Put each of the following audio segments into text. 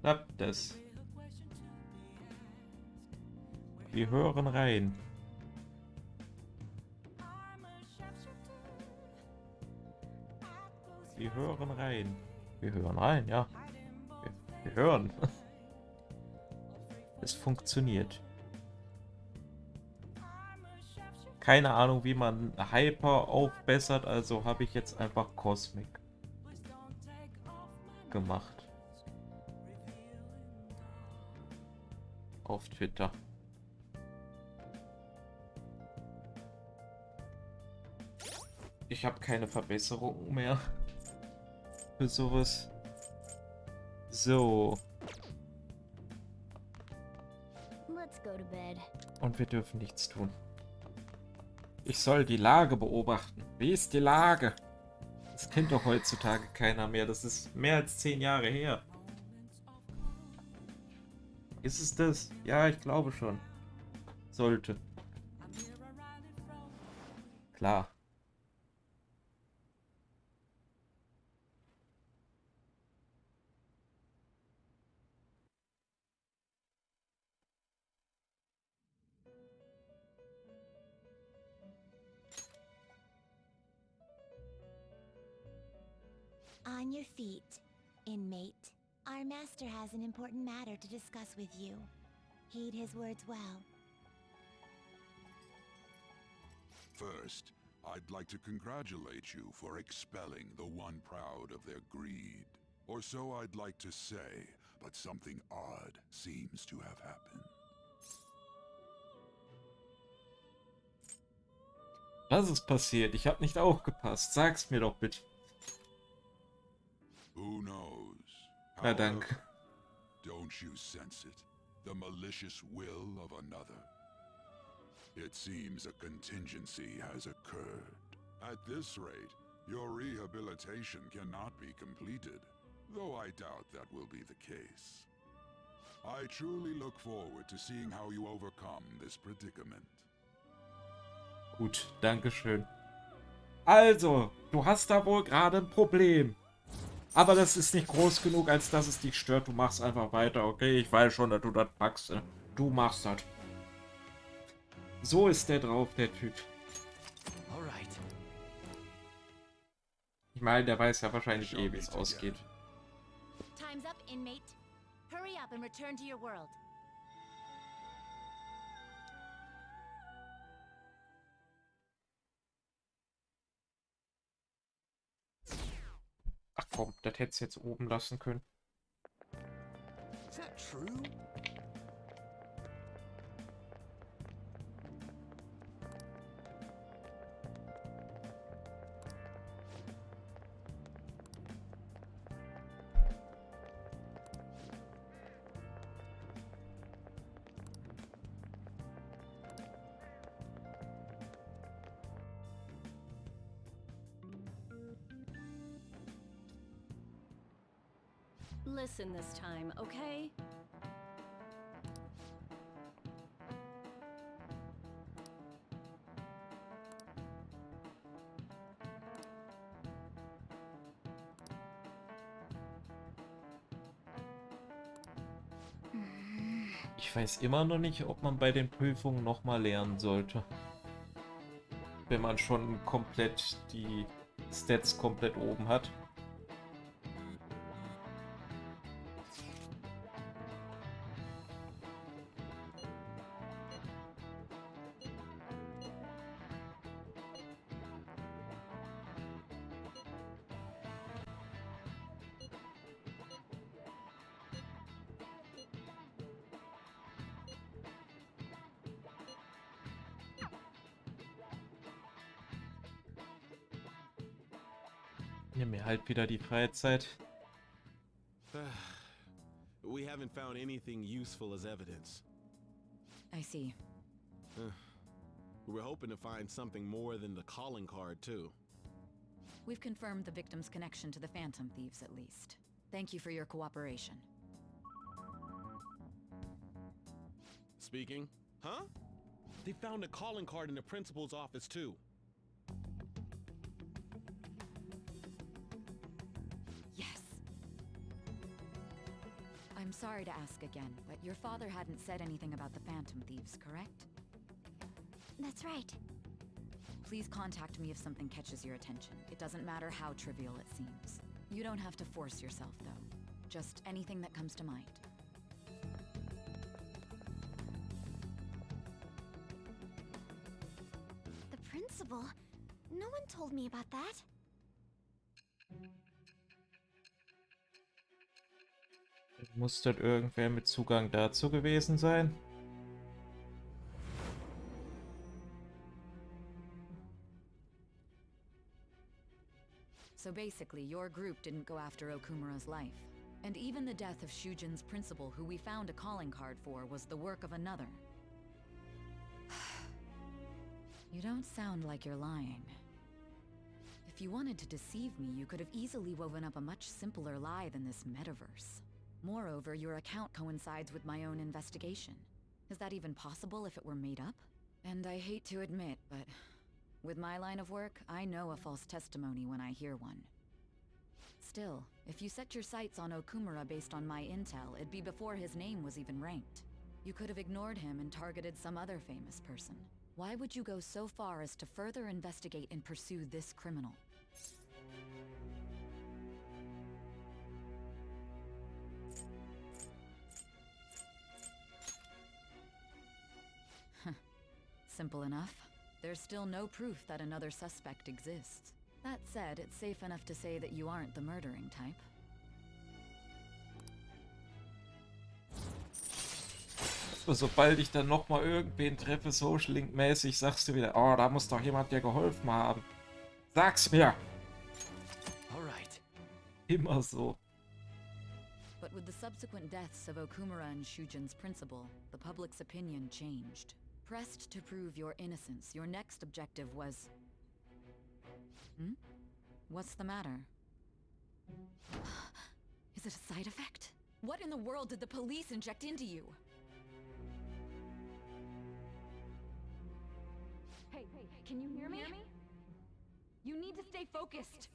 Klappt das? Wir hören rein. Wir hören rein. Wir hören rein, ja. Wir hören. Es funktioniert. Keine Ahnung, wie man Hyper aufbessert, also habe ich jetzt einfach Cosmic gemacht. Auf Twitter. Ich habe keine Verbesserung mehr für sowas. So. Und wir dürfen nichts tun. Ich soll die Lage beobachten. Wie ist die Lage? Das kennt doch heutzutage keiner mehr. Das ist mehr als 10 Jahre her. Ist es das? Ja, ich glaube schon. Sollte. Klar. On your feet, inmate. Our master has an important matter to discuss with you. Heed his words well. First, I'd like to congratulate you for expelling the one proud of their greed. Or so I'd like to say, but something odd seems to have happened. Was ist passiert? Ich habe nicht aufgepasst. Sag's mir doch bitte. Who knows? Na danke. Don't you sense it? The malicious will of another? It seems a contingency has occurred. At this rate, your rehabilitation cannot be completed, though I doubt that will be the case. I truly look forward to seeing how you overcome this predicament. Gut, dankeschön. Also, du hast da wohl gerade ein Problem. Aber das ist nicht groß genug, als dass es dich stört. Du machst einfach weiter, okay? Ich weiß schon, dass du das packst. Du machst das. So ist der drauf, der Typ. Ich meine, der weiß ja wahrscheinlich eh, wie es ausgeht. Time's up, inmate. Hurry up and return to your world. Ach komm, das hättest du jetzt oben lassen können. Is that true? Listen this time, okay? Ich weiß immer noch nicht, ob man bei den Prüfungen nochmal lernen sollte. Wenn man schon komplett die Stats komplett oben hat. Nimm mir halt wieder die Freizeit. We haven't found anything useful as evidence. I see. We were hoping to find something more than the calling card, too. We've confirmed the victim's connection to the Phantom Thieves, at least. Thank you for your cooperation. Speaking? Huh? They found a calling card in the principal's office, too. Yes. I'm I'm sorry to ask again, but your father hadn't said anything about the Phantom Thieves, correct? That's right. Please contact me if something catches your attention. It doesn't matter how trivial it seems. You don't have to force yourself, though. Just anything that comes to mind. The principal? No one told me about that. Muss dort irgendwer mit Zugang dazu gewesen sein? So basically, your group didn't go after Okumura's life. And even the death of Shujin's principal, who we found a calling card for, was the work of another. You don't sound like you're lying. If you wanted to deceive me, you could have easily woven up a much simpler lie than this metaverse. Moreover, your account coincides with my own investigation. Is that even possible if it were made up? And I hate to admit, but with my line of work, I know a false testimony when I hear one. Still, if you set your sights on Okumura based on my intel, it'd be before his name was even ranked. You could have ignored him and targeted some other famous person. Why would you go so far as to further investigate and pursue this criminal? Simple enough. There's still no proof that another suspect exists. That said, it's safe enough to say that you aren't the murdering type. So, sobald ich dann nochmal irgendwen treffe, Social Link-mäßig, sagst du wieder, oh, da muss doch jemand dir geholfen haben. Sag's mir! Alright. Immer so. But with the subsequent deaths of Okumura and Shujin's principal, the public's opinion changed. Pressed to prove your innocence, your next objective was... What's the matter? Is it a side effect? What in the world did the police inject into you? Hey, can you hear me? You need to stay focused.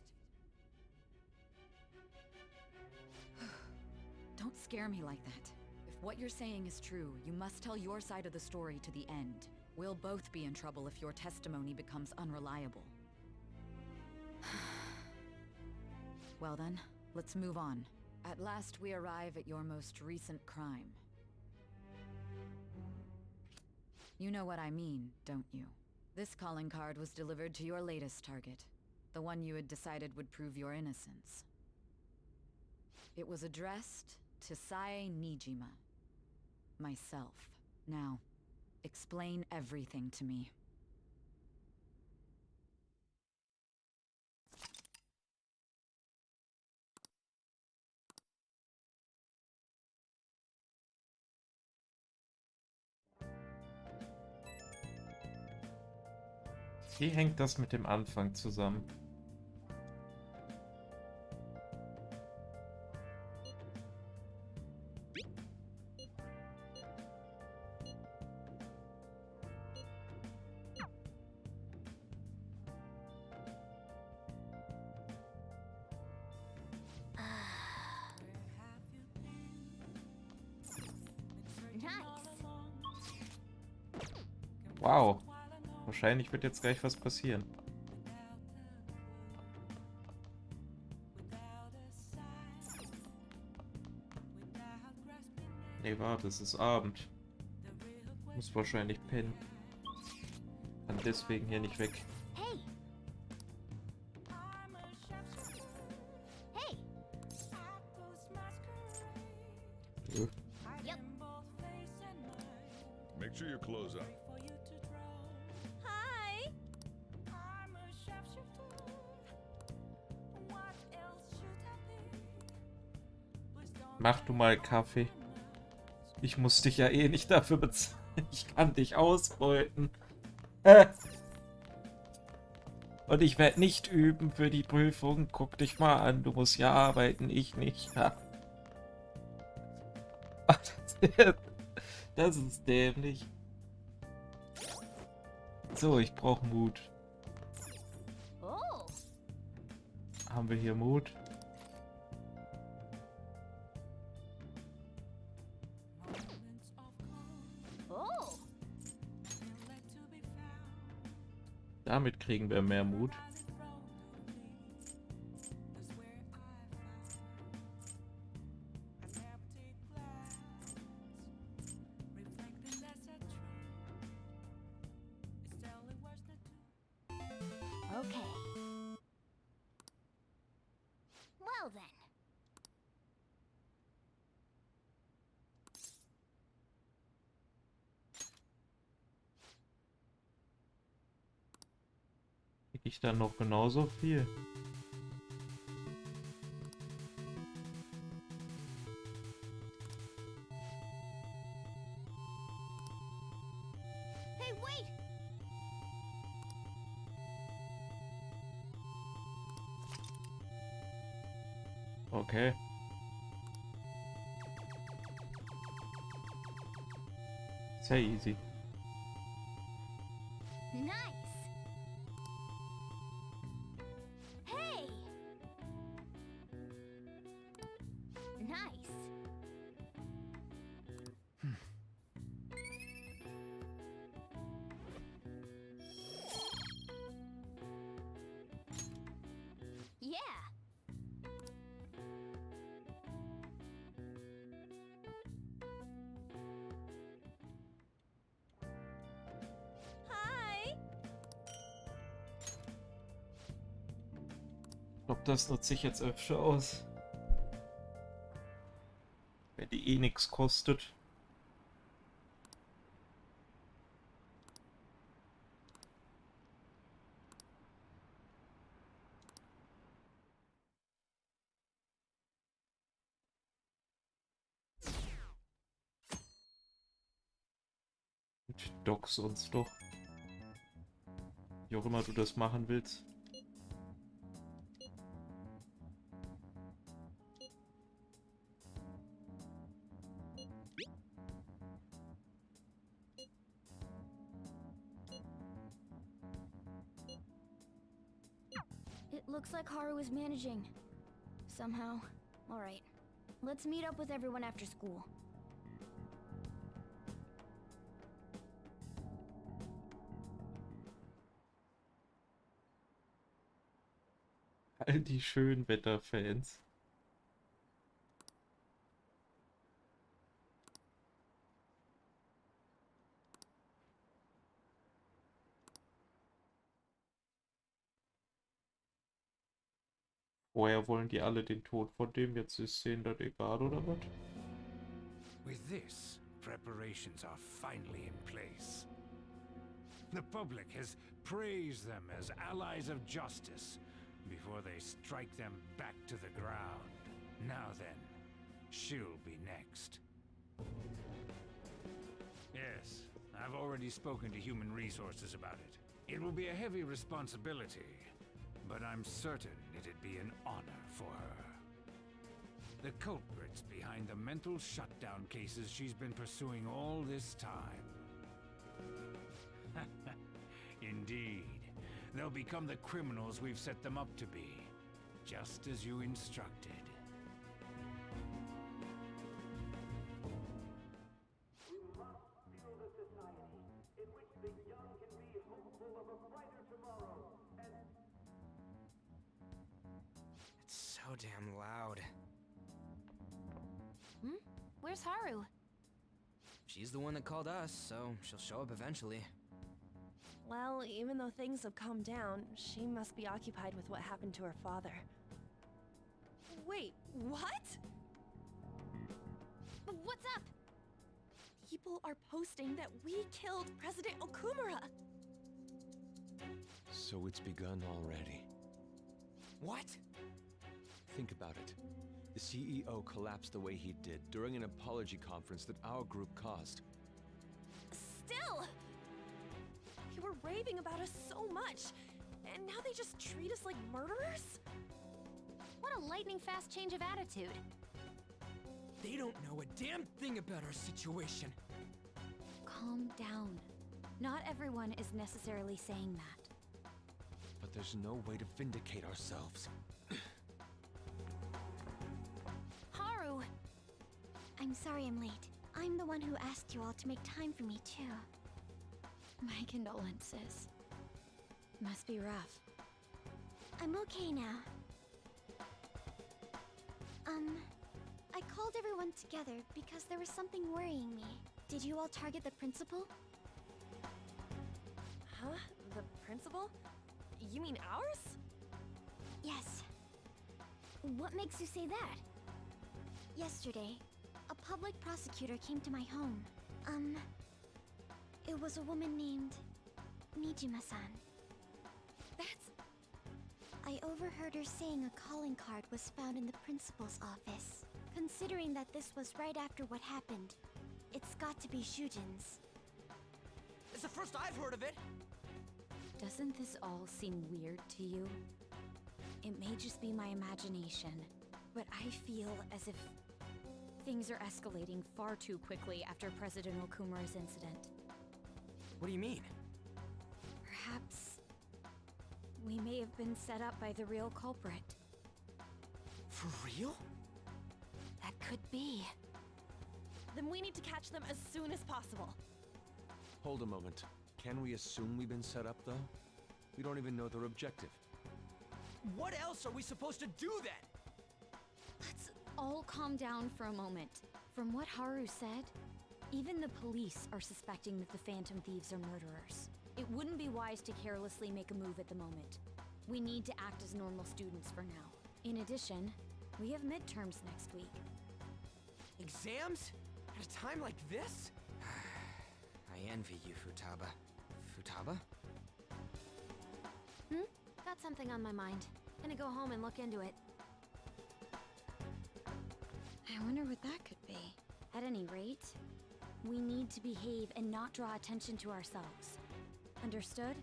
Don't scare me like that. If what you're saying is true, you must tell your side of the story to the end. We'll both be in trouble if your testimony becomes unreliable. Well then, let's move on. At last we arrive at your most recent crime. You know what I mean, don't you? This calling card was delivered to your latest target, the one you had decided would prove your innocence. It was addressed to Sae Nijima, myself. Now, explain everything to me. Wie hängt das mit dem Anfang zusammen? Wow. Wahrscheinlich wird jetzt gleich was passieren. Nee, warte, es ist Abend. Muss wahrscheinlich pennen. Kann deswegen hier nicht weg. Hey! Hey! Yep. Make sure your clothes up. Hi! Mach du mal Kaffee. Ich muss dich ja eh nicht dafür bezahlen. Ich kann dich ausbeuten. Und ich werde nicht üben für die Prüfung. Guck dich mal an, du musst ja arbeiten, ich nicht. Ja. Das ist dämlich. So, ich brauche Mut. Oh! Haben wir hier Mut? Damit kriegen wir mehr Mut. Okay. Well then. Krieg ich dann noch genauso viel? Hey, wait! Okay. Sehr easy. Nice! Hey! Nice! Yeah! Hi! Ich glaube, das nutze ich jetzt öfter aus. Wenn die eh nichts kostet. Und dox uns doch. Wie auch immer du das machen willst. It looks like Haru is managing. Somehow. Alright. Let's meet up with everyone after school. All die Schönwetterfans. Woher wollen die alle den Tod von dem? Jetzt ist denen das egal, oder was? With this, preparations are finally in place. The public has praised them as allies of justice before they strike them back to the ground. Now then, she'll be next. Yes, I've already spoken to Human Resources about it. It will be a heavy responsibility, but I'm certain it'd be an honor for her. The culprits behind the mental shutdown cases she's been pursuing all this time. Indeed. They'll become the criminals we've set them up to be, just as you instructed. It's so damn loud. Where's Haru? She's the one that called us, so she'll show up eventually. Well, even though things have calmed down, she must be occupied with what happened to her father. Wait, what? What's up? People are posting that we killed President Okumura! So it's begun already. What? Think about it. The CEO collapsed the way he did during an apology conference that our group caused. Still! You were raving about us so much, and now they just treat us like murderers? What a lightning-fast change of attitude. They don't know a damn thing about our situation. Calm down. Not everyone is necessarily saying that. But there's no way to vindicate ourselves. Haru! I'm sorry I'm late. I'm the one who asked you all to make time for me, too. My condolences. Must be rough. I'm okay now. I called everyone together because there was something worrying me. Did you all target the principal? Huh? The principal? You mean ours? Yes. What makes you say that? Yesterday, a public prosecutor came to my home. It was a woman named Nijima-san. That's... I overheard her saying a calling card was found in the principal's office. Considering that this was right after what happened, it's got to be Shujin's. It's the first I've heard of it. Doesn't this all seem weird to you? It may just be my imagination, but I feel as if things are escalating far too quickly after President Okumura's incident. What do you mean? Perhaps we may have been set up by the real culprit. For real? That could be. Then we need to catch them as soon as possible. Hold a moment. Can we assume we've been set up, though? We don't even know their objective. What else are we supposed to do then? Let's all calm down for a moment. From what Haru said, even the police are suspecting that the Phantom Thieves are murderers. It wouldn't be wise to carelessly make a move at the moment. We need to act as normal students for now. In addition, we have midterms next week. Exams? At a time like this? I envy you, Futaba. Futaba? Got something on my mind. Gonna go home and look into it. I wonder what that could be. At any rate, we need to behave and not draw attention to ourselves. Understood?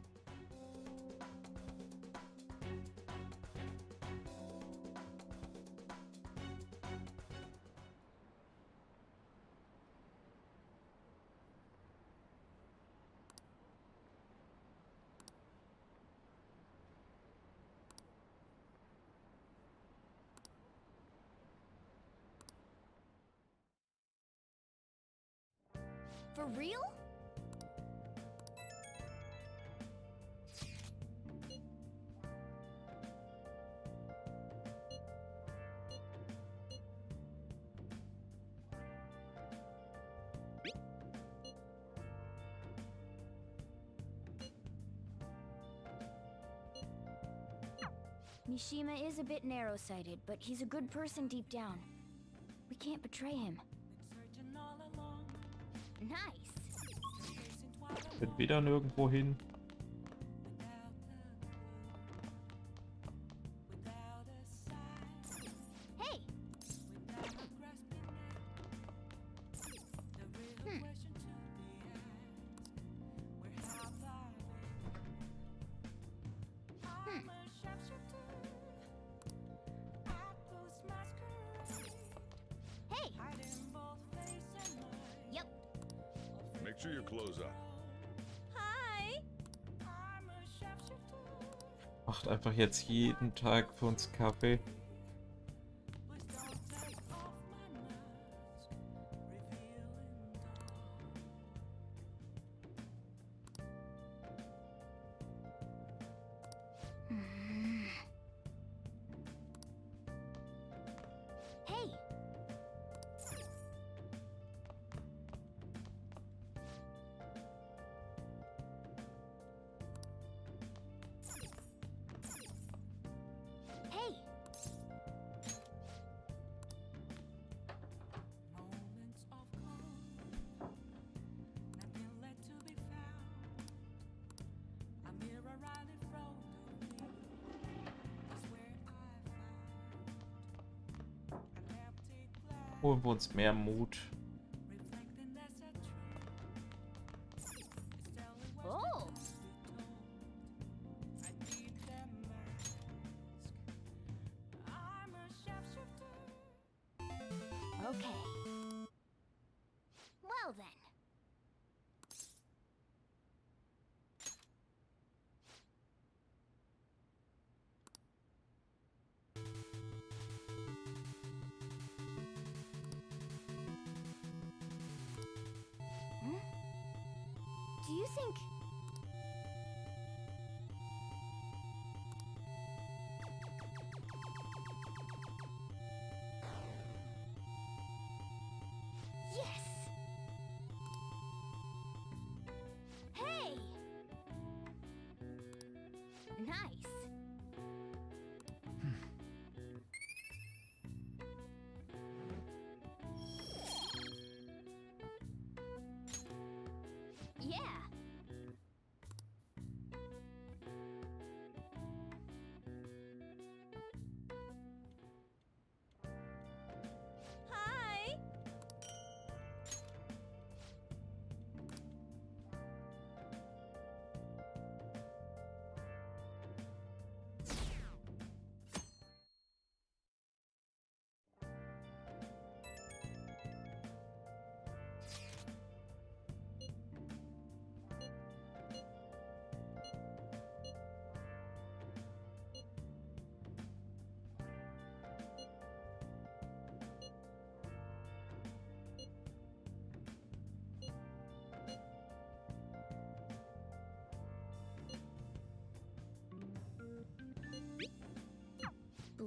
For real? Mishima is a bit narrow-sighted, but he's a good person deep down. We can't betray him. Nice. Wird wieder nirgendwo hin. Hey! Hey! Yep. Make sure your clothes up. Hi! Macht einfach jetzt jeden Tag für uns Kaffee. Hey! Hey! Holen wir uns mehr Mut. Oh! Okay. Well then. Do you think...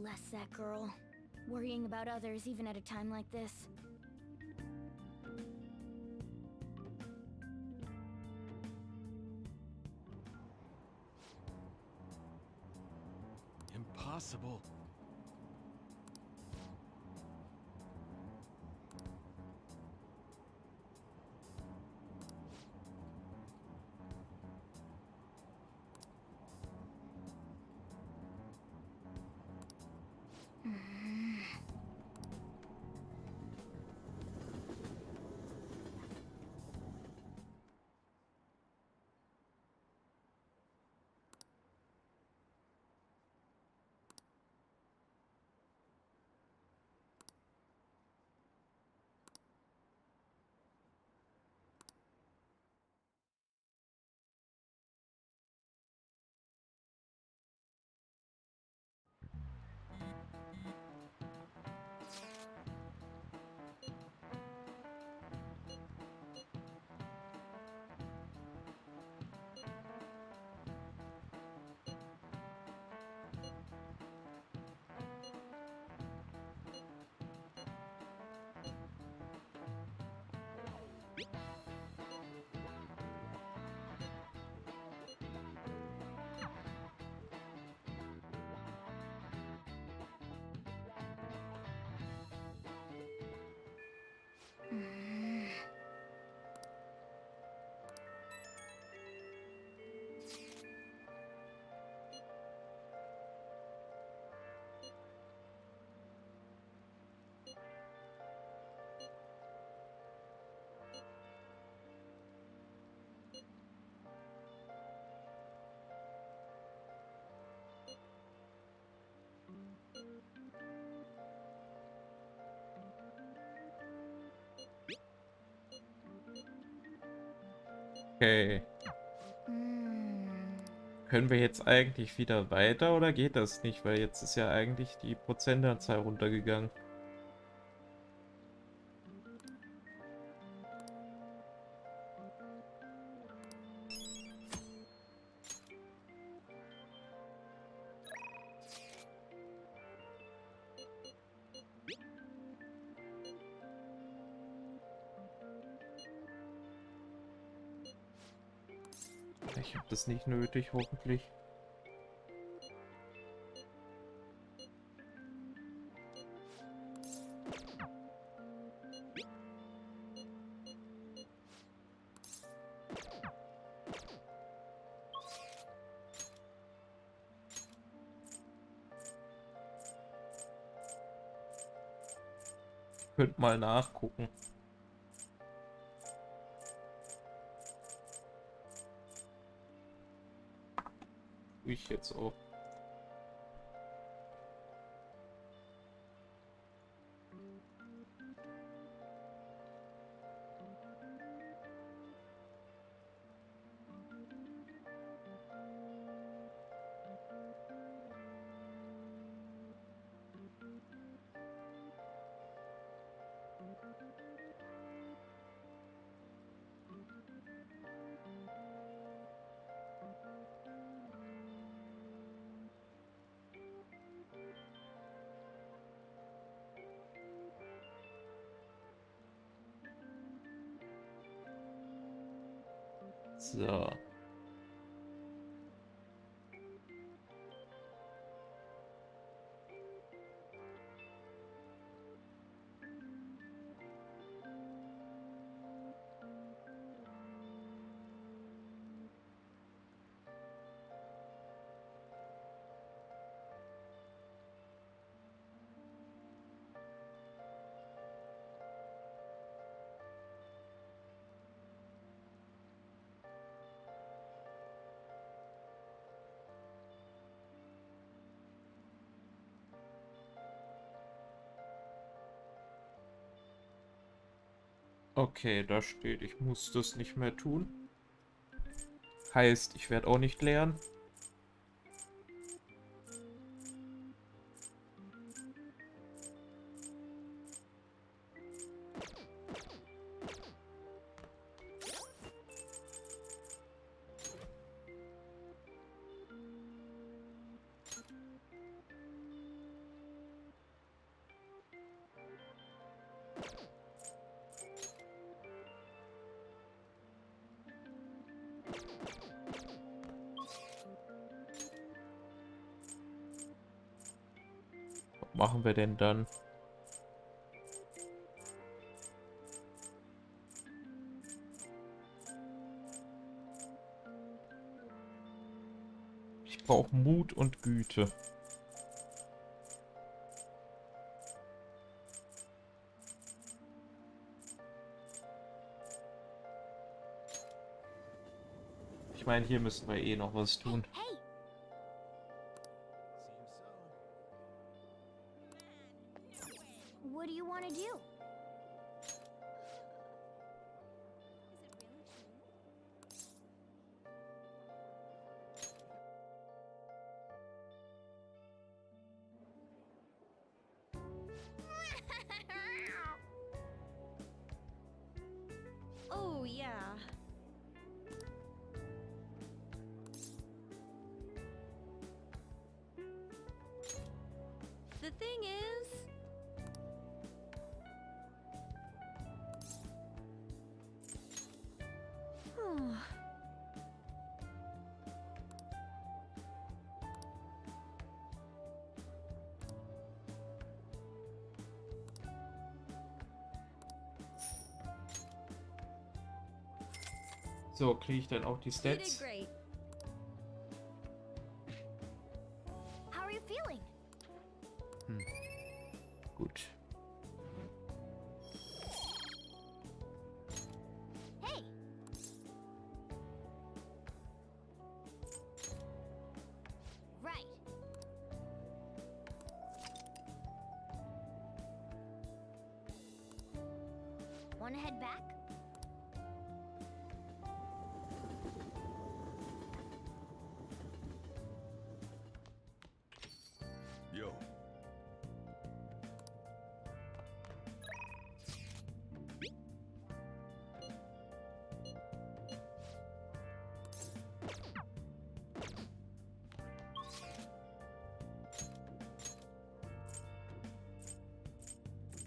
Bless that girl. Worrying about others even at a time like this. Impossible. Okay. Können wir jetzt eigentlich wieder weiter oder geht das nicht? Weil jetzt ist ja eigentlich die Prozentanzahl runtergegangen. Ich habe das nicht nötig, hoffentlich. Könnt mal nachgucken. Ich jetzt auch. So. Okay, da steht, ich muss das nicht mehr tun. Heißt, ich werde auch nicht lernen. machen wir denn dann? Ich brauche Mut und Güte. Ich meine, hier müssen wir eh noch was tun. Hey, what do you want to do? Oh, yeah. The thing is... So, kriege ich dann auch die You did Stats? great. How are you feeling? Gut. Hey, right. Want to head back? Yo,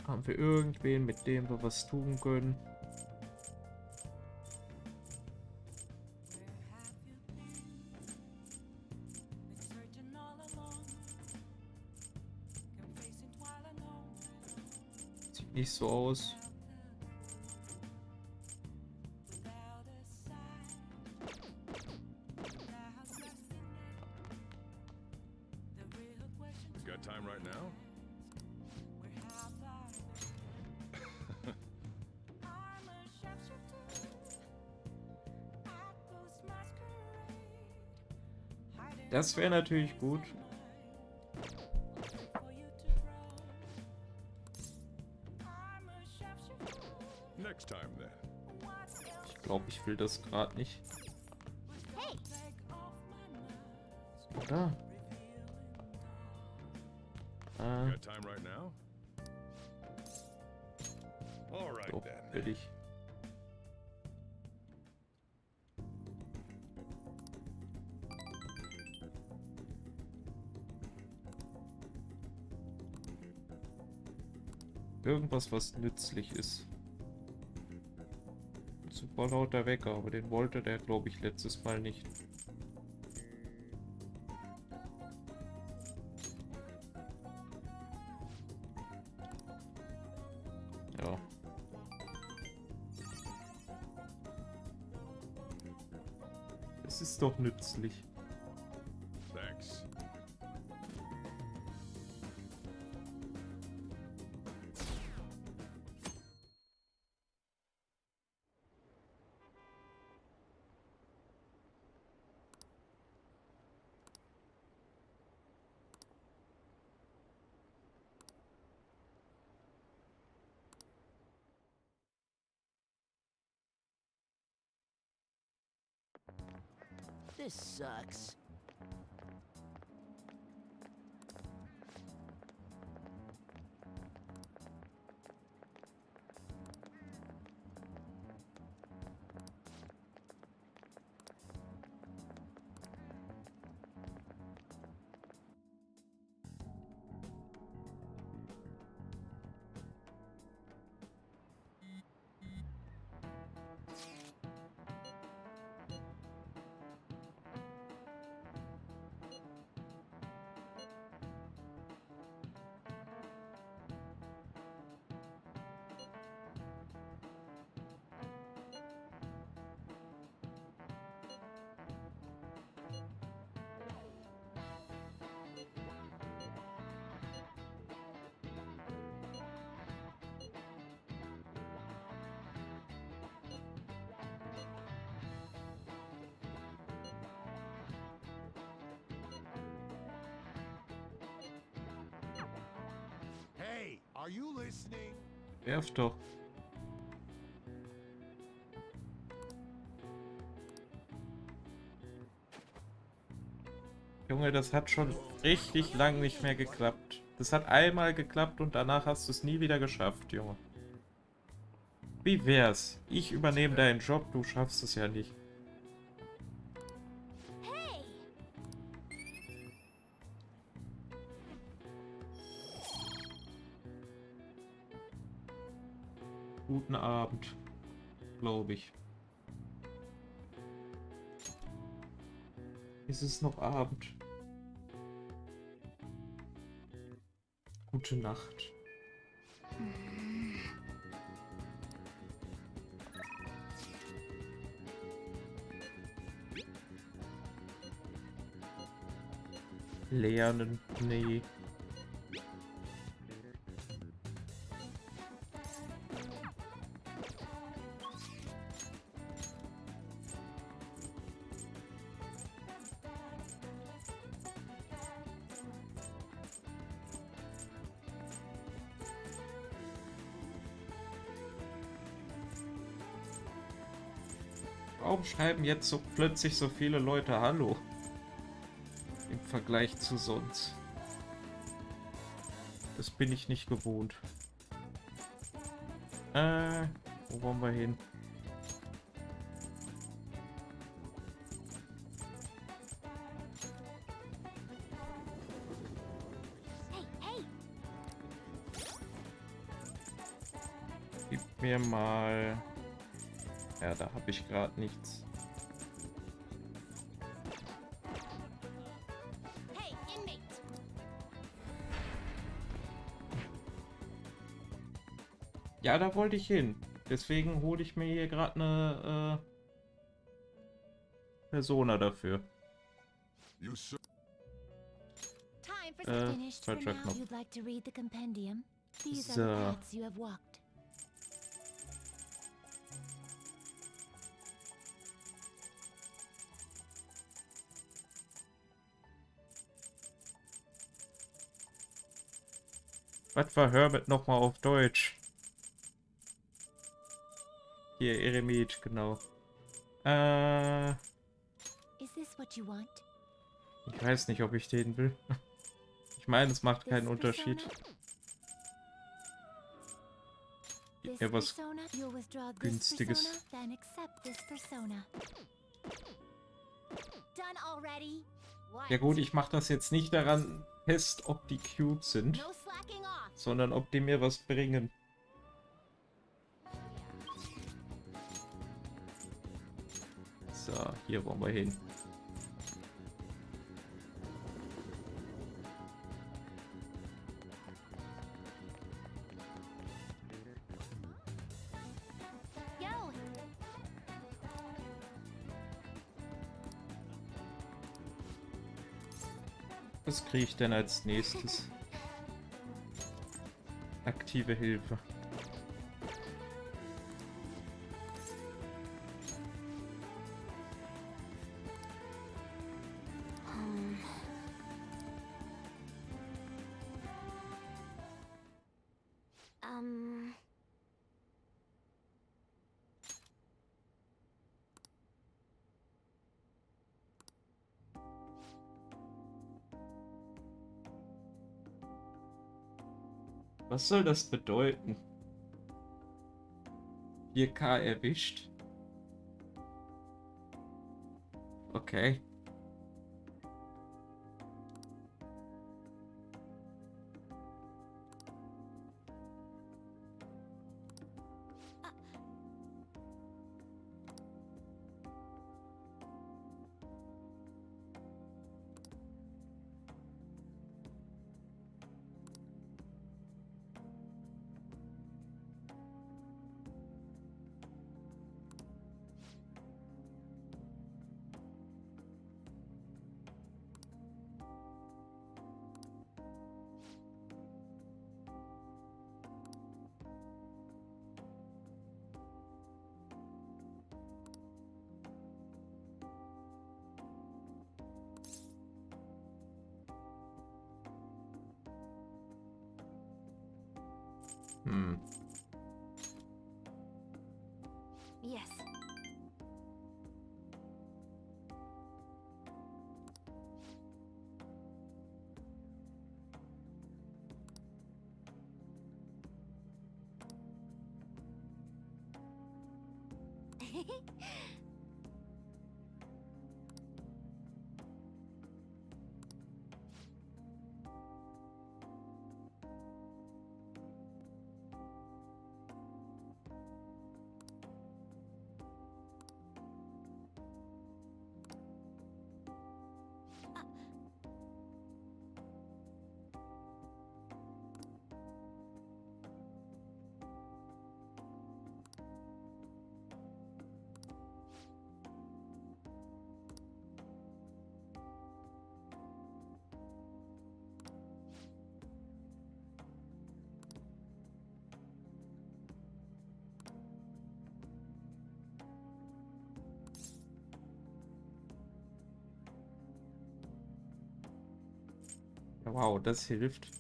Haben wir irgendwen, mit dem wir was tun können? Sieht nicht so aus. got time right now? Das wäre natürlich gut. Next time then. Ich glaube, ich will das gerade nicht. Hey, Oder? Got time right now? All right So, then. will ich. Irgendwas, was nützlich ist. Super lauter Wecker, aber den wollte der, glaube ich, letztes Mal nicht. Ja. Es ist doch nützlich. Thanks. This sucks. Hey, are you listening? Werf doch. Junge, das hat schon richtig lang nicht mehr geklappt. Das hat einmal geklappt und danach hast du es nie wieder geschafft, Junge. Wie wär's? Ich übernehme deinen Job, du schaffst es ja nicht. Hey! Guten Abend, glaube ich. Ist es noch Abend? Gute Nacht. Lernen, nee. Warum schreiben jetzt so plötzlich so viele Leute Hallo? Im Vergleich zu sonst. Das bin ich nicht gewohnt. Wo wollen wir hin? Hey, hey! Gib mir mal... Ja, da habe ich gerade nichts. Hey, inmate! Ja, da wollte ich hin. Deswegen hole ich mir hier gerade eine Persona dafür. You sir. Time for some finished. For falscher now, Knopf. you'd like to read the compendium. These are So. the paths you have walked. Was war Herbert nochmal auf Deutsch? Hier, Eremit, genau. Is this what you want? Ich weiß nicht, ob ich den will. Ich meine, es macht keinen This Unterschied. persona? Gib This mir was persona? You'll withdraw this Günstiges. persona, then accept this persona. Done already? What? Ja gut, ich mache das jetzt nicht daran fest, ob die cute sind, No slacking off. sondern ob die mir was bringen. So, hier wollen wir hin. Yo! Was kriege ich denn als nächstes? Aktive Hilfe. Um... Was soll das bedeuten? 4K erwischt? Okay. Hm. Yes. Ja, wow, das hilft.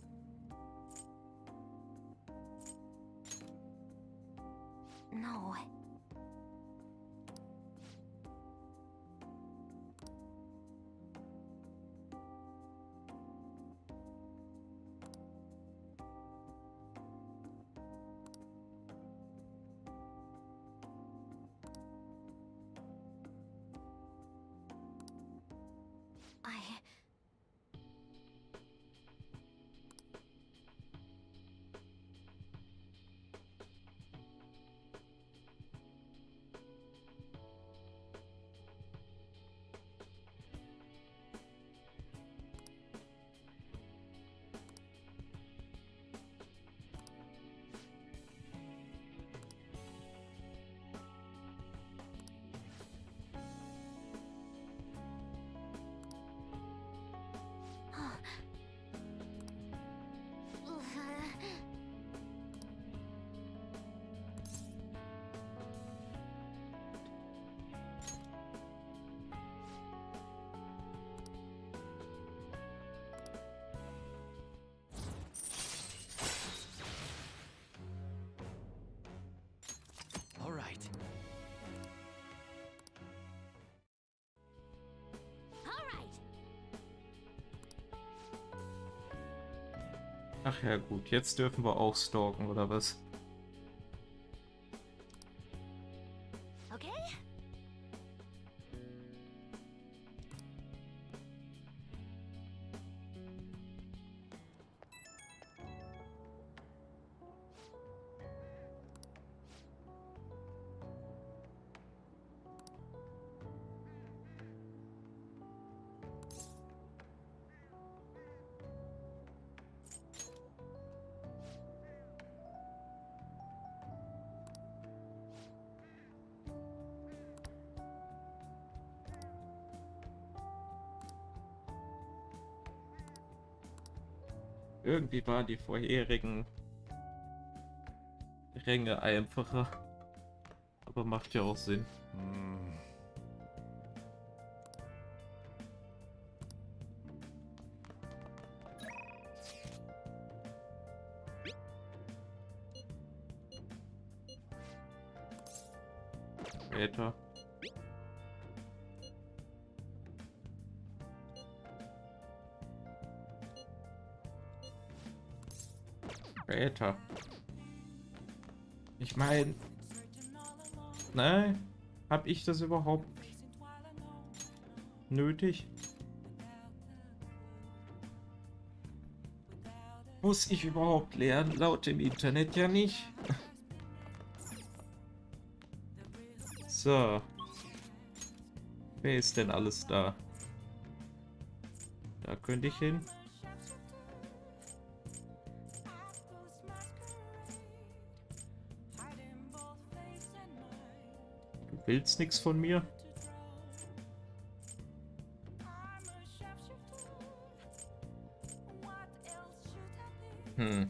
No. I... All right. Ach ja, gut. Jetzt dürfen wir auch stalken, oder was? Okay? Irgendwie waren die vorherigen Ränge einfacher. Aber macht ja auch Sinn. Später. Später. Ich meine, ne? Hab ich das überhaupt nötig? Muss ich überhaupt lernen? Laut dem Internet ja nicht. So. Wer ist denn alles da? Da könnte ich hin. Du willst nichts von mir? Hm.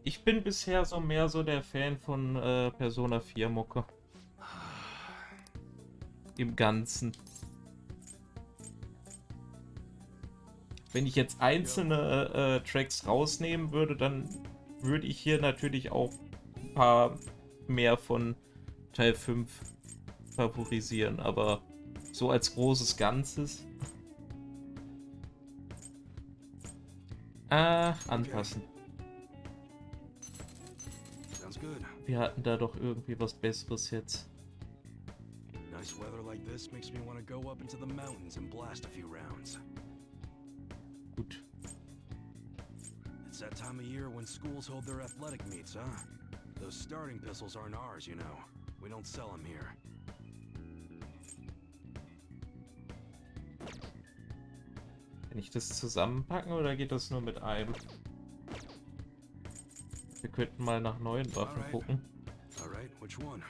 Ich bin bisher so mehr so der Fan von Persona 4 Mucke. Im Ganzen. Wenn ich jetzt einzelne Tracks rausnehmen würde, dann würde ich hier natürlich auch ein paar mehr von Teil 5 favorisieren, aber so als großes Ganzes. Anpassen. Sounds good. Wir hatten da doch irgendwie was Besseres jetzt. Nice weather like this makes me want to go up into the mountains and blast a few rounds. Gut. It's that time of year when schools hold their athletic meets, huh? Those starting pistols aren't ours, you know. We don't sell them here. Kann ich das zusammenpacken oder geht das nur mit einem? Wir könnten mal nach neuen Waffen gucken. Alright, which one?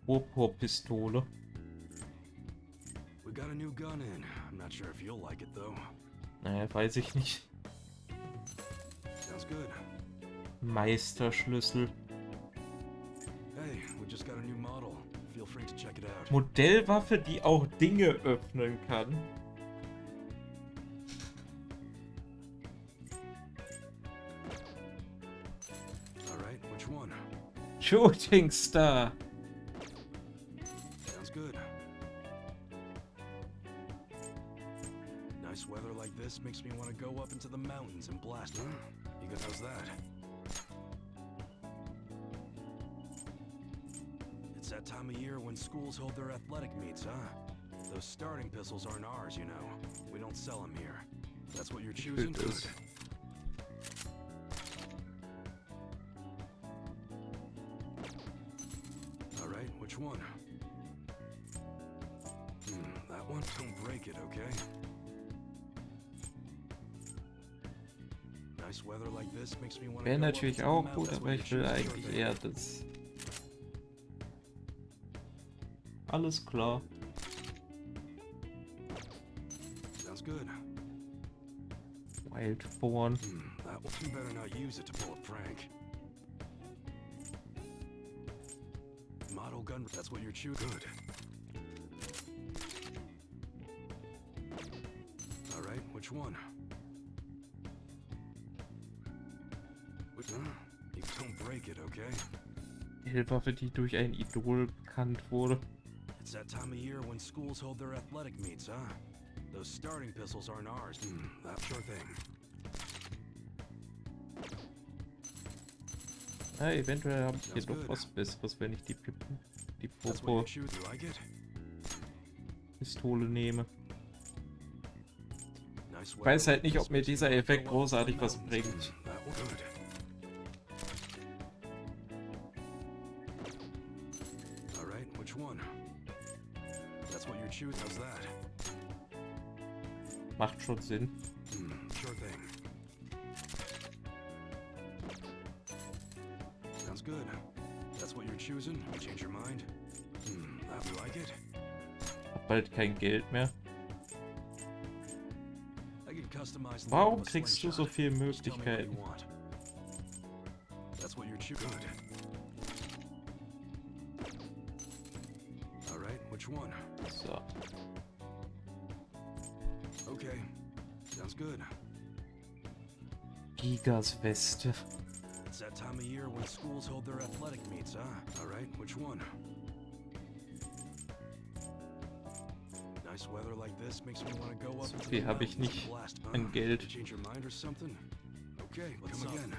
Purpurpistole. We got a new gun in. I'm not sure if you'll like it though. Naja, weiß ich nicht. Sounds good. Meisterschlüssel. Hey, we just got a new model. Feel free to check it out. Modellwaffe, die auch Dinge öffnen kann. Alright, which one? Shooting Star. Sounds good. Nice weather like this makes me want to go up into the mountains and blast. Huh? You good? How's that? It's that time of year when schools hold their athletic meets, huh? Those starting pistols aren't ours, you know. We don't sell them here. That's what you're choosing? Good. Alright, which one? That one? Don't break it, okay? Nice weather like this makes me want to Wäre go up natürlich into the auch mountains. gut, aber ich will eigentlich eher das. Alles klar. Sounds good. Wildborn. That one. You better not use it to pull a prank. Model gun. That's what you're choosing. Good. All right. Which one? Which one? You don't break it, okay? Hehlwaffe, die durch ein Idol bekannt wurde. It's that time of year when schools hold their athletic meets, huh? Those starting pistols aren't ours. That sure thing. Ja, eventuell habe ich hier doch was Besseres, wenn ich die That's what you choose. You like it? Pistole nehme. Nice Ich weiß halt nicht, ob mir dieser Effekt großartig was bringt. That was good. All right, which one? That's what you choose. How's that? Macht schon Sinn. Sure thing. Sounds good. That's what you're choosing? You change your mind? That you like it? Hab bald kein Geld mehr. I can customize the Warum look of a kriegst du so slingshot. viele Just tell me what you Möglichkeiten? want. That's what you're choosing. Good. All right, which one? So. Okay. Sounds good. Gigas Weste. It's that time of year when schools hold their athletic meets, huh? All right, which one? Nice weather like this makes me want to go up So into viel the habe ich mountains nicht and blast, huh? an Geld. You change your mind or something? Okay, let's come again.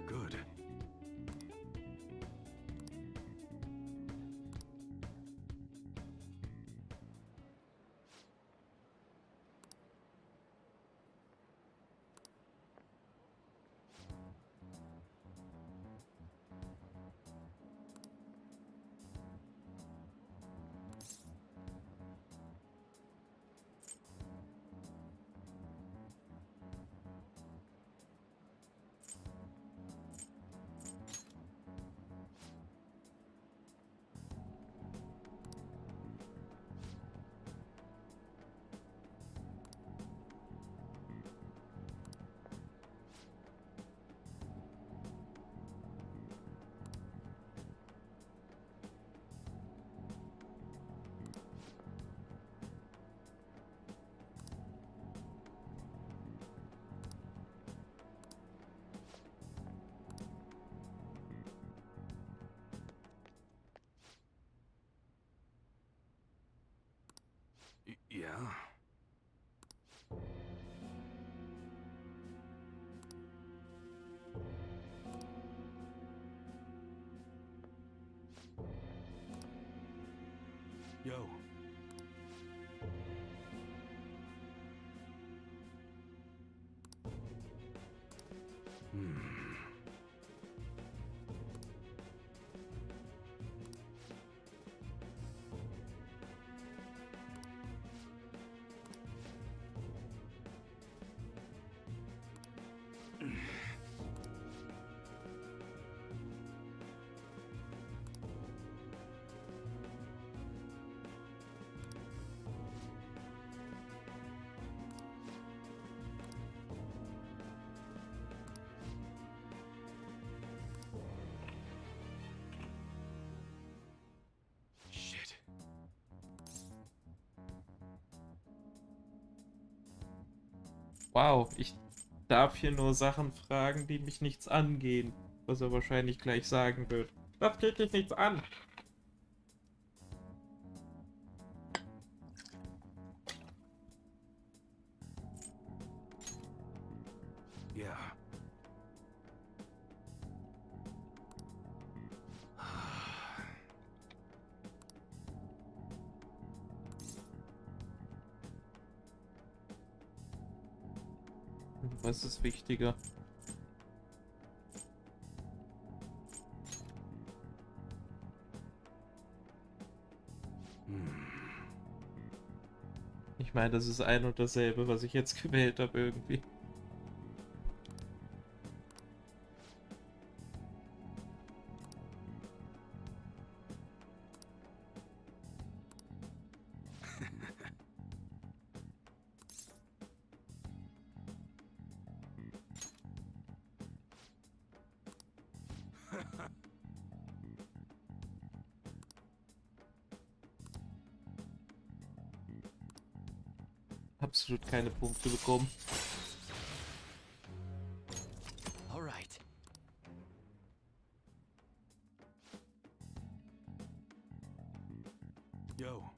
Good. Yo. Shit. Wow, ich darf hier nur Sachen fragen, die mich nichts angehen. Was er wahrscheinlich gleich sagen wird. Das geht dich nichts an. Yeah. Was ist wichtiger? Ich meine, das ist ein und dasselbe, was ich jetzt gewählt habe irgendwie. Absolut keine Punkte bekommen. All right. Yo.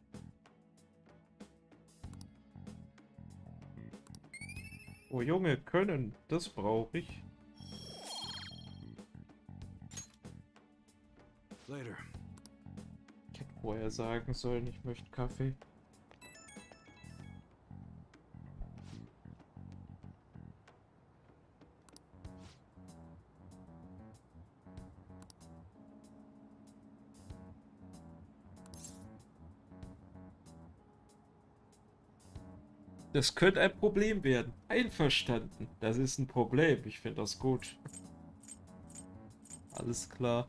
Oh Junge, können, das brauche ich. Later. Ich hätte vorher sagen sollen, ich möchte Kaffee. Das könnte ein Problem werden. Einverstanden. Das ist ein Problem. Ich finde das gut. Alles klar.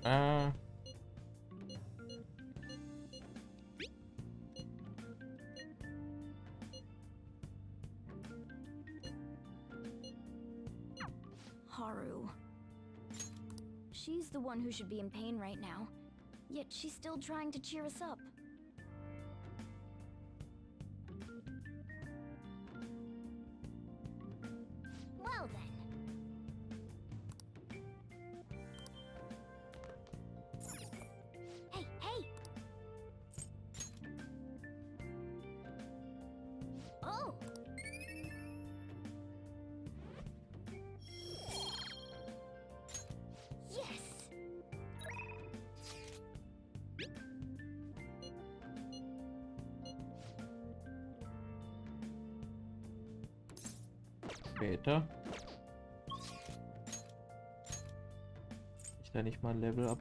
Ah. Haru. She's the one who should be in pain right now. Yet she's still trying to cheer us up. Well then. Hey, hey! Oh! Yes! später. Ich da nicht mal ein Level ab.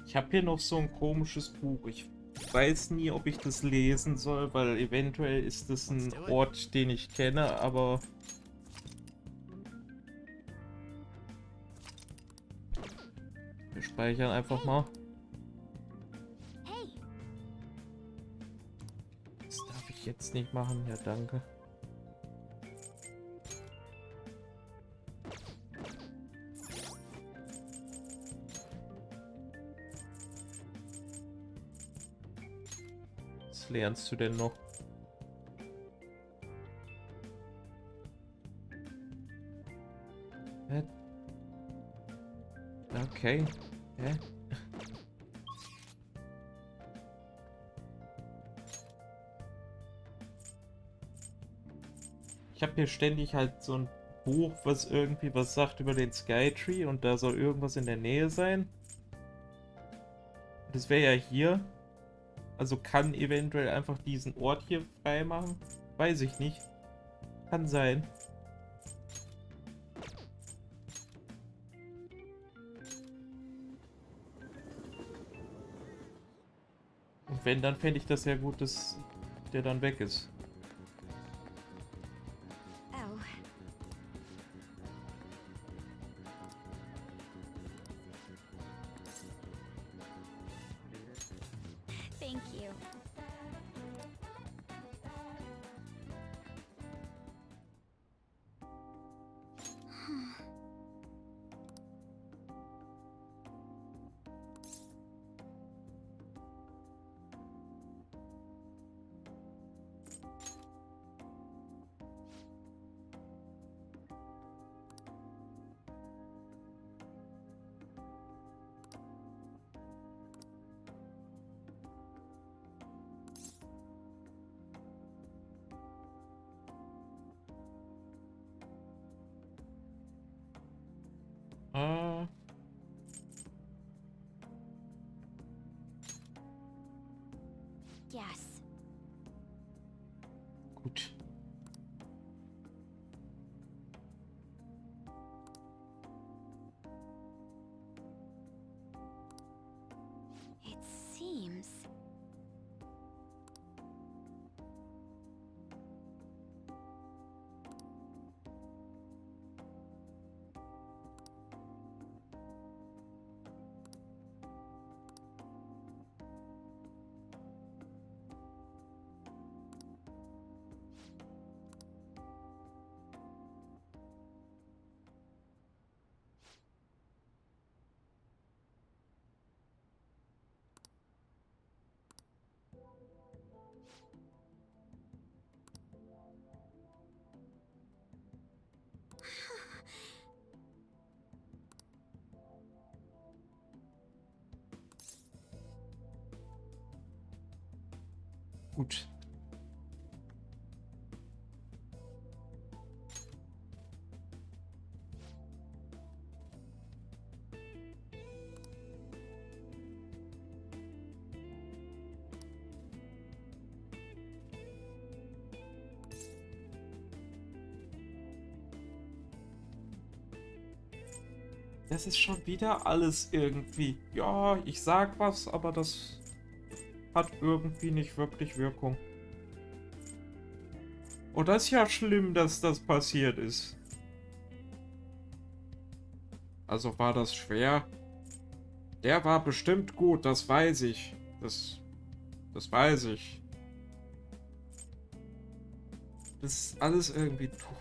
Ich habe hier noch so ein komisches Buch. Ich weiß nie, ob ich das lesen soll, weil eventuell ist das ein Ort, den ich kenne, aber wir speichern einfach mal. Hey, Das darf ich jetzt nicht machen. Ja, danke. Was lernst du denn noch? Hä? Okay. Hä? Ich habe hier ständig halt so ein Buch, was irgendwie was sagt über den Skytree und da soll irgendwas in der Nähe sein. Das wäre ja hier. Also kann eventuell einfach diesen Ort hier frei machen. Weiß ich nicht. Kann sein. Und wenn, dann fände ich das ja gut, dass der dann weg ist. oh. Thank you. Ah. Yes. Gut. It seems. Gut. Das ist schon wieder alles irgendwie. Ja, ich sag was, aber das hat irgendwie nicht wirklich Wirkung. Oh, das ist ja schlimm, dass das passiert ist. Also war das schwer? Der war bestimmt gut, das weiß ich. Das weiß ich. Das ist alles irgendwie doof.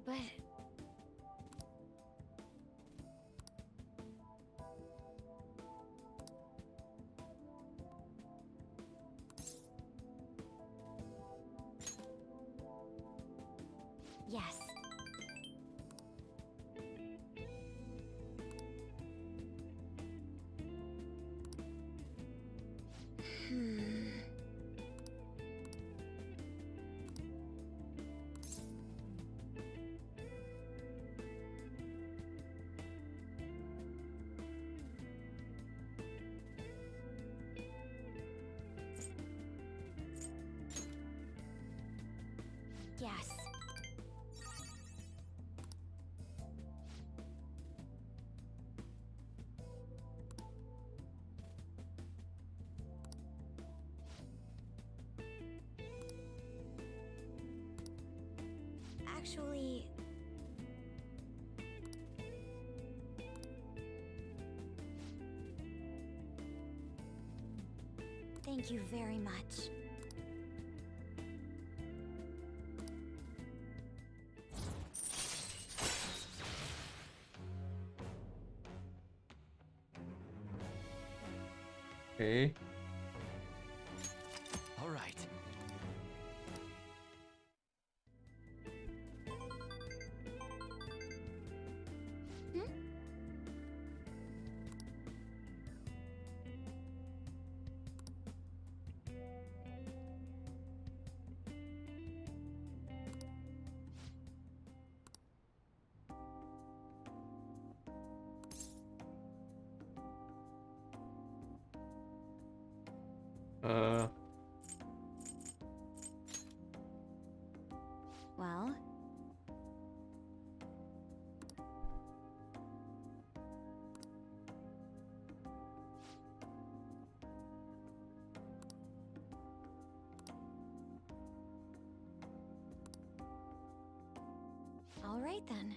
But... Yes. Yes. Actually... Thank you very much. Okay. All right. Well... All right then.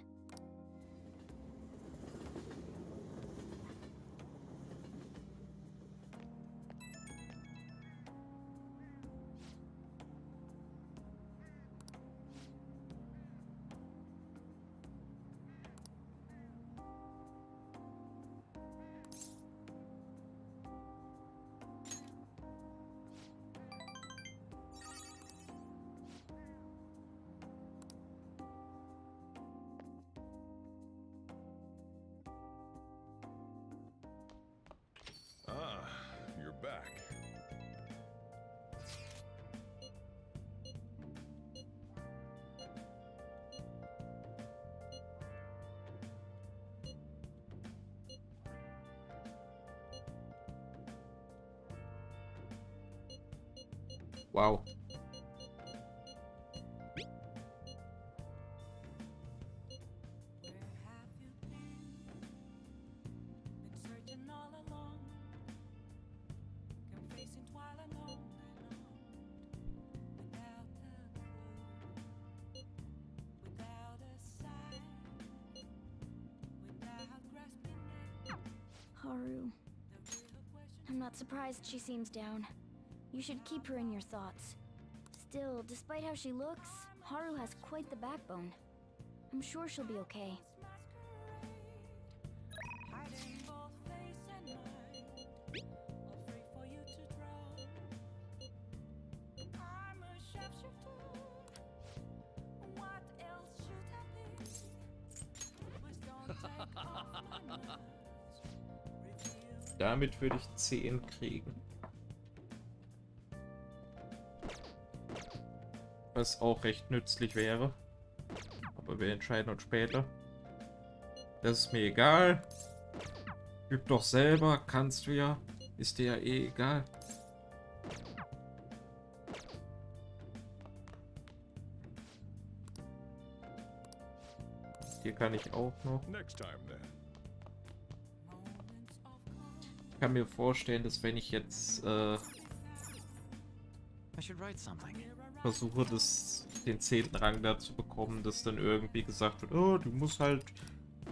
Ah, you're back. Wow. Haru. I'm not surprised she seems down. You should keep her in your thoughts. Still, despite how she looks, Haru has quite the backbone. I'm sure she'll be okay. Damit würde ich 10 kriegen. Was auch recht nützlich wäre. Aber wir entscheiden uns später. Das ist mir egal. Üb doch selber, kannst du ja. Ist dir ja eh egal. Hier kann ich auch noch. Next time then. Ich kann mir vorstellen, dass wenn ich jetzt I should write something. versuche, den 10. Rang da zu bekommen, dass dann irgendwie gesagt wird, oh, du musst halt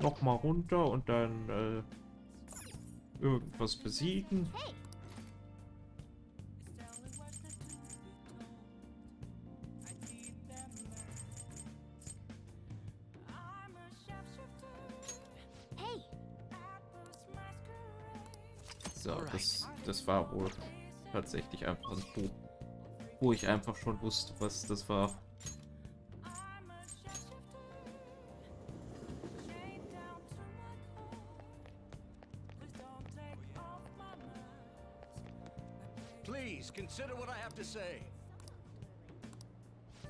noch mal runter und dann irgendwas besiegen. So, das war wohl tatsächlich einfach ein Buch, wo ich einfach schon wusste, was das war. Please consider what I have to say.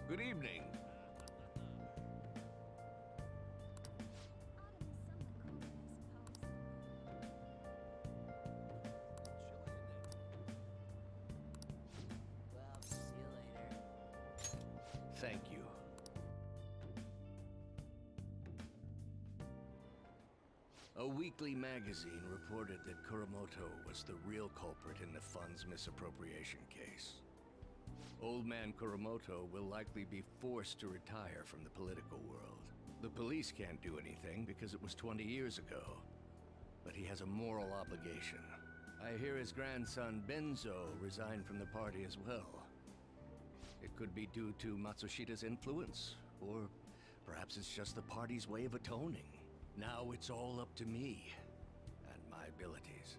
Good evening. Thank you. A weekly magazine reported that Kuramoto was the real culprit in the fund's misappropriation case. Old man Kuramoto will likely be forced to retire from the political world. The police can't do anything because it was 20 years ago. But he has a moral obligation. I hear his grandson Benzo resigned from the party as well. It could be due to Matsushita's influence, or perhaps it's just the party's way of atoning. Now it's all up to me and my abilities.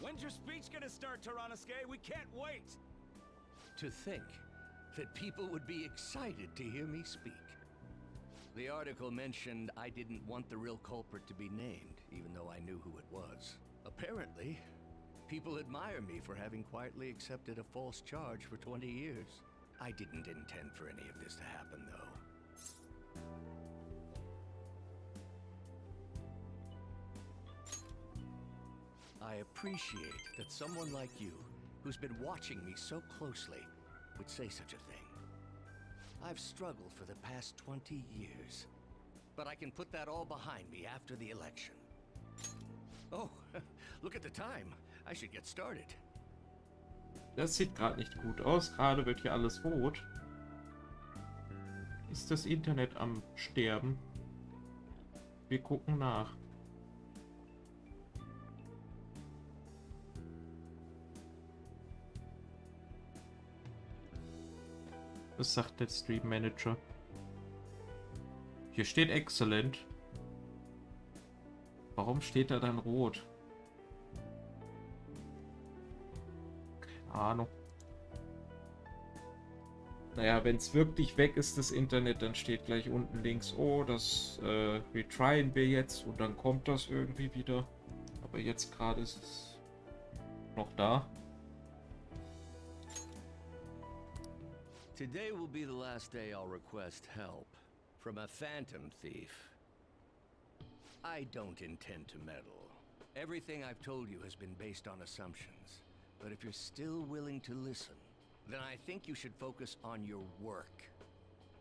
When's your speech gonna start, Tyranosuke? We can't wait! To think that people would be excited to hear me speak. The article mentioned I didn't want the real culprit to be named, even though I knew who it was. Apparently, people admire me for having quietly accepted a false charge for 20 years. I didn't intend for any of this to happen, though. I appreciate that someone like you, who's been watching me so closely, would say such a thing. I've struggled for the past 20 years, but I can put that all behind me after the election. Oh, look at the time. I should get started. Das sieht gerade nicht gut aus. Gerade wird hier alles rot. Ist das Internet am Sterben? Wir gucken nach. Was sagt der Stream Manager? Hier steht Excellent. Warum steht da dann rot? Keine Ahnung. Naja, wenn es wirklich weg ist, das Internet, dann steht gleich unten links, oh, das retryen wir jetzt und dann kommt das irgendwie wieder. Aber jetzt gerade ist es noch da. Today will be the last day I'll request help from a phantom thief. I don't intend to meddle. Everything I've told you has been based on assumptions. But if you're still willing to listen, then I think you should focus on your work.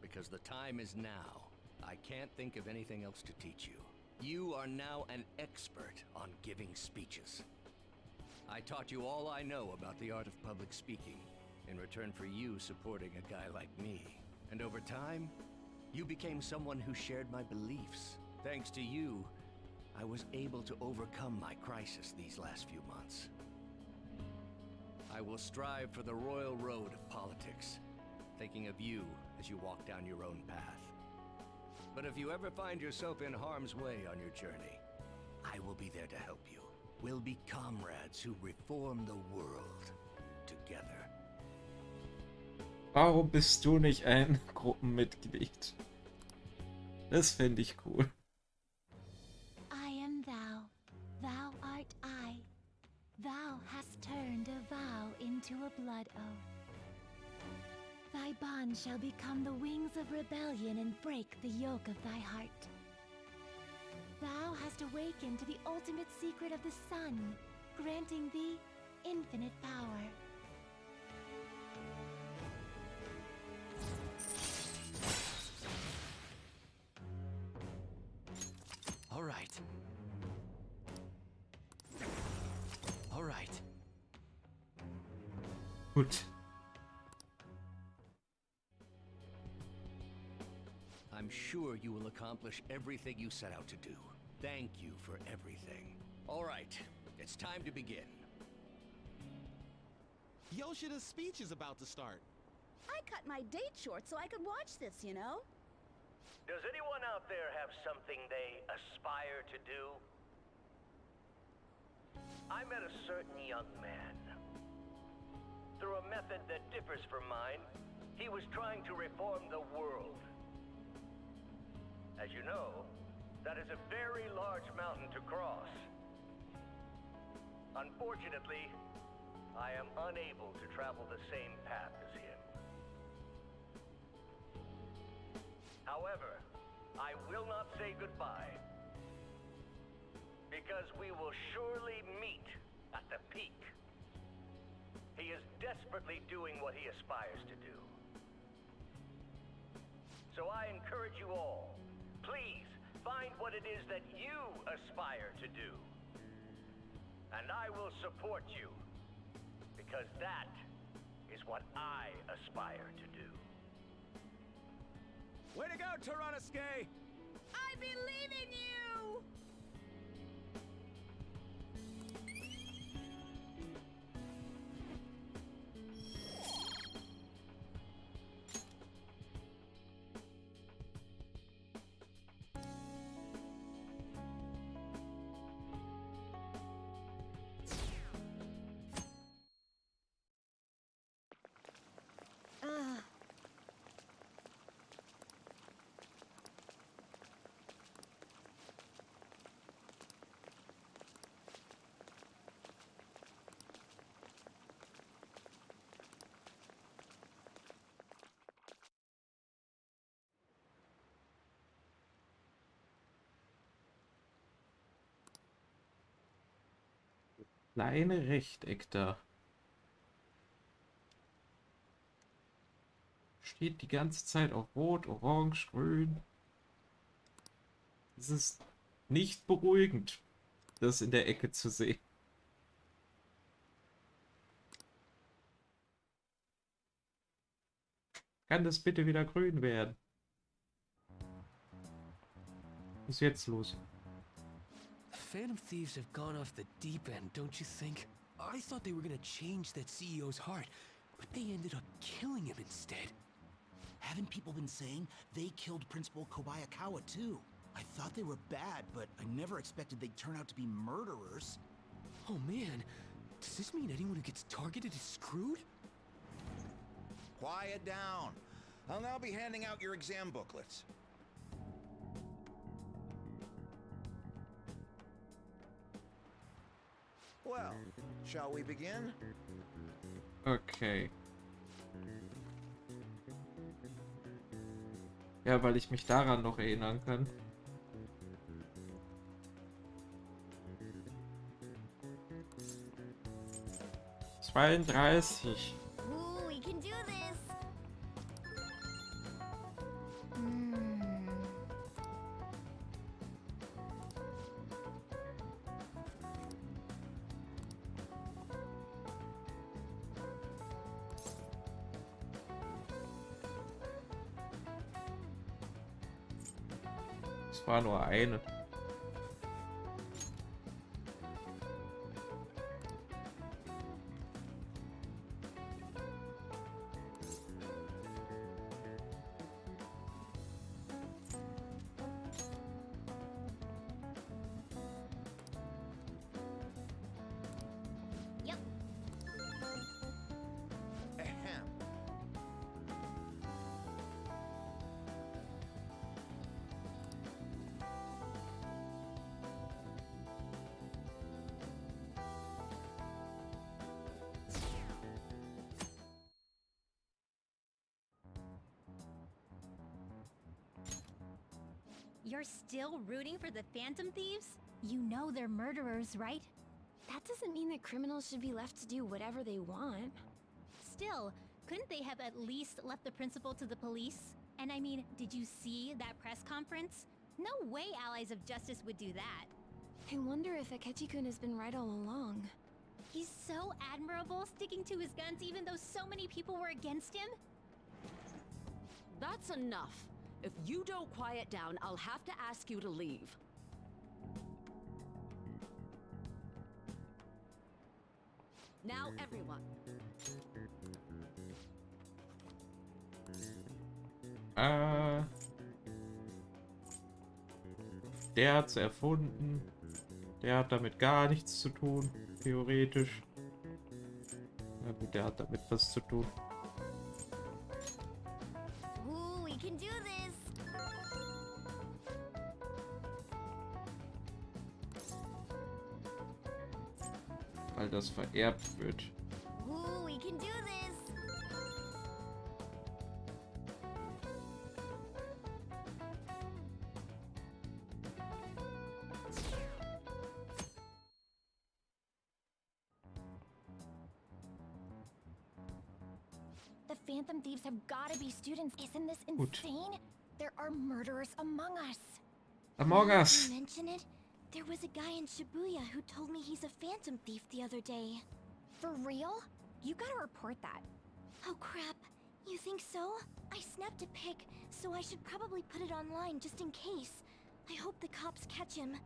Because the time is now. I can't think of anything else to teach you. You are now an expert on giving speeches. I taught you all I know about the art of public speaking, in return for you supporting a guy like me. And over time, you became someone who shared my beliefs. Thanks to you, I was able to overcome my crisis these last few months. I will strive for the royal road of politics, thinking of you as you walk down your own path. But if you ever find yourself in harm's way on your journey, I will be there to help you. We'll be comrades who reform the world together. Warum bist du nicht ein Gruppenmitglied? Das fände ich cool. I am thou, thou art I. Thou hast turned a vow into a blood oath. Thy bond shall become the wings of rebellion and break the yoke of thy heart. Thou hast awakened to the ultimate secret of the sun, granting thee infinite power. All right. All right. Gut. I'm sure you will accomplish everything you set out to do. Thank you for everything. All right, it's time to begin. Yoshida's speech is about to start. I cut my date short so I could watch this, you know? Does anyone out there have something they aspire to do? I met a certain young man. Through a method that differs from mine, he was trying to reform the world. As you know, that is a very large mountain to cross. Unfortunately, I am unable to travel the same path as him. However, I will not say goodbye, because we will surely meet at the peak. He is desperately doing what he aspires to do. So I encourage you all, please find what it is that you aspire to do. And I will support you, because that is what I aspire to do. Way to go, Tyrannusque! I believe in you! Kleine Rechteck da. Steht die ganze Zeit auf Rot, Orange, Grün. Es ist nicht beruhigend, das in der Ecke zu sehen. Kann das bitte wieder grün werden? Was ist jetzt los? Phantom Thieves have gone off the deep end, don't you think? I thought they were gonna change that CEO's heart, but they ended up killing him instead. Haven't people been saying they killed Principal Kobayakawa too? I thought they were bad, but I never expected they'd turn out to be murderers. Oh man, does this mean anyone who gets targeted is screwed? Quiet down. I'll now be handing out your exam booklets. Well, shall we begin? Okay. Ja, weil ich mich daran noch erinnern kann. ...32. Ooh, we can do this. Es war nur eine. Yep. Ahem. You're still rooting for the Phantom Thieves? You know they're murderers, right? That doesn't mean that criminals should be left to do whatever they want. Still, couldn't they have at least left the principal to the police? And I mean, did you see that press conference? No way Allies of Justice would do that. I wonder if Akechi-kun has been right all along. He's so admirable, sticking to his guns even though so many people were against him. That's enough. If you don't quiet down, I'll have to ask you to leave. Now, everyone. Der hat's erfunden. Der hat damit gar nichts zu tun, theoretisch. Na gut, der hat damit was zu tun. Ooh, we can do this. Weil das vererbt wird. Ooh, we can do this. The Phantom Thieves have gotta be students. Isn't this insane? There are murderers among us. Among Now that Us. you mention it, there was a guy in Shibuya who told me he's a Phantom Thief the other day. For real? You gotta report that. Oh crap. You think so? I snapped a pic, so I should probably put it online just in case. I hope the cops catch him.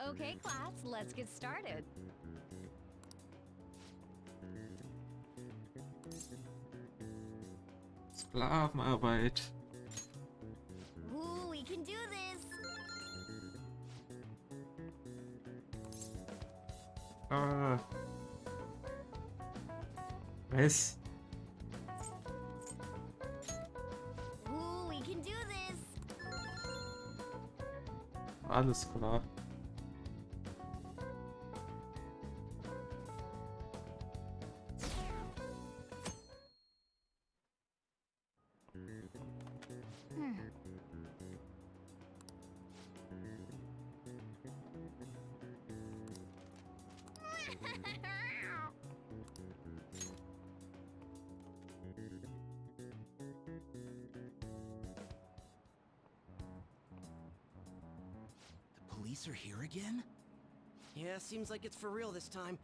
Okay, class, let's get started. Sklavenarbeit. Ooh, we can do this. Was? Ooh, we can do this. Alles klar. The police are here again? Yeah, seems like it's for real this time.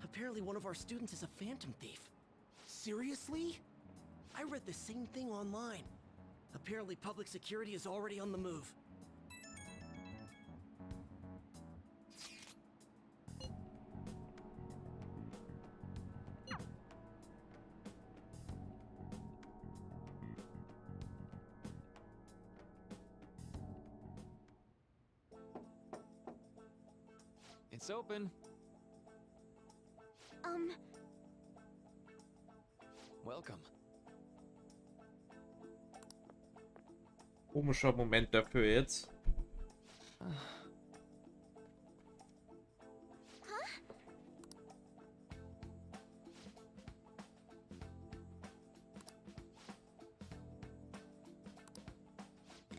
Apparently one of our students is a Phantom Thief. Seriously? I read the same thing online. Apparently public security is already on the move. It's open. Welcome. Komischer Moment dafür jetzt.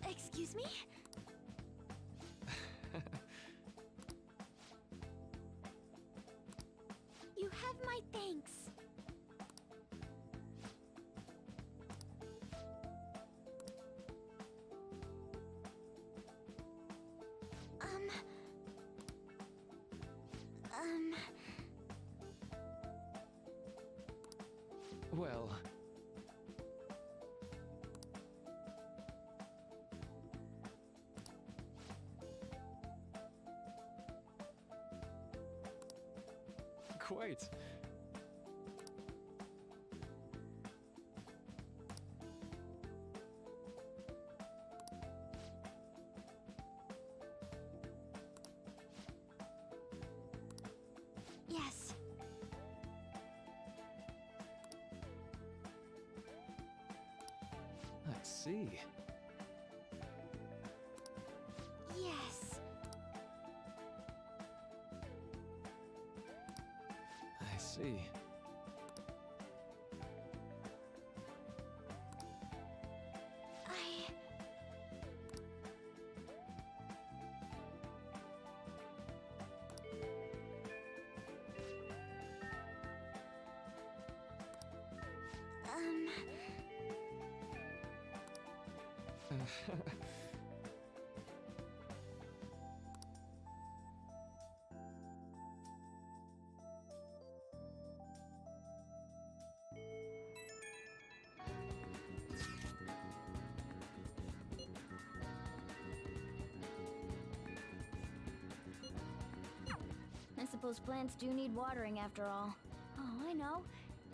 Excuse me? You have my thanks. Well, quite. Yes. I see. Yes. I see. I suppose plants do need watering after all. Oh, I know.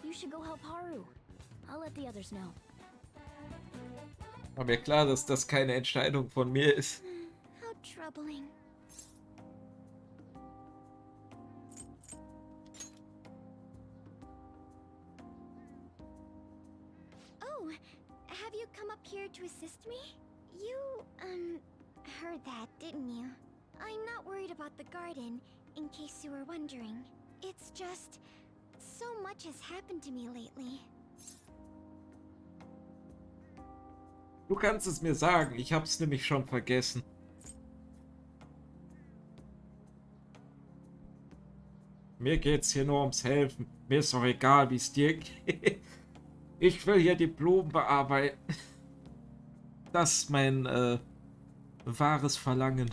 You should go help Haru. I'll let the others know. War mir klar, dass das keine Entscheidung von mir ist. How troubling. Oh, have you come up here to assist me? You, heard that, didn't you? I'm not worried about the garden, in case you were wondering. It's just, so much has happened to me lately. Du kannst es mir sagen, ich hab's nämlich schon vergessen. Mir geht's hier nur ums Helfen. Mir ist doch egal, wie es dir geht. Ich will hier die Blumen bearbeiten. Das ist mein wahres Verlangen.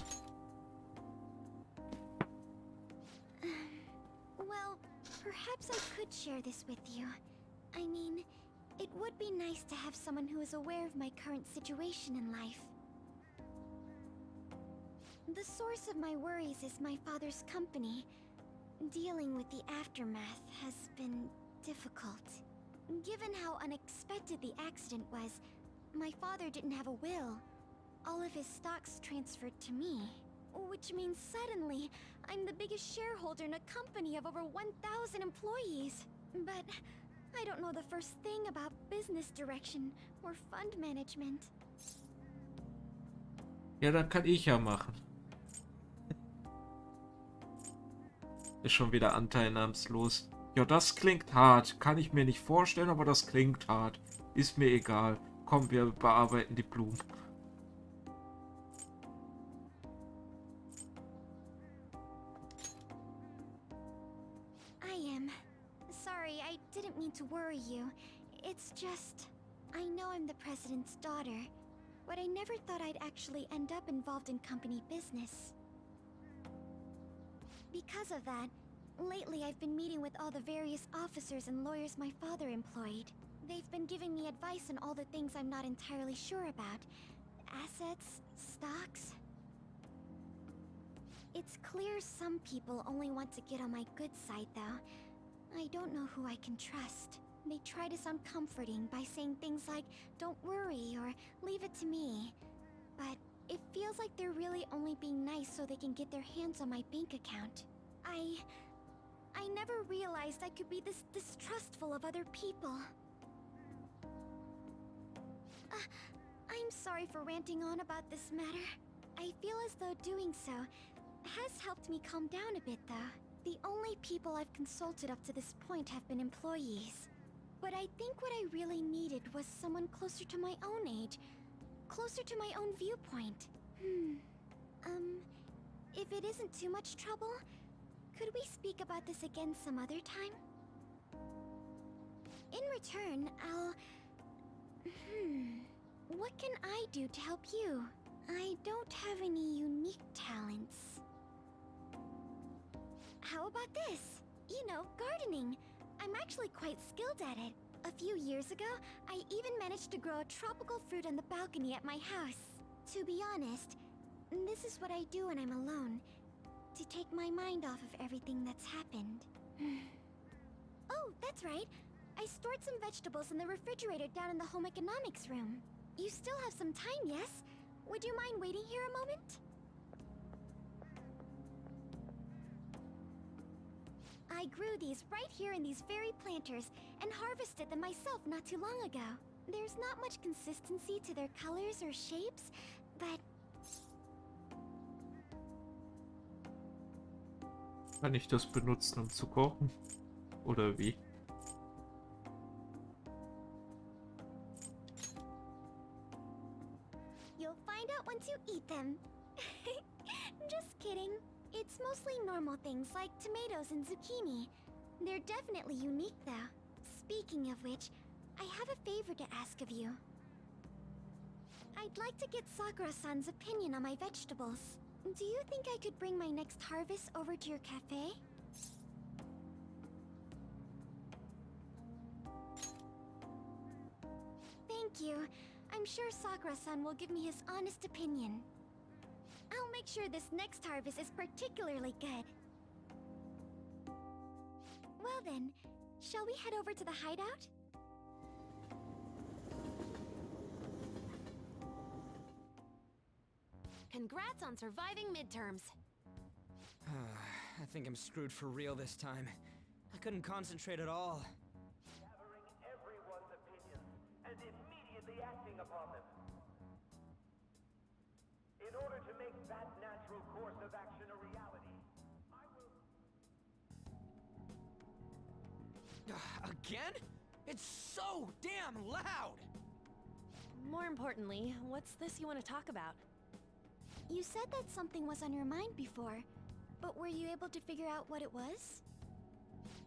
Well, perhaps I could share this with you. I mean, it would be nice to have someone who is aware of my current situation in life. The source of my worries is my father's company. Dealing with the aftermath has been difficult. Given how unexpected the accident was, my father didn't have a will. All of his stocks transferred to me. Which means suddenly, I'm the biggest shareholder in a company of over 1,000 employees. But I don't know the first thing about business direction or fund management. Ja, dann kann ich ja machen. Ist schon wieder anteilnahmslos. Ja, das klingt hart. Kann ich mir nicht vorstellen, aber das klingt hart. Ist mir egal. Komm, wir bearbeiten die Blumen. I am. Sorry, I didn't mean to worry you. It's just, I know I'm the president's daughter, but I never thought I'd actually end up involved in company business. Because of that, lately I've been meeting with all the various officers and lawyers my father employed. They've been giving me advice on all the things I'm not entirely sure about. Assets, stocks. It's clear some people only want to get on my good side, though. I don't know who I can trust. They try to sound comforting by saying things like, "Don't worry," or "Leave it to me." But it feels like they're really only being nice so they can get their hands on my bank account. I never realized I could be this distrustful of other people. I'm sorry for ranting on about this matter. I feel as though doing so has helped me calm down a bit, though. The only people I've consulted up to this point have been employees. But I think what I really needed was someone closer to my own age, closer to my own viewpoint. If it isn't too much trouble, could we speak about this again some other time? In return, what can I do to help you? I don't have any unique talents. How about this? You know, gardening. I'm actually quite skilled at it. A few years ago, I even managed to grow a tropical fruit on the balcony at my house. To be honest, this is what I do when I'm alone, to take my mind off of everything that's happened. Oh, that's right. I stored some vegetables in the refrigerator down in the home economics room. You still have some time, yes? Would you mind waiting here a moment? I grew these right here in these very planters and harvested them myself not too long ago. There's not much consistency to their colors or shapes, but... Kann ich das benutzen, um zu kochen? Oder wie? You'll find out once you eat them. Just kidding. It's mostly normal things like tomatoes and zucchini. They're definitely unique, though. Speaking of which, I have a favor to ask of you. I'd like to get Sakura-san's opinion on my vegetables. Do you think I could bring my next harvest over to your cafe? Thank you. I'm sure Sakura-san will give me his honest opinion. I'll make sure this next harvest is particularly good. Well then, shall we head over to the hideout? Congrats on surviving midterms. I think I'm screwed for real this time. I couldn't concentrate at all. Gathering everyone's opinions and immediately acting upon them. In order to make that natural course of action a reality, I will... Again? It's so damn loud! More importantly, what's this you want to talk about? You said that something was on your mind before, but were you able to figure out what it was?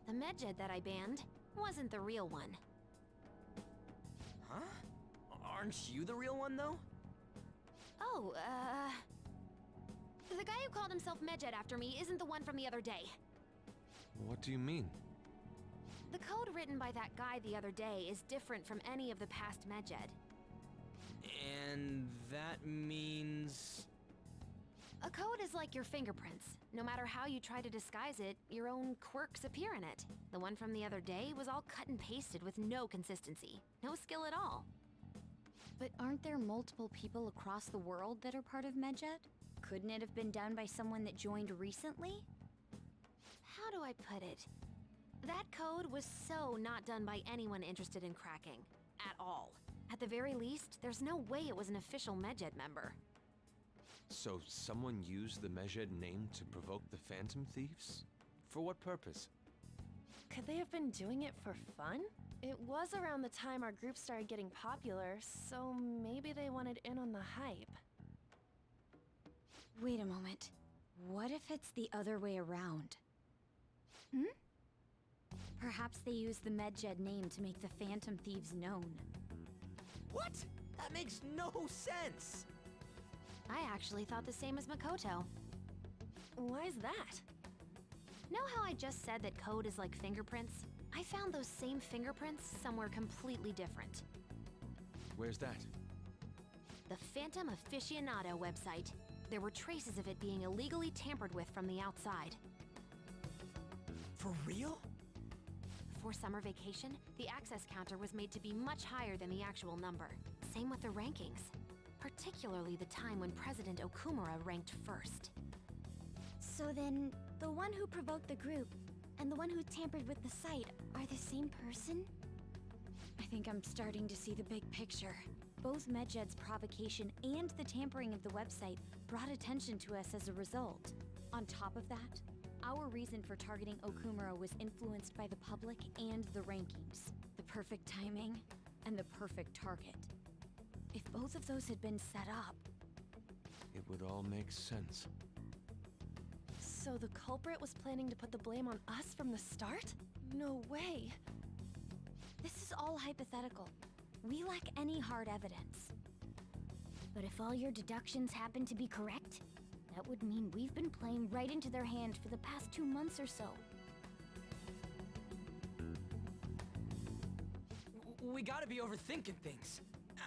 The medjed that I banned wasn't the real one. Huh? Aren't you the real one, though? Oh, the guy who called himself Medjed after me isn't the one from the other day. What do you mean? The code written by that guy the other day is different from any of the past Medjed. And that means... A code is like your fingerprints. No matter how you try to disguise it, your own quirks appear in it. The one from the other day was all cut and pasted with no consistency. No skill at all. But aren't there multiple people across the world that are part of Medjed? Couldn't it have been done by someone that joined recently? How do I put it? That code was so not done by anyone interested in cracking. At all. At the very least, there's no way it was an official Medjed member. So someone used the Medjed name to provoke the Phantom Thieves? For what purpose? Could they have been doing it for fun? It was around the time our group started getting popular, so maybe they wanted in on the hype. Wait a moment. What if it's the other way around? Perhaps they used the Medjed name to make the Phantom Thieves known. What? That makes no sense! I actually thought the same as Makoto. Why's that? Know how I just said that code is like fingerprints? I found those same fingerprints somewhere completely different. Where's that? The Phantom Aficionado website. There were traces of it being illegally tampered with from the outside. For real? For summer vacation, the access counter was made to be much higher than the actual number. Same with the rankings. Particularly the time when President Okumura ranked first. So then, the one who provoked the group and the one who tampered with the site are the same person? I think I'm starting to see the big picture. Both Medjed's provocation and the tampering of the website brought attention to us as a result. On top of that, our reason for targeting Okumura was influenced by the public and the rankings. The perfect timing and the perfect target. If both of those had been set up... It would all make sense. So the culprit was planning to put the blame on us from the start? No way. This is all hypothetical. We lack any hard evidence. But if all your deductions happen to be correct, that would mean we've been playing right into their hand for the past 2 months or so. We gotta be overthinking things.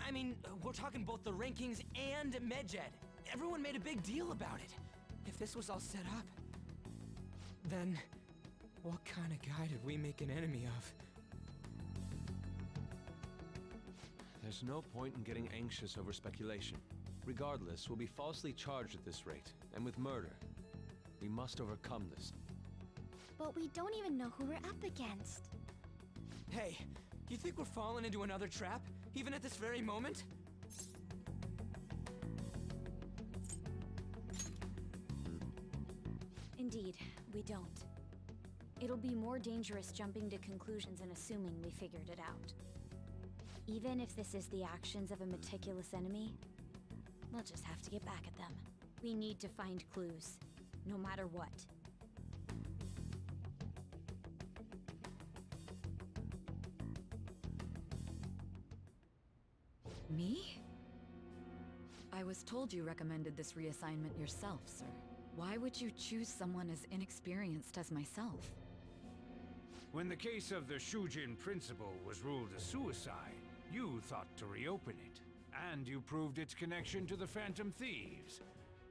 I mean, we're talking both the rankings and Medjed. Everyone made a big deal about it. If this was all set up, then what kind of guy did we make an enemy of? There's no point in getting anxious over speculation. Regardless, we'll be falsely charged at this rate, and with murder. We must overcome this. But we don't even know who we're up against. Hey, you think we're falling into another trap, even at this very moment? Indeed, we don't. It'll be more dangerous jumping to conclusions and assuming we figured it out. Even if this is the actions of a meticulous enemy, we'll just have to get back at them. We need to find clues, no matter what. Me? I was told you recommended this reassignment yourself, sir. Why would you choose someone as inexperienced as myself? When the case of the Shujin principal was ruled a suicide, you thought to reopen it. And you proved its connection to the Phantom Thieves.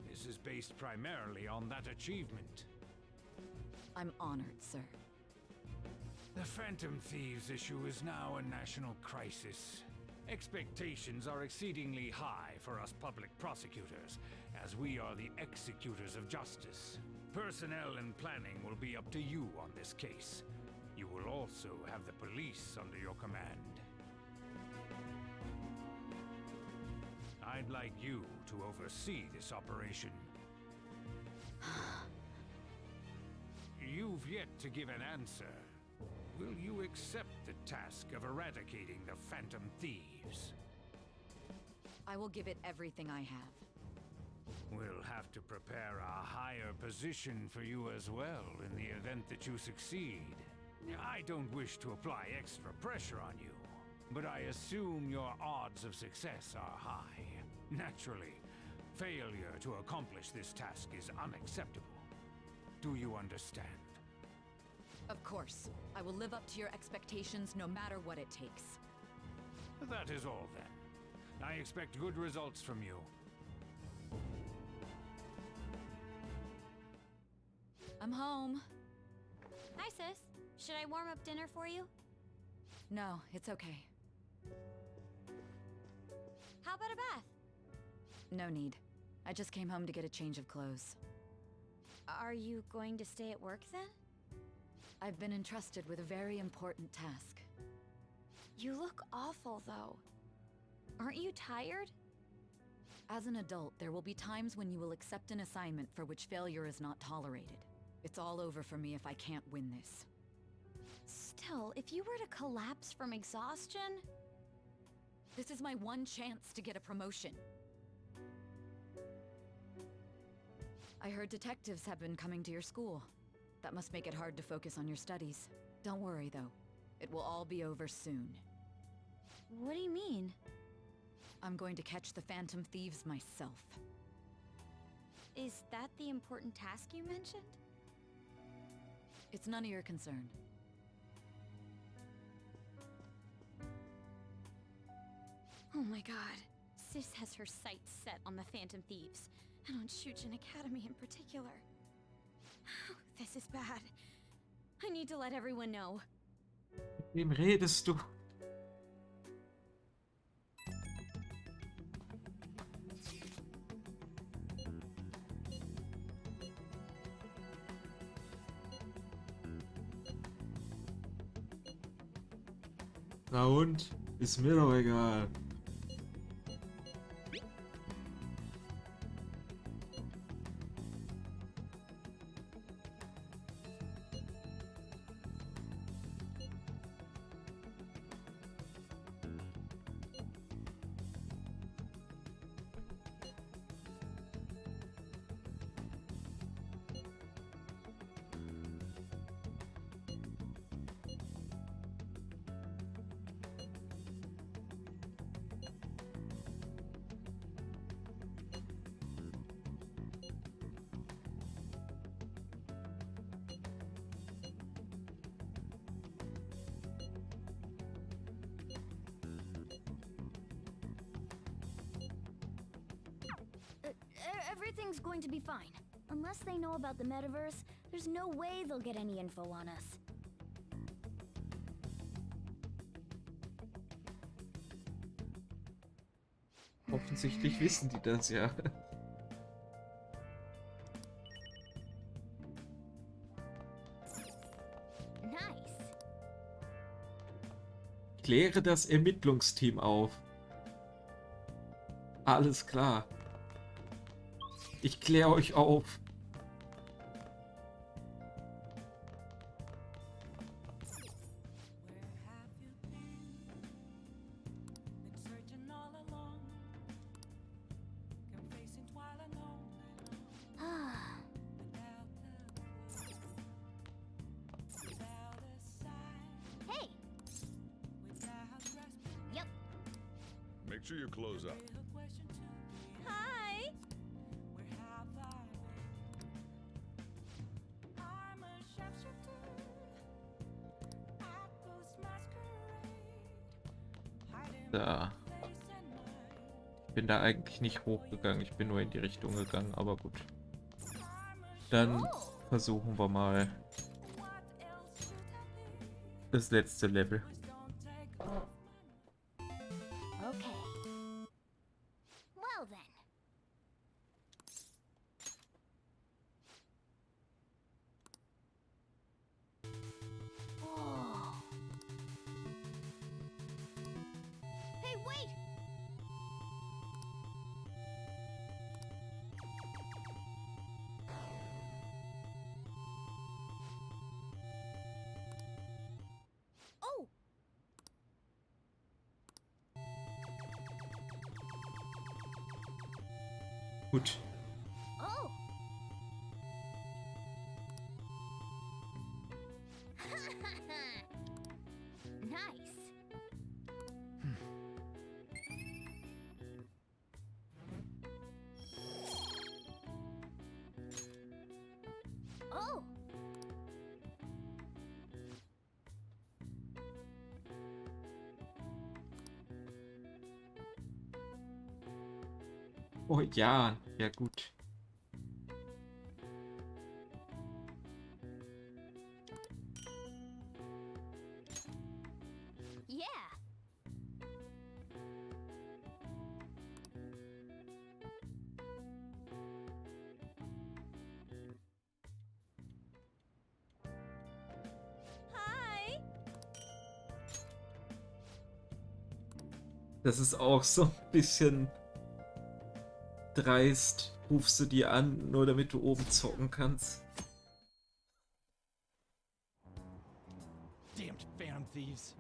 This is based primarily on that achievement. I'm honored, sir. The Phantom Thieves issue is now a national crisis. Expectations are exceedingly high for us public prosecutors, as we are the executors of justice. Personnel and planning will be up to you on this case. You will also have the police under your command. I'd like you to oversee this operation. You've yet to give an answer. Will you accept the task of eradicating the Phantom Thieves? I will give it everything I have. We'll have to prepare a higher position for you as well in the event that you succeed. I don't wish to apply extra pressure on you, but I assume your odds of success are high. Naturally, failure to accomplish this task is unacceptable. Do you understand? Of course. I will live up to your expectations no matter what it takes. That is all then. I expect good results from you. I'm home. Hi, sis. Should I warm up dinner for you? No, it's okay. How about a bath? No need. I just came home to get a change of clothes. Are you going to stay at work then? I've been entrusted with a very important task. You look awful, though. Aren't you tired? As an adult, there will be times when you will accept an assignment for which failure is not tolerated. It's all over for me if I can't win this. Still, if you were to collapse from exhaustion... This is my one chance to get a promotion. I heard detectives have been coming to your school. That must make it hard to focus on your studies. Don't worry, though. It will all be over soon. What do you mean? I'm going to catch the Phantom Thieves myself. Is that the important task you mentioned? It's none of your concern. Oh my god. Sis has her sights set on the Phantom Thieves, and on Shuchen Academy in particular. This is bad. I need to let everyone know. Mit wem redest du? Na und? Ist mir doch egal. Everything's going to be fine. Unless they know about the metaverse, there's no way they'll get any info on us. Offensichtlich wissen die das ja. Nice. Kläre das Ermittlungsteam auf. Alles klar. Ich kläre euch auf. Hey. Yep. Make sure you close up. Hi! Da. Ich bin da eigentlich nicht hochgegangen. Ich bin nur in die Richtung gegangen, aber gut. Dann versuchen wir mal das letzte Level. Wait! Oh! Gut. Oh! Nice. Oh! Oh ja, ja gut. Yeah. Hi. Das ist auch so ein bisschen dreist. Rufst du die an, nur damit du oben zocken kannst. Damned Phantom Thieves.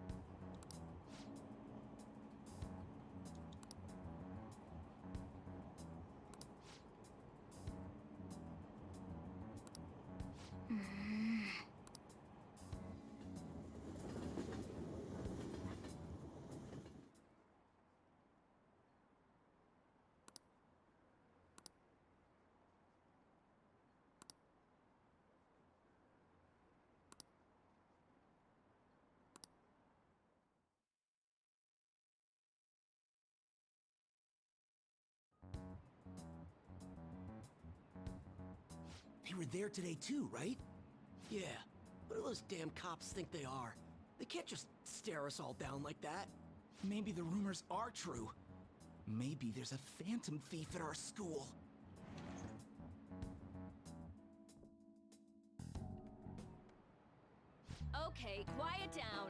They were there today too, right? Yeah. What do those damn cops think they are? They can't just stare us all down like that. Maybe the rumors are true. Maybe there's a phantom thief at our school. Okay, quiet down.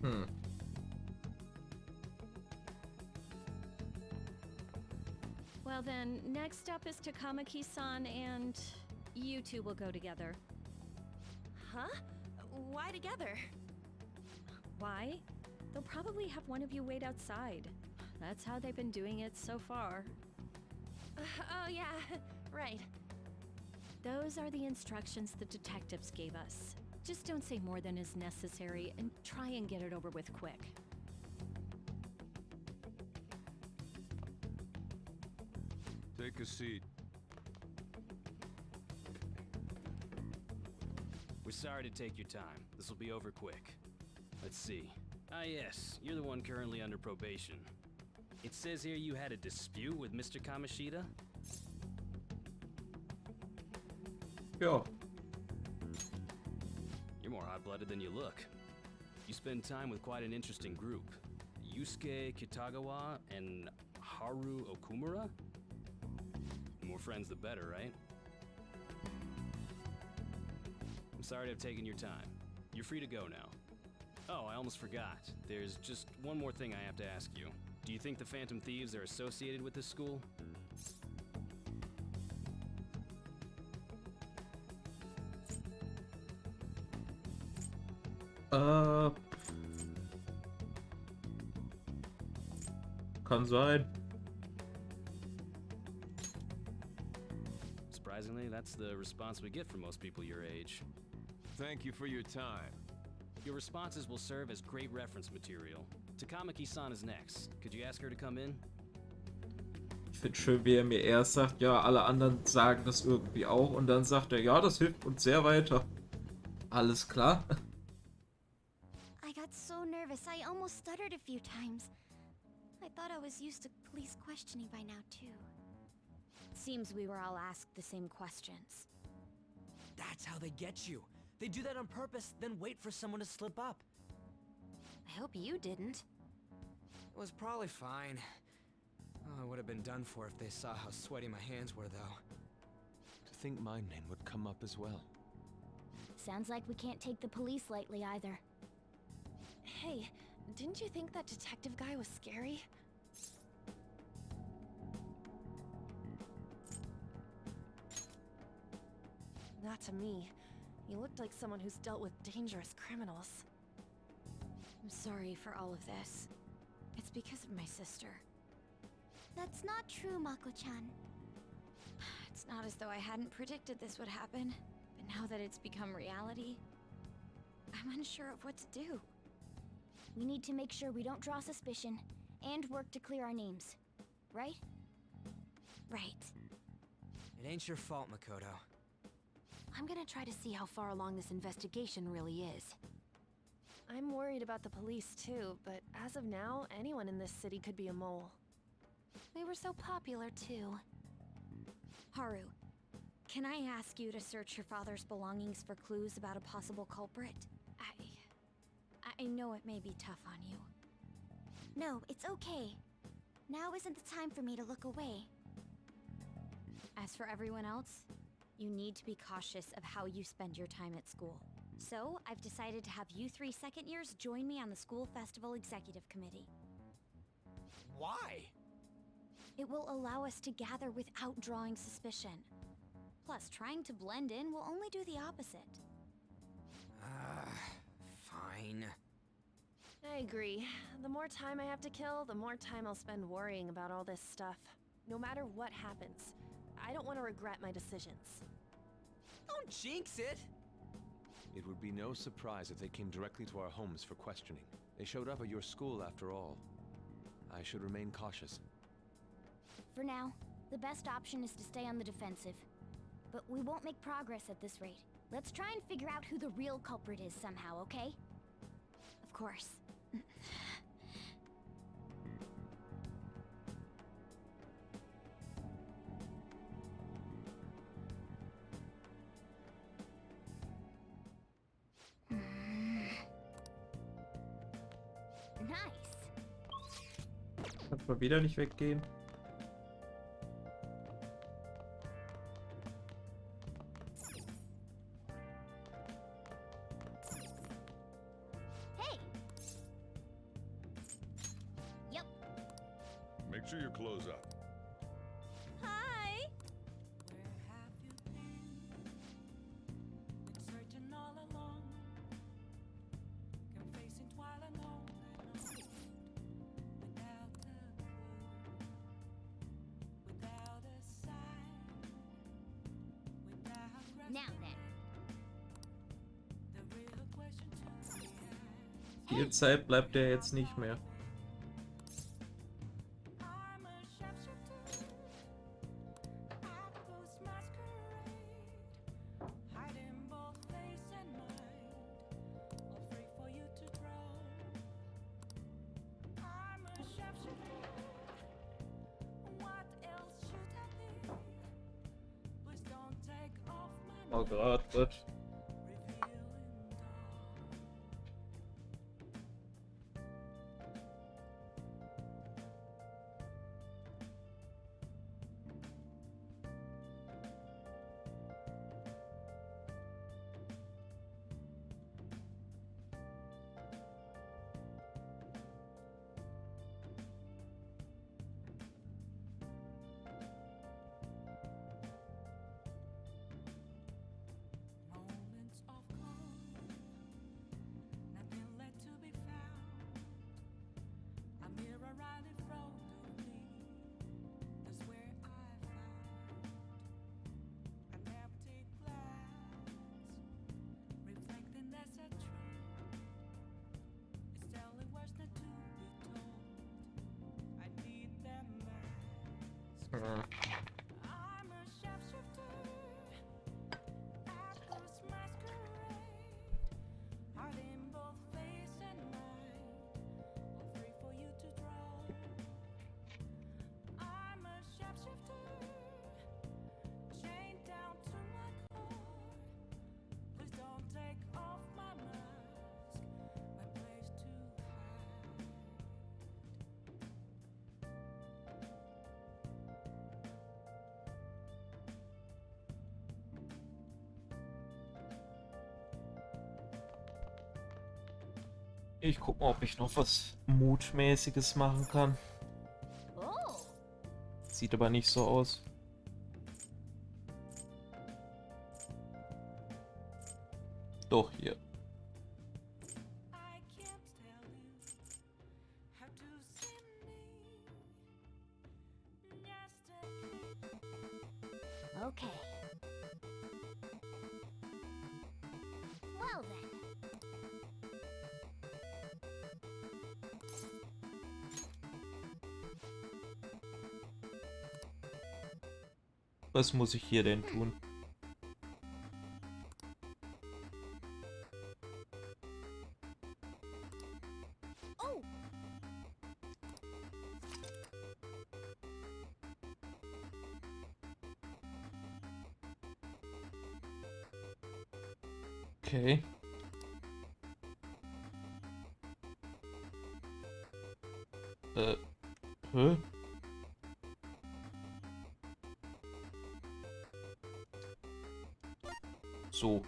Hm. Well then, next up is Takamaki-san and you two will go together. Huh? Why together? Why? They'll probably have one of you wait outside. That's how they've been doing it so far. Oh yeah, right. Those are the instructions the detectives gave us. Just don't say more than is necessary and try and get it over with quick. Take a seat. We're sorry to take your time. This will be over quick. Let's see. Ah yes, you're the one currently under probation. It says here you had a dispute with Mr. Kamishita? Ja. You're more hot-blooded than you look. You spend time with quite an interesting group. Yusuke Kitagawa and Haru Okumura? The more friends the better, right? I'm sorry to have taken your time. You're free to go now. Oh, I almost forgot. There's just one more thing I have to ask you. Do you think the Phantom Thieves are associated with this school? Kann sein. surprisingly, that's the response we get from most people your age. Thank you for your time. Your responses will serve as great reference material. Takamaki-san is next. Could you ask her to come in? Ich finde schön, wie er mir erst sagt, ja, alle anderen sagen das irgendwie auch. Und dann sagt er, ja, das hilft uns sehr weiter. Alles klar. I got so nervous, I almost stuttered a few times. I thought I was used to police questioning by now, too. Seems we were all asked the same questions. That's how they get you. They do that on purpose, then wait for someone to slip up. I hope you didn't. It was probably fine. Oh, I would have been done for if they saw how sweaty my hands were, though. To think my name would come up as well. Sounds like we can't take the police lightly either. Hey, didn't you think that detective guy was scary? Not to me. He looked like someone who's dealt with dangerous criminals. I'm sorry for all of this. It's because of my sister. That's not true, Mako-chan. It's not as though I hadn't predicted this would happen, but now that it's become reality, I'm unsure of what to do. We need to make sure we don't draw suspicion, and work to clear our names. Right? Right. It ain't your fault, Makoto. I'm gonna try to see how far along this investigation really is. I'm worried about the police too, but as of now, anyone in this city could be a mole. We were so popular, too. Haru, can I ask you to search your father's belongings for clues about a possible culprit? I know it may be tough on you. No, it's okay. Now isn't the time for me to look away. As for everyone else, you need to be cautious of how you spend your time at school. So, I've decided to have you 3 second years join me on the school festival executive committee. Why? It will allow us to gather without drawing suspicion. Plus, trying to blend in will only do the opposite. Fine. I agree. The more time I have to kill, the more time I'll spend worrying about all this stuff. No matter what happens, I don't want to regret my decisions. Don't jinx it! It would be no surprise if they came directly to our homes for questioning. They showed up at your school after all. I should remain cautious. For now, the best option is to stay on the defensive. But we won't make progress at this rate. Let's try and figure out who the real culprit is somehow, okay? Of course. Nice. Kannst mal wieder nicht weggehen. Hey. Yep. Make sure your clothes up. Hi. Now then. Viel Zeit bleibt ja jetzt nicht mehr. Oh Gott. Ich guck mal, ob ich noch was Mutmäßiges machen kann. Sieht aber nicht so aus. Doch, hier. Okay. Well then. Was muss ich hier denn tun? Oh. Okay. Hä? So.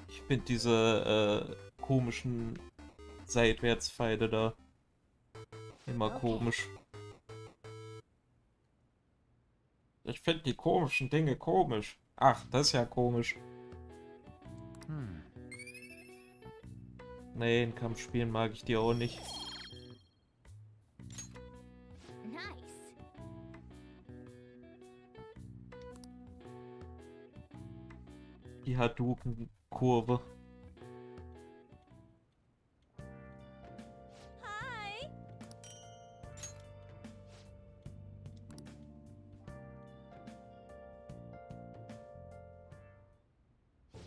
Ich finde diese komischen Seitwärtspfeile da immer komisch. Ich finde die komischen Dinge komisch. Ach, das ist ja komisch. Nee, in Kampfspielen mag ich die auch nicht. Die Hadouken-Kurve. Hi.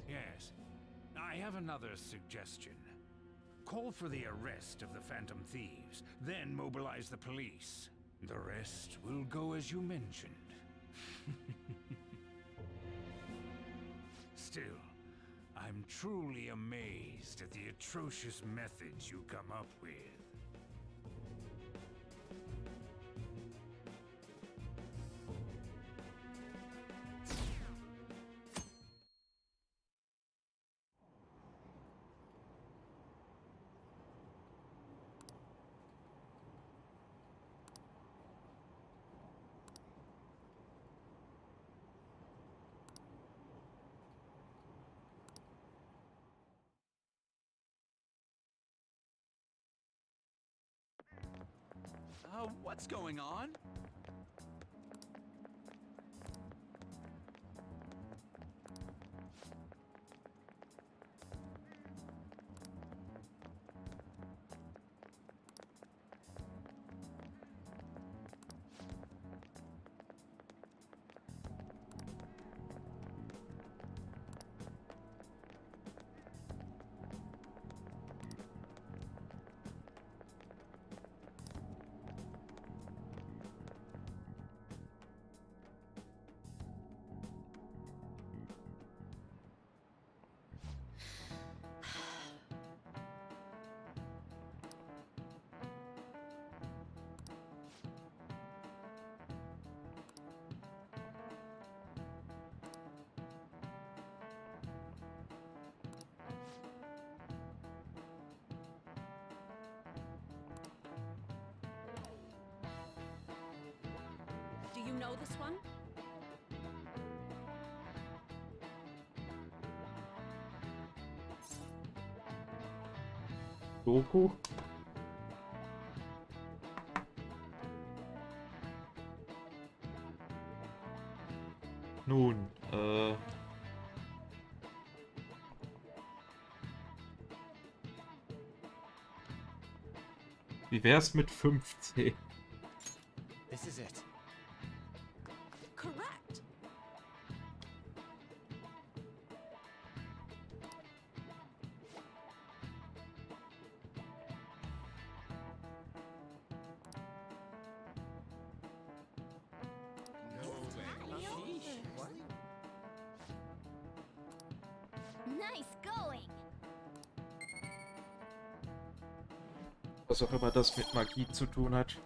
Yes. I have another suggestion. Call for the arrest of the Phantom Thieves, then mobilize the police. The rest will go as you mentioned. Still, I'm truly amazed at the atrocious methods you come up with. What's going on? Do you know this one? Doku? Nun, wie wär's mit 15? This is it. Correct! Nice going. Was auch immer das mit Magie zu tun hat.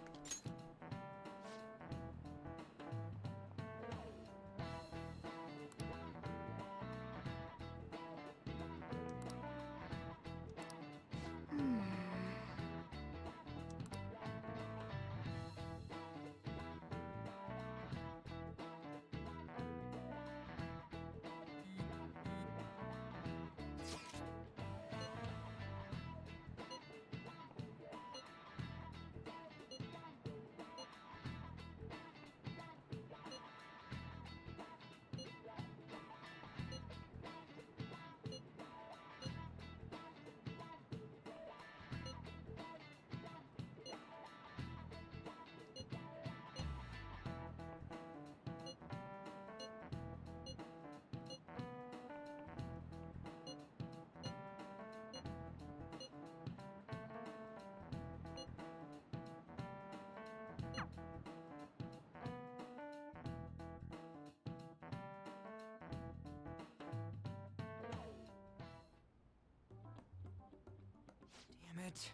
Damn it.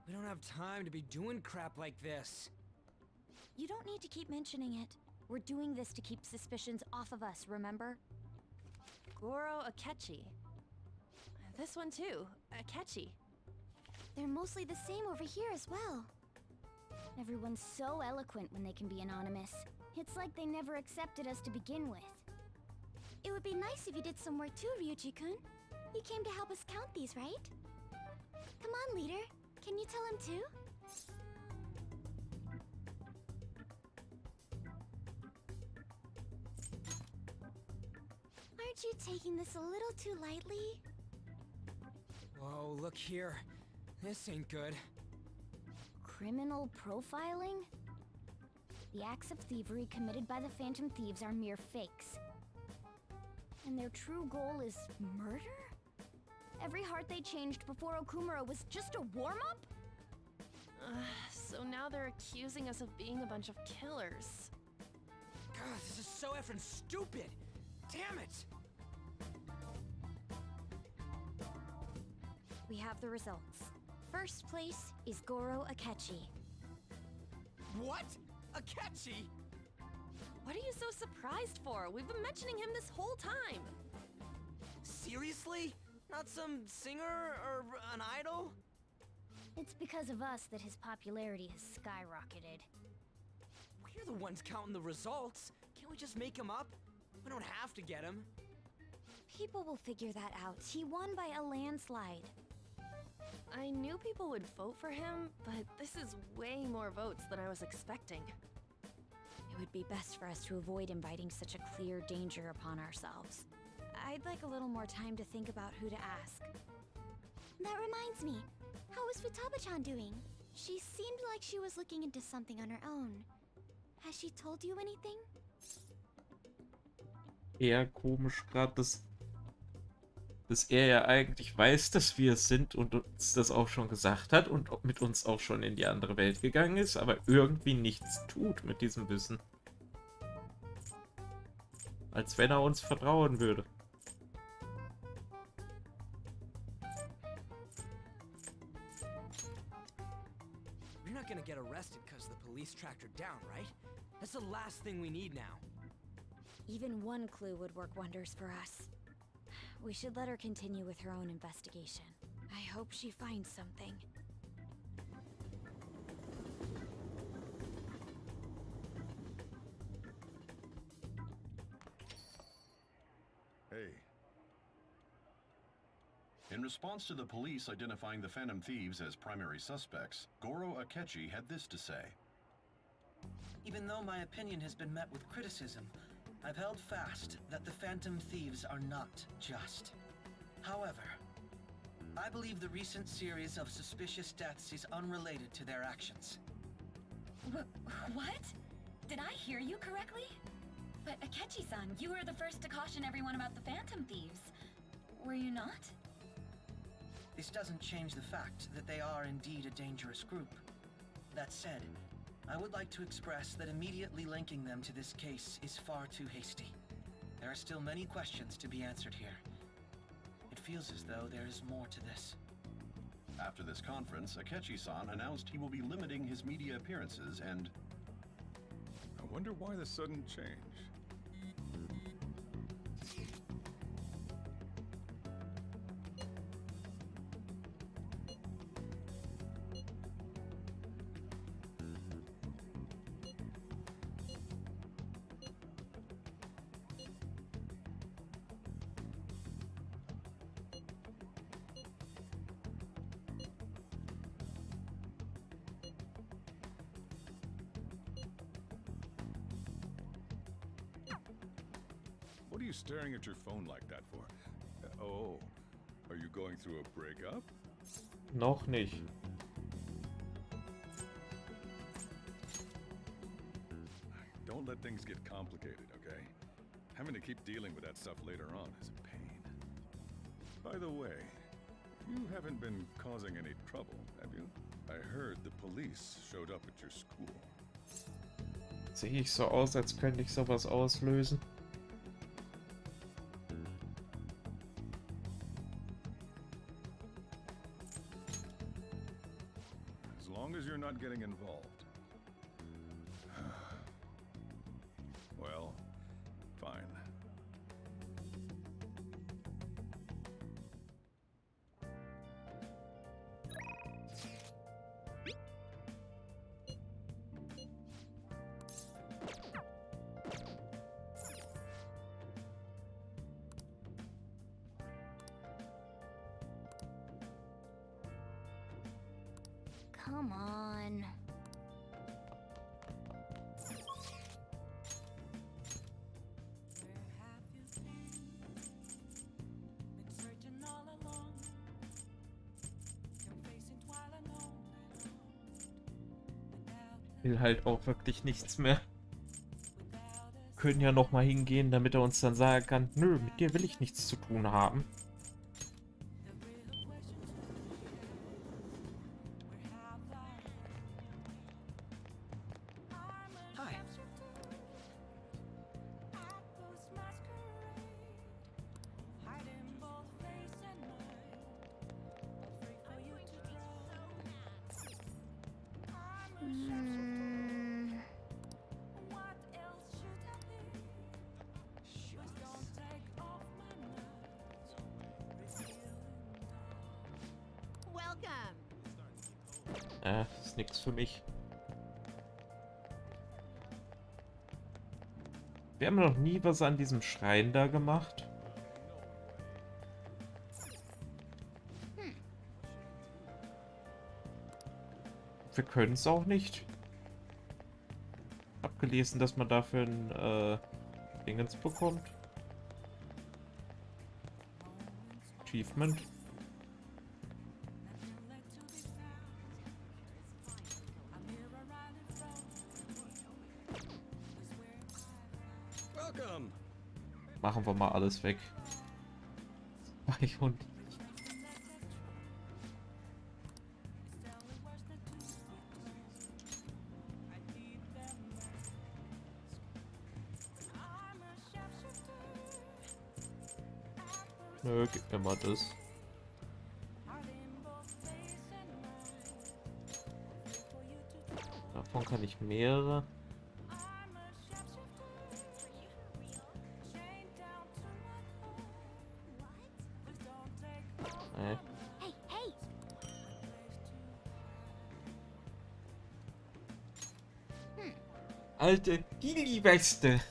We don't have time to be doing crap like this. You don't need to keep mentioning it. We're doing this to keep suspicions off of us, remember? Goro Akechi. This one too, Akechi. They're mostly the same over here as well. Everyone's so eloquent when they can be anonymous. It's like they never accepted us to begin with. It would be nice if you did some work too, Ryuji-kun. You came to help us count these, right? Come on, leader. Can you tell him too? Aren't you taking this a little too lightly? Whoa, look here. This ain't good. Criminal profiling? The acts of thievery committed by the Phantom Thieves are mere fakes. And their true goal is murder? Every heart they changed before Okumura was just a warm-up? So now they're accusing us of being a bunch of killers. God, this is so effing stupid! Damn it! We have the results. First place is Goro Akechi. What? Akechi? What are you so surprised for? We've been mentioning him this whole time. Seriously? Not some singer or an idol? It's because of us that his popularity has skyrocketed. We're the ones counting the results. Can't we just make him up? We don't have to get him. People will figure that out. He won by a landslide. I knew people would vote for him, but this is way more votes than I was expecting. It would be best for us to avoid inviting such a clear danger upon ourselves. I'd like a little more time to think about who to ask. That reminds me. How is Futaba-chan doing? She seemed like she was looking into something on her own. Has she told you anything? Eher komisch gerade, dass er ja eigentlich weiß, dass wir es sind und uns das auch schon gesagt hat und mit uns auch schon in die andere Welt gegangen ist, aber irgendwie nichts tut mit diesem Wissen. Als wenn er uns vertrauen würde. You're not gonna get arrested because the police tracked her down, right? That's the last thing we need now. Even one clue would work wonders for us. We should let her continue with her own investigation. I hope she finds something. Hey. In response to the police identifying the Phantom Thieves as primary suspects, Goro Akechi had this to say. Even though my opinion has been met with criticism, I've held fast that the Phantom Thieves are not just. However, I believe the recent series of suspicious deaths is unrelated to their actions. What? Did I hear you correctly? But Akechi-san, you were the first to caution everyone about the Phantom Thieves. Were you not? This doesn't change the fact that they are indeed a dangerous group. That said, I would like to express that immediately linking them to this case is far too hasty. There are still many questions to be answered here. It feels as though there is more to this. After this conference, Akechi-san announced he will be limiting his media appearances and... I wonder why the sudden change. What are you staring at your phone like that for? Oh, are you going through a breakup? Noch nicht. Don't let things get complicated, okay? Having to keep dealing with that stuff later on is a pain. By the way, you haven't been causing any trouble, have you? I heard the police showed up at your school. Sehe ich so aus, als könnte ich sowas auslösen? As long as you're not getting involved. Well, fine. Come on. Will halt auch wirklich nichts mehr. Können ja noch mal hingehen, damit er uns dann sagen kann, nö, mit dir will ich nichts zu tun haben. Hi. Welcome. Ist nichts für mich. Wir haben noch nie was an diesem Schrein da gemacht. Wir können es auch nicht. Hab gelesen, dass man dafür ein Dingens bekommt. Achievement. Welcome. Machen wir mal alles weg. 200. Nö, gib mir mal das. Davon kann ich mehrere. Nee. Hey, hey! Alte Gilli-Weste.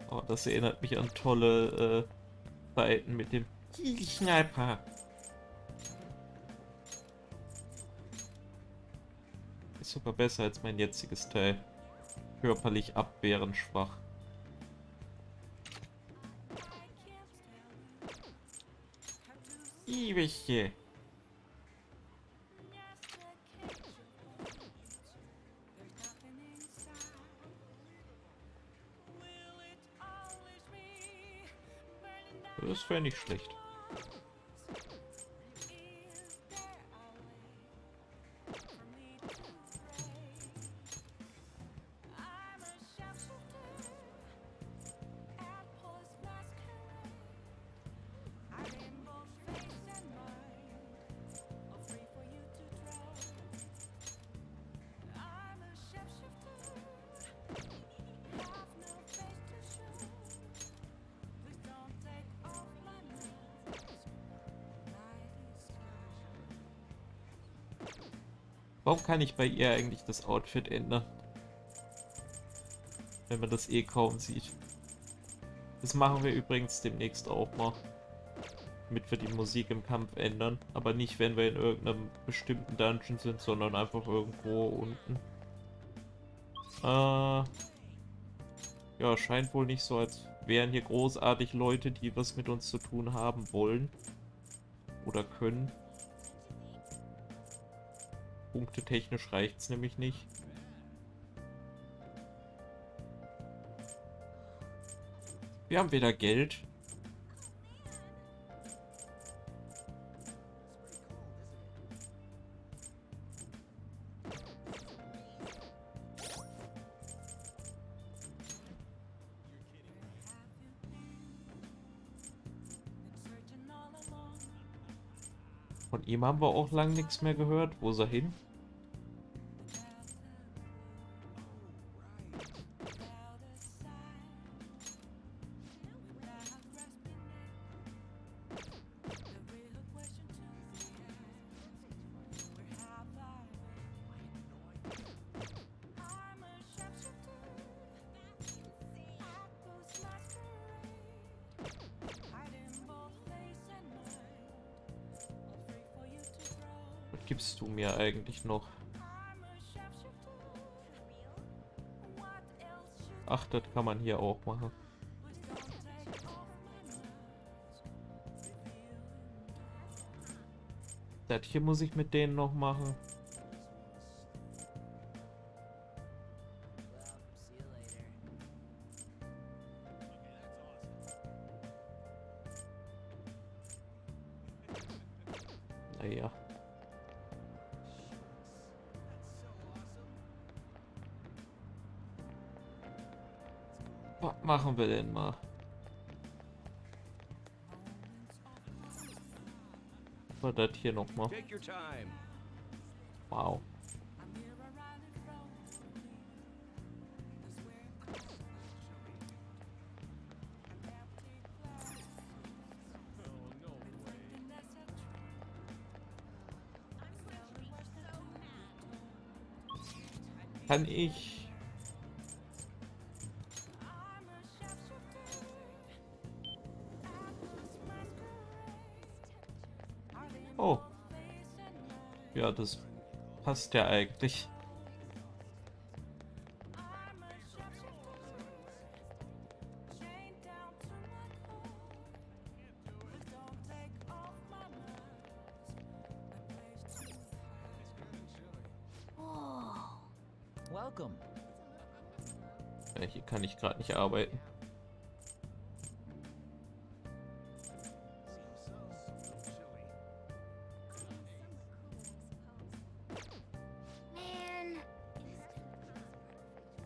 Oh, das erinnert mich an tolle Zeiten mit dem Gilli-Sniper. Ist sogar besser als mein jetziges Teil. Körperlich abwehrensschwach. Ewigje. wäre nicht schlecht. Warum kann ich bei ihr eigentlich das Outfit ändern? Wenn man das eh kaum sieht. Das machen wir übrigens demnächst auch mal. Damit wir die Musik im Kampf ändern. Aber nicht, wenn wir in irgendeinem bestimmten Dungeon sind, sondern einfach irgendwo unten. Ja, scheint wohl nicht so, als wären hier großartig Leute, die was mit uns zu tun haben wollen. Oder können. Punktetechnisch reicht's nämlich nicht. Wir haben wieder Geld. Von ihm haben wir auch lang nichts mehr gehört. Wo ist er hin? Was gibst du mir eigentlich noch? Ach, das kann man hier auch machen. Das hier muss ich mit denen noch machen. Naja. Was machen wir denn mal? Was das hier nochmal? Wow. Kann ich... Oh. Ja, das passt ja eigentlich. Welcome. Ja, hier kann ich gerade nicht arbeiten.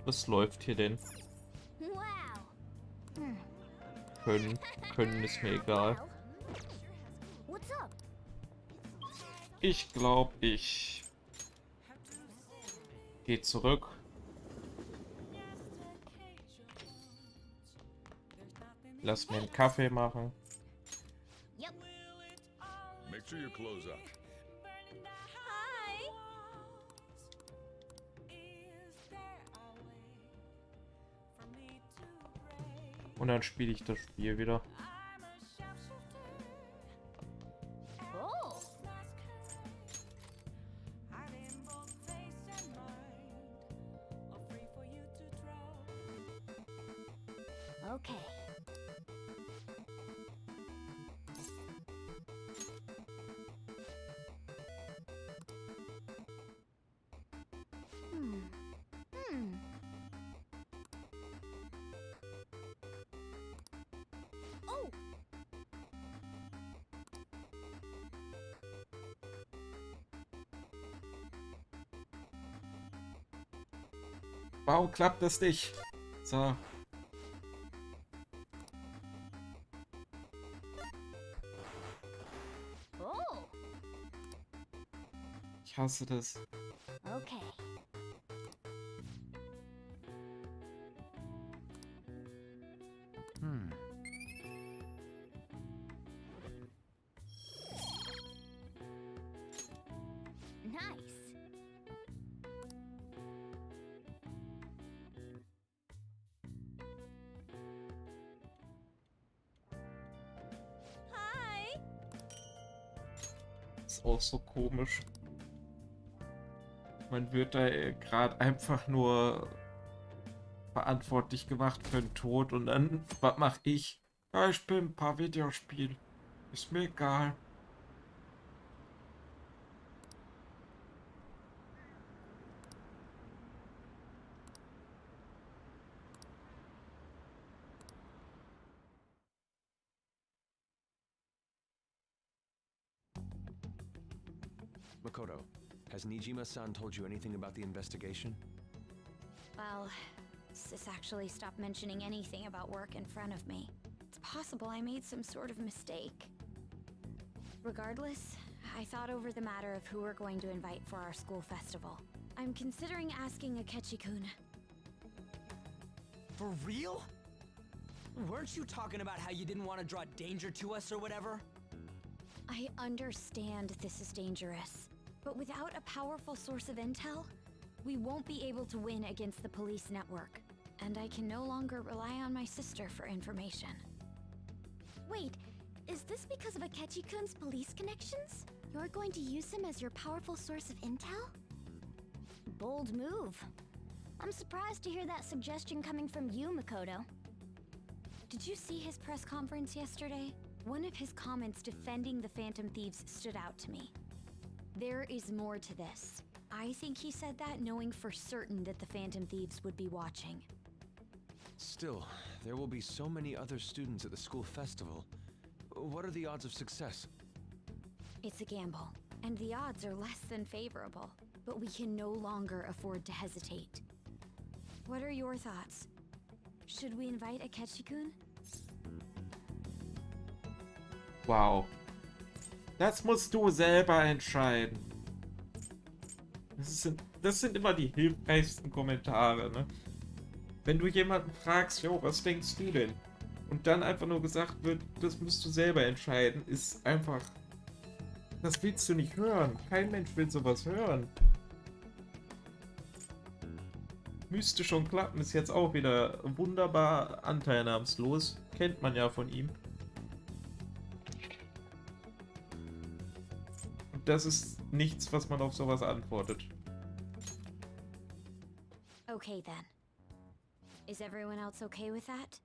Was läuft hier denn? Können ist mir egal. Ich glaube, ich gehe zurück. Lass mir einen Kaffee machen. Make sure your clothes up. Und dann spiele ich das Spiel wieder. Okay. Warum klappt das nicht? So. Oh, Ich hasse das. okay. Nice. Hi. Ist auch so komisch. Man wird da gerade einfach nur verantwortlich gemacht für den Tod und dann, was mache ich? Ja, ich spiele ein paar Videospiele. Ist mir egal. Makoto, has Nijima-san told you anything about the investigation? Well, Sis actually stopped mentioning anything about work in front of me. It's possible I made some sort of mistake. Regardless, I thought over the matter of who we're going to invite for our school festival. I'm considering asking Akechi-kun. For real? Weren't you talking about how you didn't want to draw danger to us or whatever? I understand this is dangerous, but without a powerful source of intel, we won't be able to win against the police network. And I can no longer rely on my sister for information. Wait, is this because of Akechi-kun's police connections? You're going to use him as your powerful source of intel? Bold move. I'm surprised to hear that suggestion coming from you, Makoto. Did you see his press conference yesterday? One of his comments defending the Phantom Thieves stood out to me. There is more to this. I think he said that knowing for certain that the Phantom Thieves would be watching. Still, there will be so many other students at the school festival. What are the odds of success? It's a gamble, and the odds are less than favorable, but we can no longer afford to hesitate. What are your thoughts? Should we invite Akechi-kun? Wow. Das musst du selber entscheiden. Das sind immer die hilfreichsten Kommentare, ne? Wenn du jemanden fragst, jo, was denkst du denn? Und dann einfach nur gesagt wird, das musst du selber entscheiden, ist einfach... Das willst du nicht hören. Kein Mensch will sowas hören. Müsste schon klappen, ist jetzt auch wieder wunderbar anteilnahmslos. Kennt man ja von ihm. Und das ist nichts, was man auf sowas antwortet. Okay then. Is everyone else okay with that?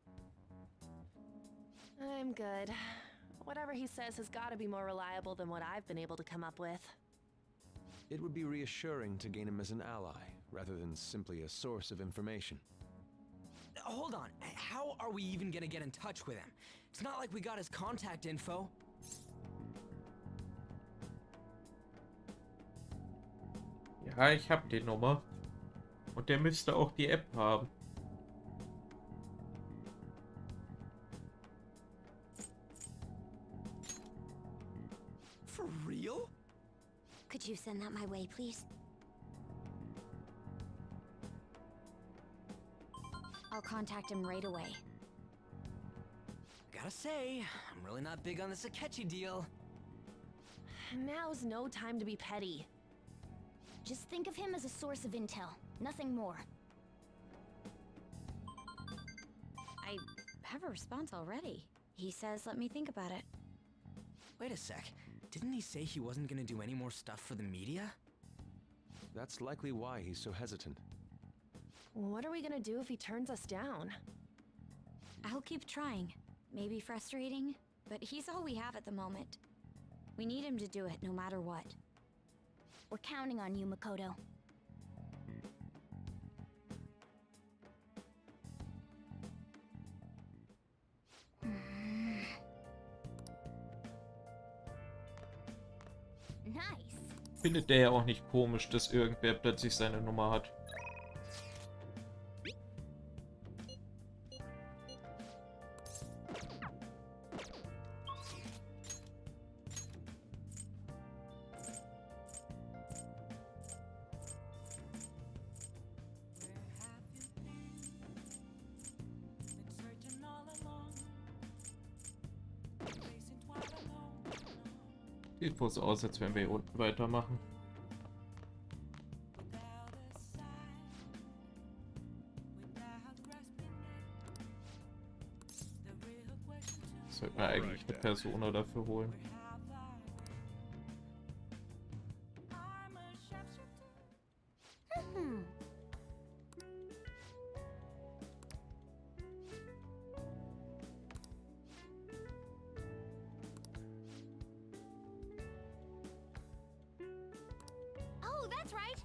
I'm good. Whatever he says has got to be more reliable than what I've been able to come up with. It would be reassuring to gain him as an ally, rather than simply a source of information. Hold on, how are we even gonna get in touch with him? It's not like we got his contact info. Ja, ich hab die Nummer. Und der müsste auch die App haben. For real? Could you send that my way, please? I'll contact him right away. Gotta say, I'm really not big on this Akechi deal. Now's no time to be petty. Just think of him as a source of intel, nothing more. I have a response already. He says let me think about it. Wait a sec. Didn't he say he wasn't gonna do any more stuff for the media? That's likely why he's so hesitant. What are we gonna do if he turns us down? I'll keep trying. Maybe frustrating, but he's all we have at the moment. We need him to do it no matter what. We're counting on you, Makoto. Findet der ja auch nicht komisch, dass irgendwer plötzlich seine Nummer hat. Sieht wohl so aus, als wenn wir hier unten weitermachen. Sollten wir eigentlich eine Persona dafür holen. Oh, that's right.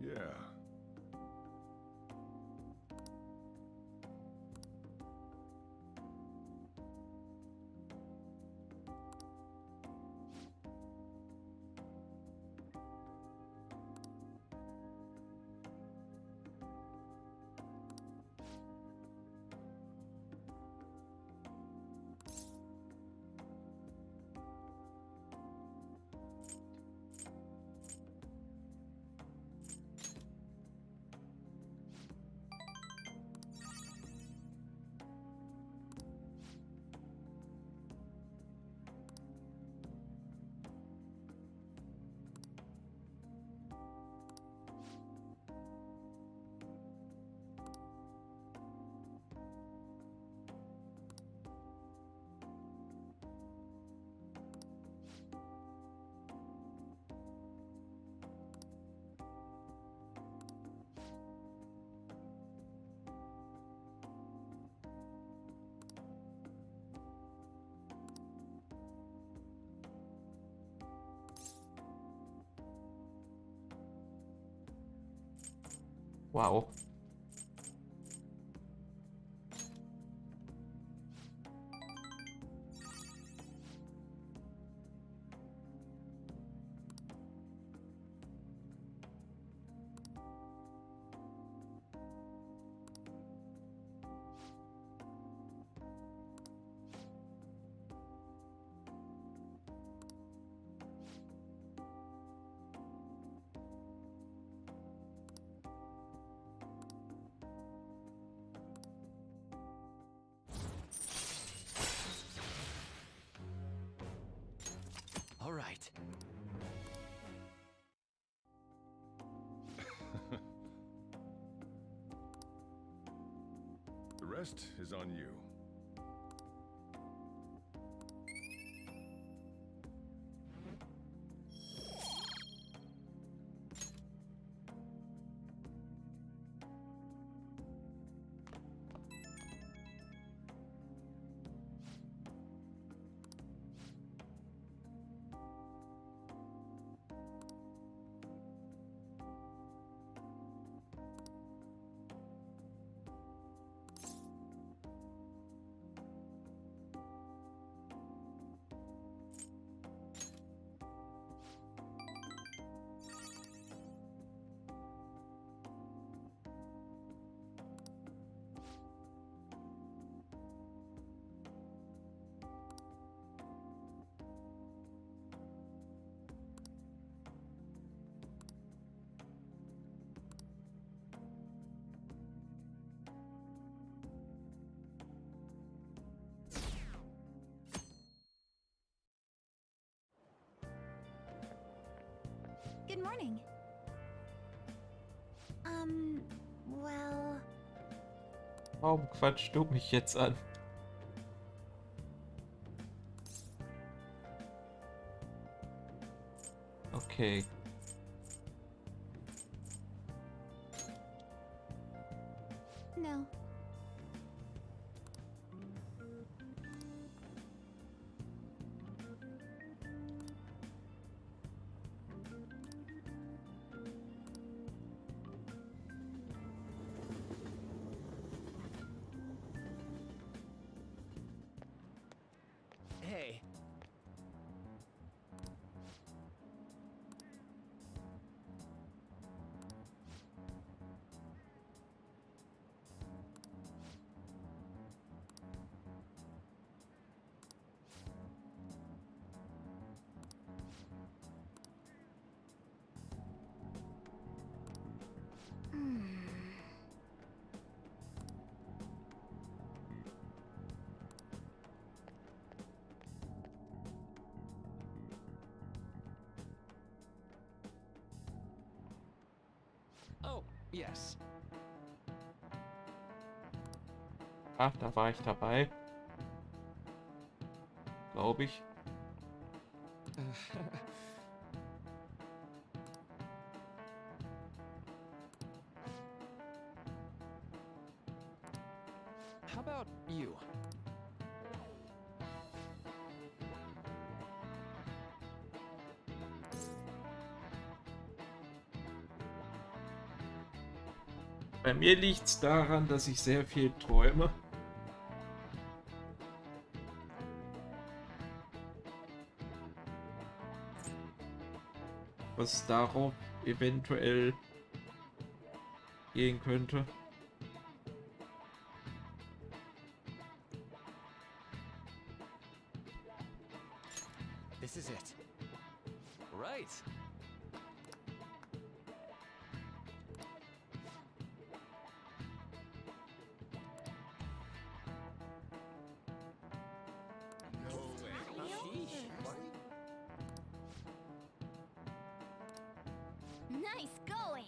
Yeah. Wow. All right. The rest is on you. Good morning. Well... Warum quatschst du mich jetzt an? Okay. No. Oh, yes. Ach, da war ich dabei. Glaube ich. How about you? Bei mir liegt es daran, dass ich sehr viel träume. Was darauf eventuell gehen könnte. This is it. Right. Nice going.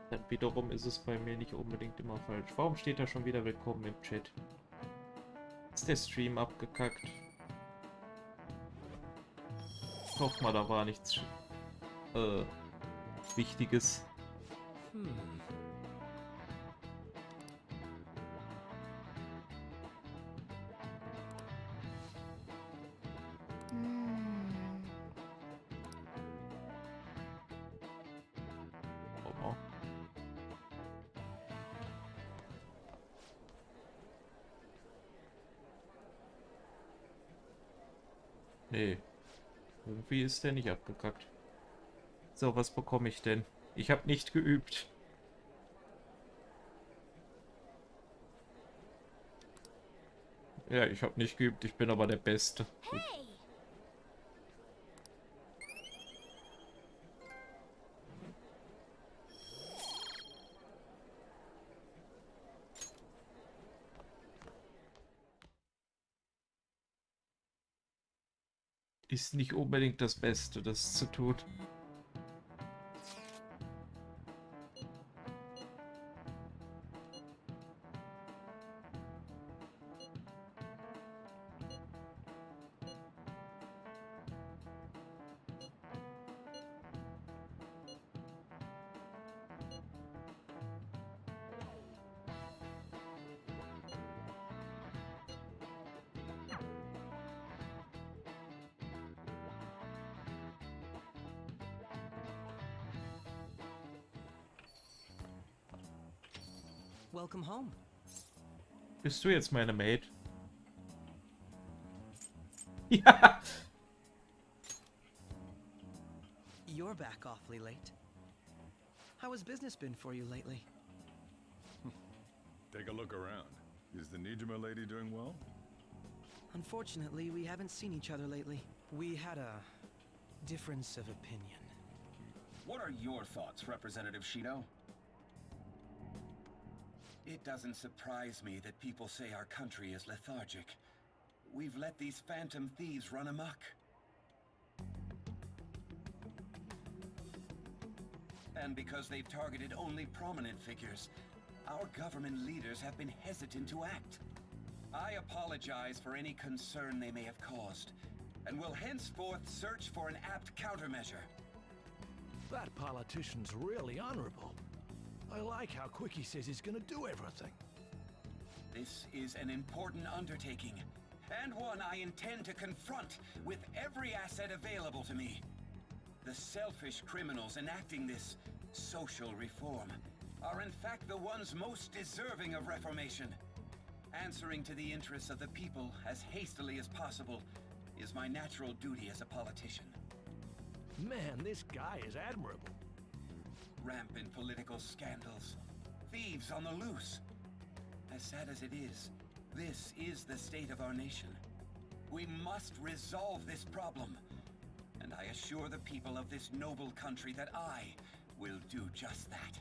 Dann wiederum ist es bei mir nicht unbedingt immer falsch. Warum steht da schon wieder Willkommen im Chat? Ist der Stream abgekackt? Ich hoffe mal, da war nichts Wichtiges. Oh. Nee. Irgendwie ist der nicht abgekackt. So, was bekomme ich denn? Ich habe nicht geübt. Ja, ich habe nicht geübt, ich bin aber der Beste. Gut. Ist nicht unbedingt das Beste, das zu tun. Welcome home. Bist du jetzt meine Maid? Ja. You're back awfully late. How has business been for you lately? Take a look around. Is the Nijima lady doing well? Unfortunately, we haven't seen each other lately. We had a difference of opinion. What are your thoughts, Representative Shido? It doesn't surprise me that people say our country is lethargic. We've let these phantom thieves run amok. And because they've targeted only prominent figures, our government leaders have been hesitant to act. I apologize for any concern they may have caused, and will henceforth search for an apt countermeasure. That politician's really honorable. I like how quick he says he's gonna do everything. This is an important undertaking, and one I intend to confront with every asset available to me. The selfish criminals enacting this social reform are in fact the ones most deserving of reformation. Answering to the interests of the people as hastily as possible is my natural duty as a politician. Man, this guy is admirable. Rampant political scandals, thieves on the loose. As sad as it is, this is the state of our nation. We must resolve this problem, and I assure the people of this noble country that I will do just that.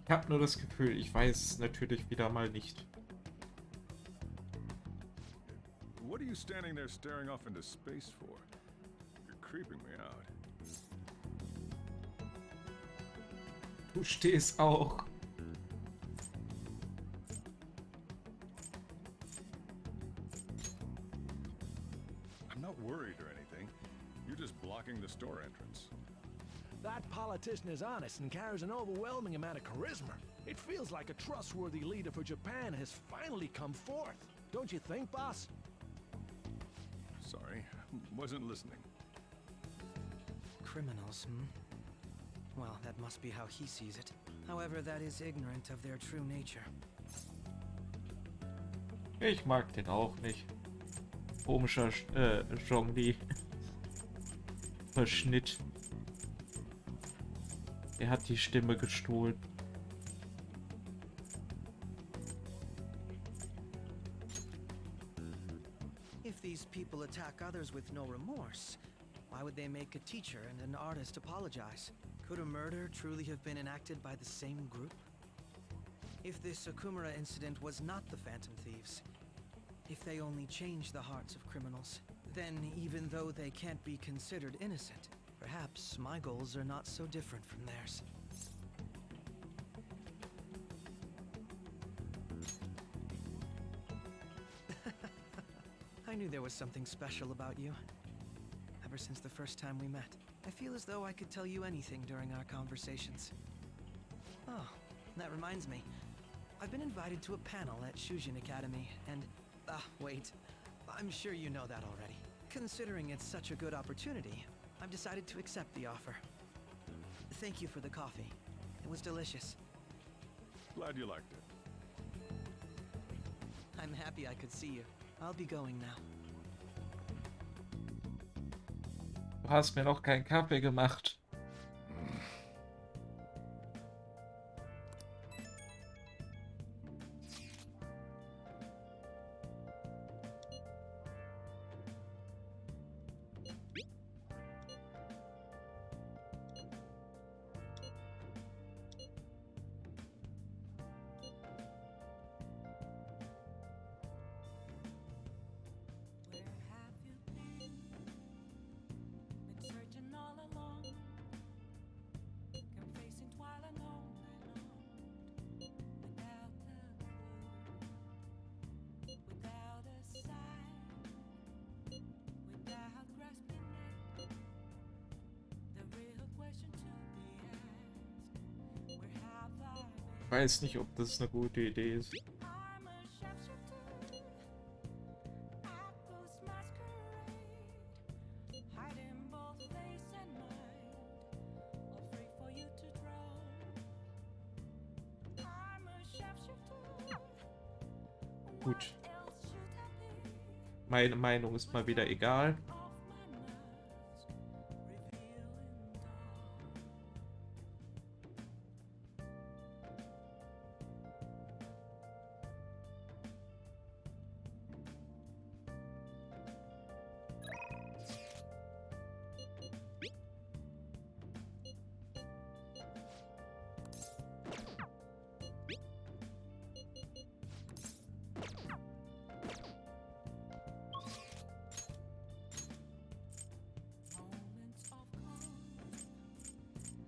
Ich habe nur das Gefühl, ich weiß es natürlich wieder mal nicht. What are you standing there staring off into space for? You're creeping me out. Du stehst auch. I'm not worried or anything. You're just blocking the store entrance. That politician is honest and carries an overwhelming amount of charisma. It feels like a trustworthy leader for Japan has finally come forth. Don't you think, boss? Sorry, wasn't listening. Criminals, Well, that must be how he sees it. However, that is ignorant of their true nature. Ich mag den auch nicht. Komischer Verschnitt. Er hat die Stimme gestohlen. If these people attack others with no remorse, why would they make a teacher and an artist apologize? Could a murder truly have been enacted by the same group? If this Okumura incident was not the Phantom Thieves, if they only changed the hearts of criminals, then even though they can't be considered innocent, perhaps my goals are not so different from theirs. I knew there was something special about you. Ever since the first time we met, I feel as though I could tell you anything during our conversations. Oh, that reminds me. I've been invited to a panel at Shujin Academy, and... wait. I'm sure you know that already. Considering it's such a good opportunity, I've decided to accept the offer. Thank you for the coffee. It was delicious. Glad you liked it. I'm happy I could see you. I'll be going now. Du hast mir noch keinen Kaffee gemacht. Ich weiß nicht, ob das eine gute Idee ist. Gut. Meine Meinung ist mal wieder egal.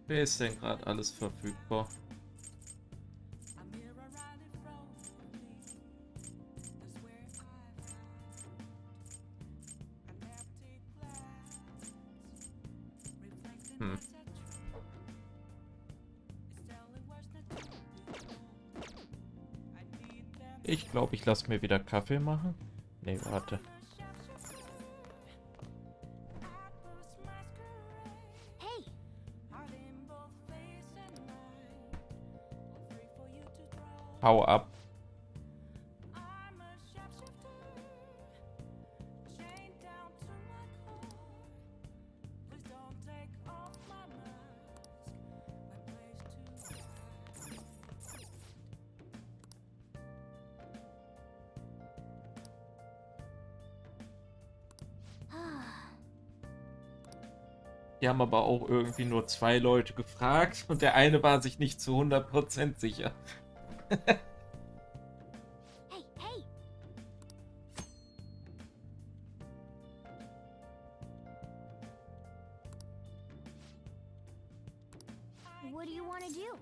Wer ist denn gerade alles verfügbar? Ich glaube, ich lasse mir wieder Kaffee machen. Nee, warte. Hau ab. Die haben aber auch irgendwie nur 2 Leute gefragt und der eine war sich nicht zu 100% sicher. Hey, hey! What do you want to do?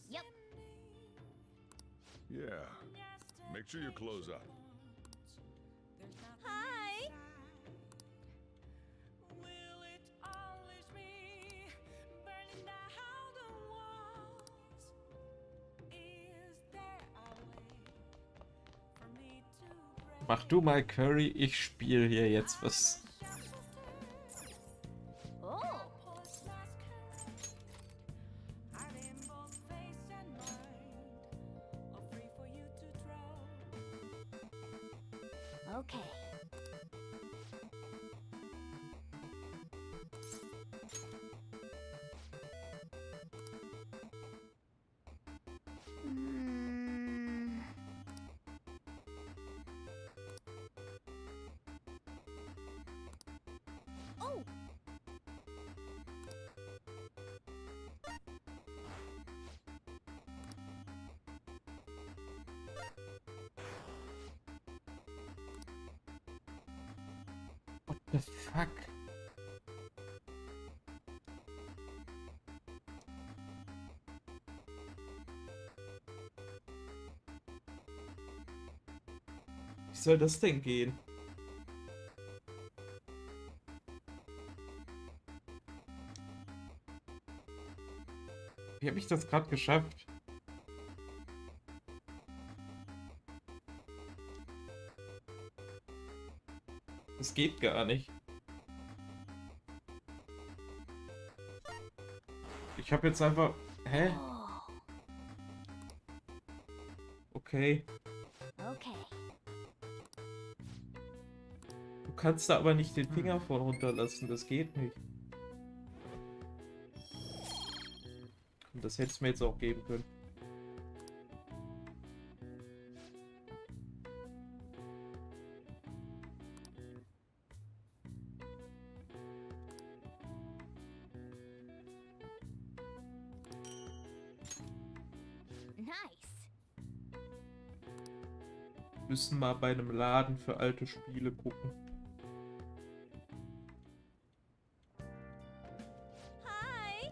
Yep. Yeah. Make sure you close up. Hi! Mach du mal Curry, ich spiele hier jetzt was. Oh! Okay. Mm. Oh! What the fuck? Wie soll das denn gehen? Wie habe ich das gerade geschafft? Das geht gar nicht. Ich habe jetzt einfach... Hä? Okay. Okay. Du kannst da aber nicht den Finger von runterlassen. Das geht nicht. Und das hättest du mir jetzt auch geben können. Nice. Müssen mal bei einem Laden für alte Spiele gucken. Hi!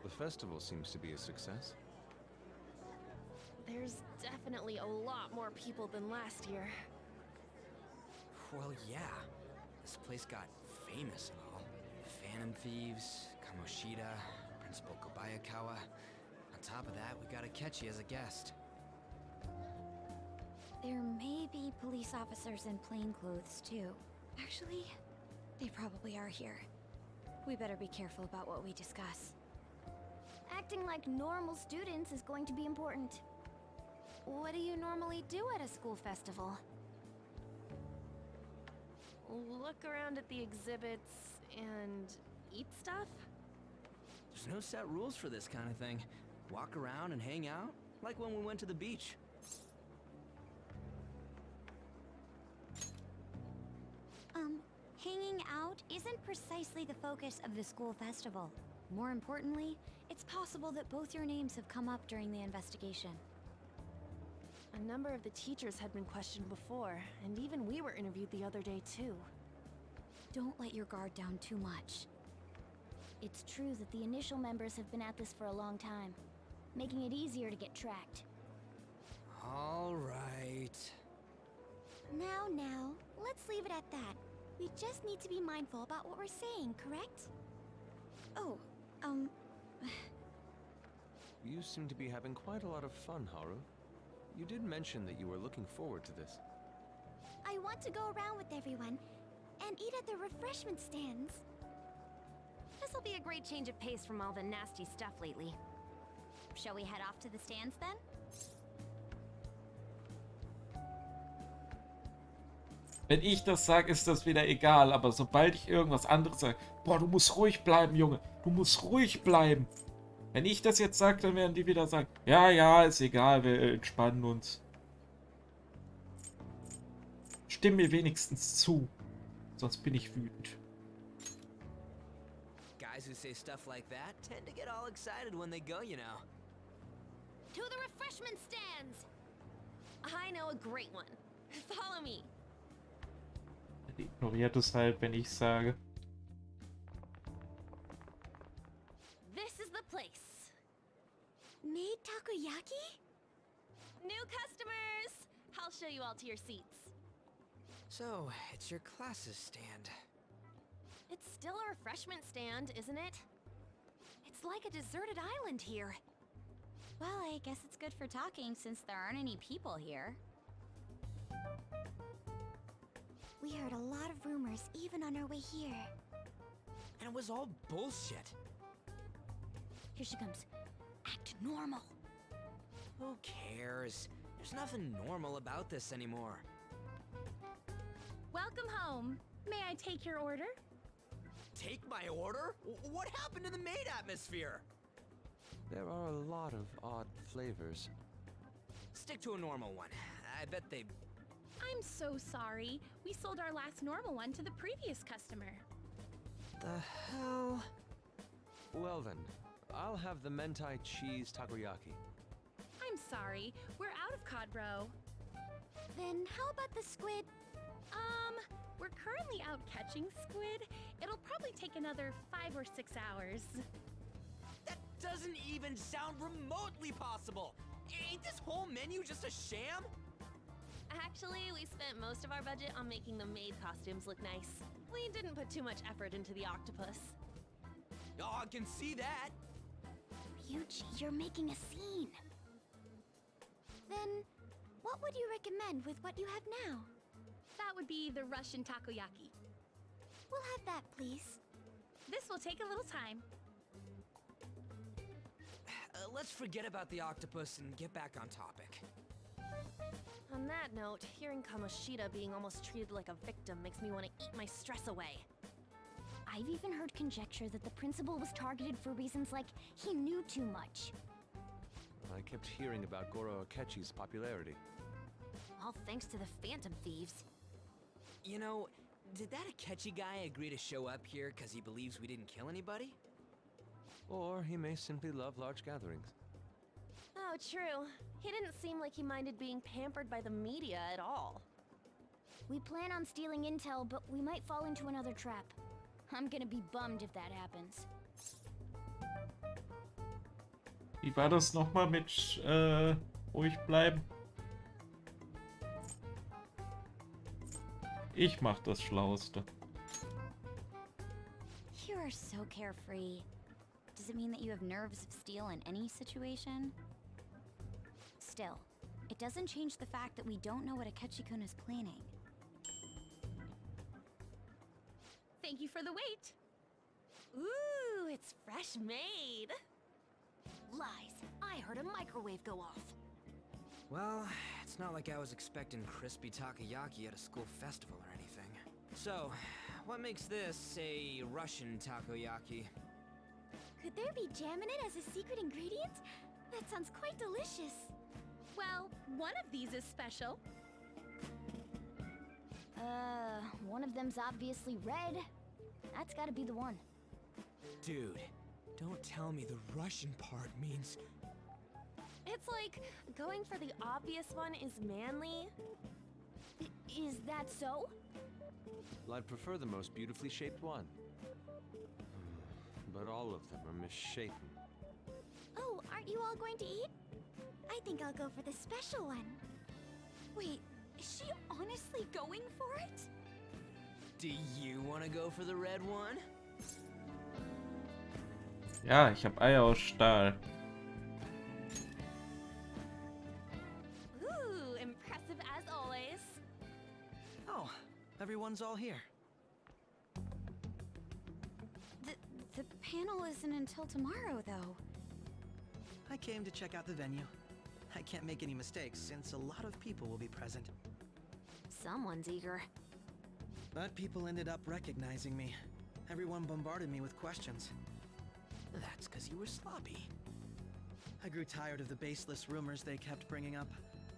The festival seems to be a success. There's definitely a lot more people than last year. Well, yeah. This place got famous and all. Phantom Thieves, Kamoshida, Principal Kobayakawa. On top of that, we got Akechi as a guest. There may be police officers in plainclothes, too. Actually, they probably are here. We better be careful about what we discuss. Acting like normal students is going to be important. What do you normally do at a school festival? Look around at the exhibits and eat stuff? There's no set rules for this kind of thing. Walk around and hang out, like when we went to the beach. Hanging out isn't precisely the focus of the school festival. More importantly, it's possible that both your names have come up during the investigation. A number of the teachers had been questioned before, and even we were interviewed the other day too. Don't let your guard down too much. It's true that the initial members have been at this for a long time, making it easier to get tracked. All right. Now, let's leave it at that. We just need to be mindful about what we're saying, correct? Oh, You seem to be having quite a lot of fun, Haru. You did mention that you were looking forward to this. I want to go around with everyone and eat at the refreshment stands. This'll be a great change of pace from all the nasty stuff lately. Shall we head off to the stands then? Wenn ich das sage, ist das wieder egal. Aber sobald ich irgendwas anderes sage, boah, du musst ruhig bleiben, Junge. Du musst ruhig bleiben. Wenn ich das jetzt sage, dann werden die wieder sagen, ja, ja, ist egal, wir entspannen uns. Stimm mir wenigstens zu. Sonst bin ich wütend. Guys who say stuff like that tend to get all excited when they go, you know. To the refreshment stands! I know a great one. Follow me. Die ignoriert es halt, wenn ich sage. This is the place. Made takoyaki? New customers! I'll show you all to your seats. So, it's your classes stand. It's still a refreshment stand, isn't it? It's like a deserted island here. Well, I guess it's good for talking since there aren't any people here. We heard a lot of rumors even on our way here. And it was all bullshit. Here she comes. Act normal. Who cares? There's nothing normal about this anymore. Welcome home. May I take your order? Take my order? What happened to the maid atmosphere? There are a lot of odd flavors. Stick to a normal one. I bet they... I'm so sorry. We sold our last normal one to the previous customer. The hell? Well then, I'll have the mentai cheese takoyaki. I'm sorry. We're out of cod roe. Then how about the squid? We're currently out catching squid. It'll probably take another 5 or 6 hours. That doesn't even sound remotely possible! Ain't this whole menu just a sham? Actually, we spent most of our budget on making the maid costumes look nice. We didn't put too much effort into the octopus. Oh, I can see that! Ryuji, you're making a scene. Then, what would you recommend with what you have now? That would be the Russian takoyaki. We'll have that, please. This will take a little time. Let's forget about the octopus and get back on topic. On that note, hearing Kamoshida being almost treated like a victim makes me want to eat my stress away. I've even heard conjecture that the principal was targeted for reasons like he knew too much. I kept hearing about Goro Akechi's popularity. All thanks to the Phantom Thieves. You know, did that Akechi guy agree to show up here because he believes we didn't kill anybody? Or he may simply love large gatherings. Oh, true. He didn't seem like he minded being pampered by the media at all. We plan on stealing intel, but we might fall into another trap. I'm gonna be bummed if that happens. Wie war das nochmal mit ruhig bleiben? Ich mach das Schlauste. You are so carefree. Does it mean that you have nerves of steel in any situation? Still, it doesn't change the fact that we don't know what Akechi-kun is planning. Thank you for the wait. Ooh, it's fresh made. Lies. I heard a microwave go off. Well, it's not like I was expecting crispy takoyaki at a school festival or anything. So, what makes this a Russian takoyaki? Could there be jam in it as a secret ingredient? That sounds quite delicious. Well, one of these is special. One of them's obviously red. That's gotta be the one. Dude, don't tell me the Russian part means... It's like going for the obvious one is manly. Is that so? Well, I'd prefer the most beautifully shaped one. But all of them are misshapen. Oh, aren't you all going to eat? I think I'll go for the special one. Wait, is she honestly going for it? Do you want to go for the red one? Ja, ich habe Eier aus Stahl. Ooh, impressive as always. Oh, everyone's all here. The panel isn't until tomorrow, though. I came to check out the venue. I can't make any mistakes since a lot of people will be present. Someone's eager. But people ended up recognizing me. Everyone bombarded me with questions. That's because you were sloppy. I grew tired of the baseless rumors they kept bringing up,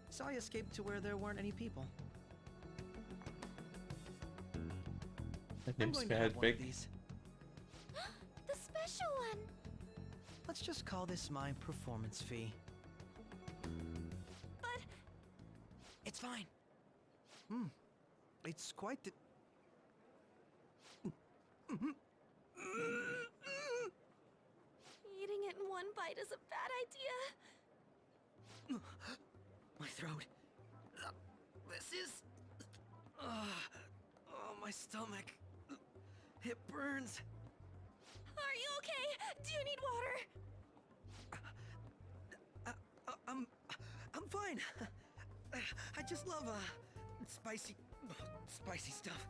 so I escaped to where there weren't any people. Dann I'm nimm's going mir to have halt one of weg. these. The special one! Let's just call this my performance fee. But... It's fine. It's quite the... Eating it in one bite is a bad idea. My throat. This is... oh, my stomach. It burns. Are you okay? Do you need water? I'm fine. I just love, spicy stuff.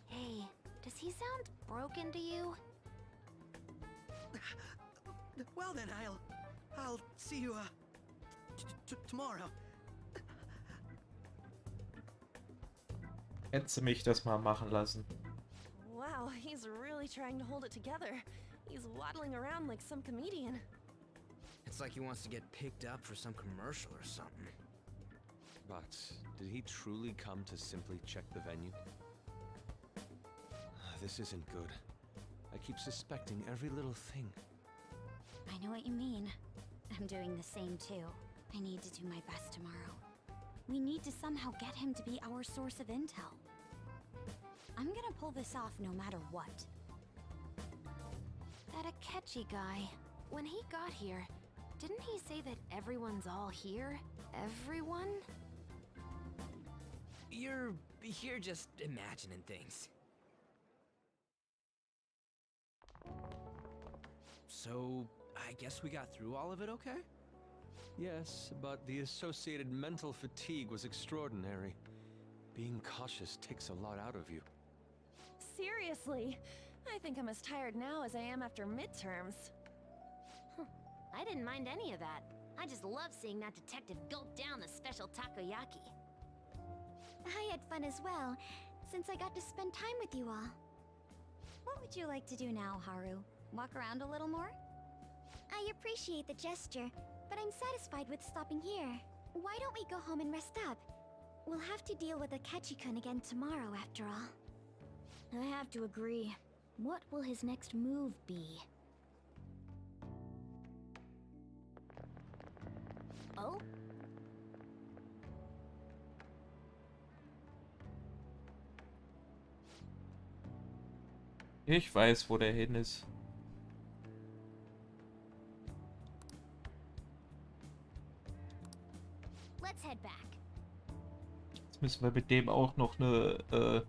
Hey, does he sound broken to you? Well then, I'll see you, tomorrow. Hättest du mich das mal machen lassen. Wow, he's really trying to hold it together. He's waddling around like some comedian. It's like he wants to get picked up for some commercial or something. But did he truly come to simply check the venue? This isn't good. I keep suspecting every little thing. I know what you mean. I'm doing the same too. I need to do my best tomorrow. We need to somehow get him to be our source of intel. I'm gonna pull this off no matter what. That Akechi guy, when he got here, didn't he say that everyone's all here? Everyone? You're just imagining things. So, I guess we got through all of it okay? Yes, but the associated mental fatigue was extraordinary. Being cautious takes a lot out of you. Seriously, I think I'm as tired now as I am after midterms. I didn't mind any of that. I just love seeing that detective gulp down the special takoyaki. I had fun as well, since I got to spend time with you all. What would you like to do now, Haru? Walk around a little more? I appreciate the gesture, but I'm satisfied with stopping here. Why don't we go home and rest up? We'll have to deal with Akechi-kun again tomorrow, after all. I have to agree. What will his next move be? Oh? Ich weiß, wo der hin ist. Let's head back. Jetzt müssen wir mit dem auch noch eine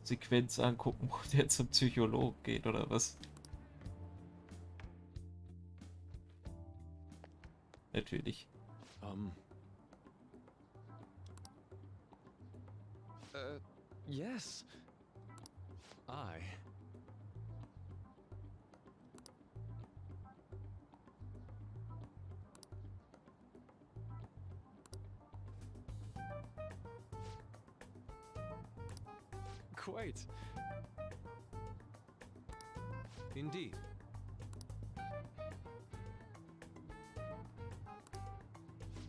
Sequenz angucken, wo der zum Psychologen geht, oder was? Natürlich. Yes. Quite. Indeed.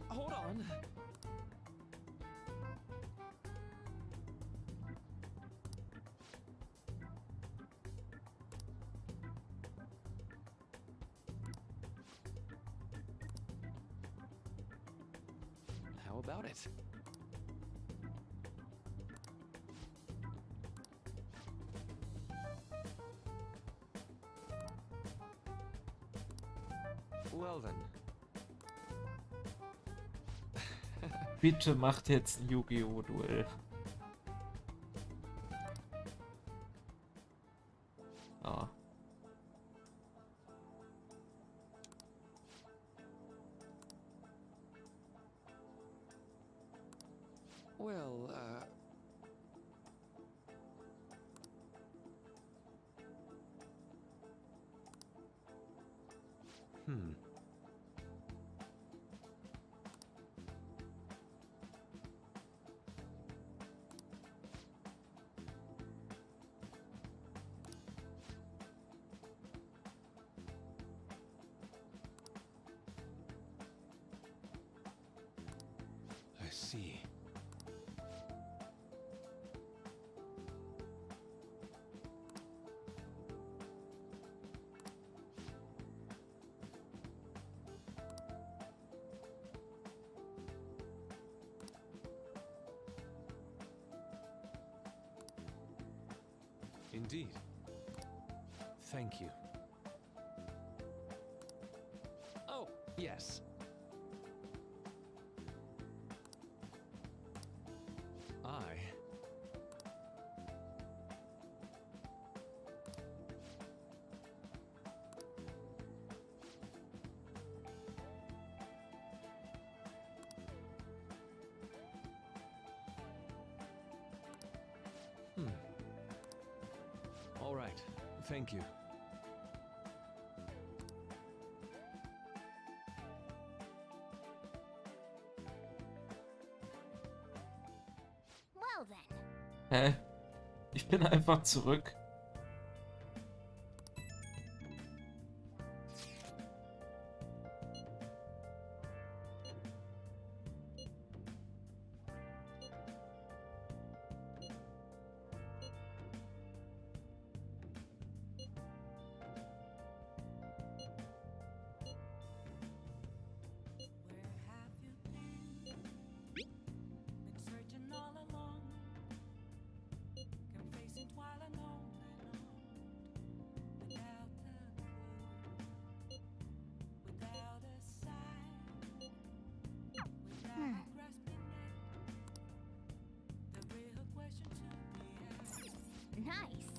Hold on. How about it? Well then. Bitte macht jetzt ein Yu-Gi-Oh! Duell. Ah. Well, see. Indeed. Thank you. Oh, yes. I... All right. Thank you. Well then. Hä? Ich bin einfach zurück. Nice.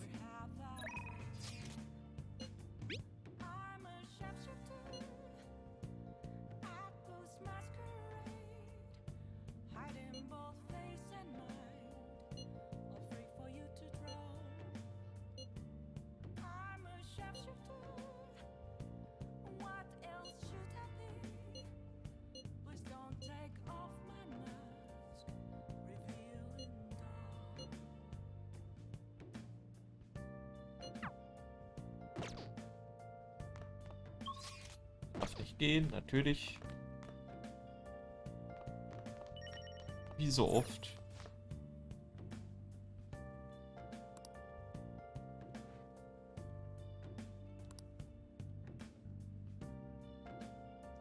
Darf nicht gehen, natürlich. Wie so oft.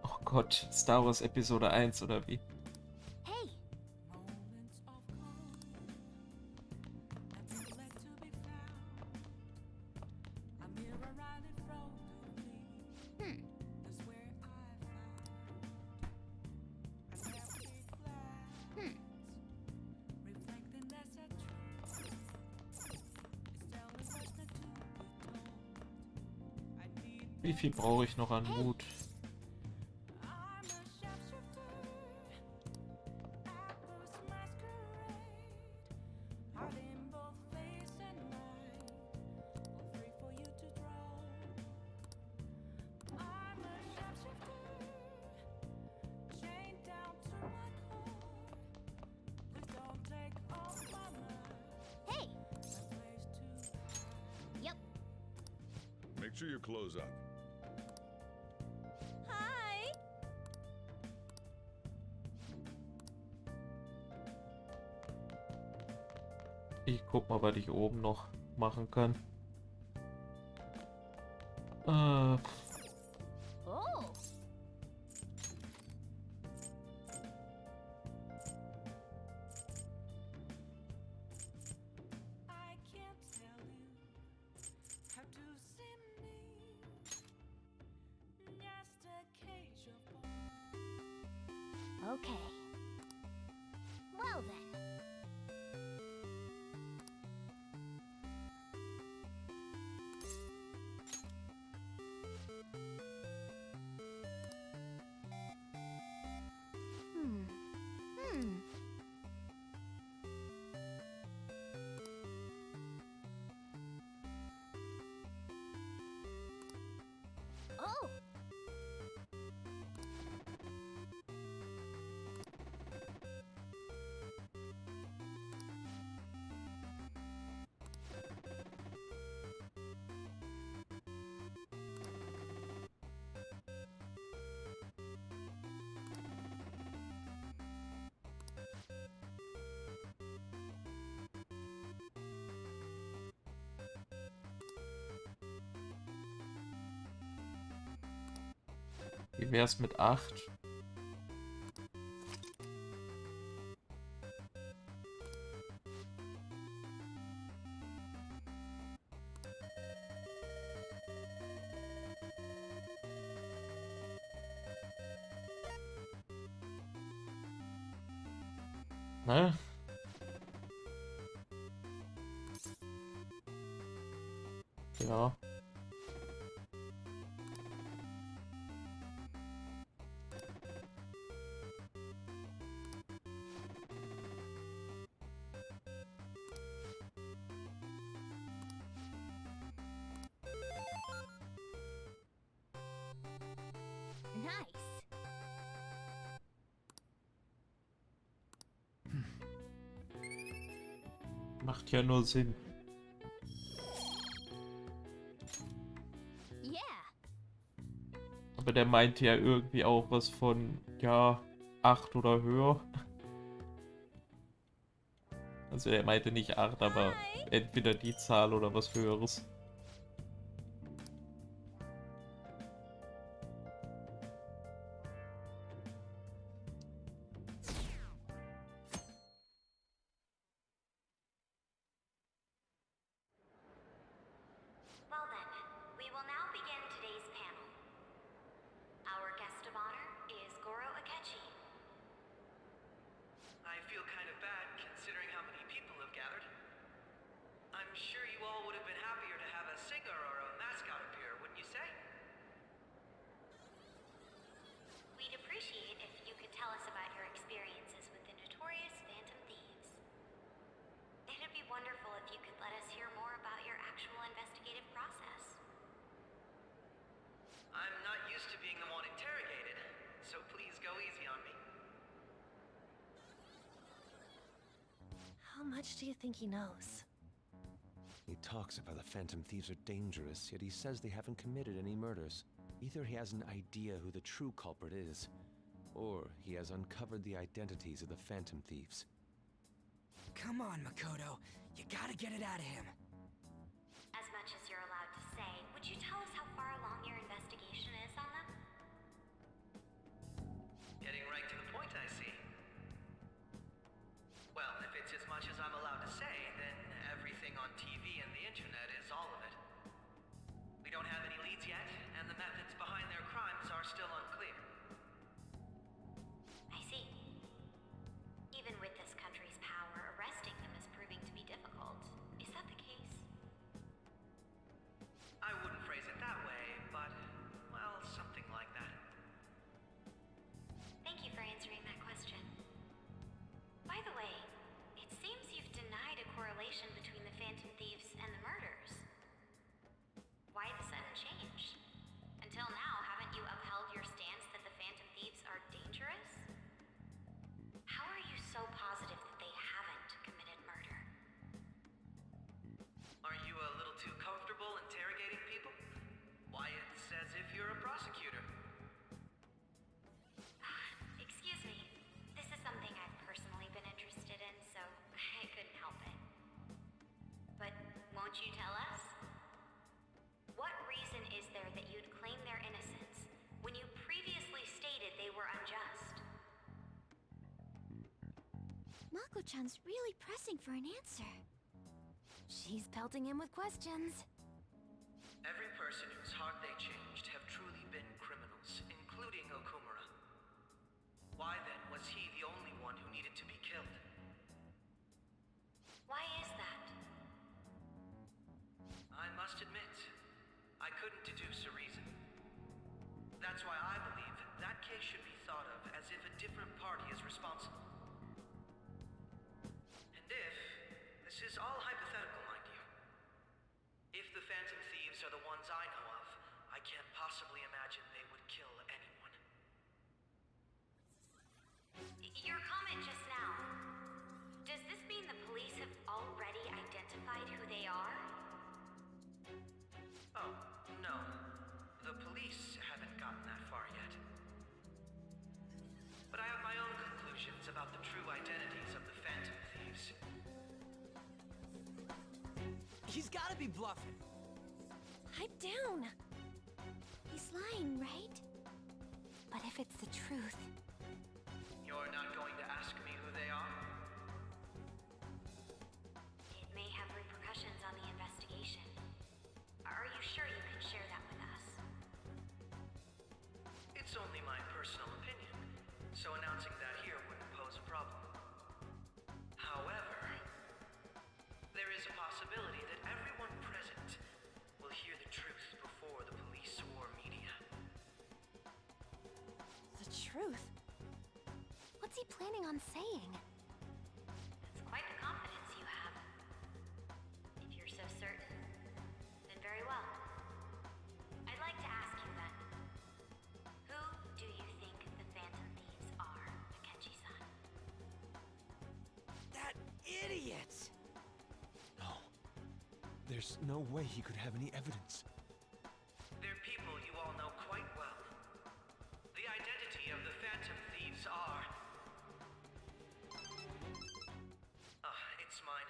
Oh Gott, Star Wars Episode 1 oder wie? Hey. Wie viel brauche ich noch an Mut? Hey. Yep. Make sure you close up. Hi. Ich guck mal, was ich oben noch machen kann. Oh. Okay. Well then. Oh. Wie wär's mit 8? Ne? Ja. Nice. Macht ja nur Sinn. Yeah. Aber der meinte ja irgendwie auch was von, ja, 8 oder höher. Also er meinte nicht 8, aber entweder die Zahl oder was Höheres. Well then, we will now begin today's panel. Our guest of honor is Goro Akechi. I feel kind of bad considering how many people have gathered. I'm sure you all would have been happier to have a singer or a mascot appear, wouldn't you say? We'd appreciate if you could tell us about your experiences with the notorious Phantom Thieves. It'd be wonderful if you could let us hear more about your actual investigative process. I'm not used to being the one interrogated, so please go easy on me. How much do you think he knows? He talks about the Phantom Thieves are dangerous, yet he says they haven't committed any murders. Either he has an idea who the true culprit is, or he has uncovered the identities of the Phantom Thieves. Come on, Makoto. You gotta get it out of him. As much as you're allowed to say, would you tell us how far along your investigation is on them? Getting right to the point, I see. Well, if it's as much as I'm allowed to say, then everything on TV and the internet is all of it. We don't have any leads yet, and the methods behind their crimes are still unclear. I see. Even with this country's power, arresting them is proving to be difficult. Is that the case? I wouldn't phrase it that way, but, well, something like that. Thank you for answering that question. By the way, it seems you've denied a correlation between the Phantom Thieves and the murders. Why the sudden change? Until now, haven't you upheld your stance that the Phantom Thieves are dangerous? How are you so positive that they haven't committed murder? Are you a little too comfortable interrogating people? Why, it's as if you're a prosecutor. Excuse me. This is something I've personally been interested in, so I couldn't help it. But won't you tell us? What reason is there that you'd claim their innocence when you previously stated they were unjust? Mako-chan's really pressing for an answer. She's pelting him with questions. Every person whose heart they changed have truly been criminals, including Okumura. Why then was he the only one who needed to be killed? Why is that? I must admit, I couldn't deduce a reason. That's why I believe that case should be thought of as if a different party is responsible. And if, this is all hypothetical, mind you, if the Phantom Thieves are the ones I know of, I can't possibly imagine they would kill anyone. Your comment just now. Does this mean the police have already identified who they are? Oh, no. The police haven't gotten that far yet. But I have my own conclusions about the true identities of the Phantom Thieves. He's gotta be bluffing. Pipe down. He's lying, right? truth. You're not going to ask me who they are? It may have repercussions on the investigation. Are you sure you can share that with us? It's only my personal opinion, so announcing that here wouldn't pose a problem. However, there is a possibility that everyone present will hear the truth before the police or media. The truth? What's he planning on saying? That's quite the confidence you have. If you're so certain, then very well. I'd like to ask you then, who do you think the Phantom Thieves are, Akechi-san? That idiot! No. There's no way he could have any evidence. They're people you all know quite well. The identity of the Phantom Thieves are... it's mine.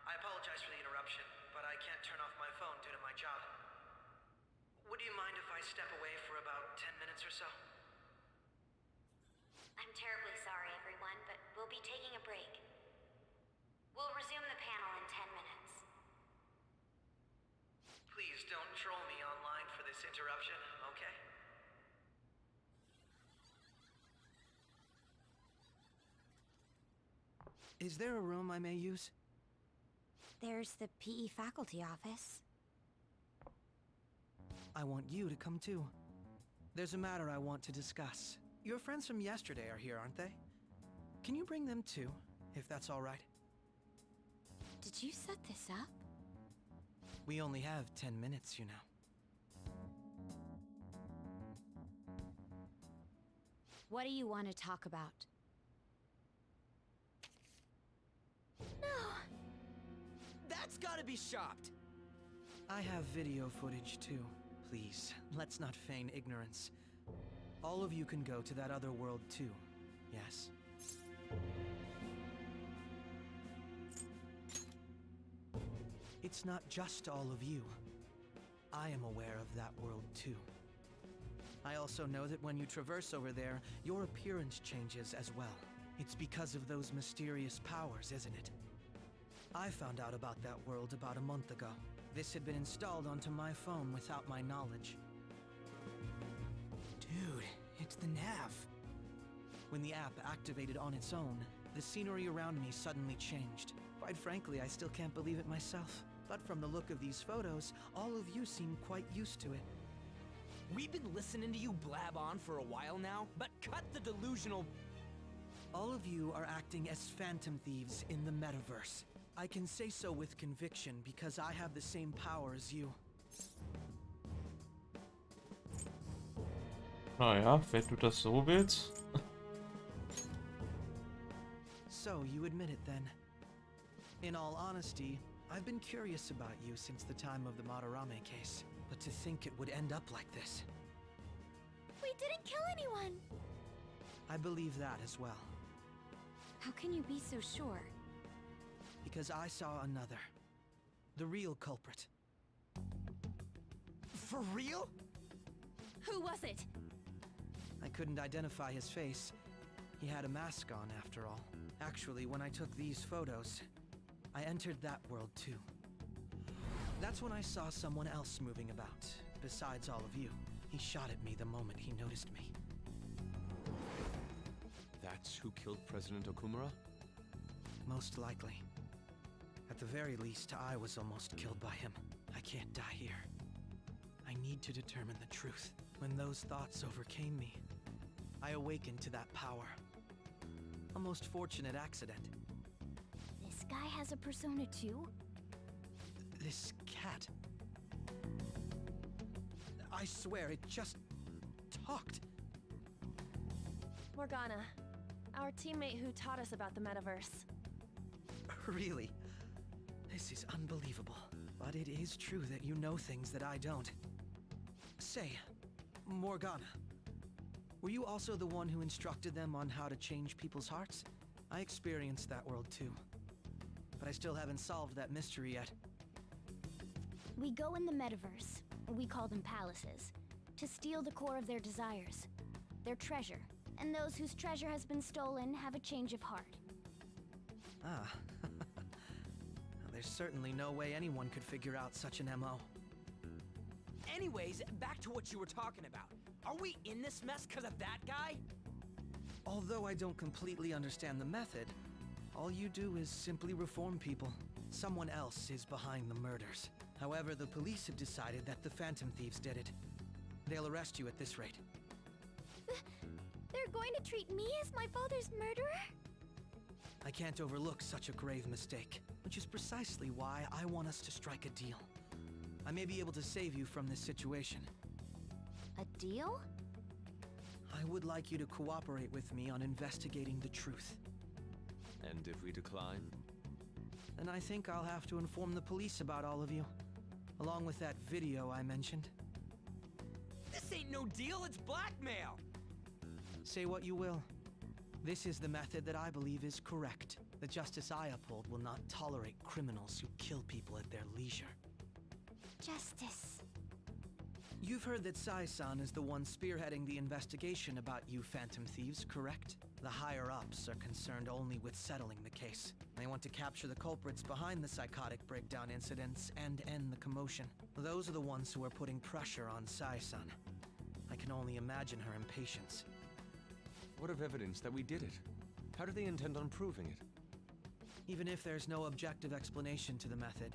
I apologize for the interruption, but I can't turn off my phone due to my job. Would you mind if I step away for about 10 minutes or so? I'm terribly sorry, everyone, but we'll be taking a break. We'll resume the panel in 10 minutes. Please don't troll me online for this interruption, okay? Is there a room I may use? There's the PE faculty office. I want you to come too. There's a matter I want to discuss. Your friends from yesterday are here, aren't they? Can you bring them too, if that's all right? Did you set this up? We only have 10 minutes, you know. What do you want to talk about? No! That's gotta be shopped! I have video footage too. Please, let's not feign ignorance. All of you can go to that other world too, yes? It's not just all of you. I am aware of that world too. I also know that when you traverse over there, your appearance changes as well. It's because of those mysterious powers, isn't it? I found out about that world about a month ago. This had been installed onto my phone without my knowledge. Dude, it's the nav. When the app activated on its own, the scenery around me suddenly changed. Quite frankly, I still can't believe it myself. But from the look of these photos, all of you seem quite used to it. We've been listening to you blab on for a while now, but cut the delusional... All of you are acting as Phantom Thieves in the metaverse. I can say so with conviction because I have the same power as you. Naja, wenn du das so willst. So, you admit it then. In all honesty, I've been curious about you since the time of the Madarame case. But to think it would end up like this. We didn't kill anyone! I believe that as well. How can you be so sure? Because I saw another. The real culprit. For real? Who was it? I couldn't identify his face. He had a mask on, after all. Actually, when I took these photos, I entered that world too. That's when I saw someone else moving about, besides all of you. He shot at me the moment he noticed me. That's who killed President Okumura? Most likely. At the very least, I was almost killed by him. I can't die here. I need to determine the truth. When those thoughts overcame me, I awakened to that power. A most fortunate accident. This guy has a persona too? This cat. I swear, it just talked. Morgana, our teammate who taught us about the metaverse. Really? This is unbelievable. But it is true that you know things that I don't. Say, Morgana, were you also the one who instructed them on how to change people's hearts? I experienced that world too. But I still haven't solved that mystery yet. We go in the metaverse, we call them palaces, to steal the core of their desires, their treasure, and those whose treasure has been stolen have a change of heart. Ah. There's certainly no way anyone could figure out such an MO. Anyways, back to what you were talking about. Are we in this mess because of that guy? Although I don't completely understand the method, all you do is simply reform people. Someone else is behind the murders. However, the police have decided that the Phantom Thieves did it. They'll arrest you at this rate. They're going to treat me as my father's murderer? I can't overlook such a grave mistake, which is precisely why I want us to strike a deal. I may be able to save you from this situation. A deal? I would like you to cooperate with me on investigating the truth. And if we decline? Then I think I'll have to inform the police about all of you, along with that video I mentioned. This ain't no deal, it's blackmail! Say what you will. This is the method that I believe is correct. The justice I uphold will not tolerate criminals who kill people at their leisure. Justice. You've heard that Sai-san is the one spearheading the investigation about you Phantom Thieves, correct? The higher-ups are concerned only with settling the case. They want to capture the culprits behind the psychotic breakdown incidents and end the commotion. Those are the ones who are putting pressure on Sai-san. I can only imagine her impatience. What of evidence that we did it? How do they intend on proving it? Even if there's no objective explanation to the method,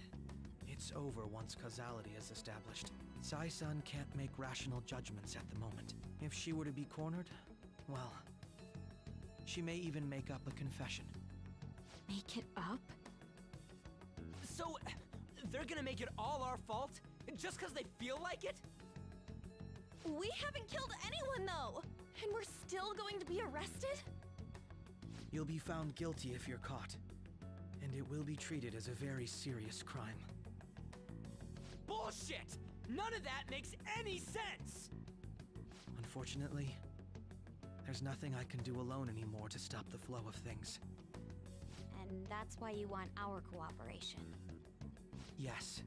it's over once causality is established. Sai-san can't make rational judgments at the moment. If she were to be cornered, well, she may even make up a confession. Make it up? So, they're gonna make it all our fault? Just because they feel like it? We haven't killed anyone, though! And we're still going to be arrested? You'll be found guilty if you're caught. And it will be treated as a very serious crime. Bullshit! None of that makes any sense! Unfortunately, there's nothing I can do alone anymore to stop the flow of things. And that's why you want our cooperation. Yes.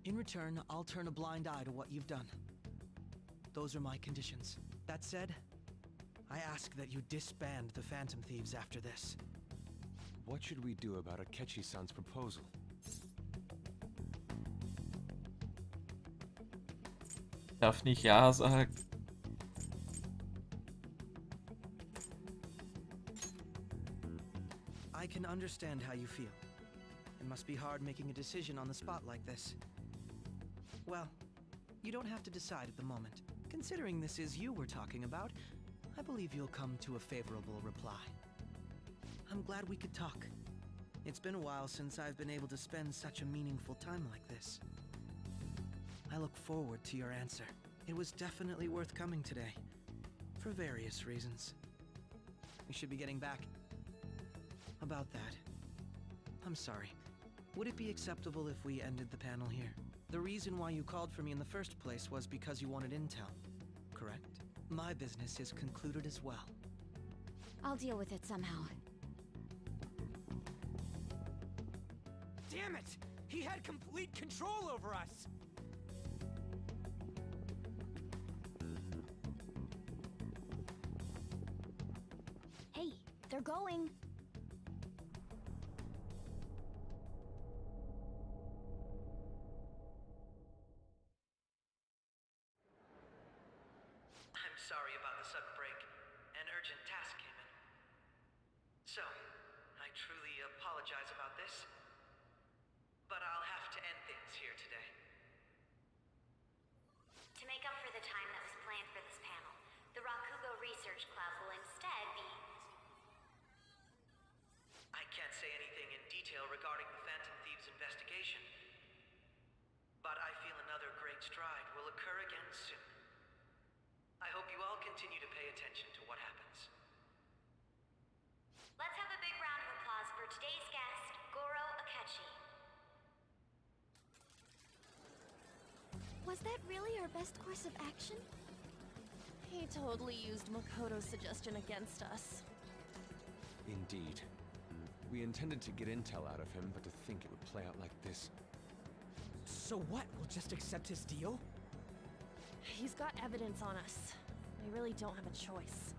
In return, I'll turn a blind eye to what you've done. Those are my conditions. That said, I ask that you disband the Phantom Thieves after this. What should we do about Akechi-san's proposal? Darf nicht Ja sagen. I can understand how you feel. It must be hard making a decision on the spot like this. Well, you don't have to decide at the moment. Considering this is you we're talking about, I believe you'll come to a favorable reply. I'm glad we could talk. It's been a while since I've been able to spend such a meaningful time like this. I look forward to your answer. It was definitely worth coming today, for various reasons. We should be getting back. About that, I'm sorry. Would it be acceptable if we ended the panel here? The reason why you called for me in the first place was because you wanted intel, correct? My business is concluded as well. I'll deal with it somehow. Damn it! He had complete control over us! Hey, they're going. I'm sorry about the sudden break. An urgent task came in. So, I truly apologize about this, but I'll have to end things here today. To make up for the time that was planned for this panel, the Rakugo Research Club will instead be... I can't say anything in detail regarding the Phantom Thieves investigation, but I feel another great stride will occur again soon. I hope you all continue to pay attention to what happens. Let's have a big round of applause for today's guest, Goro Akechi. Was that really our best course of action? He totally used Makoto's suggestion against us. Indeed. We intended to get intel out of him, but to think it would play out like this. So what? We'll just accept his deal? He's got evidence on us. I really don't have a choice.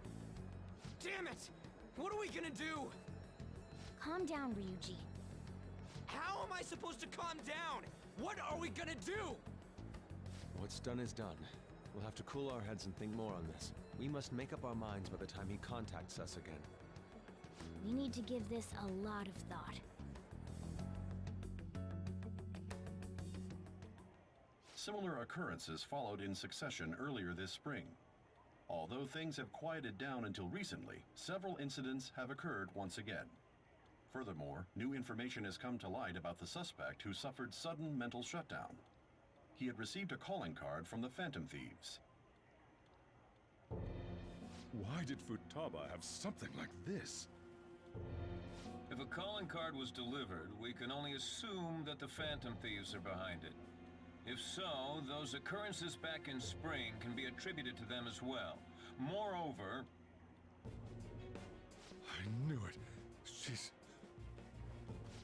Damn it! What are we gonna do? Calm down, Ryuji. How am I supposed to calm down? What are we gonna do? What's done is done. We'll have to cool our heads and think more on this. We must make up our minds by the time he contacts us again. We need to give this a lot of thought. Similar occurrences followed in succession earlier this spring. Although things have quieted down until recently, several incidents have occurred once again. Furthermore, new information has come to light about the suspect who suffered sudden mental shutdown. He had received a calling card from the Phantom Thieves. Why did Futaba have something like this? If a calling card was delivered, we can only assume that the Phantom Thieves are behind it. If so, those occurrences back in spring can be attributed to them as well. Moreover... I knew it. She's...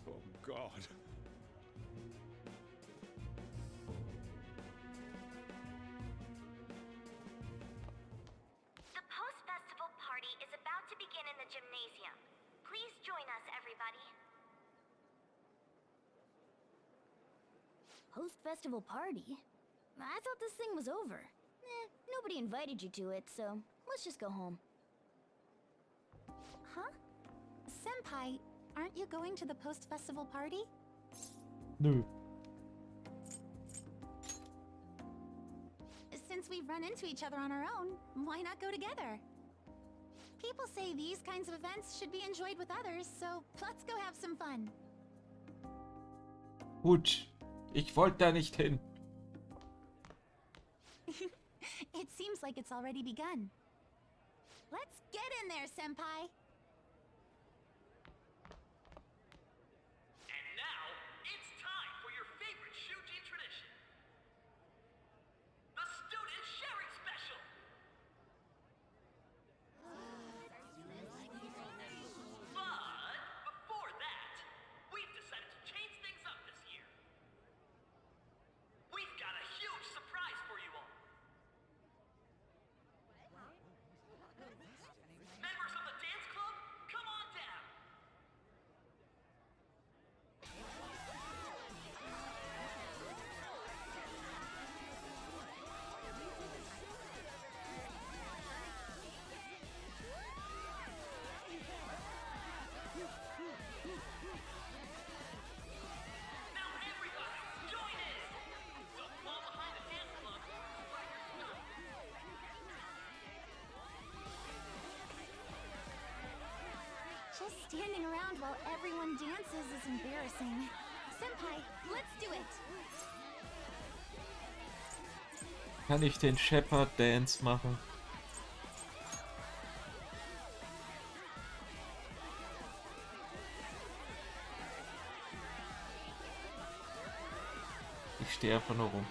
Oh, God. The post-festival party is about to begin in the gymnasium. Please join us, everybody. Post-festival party? I thought this thing was over. Nobody invited you to it, so let's just go home. Huh? Senpai, aren't you going to the post-festival party? Nö. Since we've run into each other on our own, why not go together? People say these kinds of events should be enjoyed with others, so let's go have some fun. Gut. Ich wollte da nicht hin. It seems like it's already begun. Let's get in there, Senpai! And now, it's time for your favorite Shuji tradition. The Student Sharing Special! But, before that, we've decided to change things up this year. We've got a huge surprise for you all. Members of the dance club, come on down. Now everybody, join in. Don't fall behind the dance club. Just standing around while everyone dances is embarrassing. Senpai, let's do it! Kann ich den Shepherd Dance machen? Ich stehe einfach nur rum.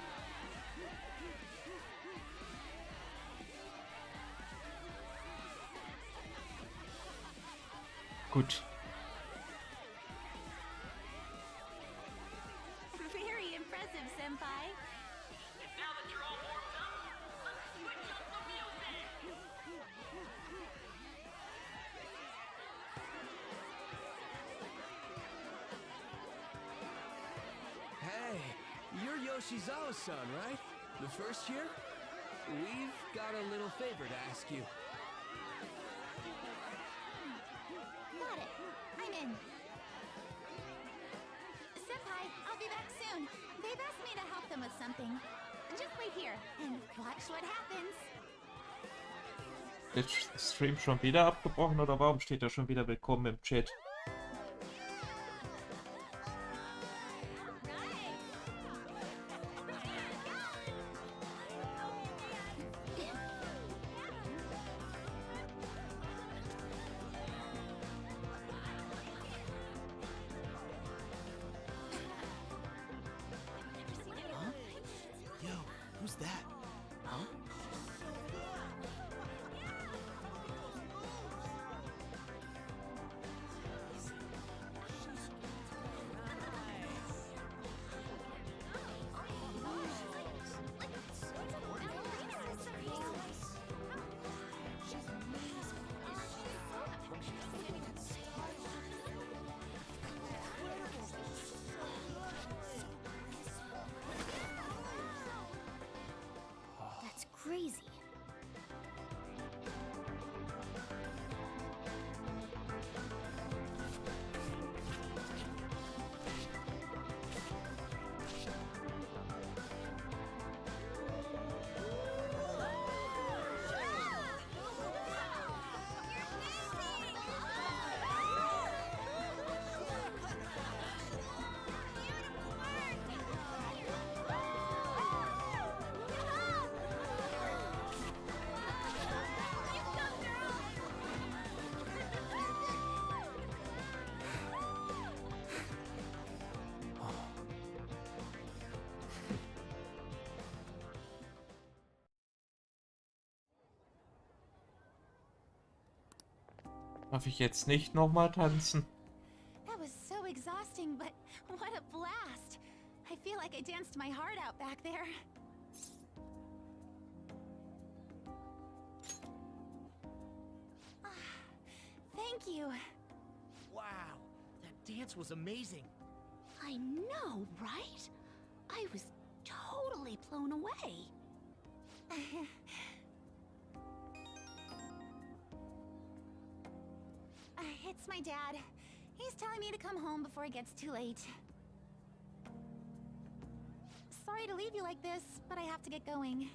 Gut. Very impressive, Senpai. And now that you're all warmed up, let's switch up the music. Hey, you're Yoshizawa-san, right? The first year? We've got a little favor to ask you. Got it. I'm in. Senpai, I'll be back soon. They've asked me to help them with something. Just wait here and watch what happens. Ist der Stream schon wieder abgebrochen oder warum steht da schon wieder Willkommen im Chat? Yo, who's that? Huh? Darf ich jetzt nicht nochmal tanzen? That was so exhausting, but what a blast! I feel like I danced my heart out back there. Thank you. Wow, that dance was amazing. I know, right? I was totally blown away. It's my dad. He's telling me to come home before it gets too late. Sorry to leave you like this, but I have to get going.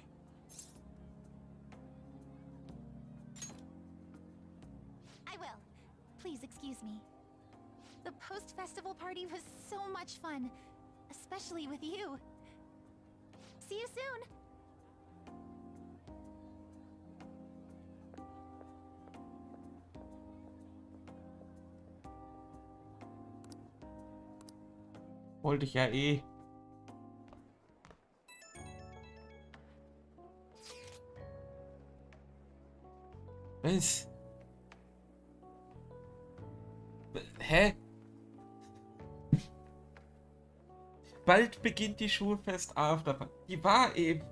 I will. Please excuse me. The post-festival party was so much fun, especially with you. See you soon! Wollte ich ja eh. Was? Hä? Bald beginnt die Schulfest Afterparty. Die war eben.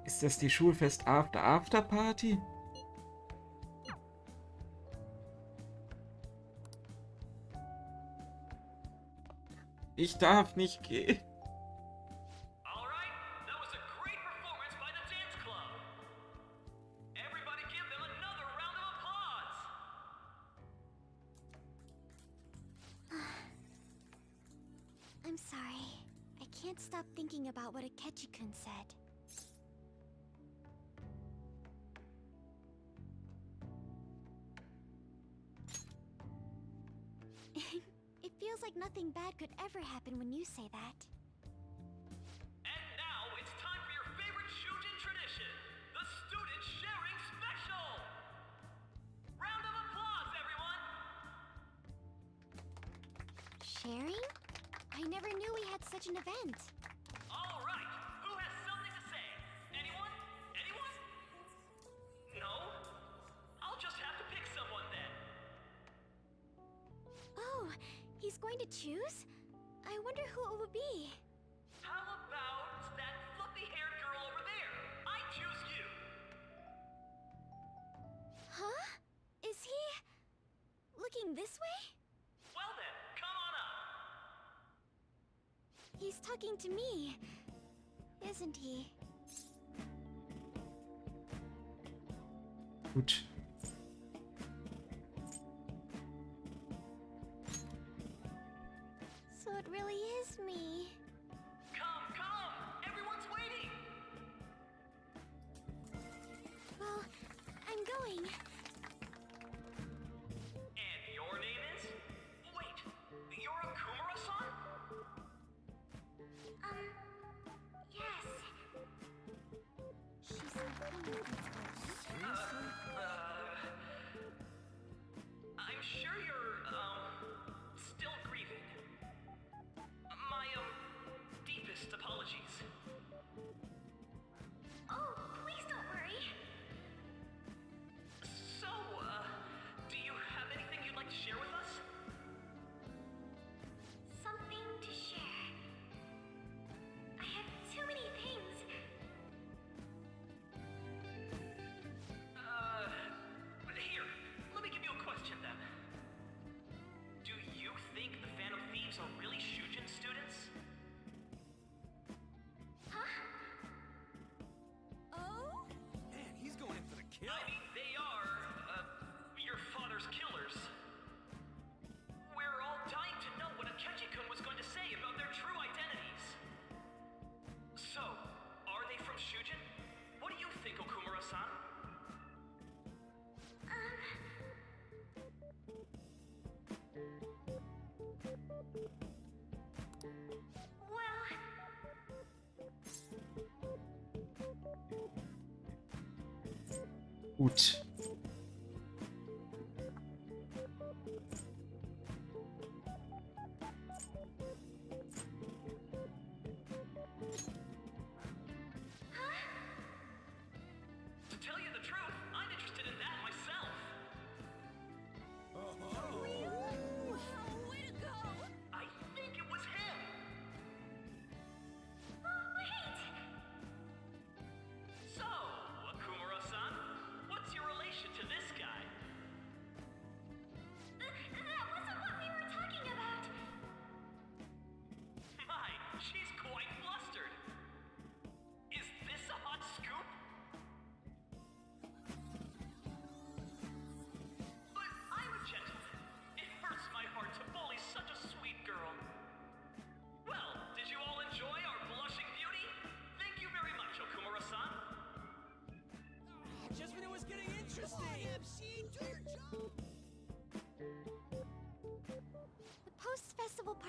Ist das die Schulfest Afterparty? Ich darf nicht gehen. I'm sorry. I can't stop thinking about what Akechi-kun said. It feels like nothing bad could ever happen when you say that. And now it's time for your favorite Shujin tradition, the Student Sharing Special! Round of applause, everyone! Sharing? I never knew we had such an event. All right, who has something to say? Anyone? Anyone? No? I'll just have to pick someone then. Oh, he's going to choose? I wonder who it would be. How about that fluffy-haired girl over there? I choose you! Huh? Is he looking this way? Well then, come on up! He's talking to me, isn't he? Gut. So it really is me. Come, come! Everyone's waiting! Well, I'm going. And your name is? Wait, you're a Kumura-san? Yes. She's I'm sure you're, still grieving. My, deepest apologies. Oh, please don't worry. So, do you have anything you'd like to share with us? Something to share. I have too many things. Here, let me give you a question then. Do you think the Phantom Thieves are really Shujin students? Huh? Oh? Man, he's going in for the kill. I mean, they are, your father's killers. We're all dying to know what Akechi-kun was going to say about their true identities. So, are they from Shujin? What do you think, Okumura-san? Gut.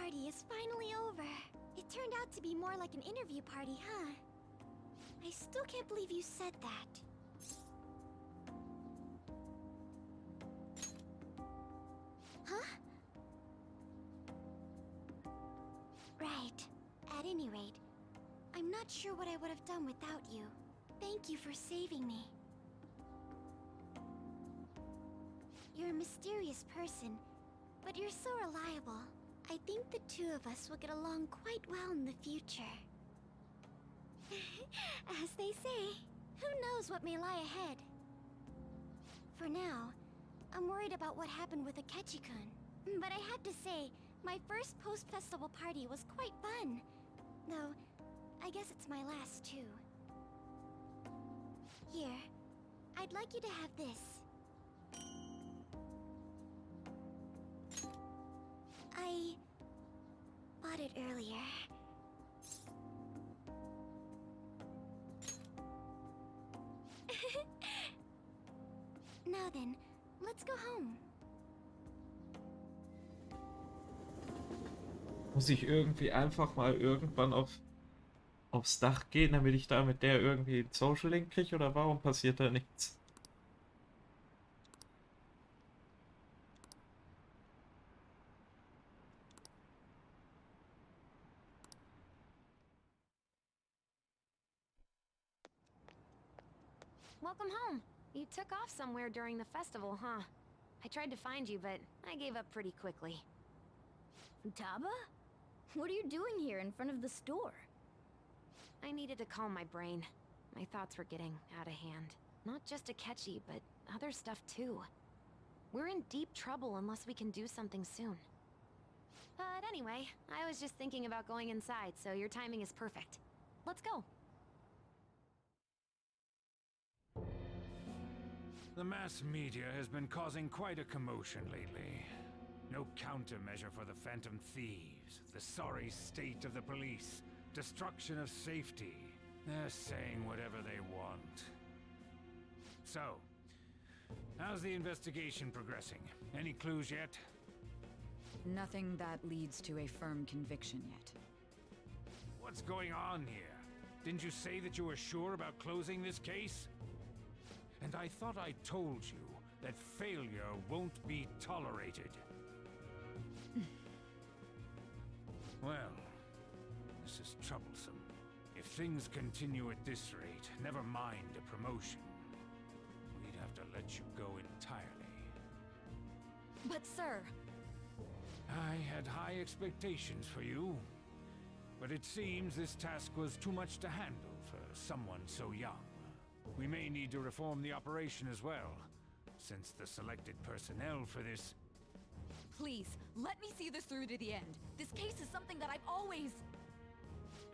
party is finally over. It turned out to be more like an interview party, huh? I still can't believe you said that. Huh? Right. At any rate, I'm not sure what I would have done without you. Thank you for saving me. You're a mysterious person, but you're so reliable. I think the two of us will get along quite well in the future. As they say, who knows what may lie ahead? For now, I'm worried about what happened with Akechi-kun. But I have to say, my first post-festival party was quite fun. Though, I guess it's my last too. Here, I'd like you to have this. I bought it earlier. Now then, let's go home. Muss ich irgendwie einfach mal irgendwann aufs Dach gehen, damit ich da mit der irgendwie einen Social Link kriege, oder warum passiert da nichts? Welcome home. You took off somewhere during the festival, huh? I tried to find you, but I gave up pretty quickly. Futaba? What are you doing here in front of the store? I needed to calm my brain. My thoughts were getting out of hand. Not just Akechi, but other stuff too. We're in deep trouble unless we can do something soon. But anyway, I was just thinking about going inside, so your timing is perfect. Let's go. The mass media has been causing quite a commotion lately. No countermeasure for the Phantom Thieves, the sorry state of the police, destruction of safety. They're saying whatever they want. So, how's the investigation progressing? Any clues yet? Nothing that leads to a firm conviction yet. What's going on here? Didn't you say that you were sure about closing this case? And I thought I told you that failure won't be tolerated. Well, this is troublesome. If things continue at this rate, never mind a promotion. We'd have to let you go entirely. But sir... I had high expectations for you. But it seems this task was too much to handle for someone so young. We may need to reform the operation as well, since the selected personnel for this... Please, let me see this through to the end. This case is something that I've always...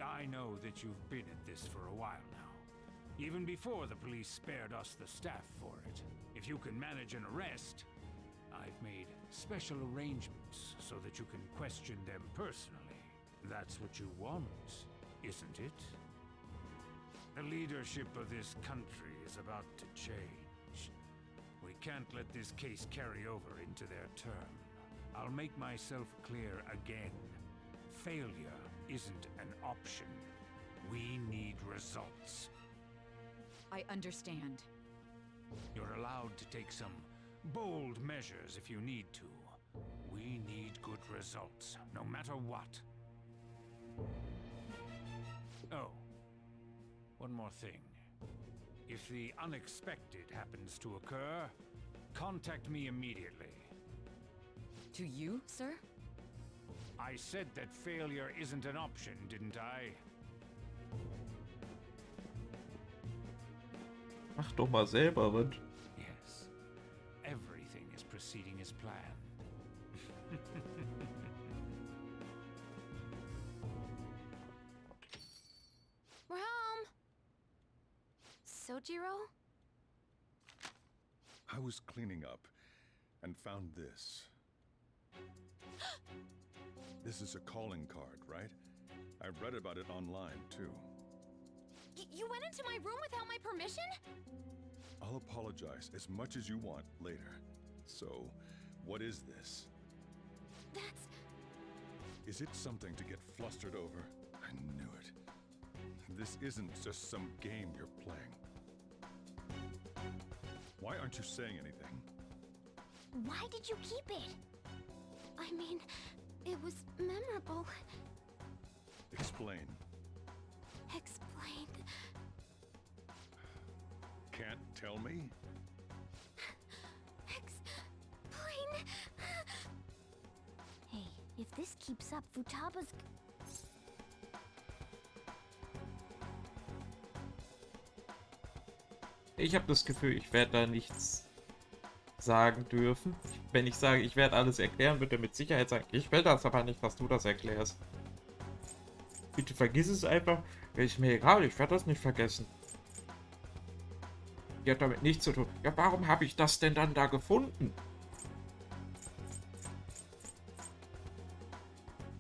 I know that you've been at this for a while now. Even before the police spared us the staff for it. If you can manage an arrest, I've made special arrangements so that you can question them personally. That's what you want, isn't it? The leadership of this country is about to change. We can't let this case carry over into their term. I'll make myself clear again. Failure isn't an option. We need results. I understand. You're allowed to take some bold measures if you need to. We need good results, no matter what. Oh. One more thing. If the unexpected happens to occur, contact me immediately. To you, sir? I said that failure isn't an option, didn't I? Mach doch mal selber, was? Yes. Everything is proceeding as planned. We're home! Sojiro? I was cleaning up and found this. This is a calling card, right? I read about it online, too. You went into my room without my permission? I'll apologize as much as you want later. So, what is this? That's... Is it something to get flustered over? I knew it. This isn't just some game you're playing. Why aren't you saying anything? Why did you keep it? I mean, it was memorable. Explain. Explain. Can't tell me? Explain. Hey, if this keeps up, Futaba's... Ich habe das Gefühl, ich werde da nichts sagen dürfen. Wenn ich sage, ich werde alles erklären, wird er mit Sicherheit sagen, ich will das aber nicht, dass du das erklärst. Bitte vergiss es einfach. Ist mir egal, ich werde das nicht vergessen. Die hat damit nichts zu tun. Ja, warum habe ich das denn dann da gefunden?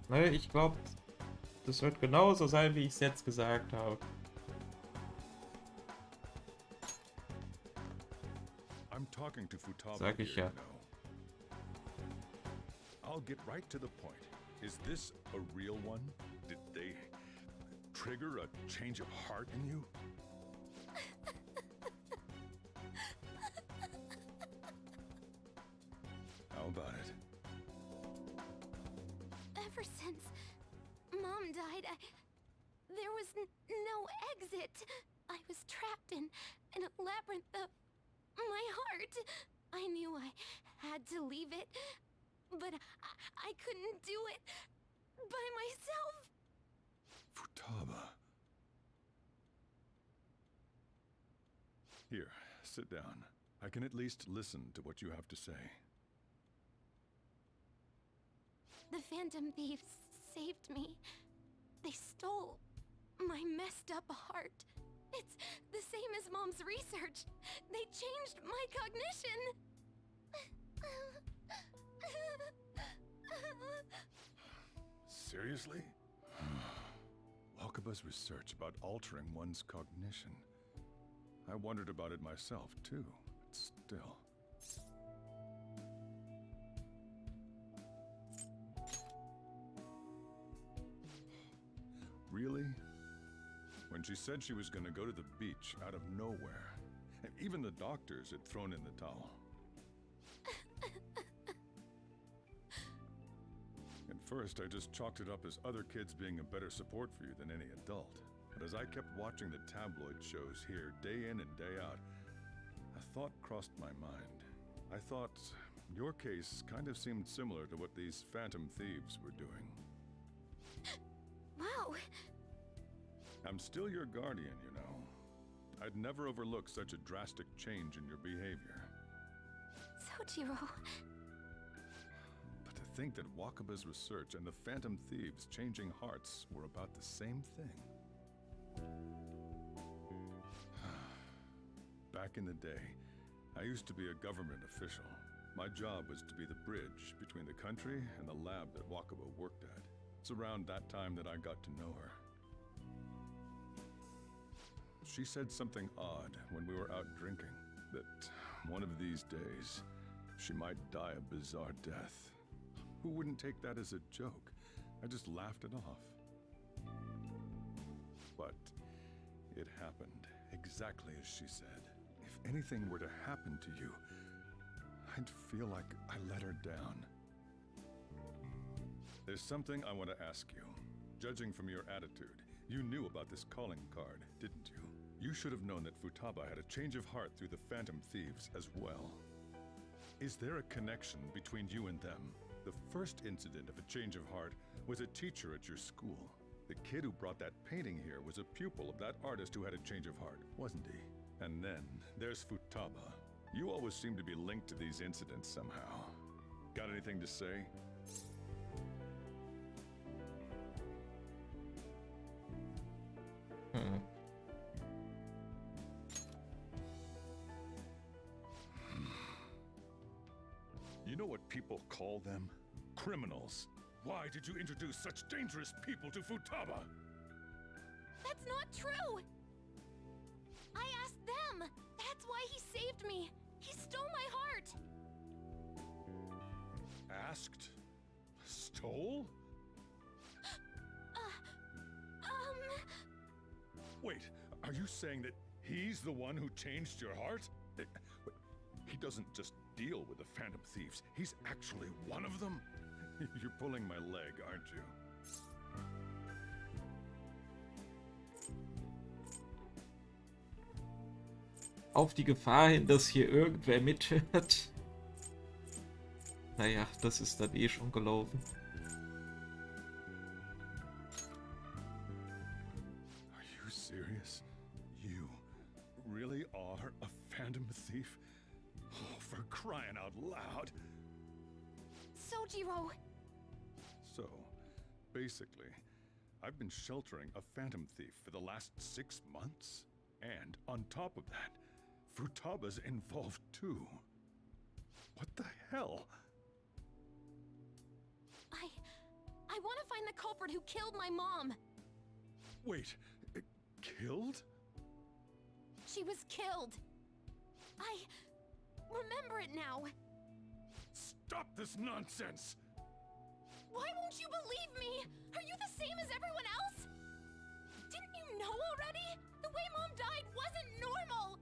Ne, ich glaube, das wird genauso sein, wie ich es jetzt gesagt habe. Sag ich ja. I'll get right to the point. Is this a real one? Did they trigger a change of heart in you? How about it? Ever since Mom died, there was no exit. I was trapped in a labyrinth of my heart. I knew I had to leave it, but I couldn't do it by myself. Futaba. Here, sit down. I can at least listen to what you have to say. The Phantom Thieves saved me. They stole my messed up heart. It's the same as Mom's research. They changed my cognition. Seriously? Wakaba's research about altering one's cognition. I wondered about it myself, too, but still. Really? When she said she was going to go to the beach out of nowhere, and even the doctors had thrown in the towel. At first, I just chalked it up as other kids being a better support for you than any adult. But as I kept watching the tabloid shows here day in and day out, a thought crossed my mind. I thought your case kind of seemed similar to what these Phantom Thieves were doing. Wow. I'm still your guardian, you know. I'd never overlook such a drastic change in your behavior. Sojiro. But to think that Wakaba's research and the Phantom Thieves changing hearts were about the same thing. Back in the day, I used to be a government official. My job was to be the bridge between the country and the lab that Wakaba worked at. It's around that time that I got to know her. She said something odd when we were out drinking, that one of these days, she might die a bizarre death. Who wouldn't take that as a joke? I just laughed it off. But it happened exactly as she said. If anything were to happen to you, I'd feel like I let her down. There's something I want to ask you. Judging from your attitude, you knew about this calling card, didn't you? You should have known that Futaba had a change of heart through the Phantom Thieves as well. Is there a connection between you and them? The first incident of a change of heart was a teacher at your school. The kid who brought that painting here was a pupil of that artist who had a change of heart, wasn't he? And then there's Futaba. You always seem to be linked to these incidents somehow. Got anything to say? You know what people call them? Criminals. Why did you introduce such dangerous people to Futaba? That's not true! I asked them! That's why he saved me! He stole my heart! Asked? Stole? Are you saying that he's the one who changed your heart? He doesn't just deal with the Phantom Thieves. He's actually one of them? You're pulling my leg, aren't you? Auf die Gefahr hin, dass hier irgendwer mithört. Naja, das ist dann eh schon gelaufen. Are you serious? You really are a Phantom Thief? Oh, for crying out loud! Sojiro! So, basically, I've been sheltering a Phantom Thief for the last 6 months. And on top of that, Futaba's involved too. What the hell? I want to find the culprit who killed my mom! Wait, killed? She was killed! I remember it now! Stop this nonsense! Why won't you believe me? Are you the same as everyone else? Didn't you know already? The way Mom died wasn't normal!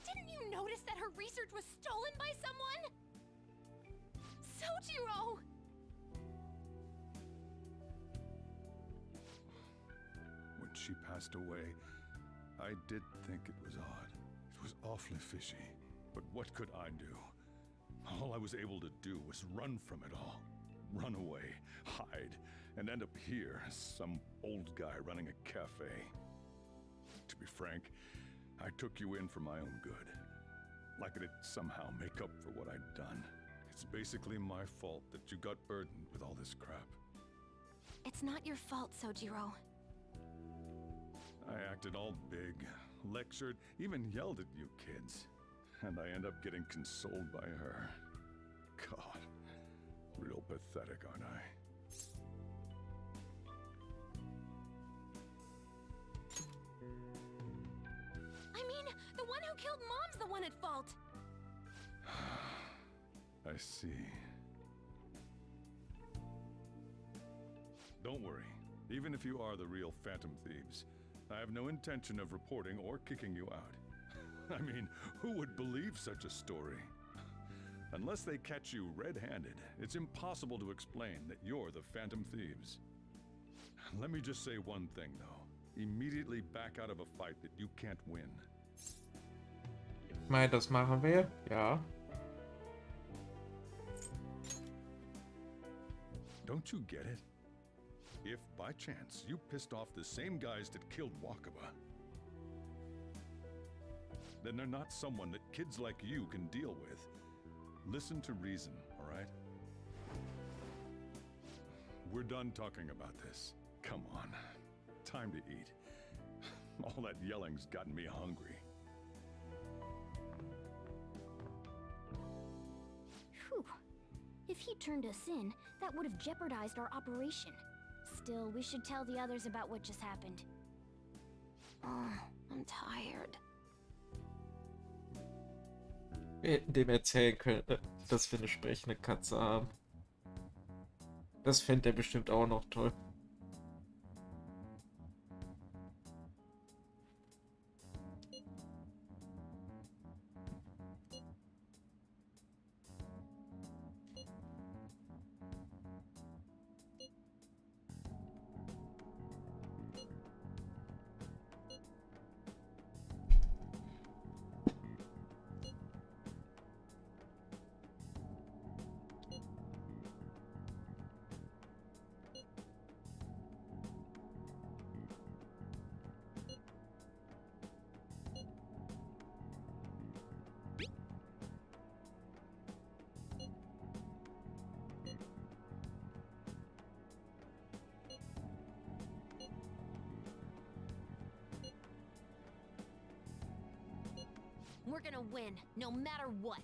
Didn't you notice that her research was stolen by someone? Sojiro! When she passed away, I did think it was odd. It was awfully fishy. But what could I do? All I was able to do was run from it all. Run away, hide, and end up here as some old guy running a cafe. To be frank, I took you in for my own good. Like it'd somehow make up for what I'd done. It's basically my fault that you got burdened with all this crap. It's not your fault, Sojiro. I acted all big, lectured, even yelled at you kids. And I end up getting consoled by her. God, real pathetic, aren't I? I mean, the one who killed Mom's the one at fault! I see. Don't worry. Even if you are the real Phantom Thieves, I have no intention of reporting or kicking you out. I mean, who would believe such a story? Unless they catch you red-handed, it's impossible to explain that you're the Phantom Thieves. Let me just say one thing, though. Immediately back out of a fight that you can't win. Ich meine, das machen wir, ja. Don't you get it? If, by chance, you pissed off the same guys that killed Wakaba, then they're not someone that kids like you can deal with. Listen to reason, all right? We're done talking about this. Come on. Time to eat. All that yelling's gotten me hungry. Whew. If he turned us in, that would have jeopardized our operation. Still, we should tell the others about what just happened. Oh, I'm tired. Wir hätten dem erzählen können, dass wir eine sprechende Katze haben. Das fände er bestimmt auch noch toll. We're gonna win, no matter what.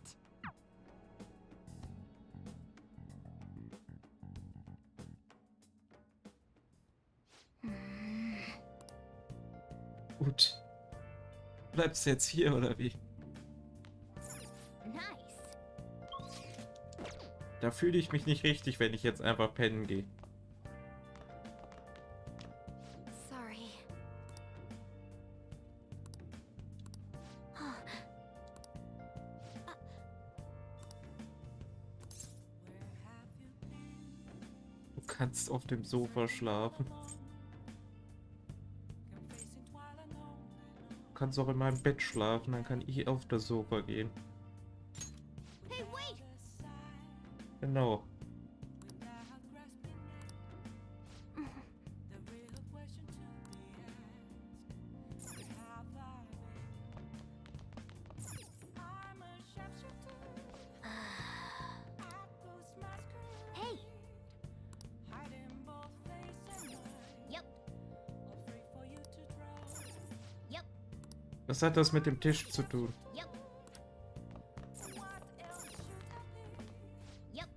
Gut. Bleibst du jetzt hier, oder wie? Nice. Da fühle ich mich nicht richtig, wenn ich jetzt einfach pennen gehe. Sorry. kannst auf dem Sofa schlafen. Du kannst auch in meinem Bett schlafen, dann kann ich auf das Sofa gehen. Hey, wait! Genau. Hey! Yep. Yep. Was hat das mit dem Tisch zu tun? Yep. Yep.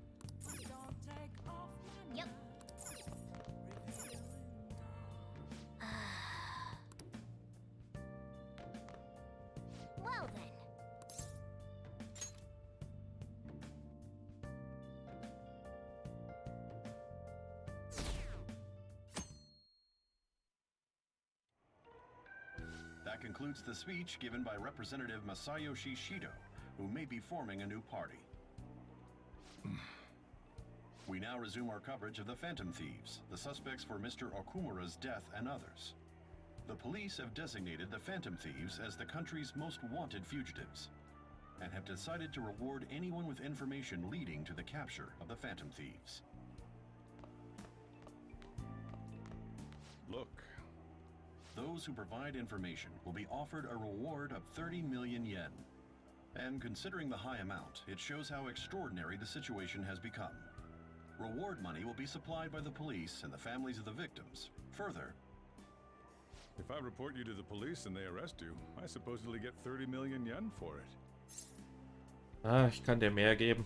Yep. Well then. That concludes the speech given by Representative Masayoshi Shido, who may be forming a new party. We now resume our coverage of the Phantom Thieves, the suspects for Mr. Okumura's death and others. The police have designated the Phantom Thieves as the country's most wanted fugitives, and have decided to reward anyone with information leading to the capture of the Phantom Thieves. Look. Those who provide information will be offered a reward of 30 million yen. And considering the high amount, it shows how extraordinary the situation has become. Reward money will be supplied by the police and the families of the victims. Further, If I report you to the police and they arrest you, I supposedly get 30 million yen for it. Ah, ich kann dir mehr geben.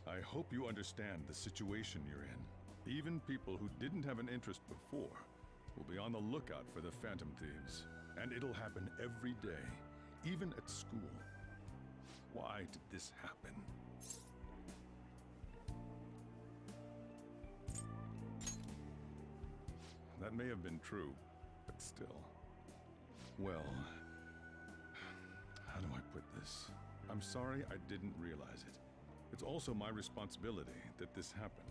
I hope you understand the situation you're in. Even people who didn't have an interest before will be on the lookout for the Phantom Thieves. And it'll happen every day, even at school. Why did this happen? That may have been true, but still. Well, how do I put this? I'm sorry I didn't realize it. It's also my responsibility that this happened.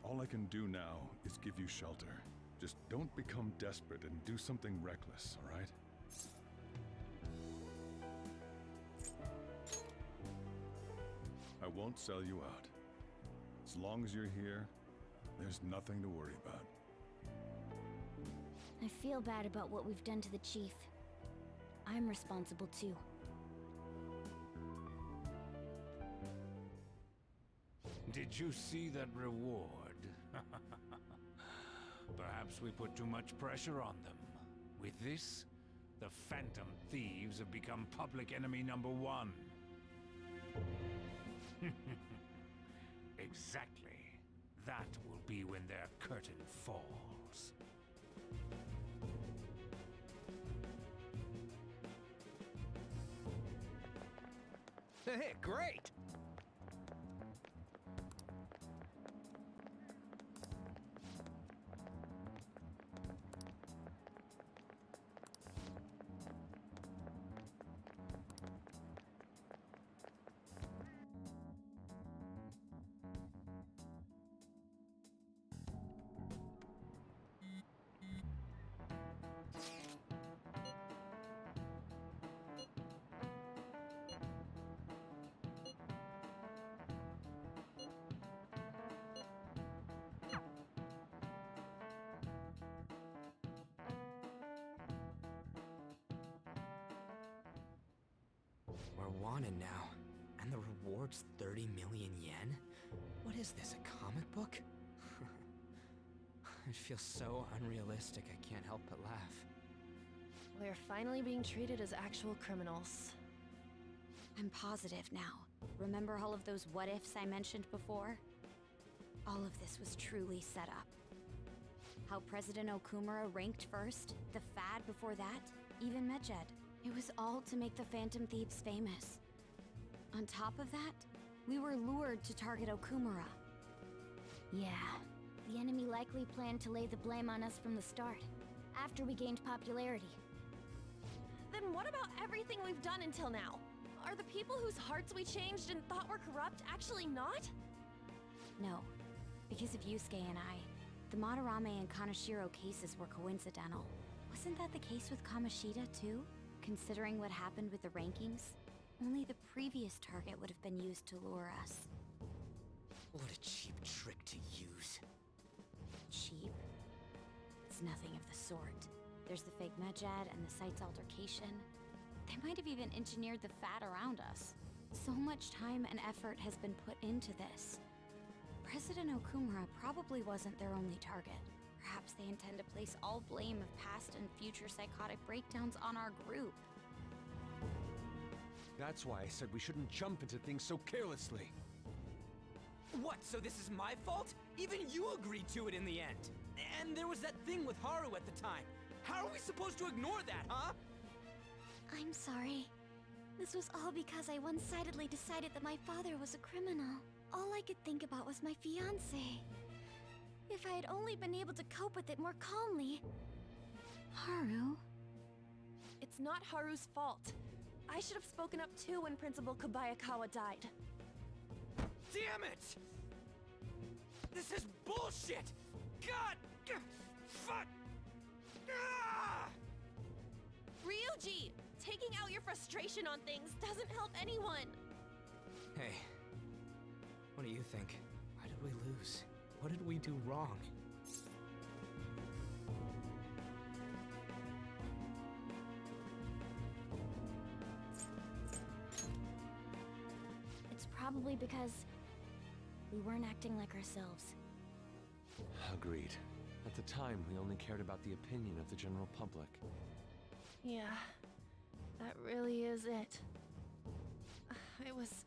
All I can do now is give you shelter. Just don't become desperate and do something reckless, all right? I won't sell you out. As long as you're here, there's nothing to worry about. I feel bad about what we've done to the chief. I'm responsible too. Did you see that reward? Perhaps we put too much pressure on them. With this, the Phantom Thieves have become public enemy #1. Exactly. That will be when their curtain falls. Hey, great! We're wanted now, and the reward's 30 million yen? What is this, a comic book? It feels so unrealistic I can't help but laugh. We're finally being treated as actual criminals. I'm positive now. Remember all of those what-ifs I mentioned before? All of this was truly set up. How President Okumura ranked first, the Fad before that, even Medjed. It was all to make the Phantom Thieves famous. On top of that, we were lured to target Okumura. Yeah, the enemy likely planned to lay the blame on us from the start, after we gained popularity. Then what about everything we've done until now? Are the people whose hearts we changed and thought were corrupt actually not? No. Because of Yusuke and I, the Madarame and Kaneshiro cases were coincidental. Wasn't that the case with Kamoshida, too? Considering what happened with the rankings, only the previous target would have been used to lure us. What a cheap trick to use. Cheap? It's nothing of the sort. There's the fake Medjed and the site's altercation. They might have even engineered the fat around us. So much time and effort has been put into this. President Okumura probably wasn't their only target. Perhaps they intend to place all blame of past and future psychotic breakdowns on our group. That's why I said we shouldn't jump into things so carelessly. What, so this is my fault? Even you agreed to it in the end. And there was that thing with Haru at the time. How are we supposed to ignore that, huh? I'm sorry. This was all because I one-sidedly decided that my father was a criminal. All I could think about was my fiancé. If I had only been able to cope with it more calmly... Haru? It's not Haru's fault. I should have spoken up too when Principal Kobayakawa died. Damn it! This is bullshit! God! Fuck! Ah! Ryuji! Taking out your frustration on things doesn't help anyone! Hey, what do you think? Why did we lose? What did we do wrong? It's probably because we weren't acting like ourselves. Agreed. At the time, we only cared about the opinion of the general public. Yeah, that really is it. I was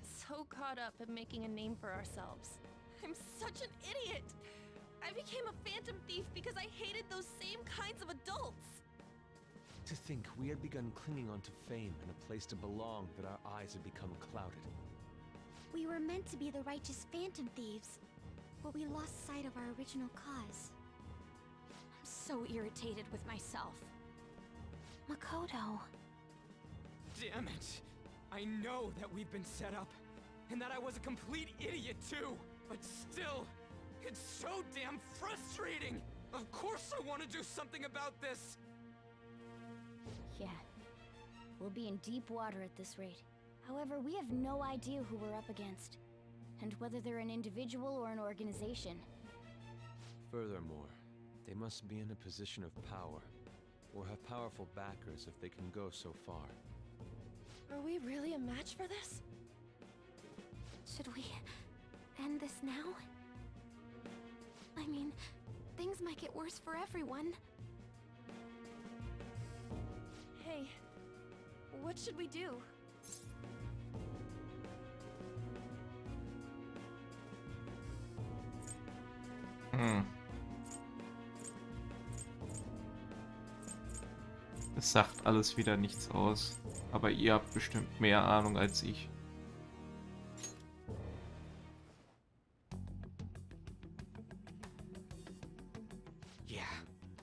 so caught up in making a name for ourselves. I'm such an idiot! I became a phantom thief because I hated those same kinds of adults! To think we had begun clinging onto fame and a place to belong that our eyes had become clouded. We were meant to be the righteous phantom thieves, but we lost sight of our original cause. I'm so irritated with myself. Makoto. Damn it! I know that we've been set up, and that I was a complete idiot too! But still, it's so damn frustrating! Of course I want to do something about this! Yeah. We'll be in deep water at this rate. However, we have no idea who we're up against, and whether they're an individual or an organization. Furthermore, they must be in a position of power, or have powerful backers if they can go so far. Are we really a match for this? Should we end this now? I mean, things might get worse for everyone. Hey, what should we do? Es sagt alles wieder nichts aus. Aber ihr habt bestimmt mehr Ahnung als ich. Yeah,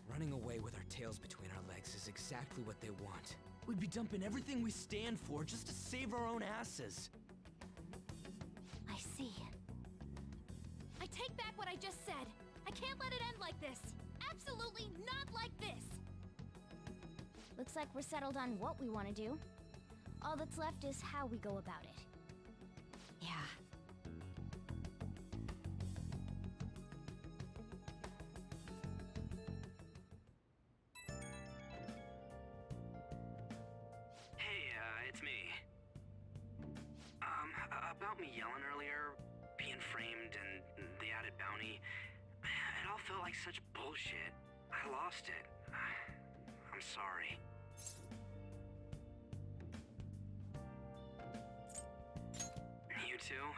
running away with our tails between our legs is exactly what they want. We'd be dumping everything we stand for just to save our own asses. I see. I take back what I just said. I can't let it end like this. Absolutely not like this. Looks like we're settled on what we want to do. All that's left is how we go about it. Yeah. Hey, it's me. About me yelling earlier, being framed, and the added bounty, it all felt like such bullshit. I lost it. I'm sorry. You too?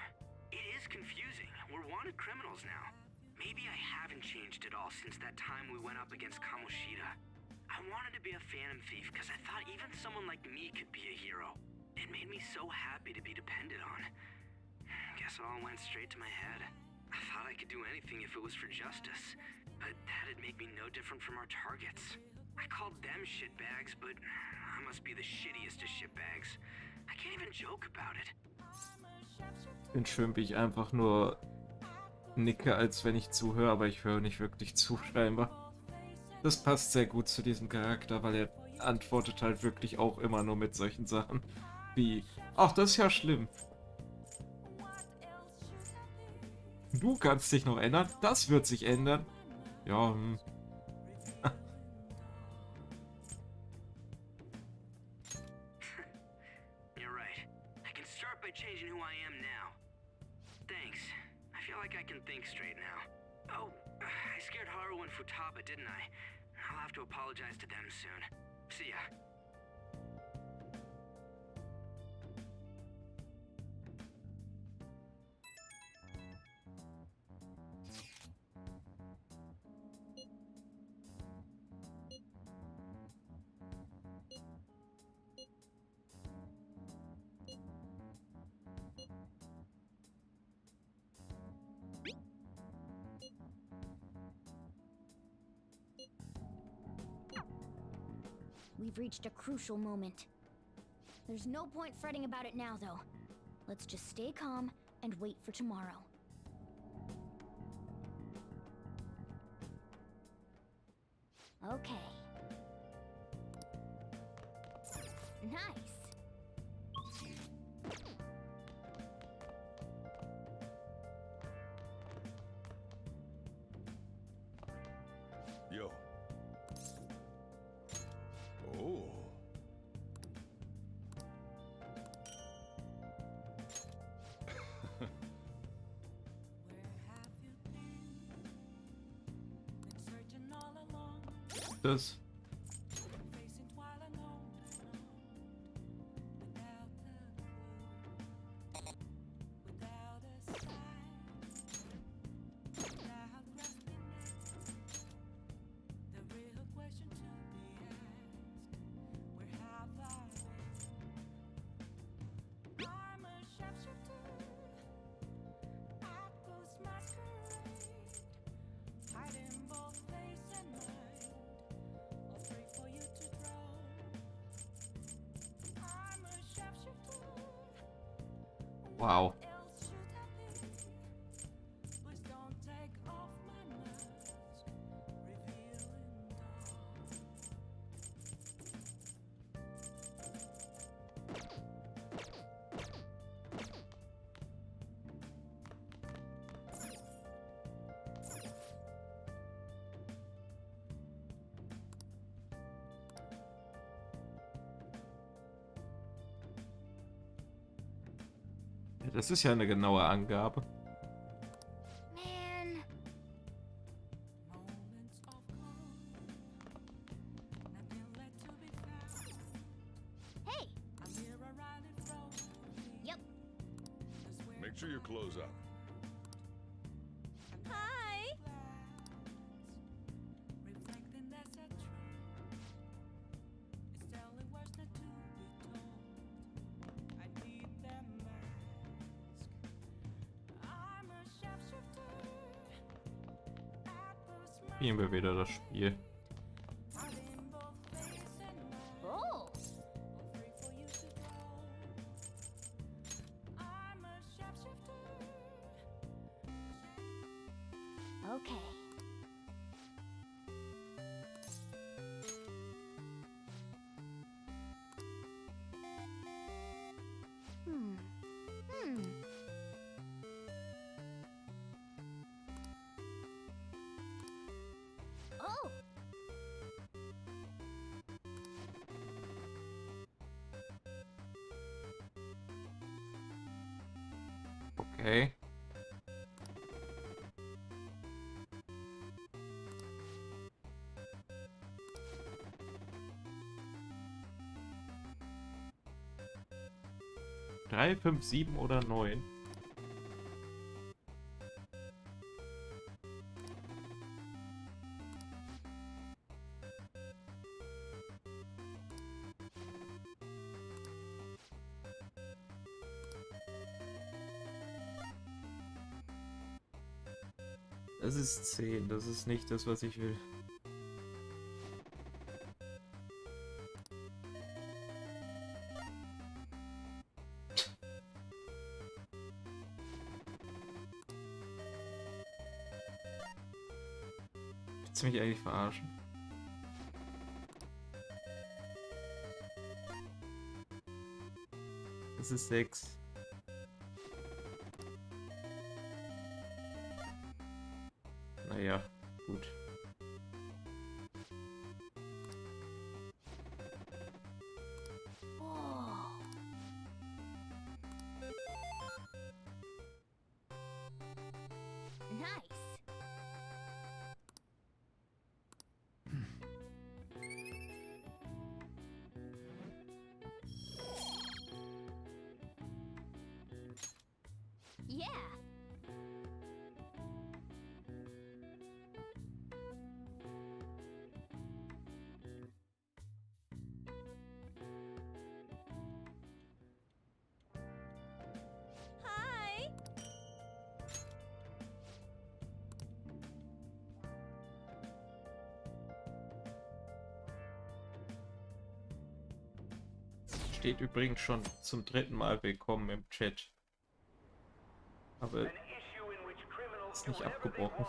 It is confusing. We're wanted criminals now. Maybe I haven't changed at all since that time we went up against Kamoshida. I wanted to be a phantom thief because I thought even someone like me could be a hero. It made me so happy to be depended on. Guess it all went straight to my head. I thought I could do anything if it was for justice, but that'd make me no different from our targets. I called them shitbags, but I must be the shittiest of shitbags. I can't even joke about it. Bin schön, wie ich einfach nur nicke, als wenn ich zuhöre, aber ich höre nicht wirklich zu, scheinbar. Das passt sehr gut zu diesem Charakter, weil er antwortet halt wirklich auch immer nur mit solchen Sachen wie, ach, das ist ja schlimm. Du kannst dich noch ändern, das wird sich ändern. Ja, You're right. I can start by changing who I am now. Thanks. I feel like I can think straight now. Oh, I scared Haru and Futaba, didn't I? I'll have to apologize to them soon. See ya. We've reached a crucial moment. There's no point fretting about it now, though. Let's just stay calm and wait for tomorrow. Okay. Nice. Yo. Oh. das. Wow. Das ist ja eine genaue Angabe. Man. Hey. Yep. Make sure you close up. Hi! Spielen wir wieder das Spiel. Oh. Okay. Oh. Okay. Drei, 5, 7 oder 9. Das ist 10, das ist nicht das, was ich will. Willst du mich eigentlich verarschen? Das ist 6. Naja, gut. Nice. Yeah. Hi! Steht übrigens schon zum 3. Mal willkommen im Chat. Aber ist nicht abgebrochen.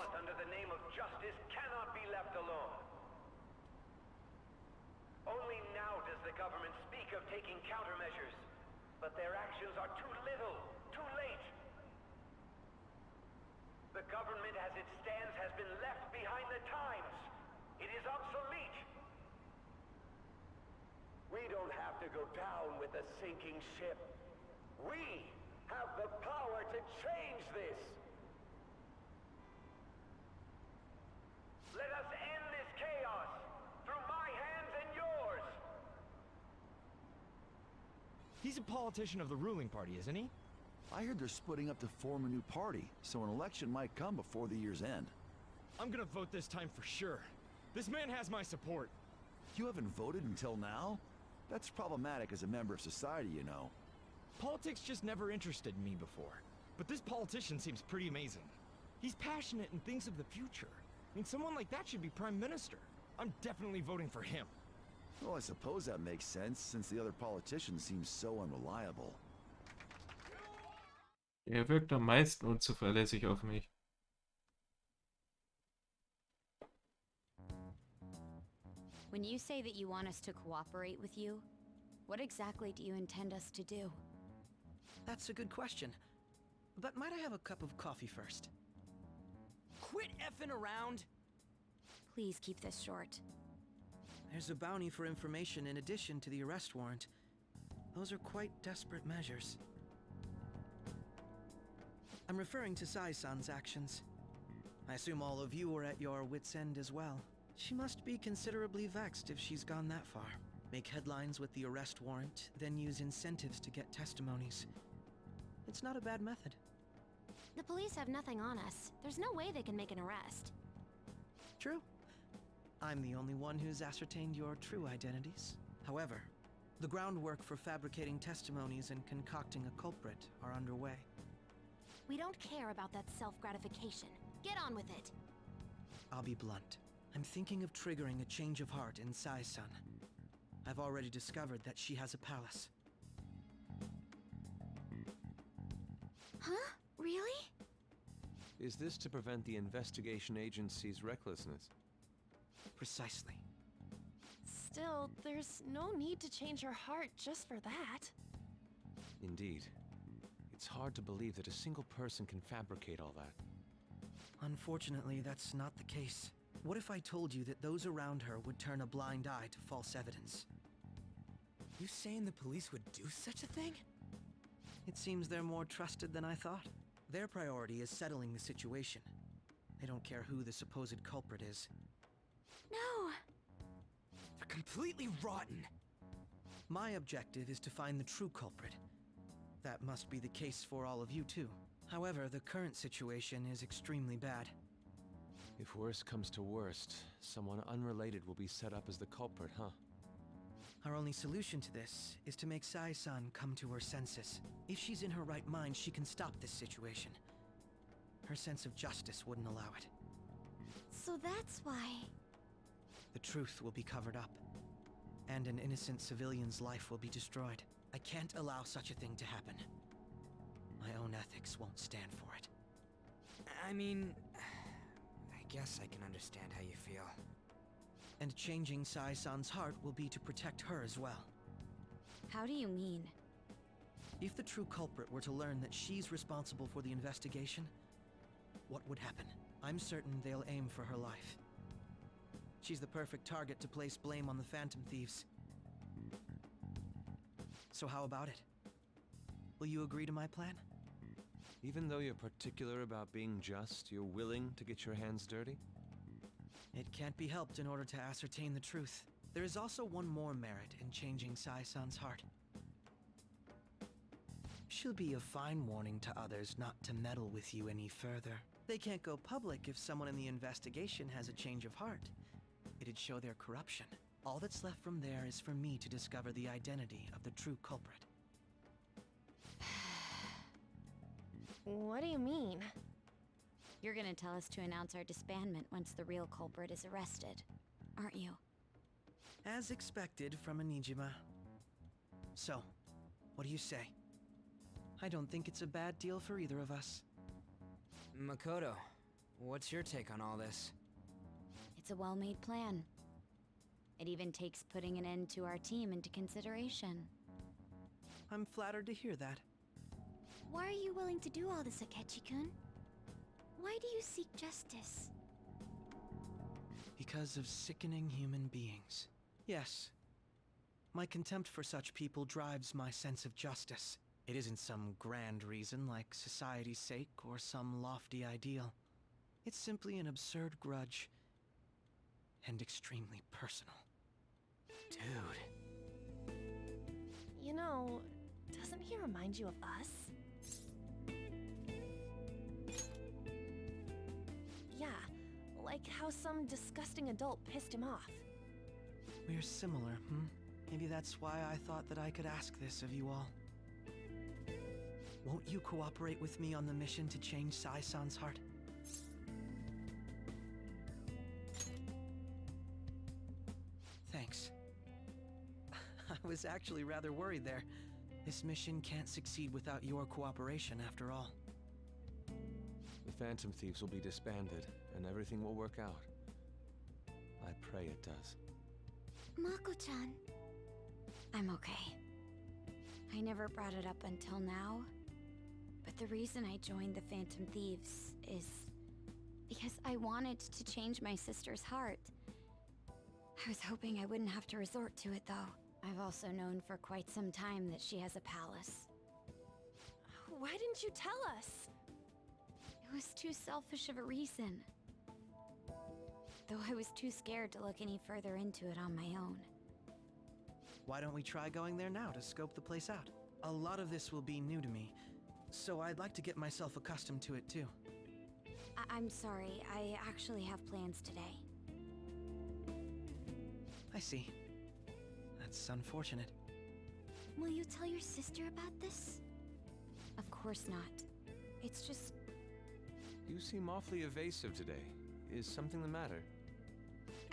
Only now does the government speak of taking countermeasures, but their actions are too little, too late. The government as it stands has been left behind the times. It is obsolete. We don't have to go down with a sinking ship. We have the power to change this. Let us end this chaos through my hands and yours. He's a politician of the ruling party, isn't he? I heard they're splitting up to form a new party, so an election might come before the year's end. I'm gonna vote this time for sure. This man has my support. You haven't voted until now? That's problematic as a member of society, you know. Politics just never interested me before. But this politician seems pretty amazing. He's passionate and thinks of the future. I mean, someone like that should be prime minister. I'm definitely voting for him. Well, I suppose that makes sense, since the other politician seems so unreliable. Er wirkt am meisten unzuverlässig auf mich. When you say that you want us to cooperate with you, what exactly do you intend us to do? That's a good question. But might I have a cup of coffee first? Quit effing around! Please keep this short. There's a bounty for information in addition to the arrest warrant. Those are quite desperate measures. I'm referring to Sai-san's actions. I assume all of you are at your wits' end as well. She must be considerably vexed if she's gone that far. Make headlines with the arrest warrant, then use incentives to get testimonies. It's not a bad method. The police have nothing on us. There's no way they can make an arrest. True. I'm the only one who's ascertained your true identities. However, the groundwork for fabricating testimonies and concocting a culprit are underway. We don't care about that self-gratification. Get on with it. I'll be blunt. I'm thinking of triggering a change of heart in Sai-san. I've already discovered that she has a palace. Huh? Really? Is this to prevent the investigation agency's recklessness? Precisely. Still, there's no need to change her heart just for that. Indeed. It's hard to believe that a single person can fabricate all that. Unfortunately, that's not the case. What if I told you that those around her would turn a blind eye to false evidence? You saying the police would do such a thing? It seems they're more trusted than I thought. Their priority is settling the situation. They don't care who the supposed culprit is. No! They're completely rotten! My objective is to find the true culprit. That must be the case for all of you too. However, the current situation is extremely bad. If worst comes to worst, someone unrelated will be set up as the culprit, huh? Our only solution to this is to make Sai-san come to her senses. If she's in her right mind, she can stop this situation. Her sense of justice wouldn't allow it. So that's why... The truth will be covered up, and an innocent civilian's life will be destroyed. I can't allow such a thing to happen. My own ethics won't stand for it. I mean... I guess I can understand how you feel. And changing Sai-san's heart will be to protect her as well. How do you mean? If the true culprit were to learn that she's responsible for the investigation, what would happen? I'm certain they'll aim for her life. She's the perfect target to place blame on the Phantom Thieves. So how about it? Will you agree to my plan? Even though you're particular about being just, you're willing to get your hands dirty? It can't be helped in order to ascertain the truth. There is also one more merit in changing Sai-san's heart. She'll be a fine warning to others not to meddle with you any further. They can't go public if someone in the investigation has a change of heart. It'd show their corruption. All that's left from there is for me to discover the identity of the true culprit. What do you mean? You're gonna tell us to announce our disbandment once the real culprit is arrested, aren't you? As expected from a Nijima. So, what do you say? I don't think it's a bad deal for either of us. Makoto, what's your take on all this? It's a well-made plan. It even takes putting an end to our team into consideration. I'm flattered to hear that. Why are you willing to do all this, Akechi-kun? Why do you seek justice? Because of sickening human beings. Yes. My contempt for such people drives my sense of justice. It isn't some grand reason like society's sake or some lofty ideal. It's simply an absurd grudge. And extremely personal. Dude. You know, doesn't he remind you of us? Yeah, like how some disgusting adult pissed him off. We're similar, Maybe that's why I thought that I could ask this of you all. Won't you cooperate with me on the mission to change Sai-san's heart? Thanks. I was actually rather worried there. This mission can't succeed without your cooperation, after all. The Phantom Thieves will be disbanded, and everything will work out. I pray it does. Mako-chan. I'm okay. I never brought it up until now, but the reason I joined the Phantom Thieves is because I wanted to change my sister's heart. I was hoping I wouldn't have to resort to it, though. I've also known for quite some time that she has a palace. Why didn't you tell us? It was too selfish of a reason. Though I was too scared to look any further into it on my own. Why don't we try going there now to scope the place out? A lot of this will be new to me, so I'd like to get myself accustomed to it too. I'm sorry, I actually have plans today. I see. That's unfortunate. Will you tell your sister about this? Of course not. It's just... You seem awfully evasive today. Is something the matter?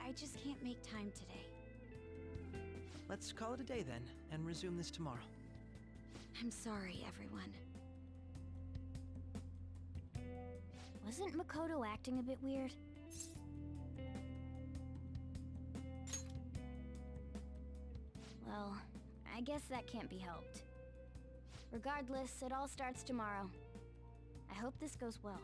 I just can't make time today. Let's call it a day then, and resume this tomorrow. I'm sorry, everyone. Wasn't Makoto acting a bit weird? Well, I guess that can't be helped. Regardless, it all starts tomorrow. I hope this goes well.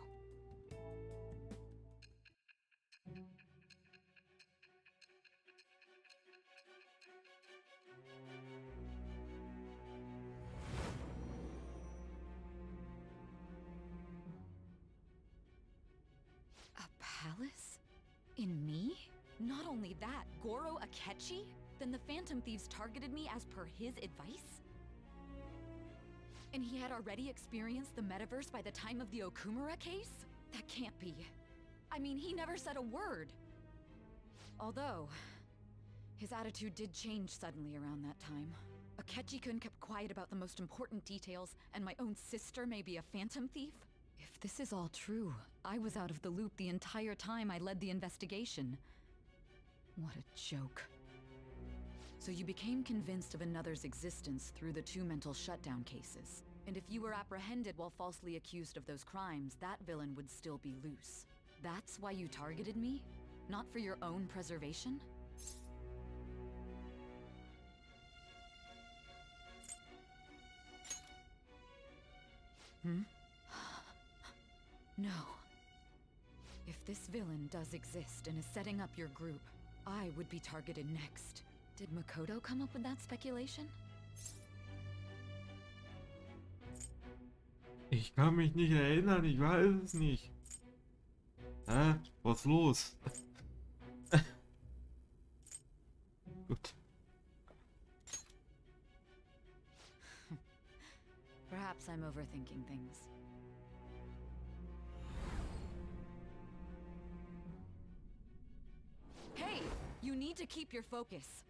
A palace? In me? Not only that, Goro Akechi? Then the Phantom Thieves targeted me as per his advice? And he had already experienced the metaverse by the time of the Okumura case? That can't be. I mean, he never said a word. Although, his attitude did change suddenly around that time. Akechi-kun kept quiet about the most important details, and my own sister may be a Phantom Thief? If this is all true, I was out of the loop the entire time I led the investigation. What a joke. So you became convinced of another's existence through the 2 mental shutdown cases. And if you were apprehended while falsely accused of those crimes, that villain would still be loose. That's why you targeted me? Not for your own preservation? No. If this villain does exist and is setting up your group, I would be targeted next. Did Makoto come up with that speculation? Ich kann mich nicht erinnern, ich weiß es nicht. Hä? Was los? Gut. Perhaps I'm overthinking things. Hey! You need to keep your focus.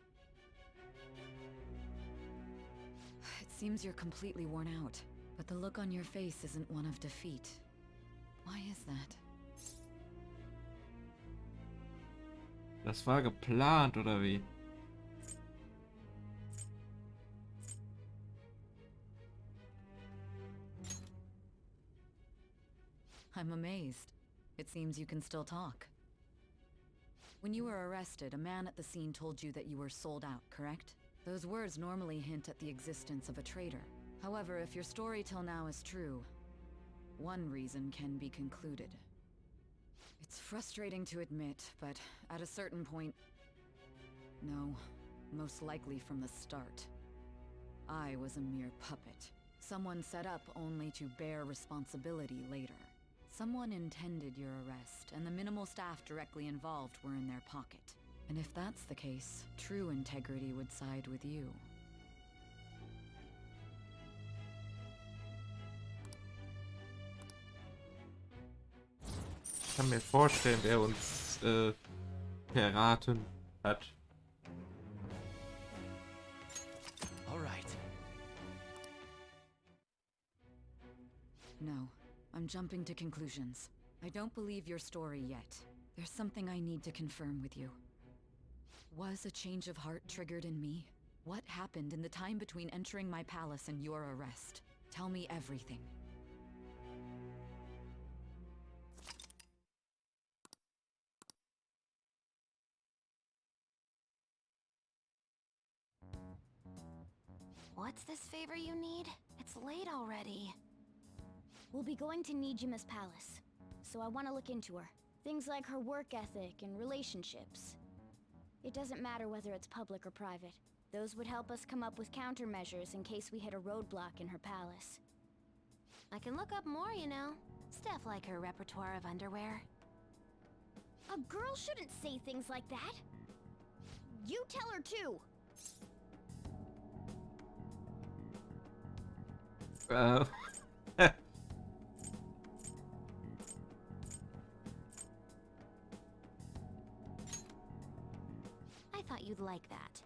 It seems you're completely worn out, but the look on your face isn't one of defeat. Why is that? Das war geplant, oder wie? I'm amazed. It seems you can still talk. When you were arrested, a man at the scene told you that you were sold out, correct? Those words normally hint at the existence of a traitor. However, if your story till now is true, one reason can be concluded. It's frustrating to admit, but at a certain point... No, most likely from the start. I was a mere puppet. Someone set up only to bear responsibility later. Someone intended your arrest, and the minimal staff directly involved were in their pocket. And if that's the case, true integrity would side with you. Ich kann mir vorstellen, wer uns verraten hat. All right. No, I'm jumping to conclusions. I don't believe your story yet. There's something I need to confirm with you. Was a change of heart triggered in me? What happened in the time between entering my palace and your arrest? Tell me everything. What's this favor you need? It's late already. We'll be going to Nijima's palace, so I want to look into her. Things like her work ethic and relationships. It doesn't matter whether it's public or private. Those would help us come up with countermeasures in case we hit a roadblock in her palace. I can look up more, you know. Stuff like her repertoire of underwear. A girl shouldn't say things like that. You tell her too. I thought you'd like that.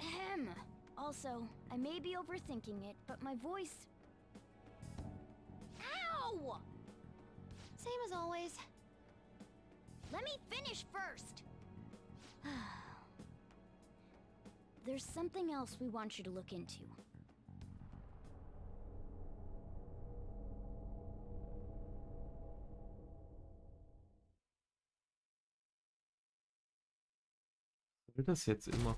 Ahem. Also, I may be overthinking it, but my voice... Ow! Same as always. Let me finish first! There's something else we want you to look into. Was will das jetzt immer?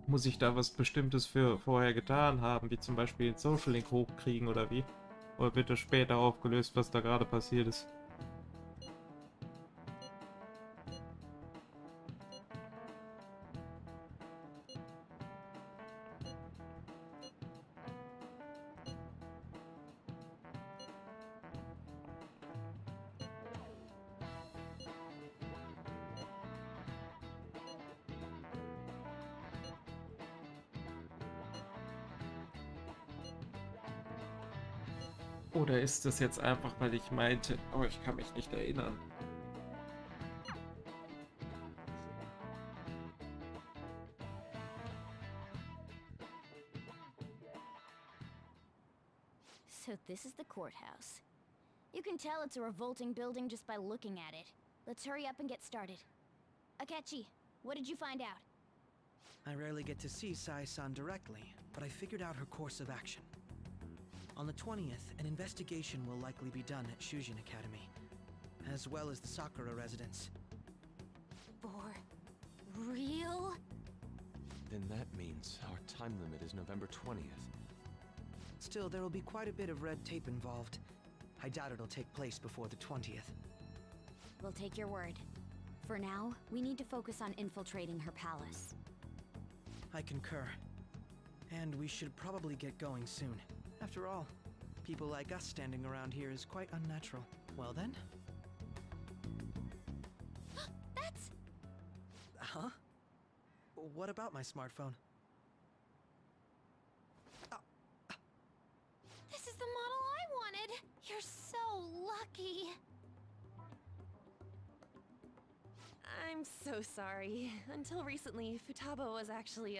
Muss ich da was Bestimmtes für vorher getan haben, wie zum Beispiel den Social Link hochkriegen oder wie? Oder wird das später aufgelöst, was da gerade passiert ist? Oder ist das jetzt einfach, weil ich meinte, oh, ich kann mich nicht erinnern. So this is the courthouse. You can tell it's a revolting building just by looking at it. Let's hurry up and get started. Akechi, what did you find out? I rarely get to see Sai-san directly, but I figured out her course of action. On the 20th, an investigation will likely be done at Shujin Academy, as well as the Sakura residence. For real? Then that means our time limit is November 20th. Still, there will be quite a bit of red tape involved. I doubt it'll take place before the 20th. We'll take your word. For now, we need to focus on infiltrating her palace. I concur. And we should probably get going soon. After all, people like us standing around here is quite unnatural. Well then? That's... Huh? What about my smartphone? This is the model I wanted! You're so lucky! I'm so sorry. Until recently, Futaba was actually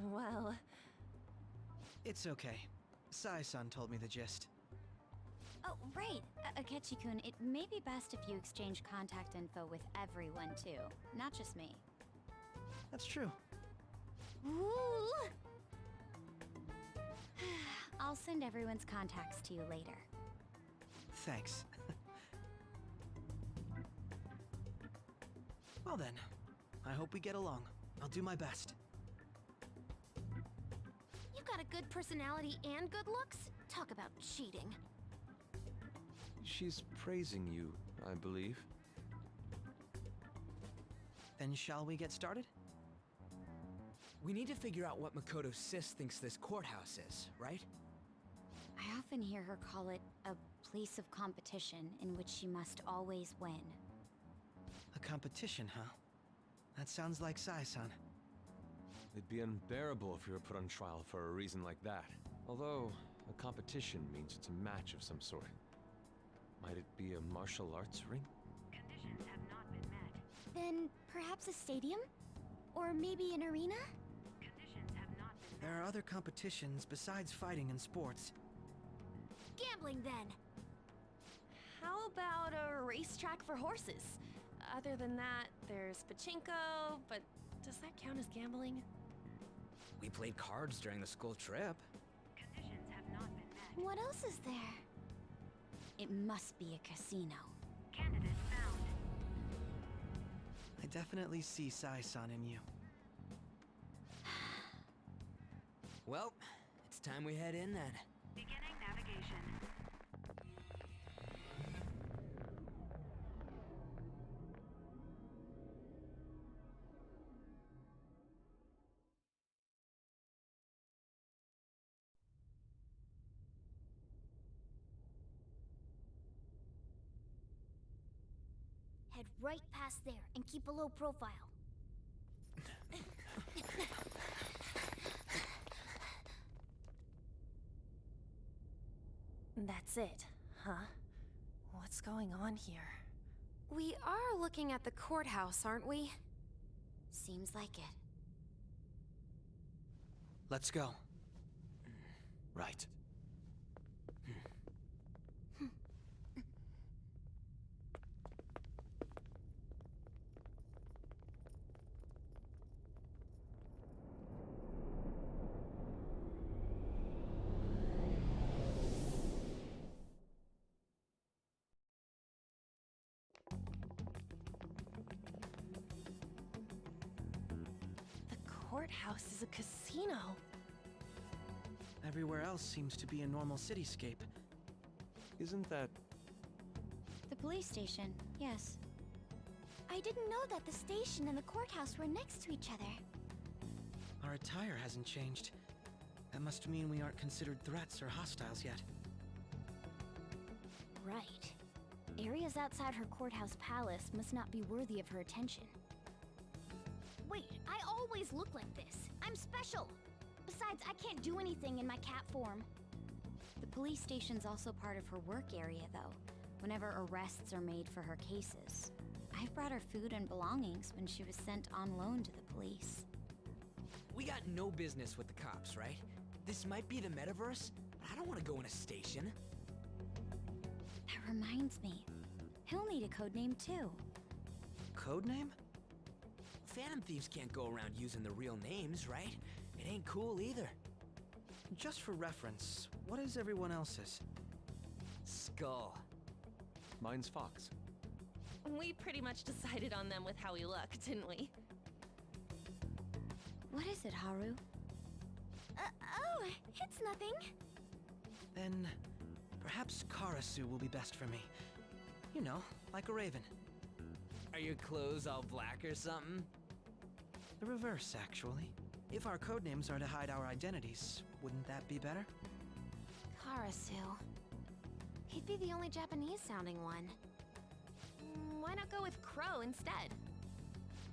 well... It's okay. Sai-san told me the gist. Oh, right. Akechi-kun, it may be best if you exchange contact info with everyone, too. Not just me. That's true. Ooh! I'll send everyone's contacts to you later. Thanks. Well then, I hope we get along. I'll do my best. You've got a good personality and good looks? Talk about cheating. She's praising you, I believe. Then shall we get started? We need to figure out what Makoto's sis thinks this courthouse is, right? I often hear her call it a place of competition in which she must always win. A competition, huh? That sounds like Sai-san. It'd be unbearable if we were put on trial for a reason like that. Although, a competition means it's a match of some sort. Might it be a martial arts ring? Conditions have not been met. Then perhaps a stadium? Or maybe an arena? Conditions have not been met. There are other competitions besides fighting and sports. Gambling, then! How about a racetrack for horses? Other than that, there's pachinko, but does that count as gambling? We played cards during the school trip. Conditions have not been met. What else is there? It must be a casino. Candidate found. I definitely see Sai-san in you. Well, it's time we head in then. Beginning navigation. Head right past there and keep a low profile. That's it, huh? What's going on here? We are looking at the courthouse, aren't we? Seems like it. Let's go. Right. Courthouse is a casino. Everywhere else seems to be a normal cityscape. Isn't that... The police station, yes. I didn't know that the station and the courthouse were next to each other. Our attire hasn't changed. That must mean we aren't considered threats or hostiles yet. Right. Areas outside her courthouse palace must not be worthy of her attention. Wait, I always look like this. I'm special. Besides, I can't do anything in my cat form. The police station's also part of her work area, though, whenever arrests are made for her cases. I've brought her food and belongings when she was sent on loan to the police. We got no business with the cops, right? This might be the metaverse, I don't want to go in a station. That reminds me. He'll need a code name too. Codename? Phantom thieves can't go around using the real names, right? It ain't cool either. Just for reference, what is everyone else's? Skull. Mine's Fox. We pretty much decided on them with how we look, didn't we? What is it, Haru? Oh, it's nothing. Then perhaps Karasu will be best for me. You know, like a raven. Are your clothes all black or something? The reverse, actually. If our codenames are to hide our identities, wouldn't that be better? Karasu. He'd be the only Japanese-sounding one. Why not go with Crow instead?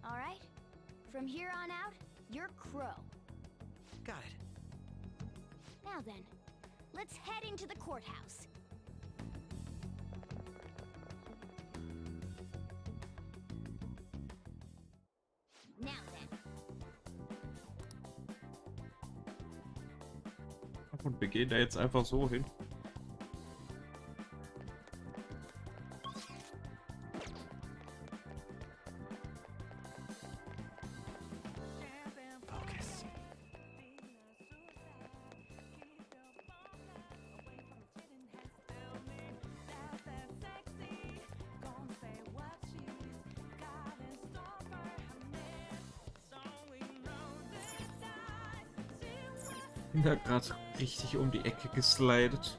All right. From here on out, you're Crow. Got it. Now then, let's head into the courthouse. Now then. Und wir gehen da jetzt einfach so hin. Bin da gerade richtig um die Ecke geslidet.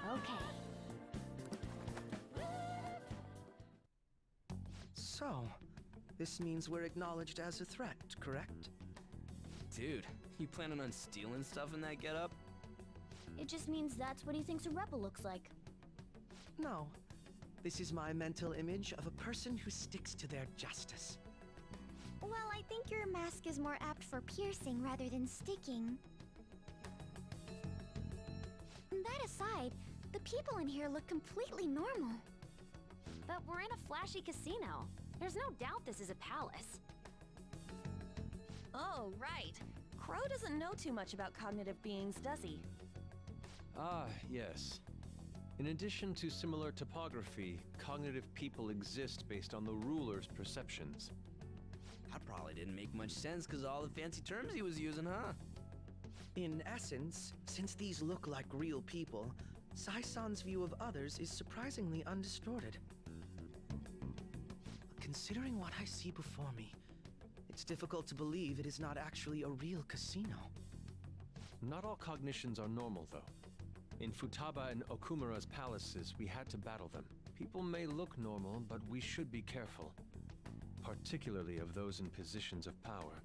Okay. So, this means we're acknowledged as a threat, correct? Dude, you planning on stealing stuff in that getup? It just means that's what he thinks a rebel looks like. No. This is my mental image of a person who sticks to their justice. Well, I think your mask is more apt for piercing rather than sticking. That aside, the people in here look completely normal. But we're in a flashy casino. There's no doubt this is a palace. Oh, right. Crow doesn't know too much about cognitive beings, does he? Ah, yes. In addition to similar topography, cognitive people exist based on the ruler's perceptions. That probably didn't make much sense because all the fancy terms he was using, huh? In essence, since these look like real people, Sai-san's view of others is surprisingly undistorted. Considering what I see before me, it's difficult to believe it is not actually a real casino. Not all cognitions are normal, though. In Futaba and Okumura's palaces, we had to battle them. People may look normal, but we should be careful. Particularly of those in positions of power.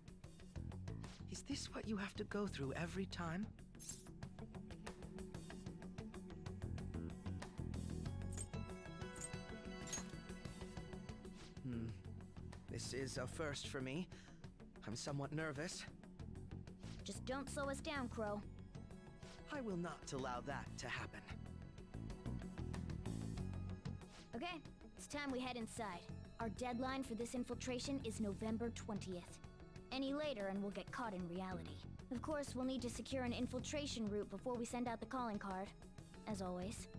Is this what you have to go through every time? This is a first for me. I'm somewhat nervous. Just don't slow us down, Crow. I will not allow that to happen. Okay, it's time we head inside. Our deadline for this infiltration is November 20th. Any later and we'll get caught in reality. Of course, we'll need to secure an infiltration route before we send out the calling card. As always.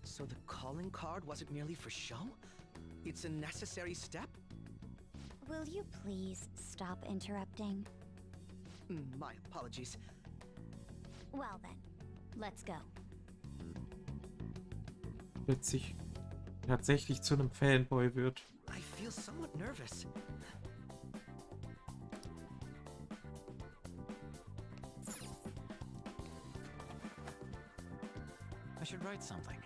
So the calling card wasn't merely for show? It's a necessary step? Will you please stop interrupting? My apologies. Well then, let's go. Wird sich tatsächlich zu einem Fanboy wird. I feel somewhat nervous. I should write something.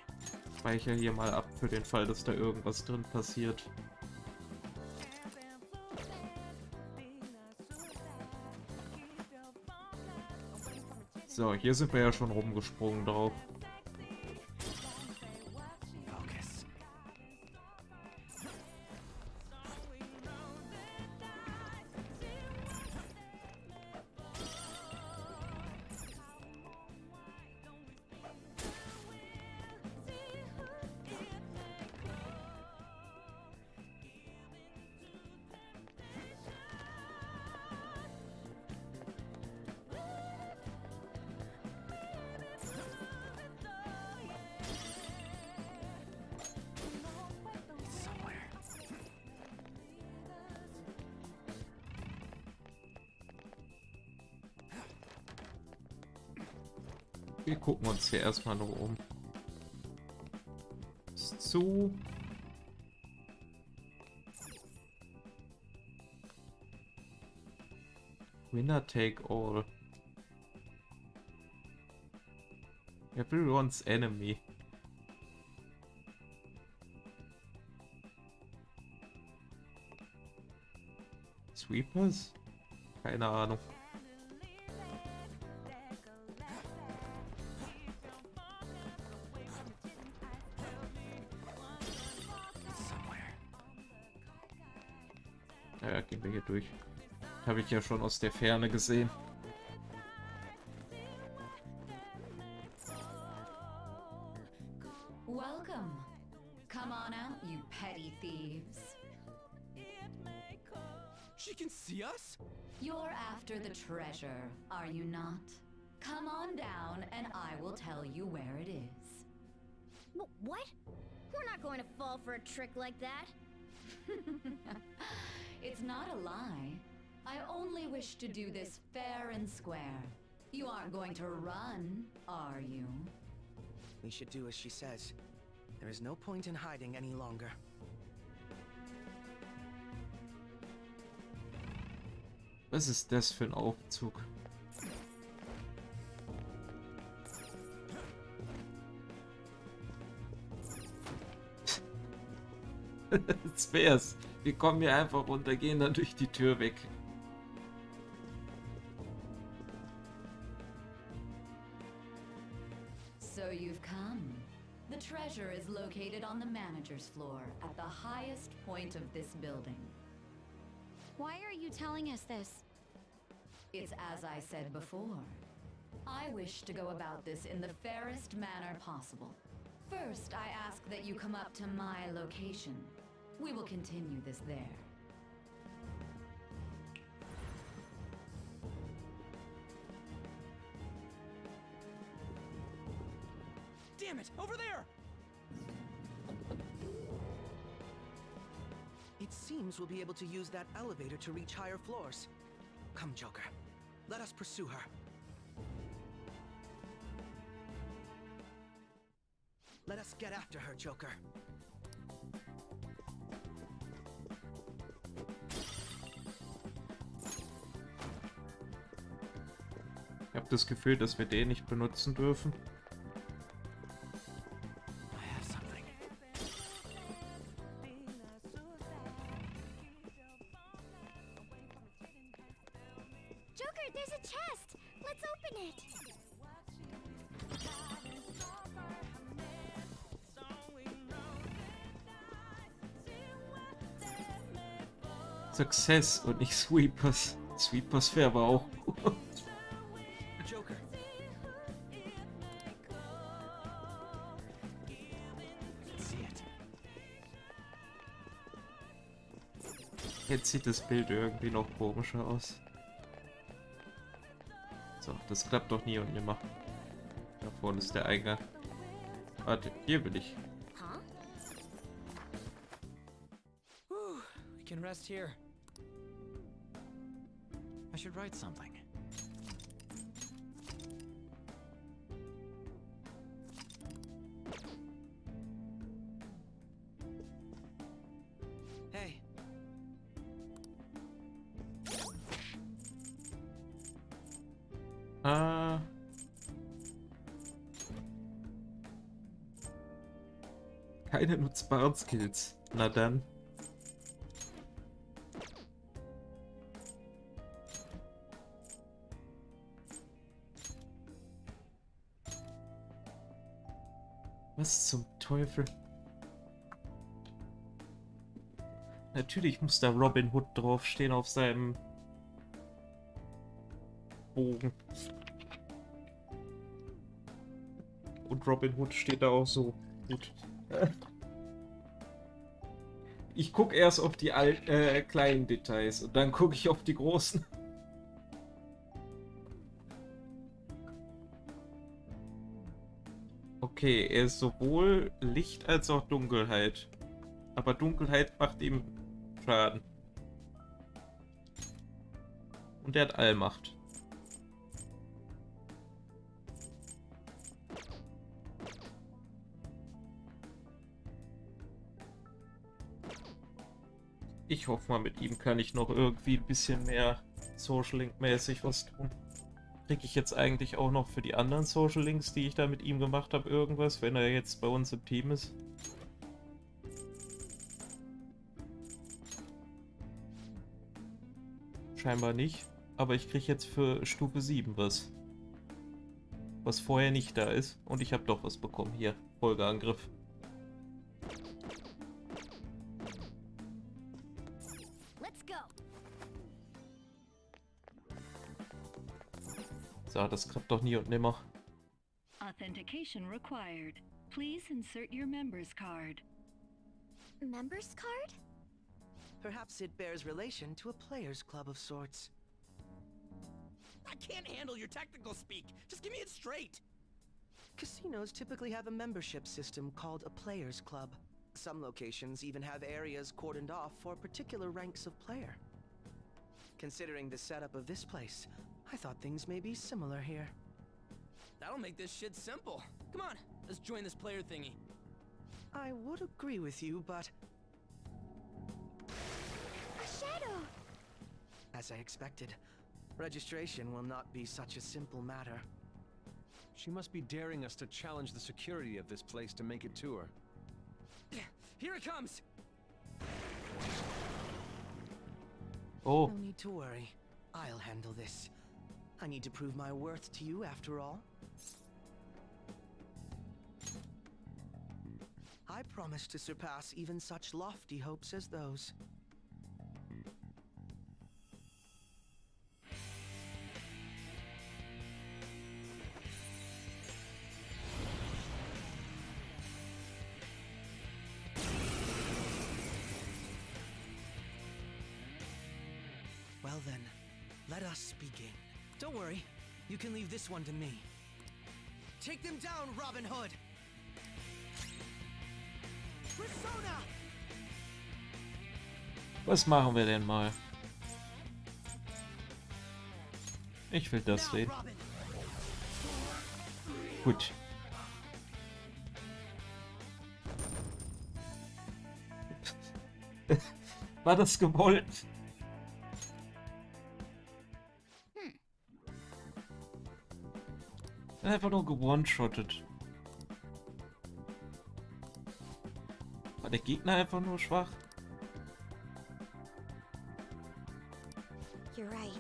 Speicher hier mal ab für den Fall, dass da irgendwas drin passiert. So, hier sind wir ja schon rumgesprungen drauf. Wir gucken uns hier erstmal nur um. Ist zu. Winner take all. Everyone's enemy. Sweepers? Keine Ahnung. Ja, gehen wir hier durch. Habe ich ja schon aus der Ferne gesehen. Welcome. Come on out, you petty thieves. She can see us? You're after the treasure, are you not? Come on down and I will tell you where it is. What? We're not going to fall for a trick like that. It's not a lie. I only wish to do this fair and square. You aren't going to run, are you? We should do as she says. There is no point in hiding any longer. Was ist das für ein Aufzug? Das wär's. Wir kommen hier einfach runter, gehen dann durch die Tür weg. So you've come. The treasure is located on the manager's floor at the highest point of this building. Why are you telling us this? It's as I said before. I wish to go about this in the fairest manner possible. First, I ask that you come up to my location. We will continue this there. Damn it! Over there! It seems we'll be able to use that elevator to reach higher floors. Come, Joker. Let us pursue her. Let us get after her, Joker. Ich habe das Gefühl, dass wir den nicht benutzen dürfen. Joker, there's a chest! Let's open it! Success und nicht Sweepers. Sweepers wäre aber auch gut. Joker. Jetzt sieht das Bild irgendwie noch komischer aus. So, das klappt doch nie und nimmer. Da vorne ist der Eingang. Warte, hier will ich. Whew, we can rest here. I should write something. Hey. Keine nutzbaren Skills. Na dann. Was zum Teufel? Natürlich muss da Robin Hood draufstehen auf seinem Bogen. Und Robin Hood steht da auch so. Gut. Ich gucke erst auf die kleinen Details und dann gucke ich auf die großen. Okay, er ist sowohl Licht als auch Dunkelheit. Aber Dunkelheit macht ihm Schaden. Und er hat Allmacht. Ich hoffe mal, mit ihm kann ich noch irgendwie ein bisschen mehr Social Link-mäßig was tun. Kriege ich jetzt eigentlich auch noch für die anderen Social Links, die ich da mit ihm gemacht habe, irgendwas, wenn er jetzt bei uns im Team ist? Scheinbar nicht, aber ich kriege jetzt für Stufe 7 was. Was vorher nicht da ist. Und ich habe doch was bekommen. Hier, Folgeangriff. So, das klappt doch nie und nimmer. Authentication required. Please insert your member's card. Member's card? Perhaps it bears relation to a player's club of sorts. I can't handle your technical speak. Just give me it straight. Casinos typically have a membership system called a player's club. Some locations even have areas cordoned off for particular ranks of player. Considering the setup of this place, I thought things may be similar here. That'll make this shit simple. Come on, let's join this player thingy. I would agree with you, but... A shadow! As I expected, registration will not be such a simple matter. She must be daring us to challenge the security of this place to make it to her. Here it comes! Oh. No need to worry. I'll handle this. I need to prove my worth to you after all. I promise to surpass even such lofty hopes as those. Well then, let us begin. Don't worry, you can leave this one to me. Take them down, Robin Hood! Persona! Was machen wir denn mal? Ich will das sehen. Gut. War das gewollt? Einfach nur gewone-shottet. War der Gegner einfach nur schwach? You're right.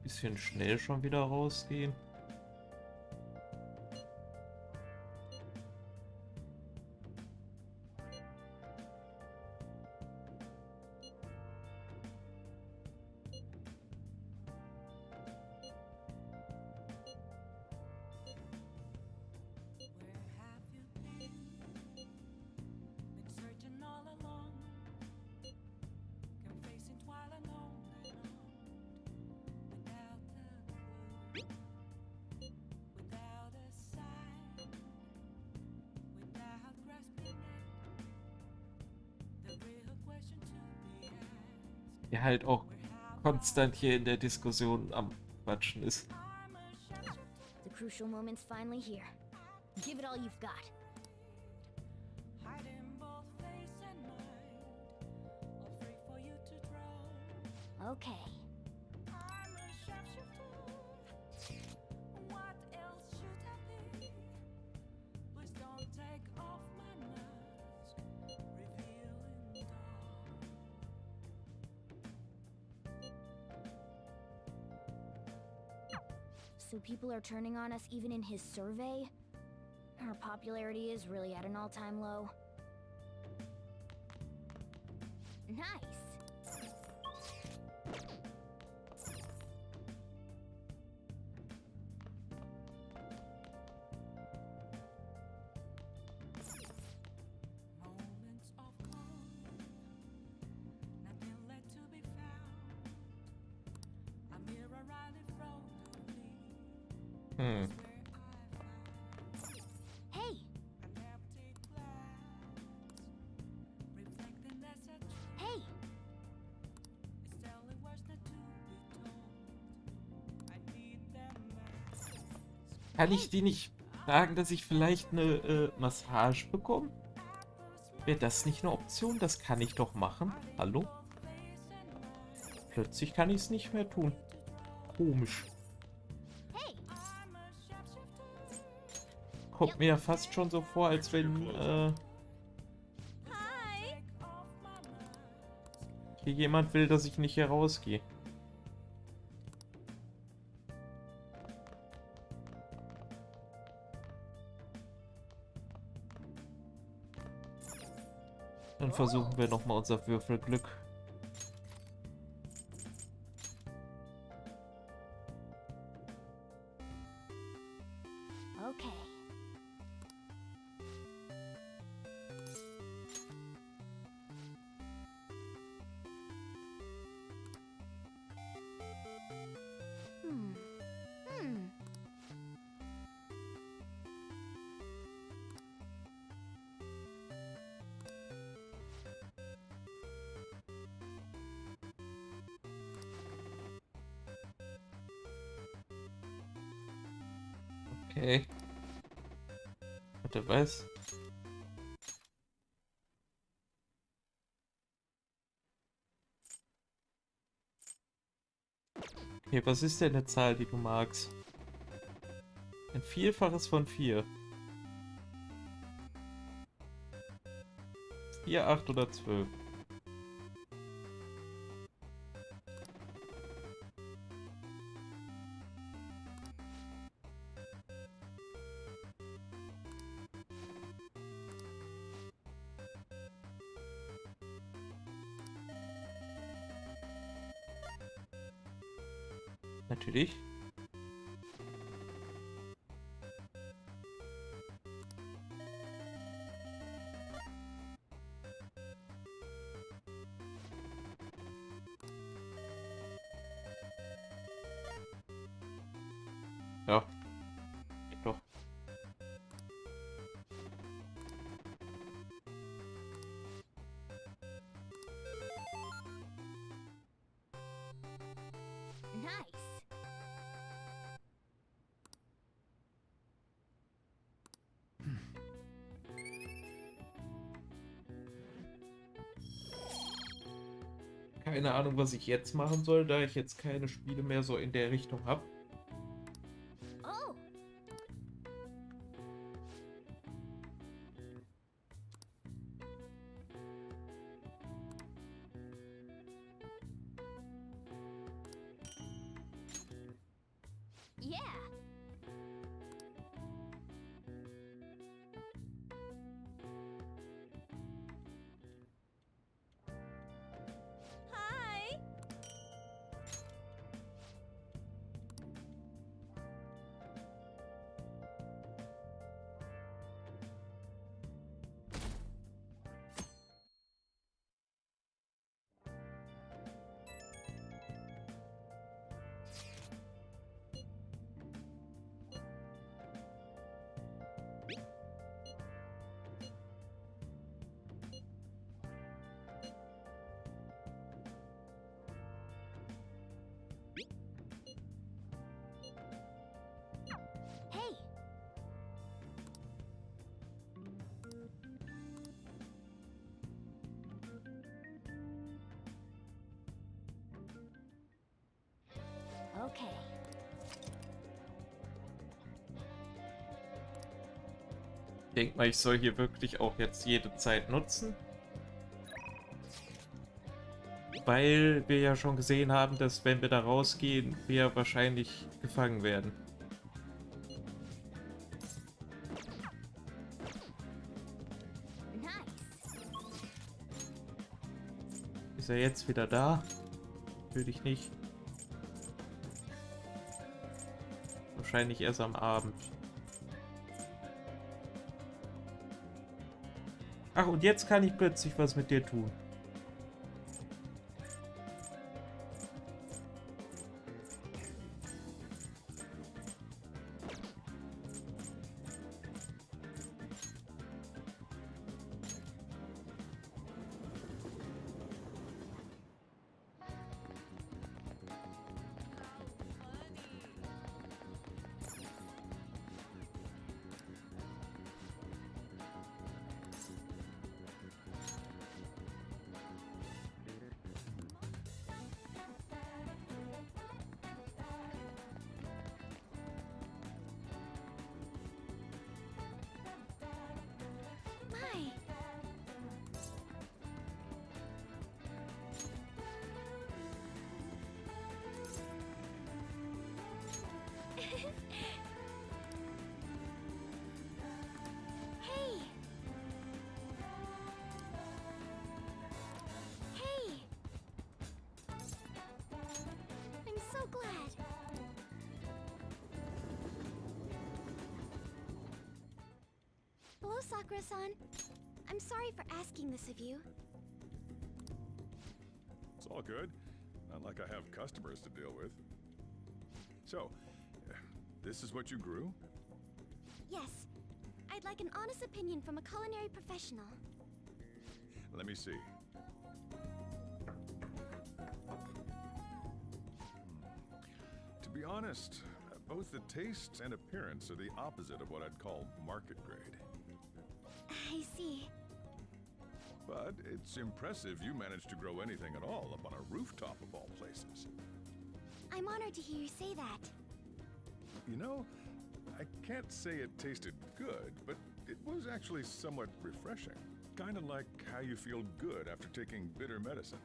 Bisschen schnell schon wieder rausgehen. Der halt auch konstant hier in der Diskussion am Quatschen ist. The crucial moment's finally here. Give it all you've got. Okay. So people are turning on us even in his survey? Our popularity is really at an all-time low. Nice! Hm. Hey! Kann ich die nicht fragen, dass ich vielleicht eine Massage bekomme? Wäre das nicht eine Option? Das kann ich doch machen. Hallo? Plötzlich kann ich es nicht mehr tun. Komisch. Kommt mir ja fast schon so vor, als wenn hier jemand will, dass ich nicht hier rausgehe. Dann versuchen wir nochmal unser Würfelglück. Okay. Okay. Warte, was? Okay, was ist denn eine Zahl, die du magst? Ein Vielfaches von 4. 4, 8 oder 12. Natürlich. Ja. Geht doch. Nice. Keine Ahnung, was ich jetzt machen soll, da ich jetzt keine Spiele mehr so in der Richtung habe. Oh. Yeah. Hi. Hey. Okay. Ich denke mal, ich soll hier wirklich auch jetzt jede Zeit nutzen. Weil wir ja schon gesehen haben, dass wenn wir da rausgehen, wir wahrscheinlich gefangen werden. Ist er jetzt wieder da? Natürlich nicht. Wahrscheinlich erst am Abend. Ach, und jetzt kann ich plötzlich was mit dir tun. Sakura-san. I'm sorry for asking this of you. It's all good. Not like I have customers to deal with. So, this is what you grew? Yes. I'd like an honest opinion from a culinary professional. Let me see. To be honest, both the taste and appearance are the opposite of what I'd call market grade. I see. But it's impressive you managed to grow anything at all up on a rooftop of all places. I'm honored to hear you say that. You know, I can't say it tasted good, but it was actually somewhat refreshing. Kind of like how you feel good after taking bitter medicine.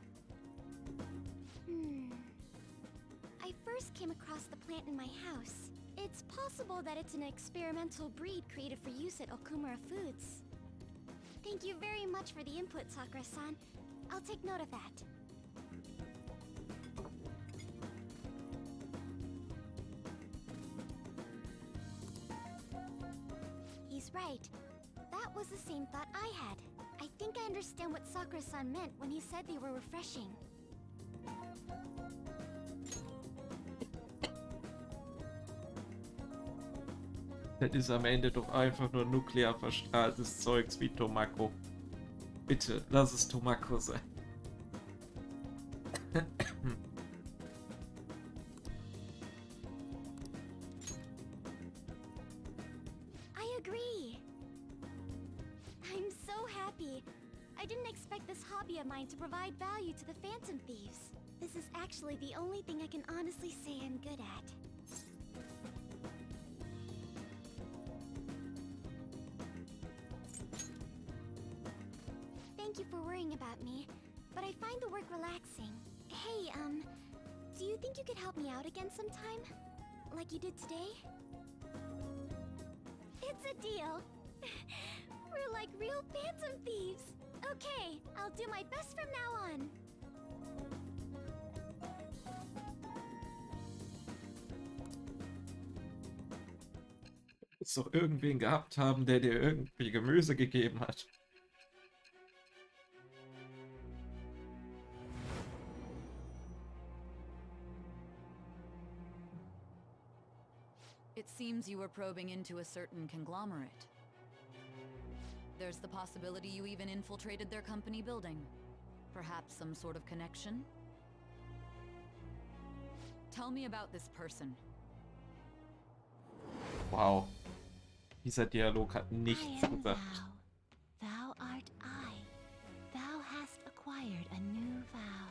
I first came across the plant in my house. It's possible that it's an experimental breed created for use at Okumura Foods. Thank you very much for the input, Sakura-san. I'll take note of that. He's right. That was the same thought I had. I think I understand what Sakura-san meant when he said they were refreshing. Das ist am Ende doch einfach nur nuklear verstrahltes Zeugs wie Tomako. Bitte, lass es Tomako sein. I agree. I'm so happy. I didn't expect this hobby of mine to provide value to the Phantom Thieves. This is actually the only thing I can honestly say I'm good at. Thank you for worrying about me, but I find the work relaxing. Hey, do you think you could help me out again sometime? Like you did today? It's a deal! We're like real Phantom Thieves! Okay, I'll do my best from now on! Muss doch irgendwen gehabt haben, der dir irgendwie Gemüse gegeben hat. It seems you were probing into a certain conglomerate. There's the possibility you even infiltrated their company building. Perhaps some sort of connection? Tell me about this person. Wow. Dieser Dialog hat nichts gesagt. Thou art I. Thou hast acquired a new vow.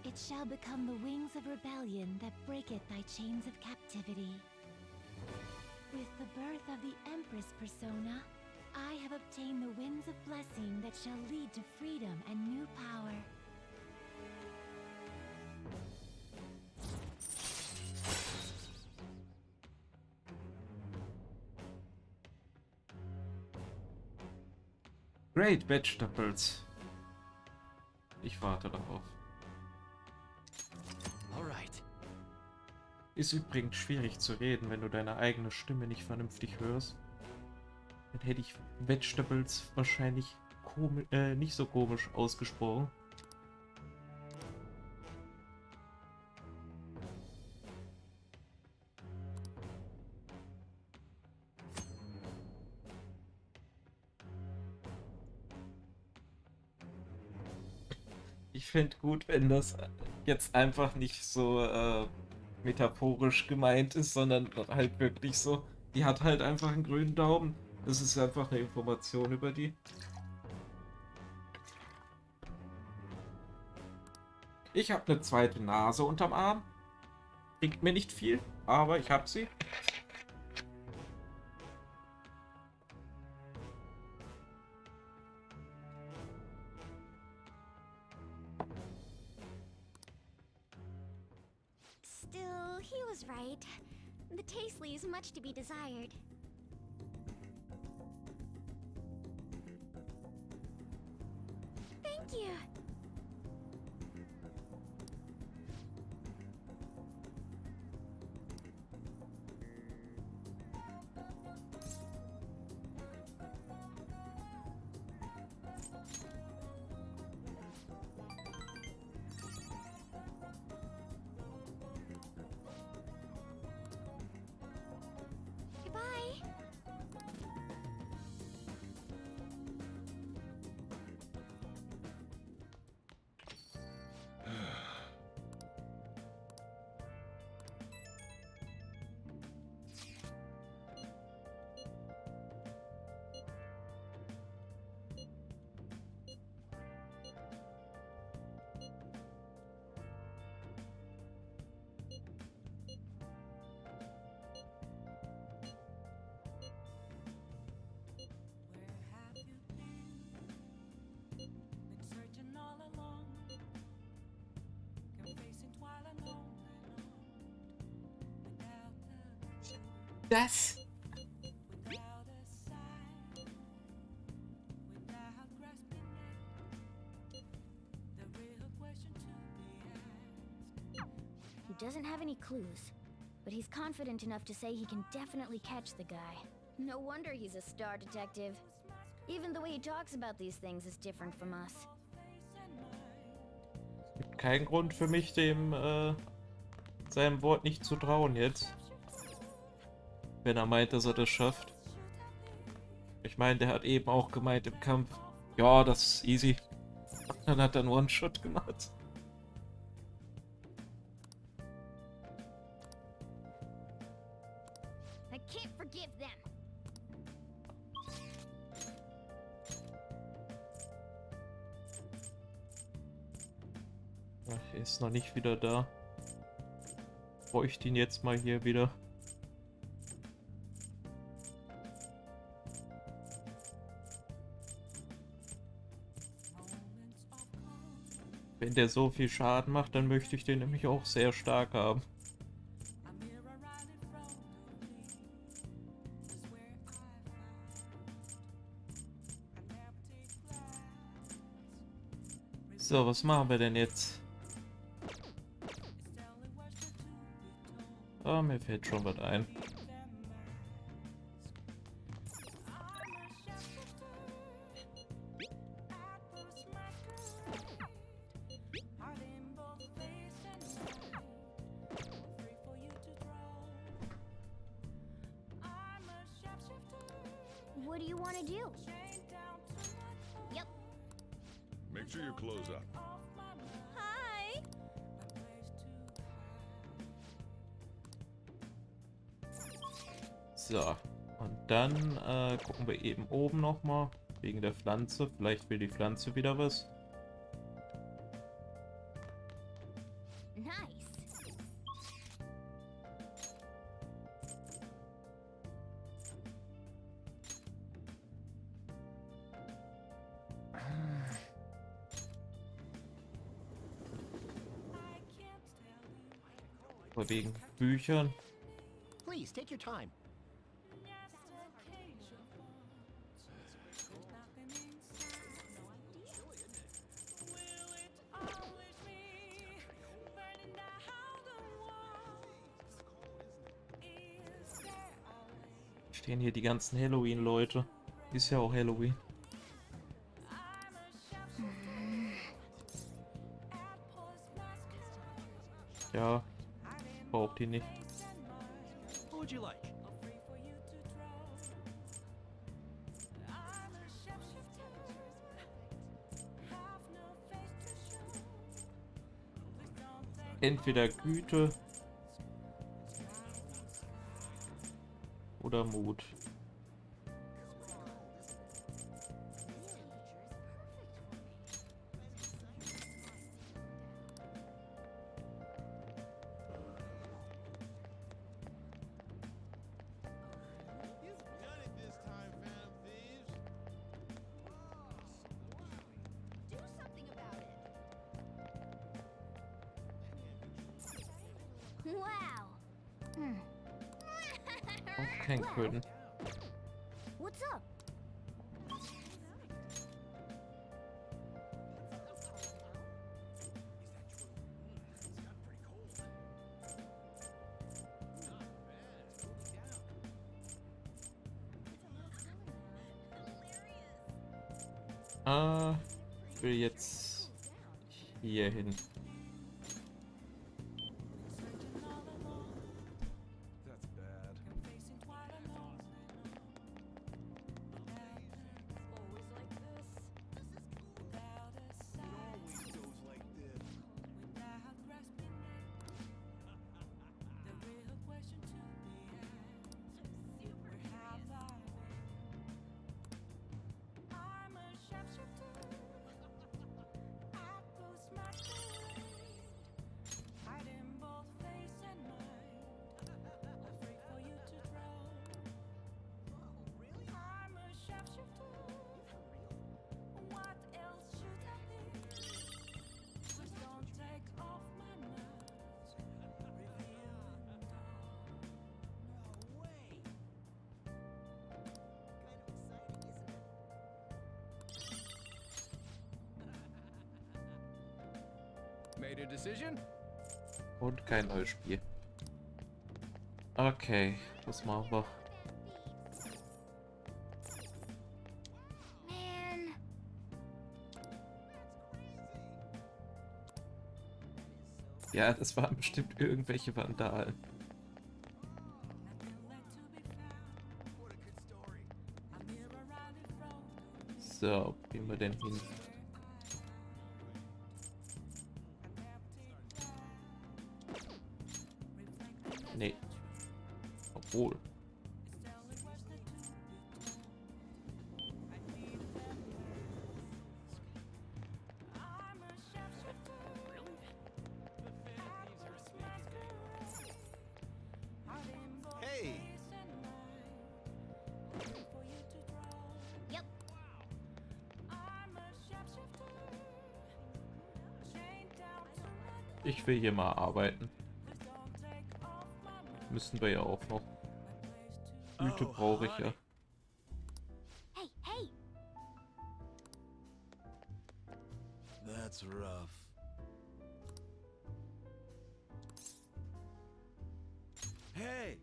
It shall become the wings of rebellion that breaketh thy chains of captivity. With the birth of the Empress persona, I have obtained the winds of blessing that shall lead to freedom and new power. Great Vegetables. Ich warte darauf. Alright. Ist übrigens schwierig zu reden, wenn du deine eigene Stimme nicht vernünftig hörst. Dann hätte ich Vegetables wahrscheinlich nicht so komisch ausgesprochen. Ich finde gut, wenn das jetzt einfach nicht so metaphorisch gemeint ist, sondern halt wirklich so, die hat halt einfach einen grünen Daumen. Das ist einfach eine Information über die. Ich habe eine zweite Nase unterm Arm. Bringt mir nicht viel, aber ich habe sie. Still, he was right. The taste leaves much to be desired. Thank you. Das? He doesn't have any clues, but he's confident enough to say he can definitely catch the guy. No wonder he's a star detective. Even the way he talks about these things is different from us. Gibt keinen Grund für mich, dem seinem Wort nicht zu trauen jetzt. Wenn er meint, dass er das schafft. Ich meine, der hat eben auch gemeint im Kampf, ja, das ist easy. Dann hat er nur einen Shot gemacht. I can't forgive them. Ach, er ist noch nicht wieder da. Bräuchte ihn jetzt mal hier wieder. Wenn der so viel Schaden macht, dann möchte ich den nämlich auch sehr stark haben. So, was machen wir denn jetzt? Ah, mir fällt schon was ein. What do you want to do? Yep. Make sure you close up. Hi. So, und dann gucken wir eben oben nochmal wegen der Pflanze. Vielleicht will die Pflanze wieder was. Nice. Aber wegen Büchern. Please, take your time. Stehen hier die ganzen Halloween-Leute. Ist ja auch Halloween. Ja, braucht die nicht. What would you like? Entweder Güte oder Mut. Wow. Auch kein Köden. What's up? Ich will jetzt hier hin. That's bad. your decision? Und kein neues Spiel. Okay, was machen wir? Man. Ja, das waren bestimmt irgendwelche Vandalen. So, wo gehen wir denn hin? Nee. Obwohl. Hey! Yep. Ich will hier mal arbeiten. Müssen wir ja auch noch. Güte brauche ich ja. Hey, hey! That's rough. Hey!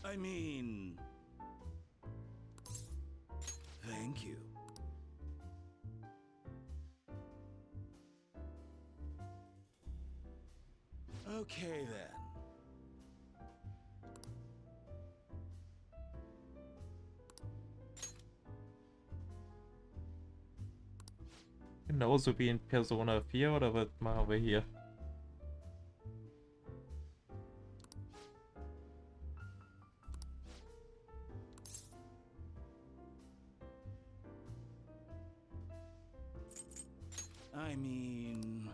I mean... Thank you. Okay then. Genauso wie in Persona 4 oder was machen wir hier? I mean...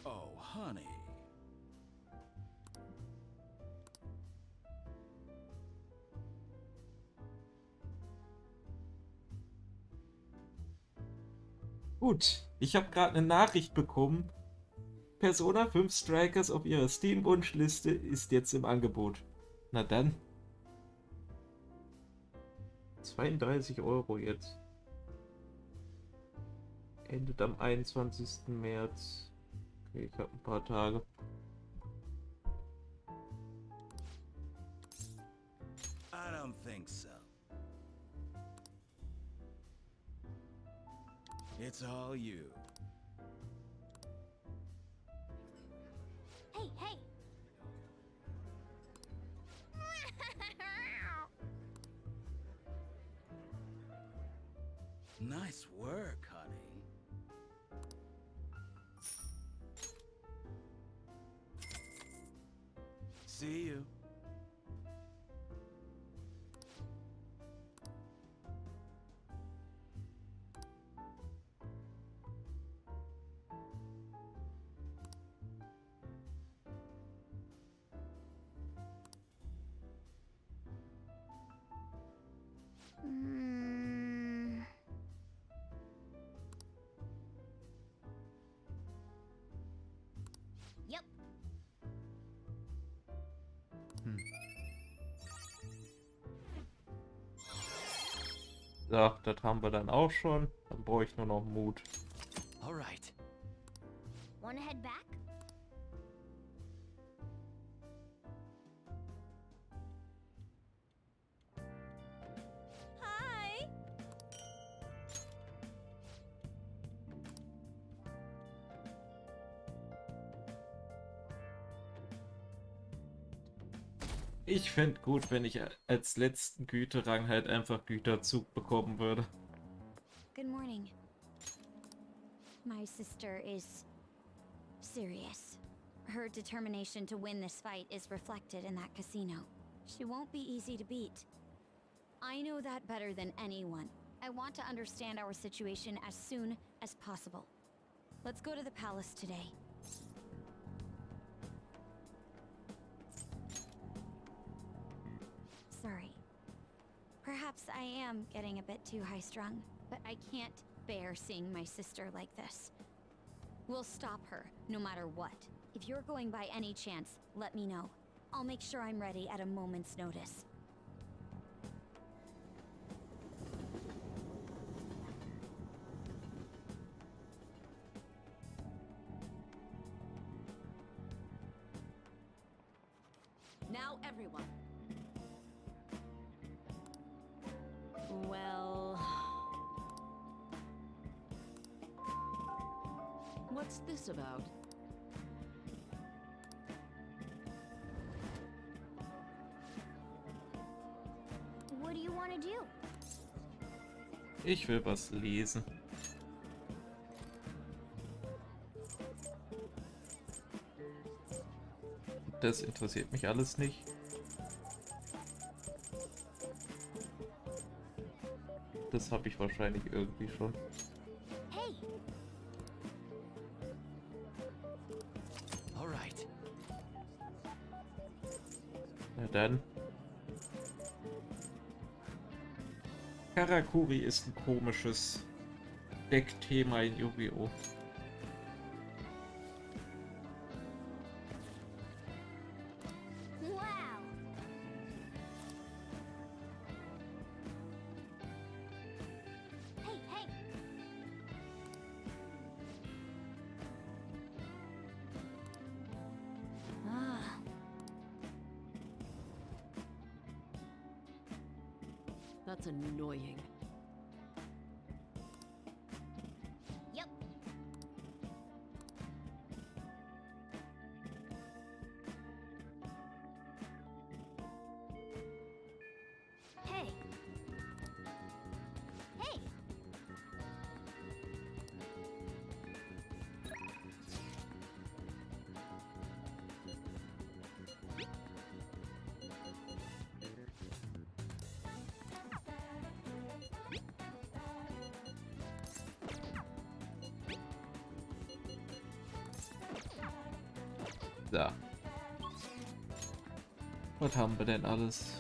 Oh, honey. Gut, ich habe gerade eine Nachricht bekommen. Persona 5 Strikers auf ihrer Steam-Wunschliste ist jetzt im Angebot. Na dann. 32 € jetzt. Endet am 21. März. Okay, ich habe ein paar Tage. I don't think so. It's all you. Hey, hey! Nice work, honey. See you. Yep. So, das haben wir dann auch schon. Dann brauche ich nur noch Mut. Alright. Wanna head back? Hi! Ich fände gut, wenn ich als letzten Güterang halt einfach Güterzug bekommen würde. Good morning. My sister is serious. Her determination to win this fight is reflected in that casino. She won't be easy to beat. I know that better than anyone. I want to understand our situation as soon as possible. Let's go to the palace today. sorry. Perhaps I am getting a bit too high-strung, but I can't bear seeing my sister like this. We'll stop her, no matter what. If you're going by any chance, let me know. I'll make sure I'm ready at a moment's notice. Now, everyone. Well... What's this about? What do you want to do? Ich will was lesen. Das interessiert mich alles nicht. Das habe ich wahrscheinlich irgendwie schon. Hey! Alright. Na dann. Karakuri ist ein komisches Deckthema in Yu-Gi-Oh! Wow! Hey, hey! Ah. That's annoying. Yep. Hey! Hey! Da. Was haben wir denn alles?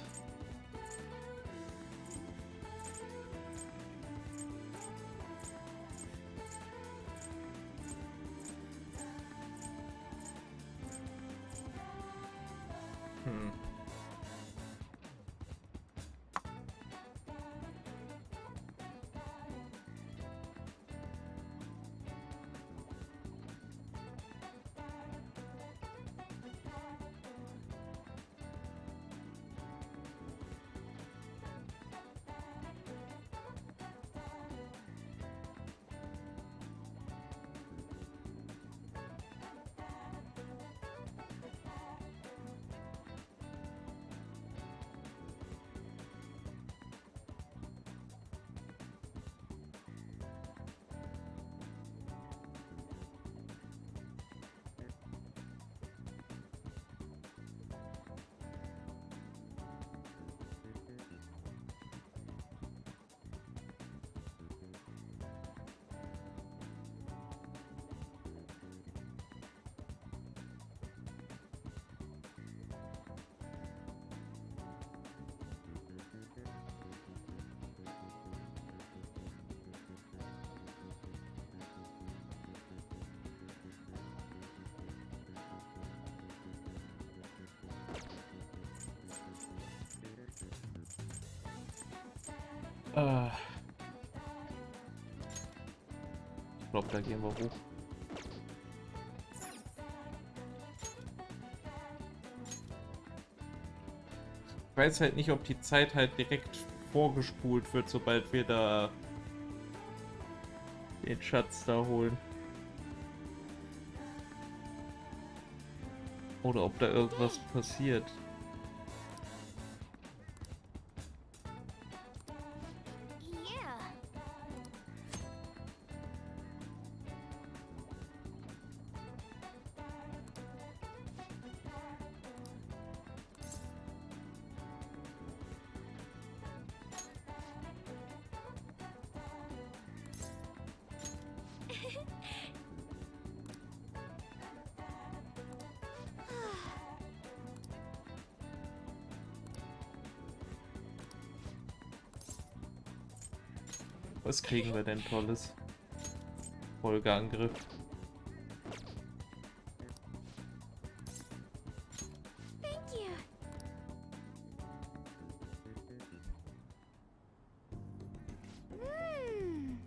Ich glaube, da gehen wir hoch. Ich weiß halt nicht, ob die Zeit halt direkt vorgespult wird, sobald wir da den Schatz da holen. Oder ob da irgendwas passiert. Yeah! Was kriegen wir denn Tolles? Folgeangriff. Thank you. Mmm.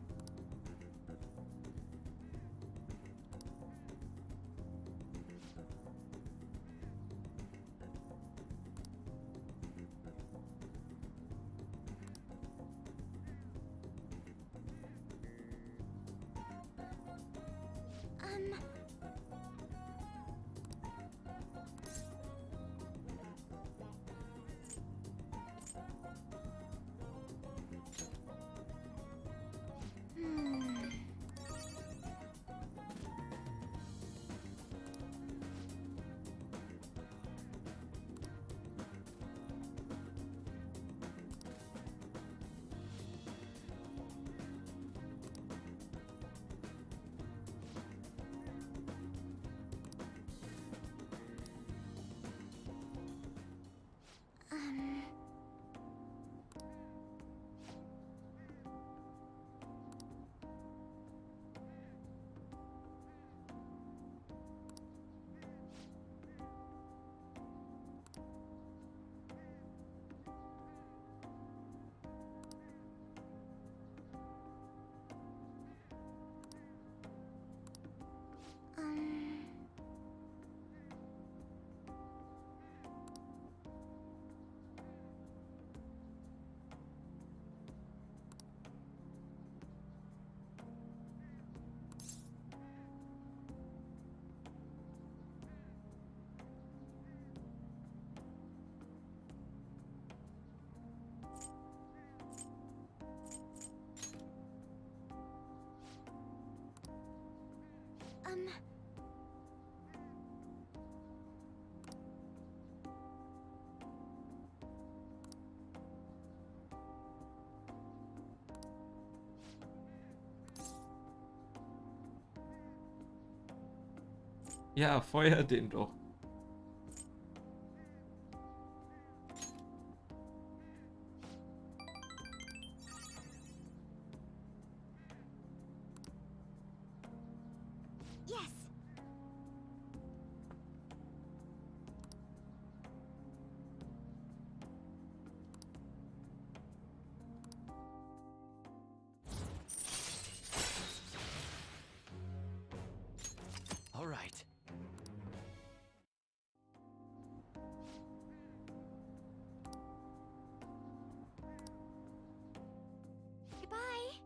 Ja, feuer den doch. Yes. All right. Goodbye.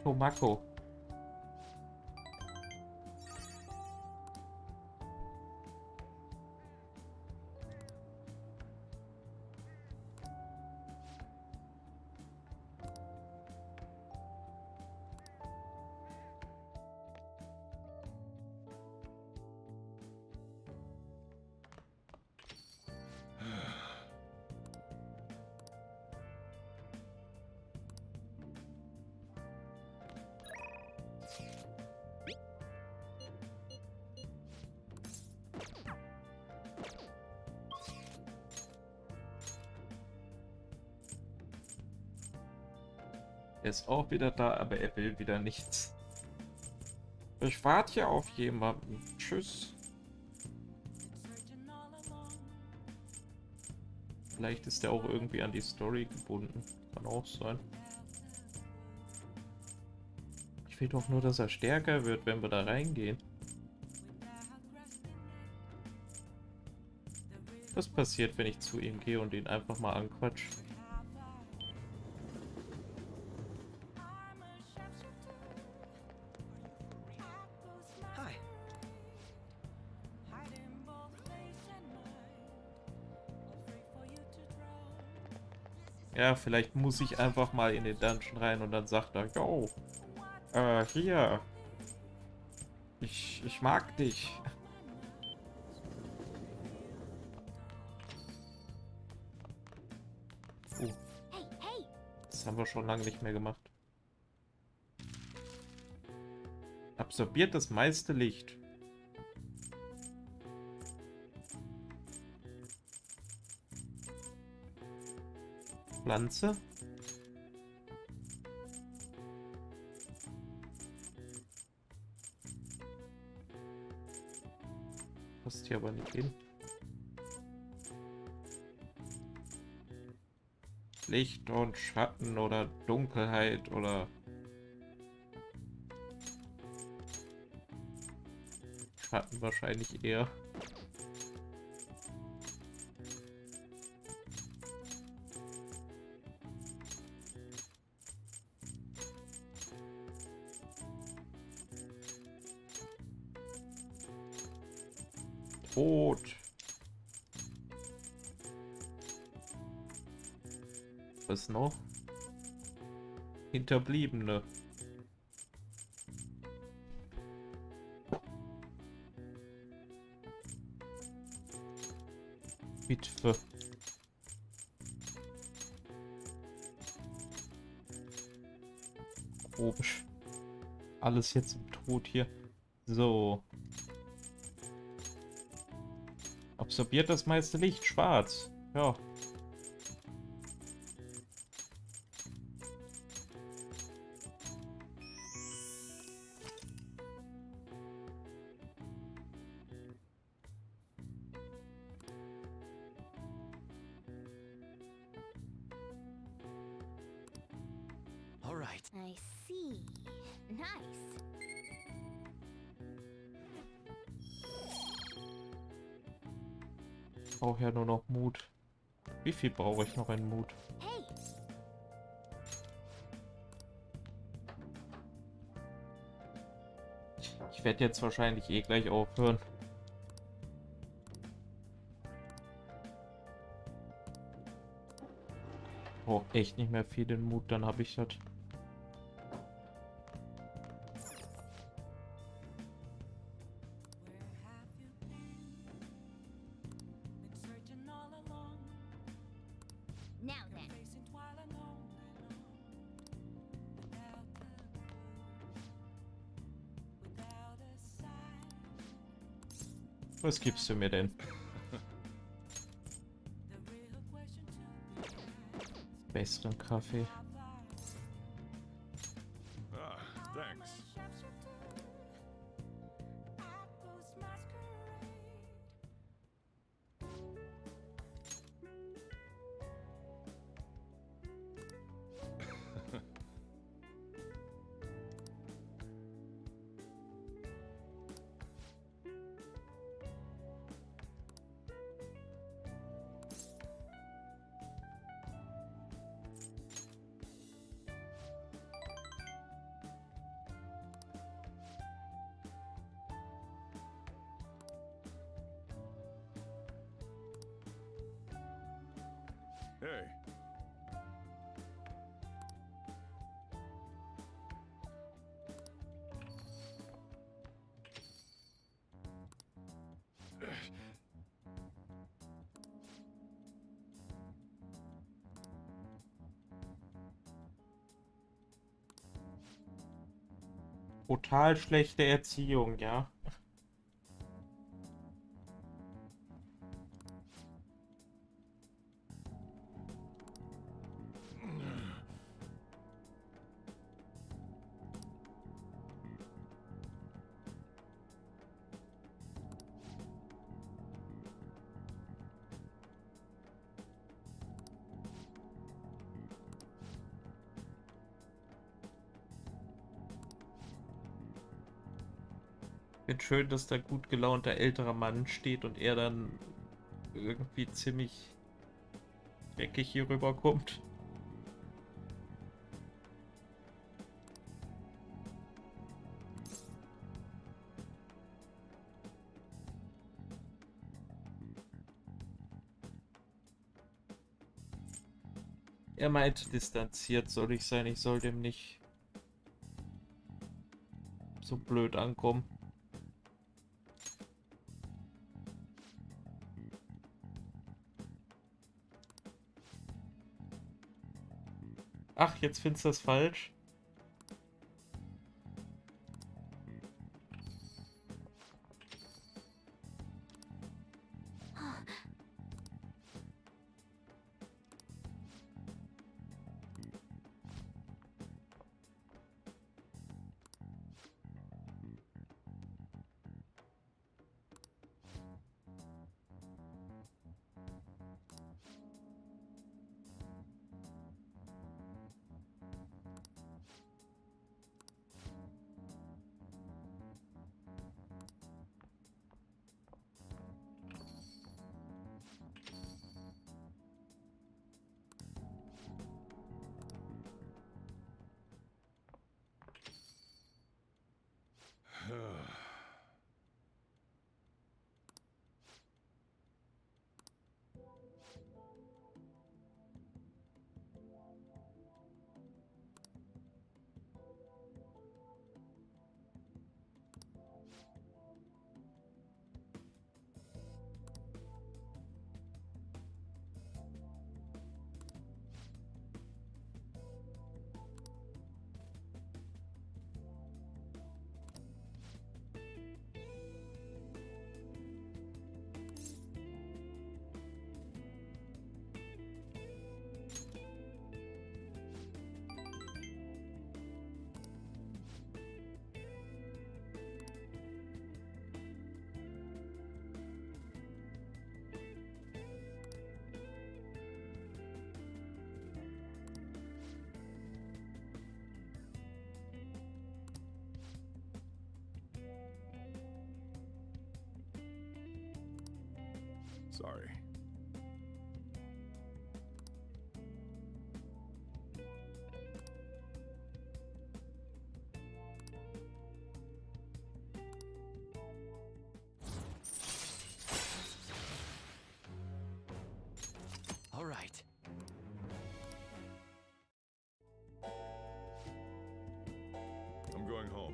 Tomako. Er ist auch wieder da, aber er will wieder nichts. Ich warte hier auf jemanden. Tschüss. Vielleicht ist er auch irgendwie an die Story gebunden. Kann auch sein. Ich will doch nur, dass er stärker wird, wenn wir da reingehen. Was passiert, wenn ich zu ihm gehe und ihn einfach mal anquatsch? Hi. Ja, vielleicht muss ich einfach mal in den Dungeon rein und dann sagt er, yo, Hier. Ich mag dich. Das haben wir schon lange nicht mehr gemacht. Absorbiert das meiste Licht. Pflanze. Passt hier aber nicht hin. Licht und Schatten oder Dunkelheit oder Schatten wahrscheinlich eher. Tod. Was noch? Hinterbliebene. Witwe. Komisch. Alles jetzt im Tod hier. So. Absorbiert das meiste Licht. Schwarz. Ja. All right. I see. Nice. Ich brauche ja nur noch Mut. Wie viel brauche ich noch an Mut? Hey. Ich werde jetzt wahrscheinlich eh gleich aufhören. Ich brauche echt nicht mehr viel den Mut, dann habe ich das. Now then. Was gibst du mir denn? Besten Kaffee. Ah, thanks. Hey. Total schlechte Erziehung, ja. Wird schön, dass da gut gelaunter älterer Mann steht und er dann irgendwie ziemlich dreckig hier rüberkommt. Er meinte, distanziert soll ich sein, ich soll dem nicht so blöd ankommen. Ach, jetzt findest du das falsch. Sorry. All right. I'm going home.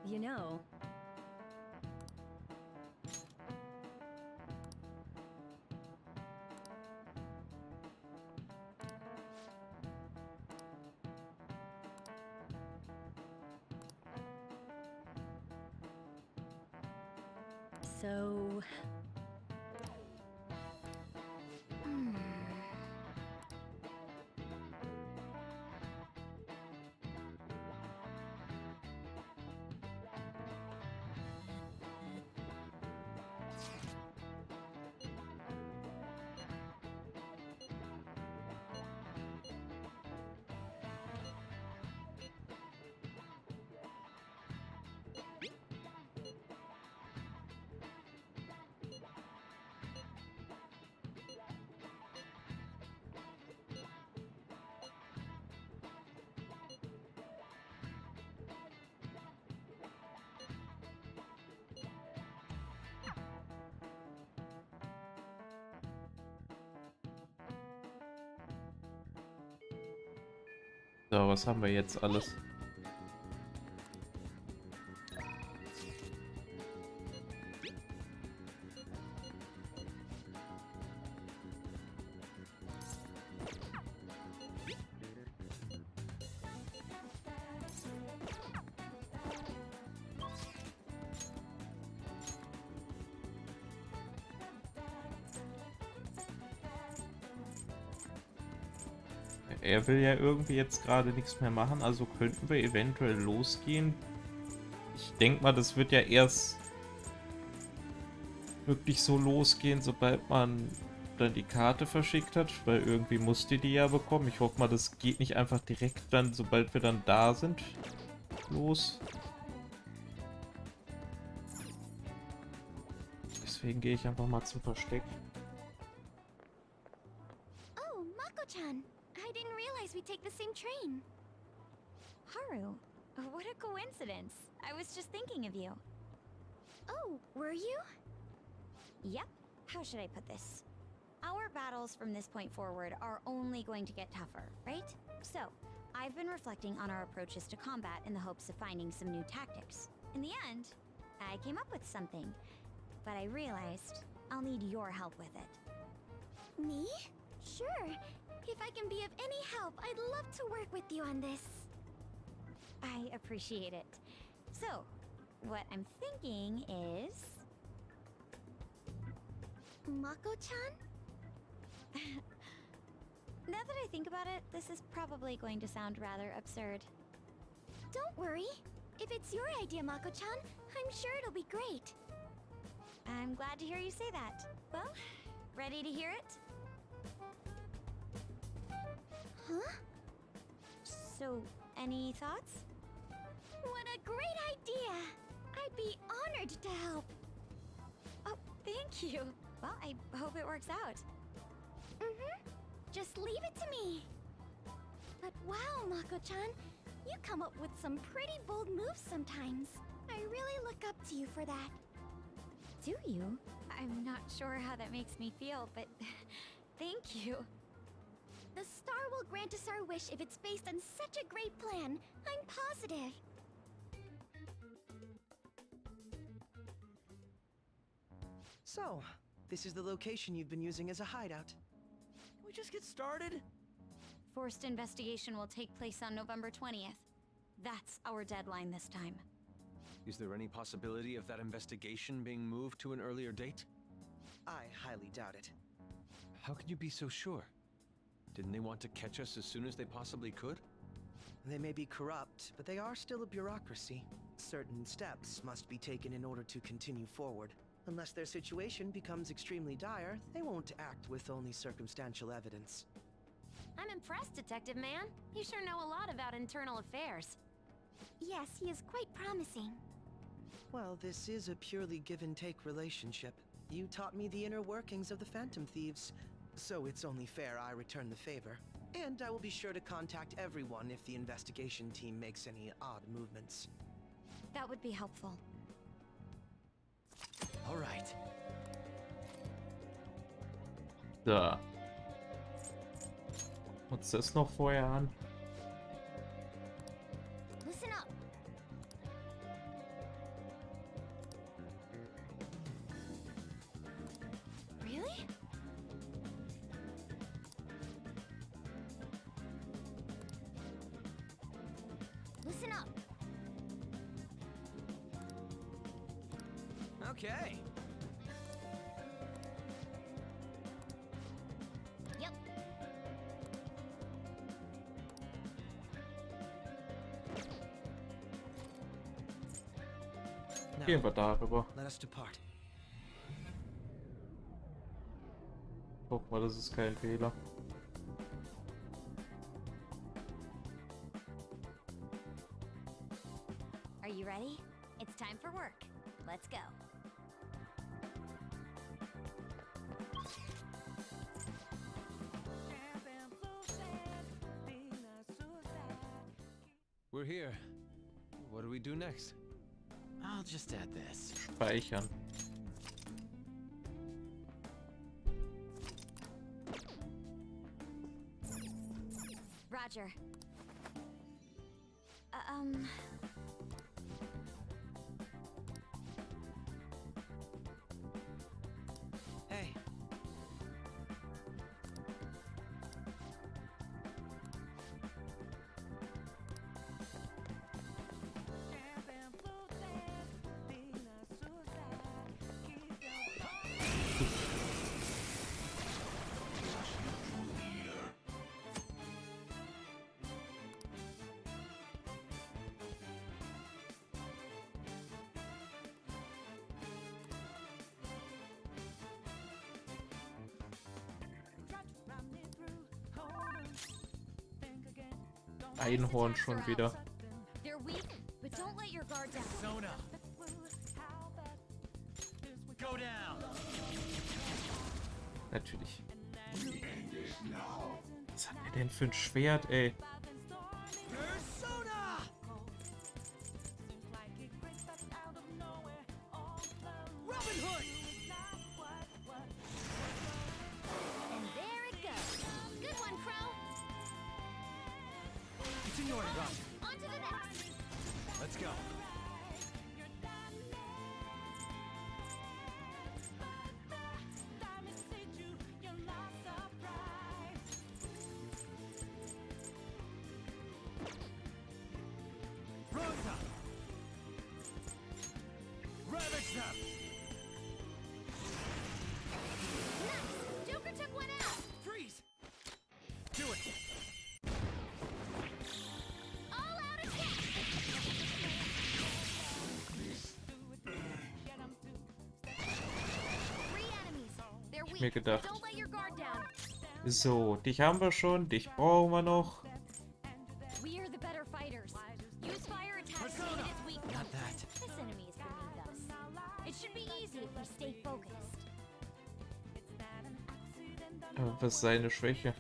You know, so... So, was haben wir jetzt alles? Er will ja irgendwie jetzt gerade nichts mehr machen, also könnten wir eventuell losgehen. Ich denke mal, das wird ja erst wirklich so losgehen, sobald man dann die Karte verschickt hat, weil irgendwie musste die ja bekommen. Ich hoffe mal, das geht nicht einfach direkt dann, sobald wir dann da sind, los. Deswegen gehe ich einfach mal zum Versteck. Oh, Mako-chan. I didn't realize we take the same train. Haru, what a coincidence. I was just thinking of you. Oh, were you? Yep. How should I put this? Our battles from this point forward are only going to get tougher, right? So, I've been reflecting on our approaches to combat in the hopes of finding some new tactics. In the end, I came up with something, but I realized I'll need your help with it. Me? Sure. If I can be of any help, I'd love to work with you on this. I appreciate it. So, what I'm thinking is... Mako-chan? Now that I think about it, this is probably going to sound rather absurd. Don't worry. If it's your idea, Mako-chan, I'm sure it'll be great. I'm glad to hear you say that. Well, ready to hear it? Huh? So, any thoughts? What a great idea! I'd be honored to help. Oh, thank you. Well, I hope it works out. Just leave it to me. But wow, Mako-chan, you come up with some pretty bold moves sometimes. I really look up to you for that. Do you? I'm not sure how that makes me feel, but thank you. The star will grant us our wish if it's based on such a great plan. I'm positive. So, this is the location you've been using as a hideout. Can we just get started? Forced investigation will take place on November 20th. That's our deadline this time. Is there any possibility of that investigation being moved to an earlier date? I highly doubt it. How can you be so sure? Didn't they want to catch us as soon as they possibly could? They may be corrupt, but they are still a bureaucracy. Certain steps must be taken in order to continue forward. Unless their situation becomes extremely dire, they won't act with only circumstantial evidence. I'm impressed, Detective Man. You sure know a lot about internal affairs. Yes, he is quite promising. Well, this is a purely give-and-take relationship. You taught me the inner workings of the Phantom Thieves, so it's only fair I return the favor. And I will be sure to contact everyone if the investigation team makes any odd movements. That would be helpful. All right. Da. Uns das noch vorher an. Listen up. Really? Listen up. Okay. Yep. Gehen wir darüber. Let us depart. Guck mal, das ist kein Fehler. Are you ready? It's time for work. Let's go. We're here. What do we do next? I'll just add this. Speichern. Roger. Hey. Einhorn schon wieder. They're weak, but don't let your guard down. Sona. Go down. Natürlich. Was hat er denn für ein Schwert, ey? Persona. Robin Hood. And there it goes. Good one, Crow. It's in your run. On to the next. Let's go. Rosa. Ravage them. Nice. Joker took one out. Freeze. Do it. All out attack. Three enemies. They're weak. Mir gedacht. Don't let your guard down. So, dich haben wir schon, dich brauchen wir noch. We are the better fighters. Use fire attacks to hit its weak Not points. that. This enemy is beneath us. It should be easy if we stay focused. Was ist seine Schwäche?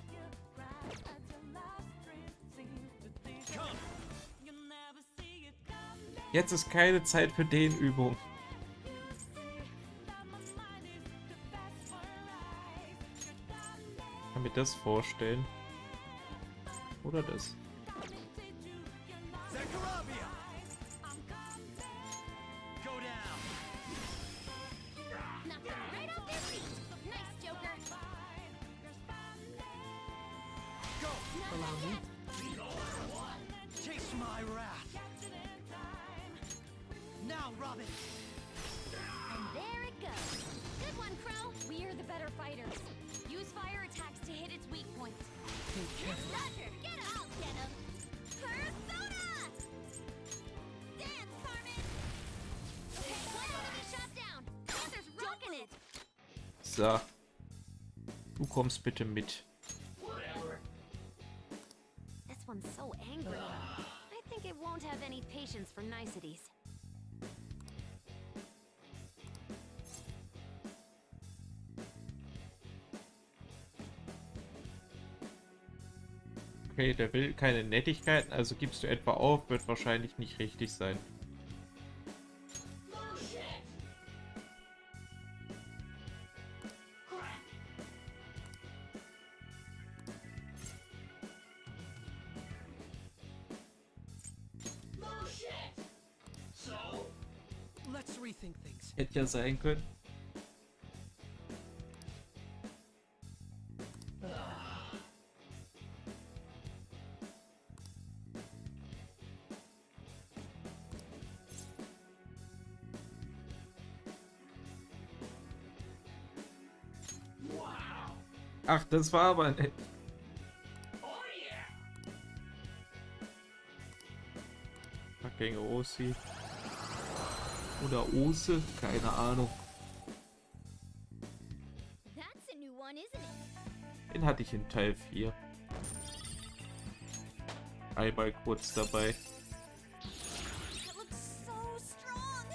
Jetzt ist keine Zeit für Dehnübung. Ich kann mir das vorstellen. Oder das. Zacharabia. Go down. Knock them right off their feet. Nice, Joker. Go. Allow me. Chase my wrath. Now, Robin. And there it goes. Good one, Crow. We are the better fighters. Use fire attacks to hit its weak points. Dodger, get him. I'll get him. Persona! Dance, Carmen. Okay, one enemy shot down. Panther's rocking it. So. Du kommst bitte mit. This one's so angry. I think it won't have any patience for niceties. Okay, der will keine Nettigkeiten, also gibst du etwa auf, wird wahrscheinlich nicht richtig sein. Let's rethink things. Hätte ja sein können. Ach, das war aber nett. Fucking Ossi. Oder Ose, keine Ahnung. That's a new one, isn't it? Den hatte ich in Teil 4. Einmal kurz dabei. It looks so strong.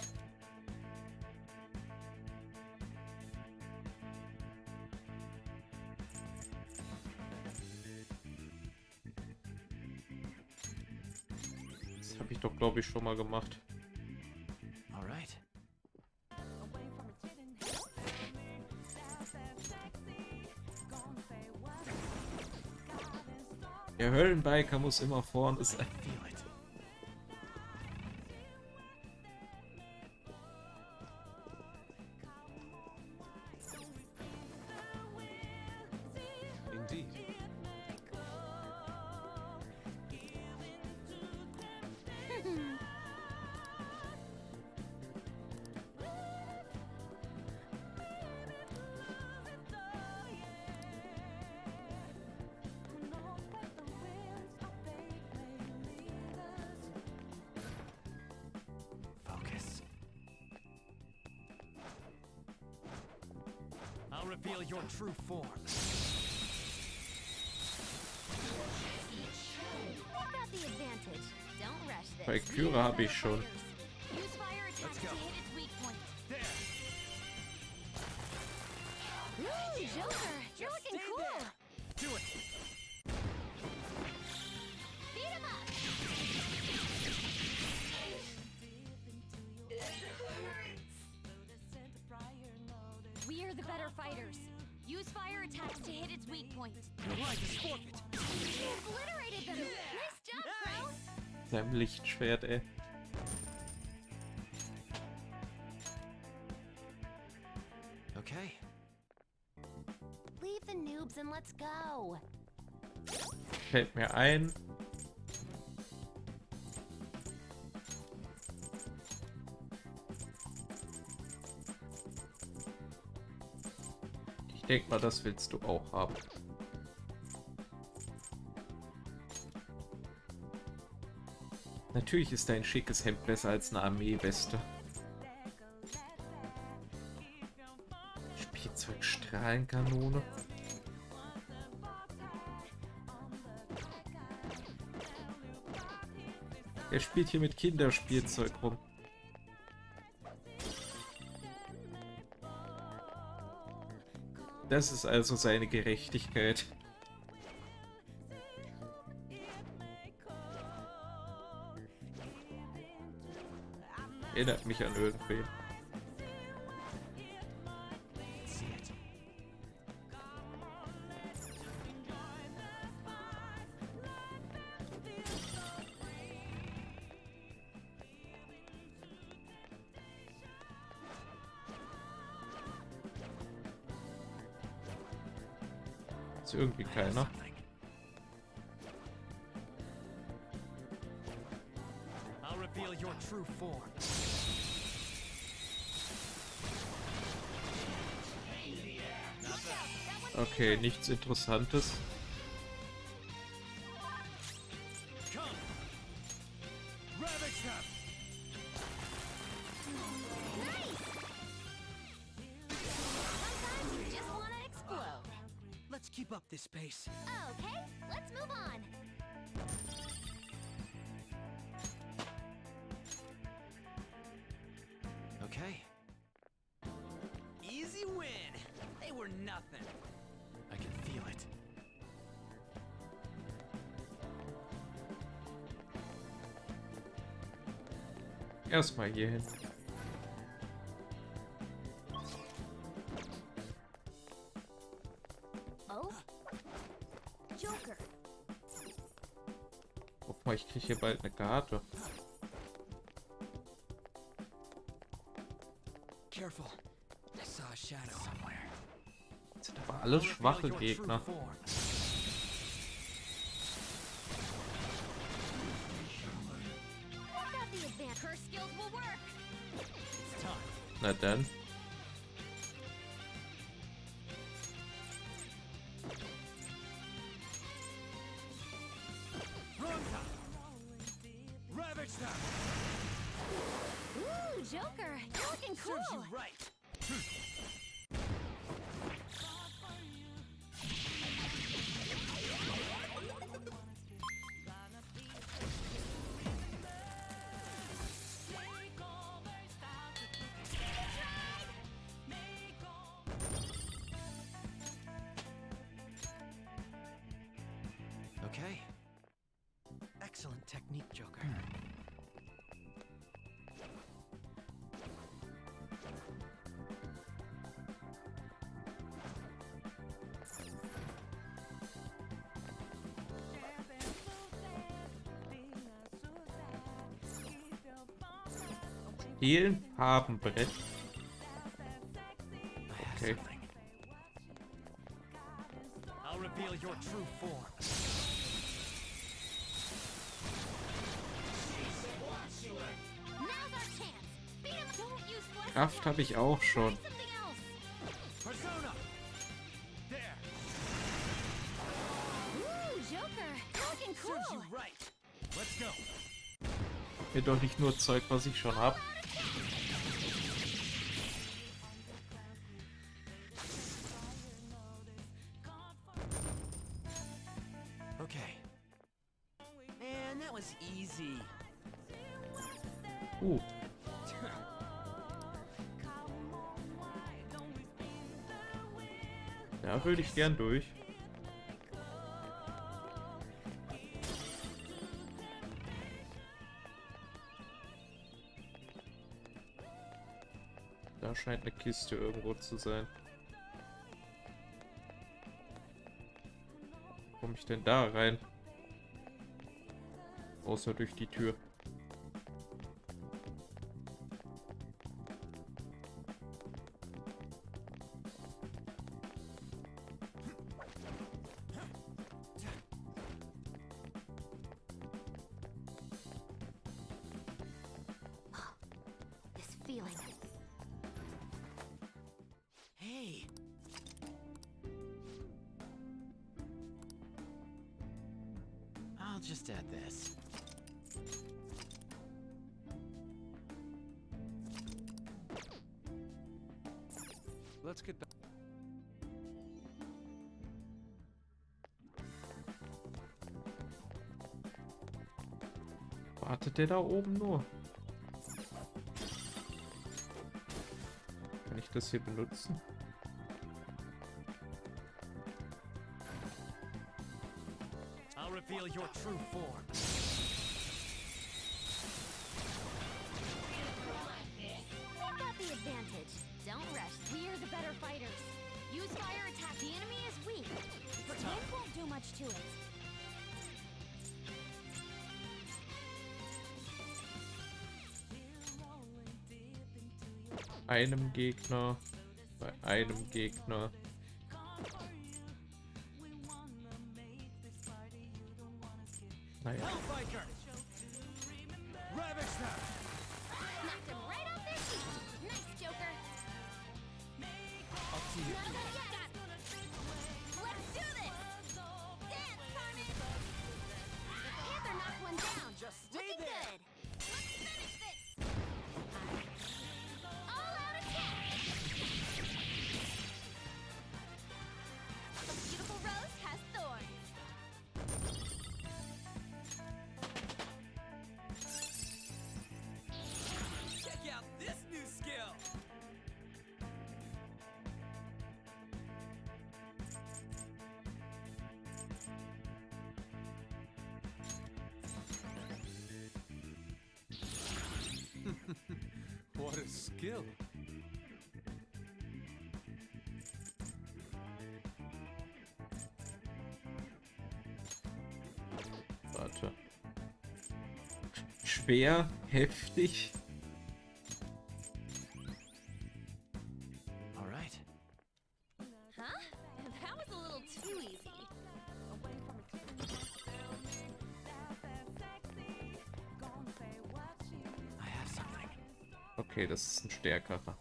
Das habe ich doch, glaube ich, schon mal gemacht. Alright. Der Höllenbiker muss immer vorne sein. Feel it. reveal your true form. You've got the advantage. Don't rush this. Bei Kyra habe ich schon. Use fire attacks to hit its weak point. Ooh, Joker, you're looking cool. Do it. Beat him up. We are the better fighters. Use fire attacks to hit its weak point. Your life is forfeit. You obliterated them. Nice job, Kraus. Seinem Lichtschwert, ey. Okay. Leave the noobs and let's go. Fällt mir ein. Ich denke mal, das willst du auch haben. Natürlich ist dein schickes Hemd besser als eine Armeeweste. Spielzeugstrahlenkanone. Er spielt hier mit Kinderspielzeug rum. Das ist also seine Gerechtigkeit. Erinnert mich an irgendwen. Ist irgendwie keiner. I'll reveal your true form. Okay, nichts Interessantes. Come. Ravage them. Sometimes you just want to explode. Let's keep up this pace. Okay, let's move on. Okay. Easy win. They were nothing. I can feel it. Erstmal hier hin. Oh? Joker. Guck mal, ich kriege hier bald eine Karte. Careful. I saw a shadow somewhere. Das sind aber alles schwache Gegner. Got the advantage. Her skills will work. It's time. Na dann. Run time. Ravage them. Ooh, Joker, you're looking cool. Serves you right. Okay. Excellent technique, Joker. Spielen, Farbenbrett. Okay. I'll reveal your true form. Now's our chance. Beat him. Don't use blessing. Kraft habe ich auch schon. Something else. Persona. There. Ooh, Joker, you're looking cool. Serves you right. Let's go. Mir doch nicht nur Zeug, was ich schon habe. was easy. Da würde ich gern durch. Da scheint eine Kiste irgendwo zu sein. Wie komme ich denn da rein? Außer durch die Tür. This feeling. Hey. I'll just add this. Let's get back. Wartet der da oben nur? Kann ich das hier benutzen? I'll reveal your true form. We've got the advantage. Don't rush. We're the better fighters. Use fire attack. The enemy is weak. But wind won't do much to it. Einem Gegner. Bei einem Gegner. Naja. Hellbiker! Ravage them! Knocked him right off their feet. Nice, Joker. Up to you. Not yet. Let's do this. Dance, Carnage. Panther knocked one down. Just stay Looking there. good. Let's finish this. All-out attack. The beautiful rose has thorns. Check out this new skill! What a skill. Warte. Schwer, heftig. All right. Huh? That was a little too easy. I have something. Okay, das ist ein stärkerer.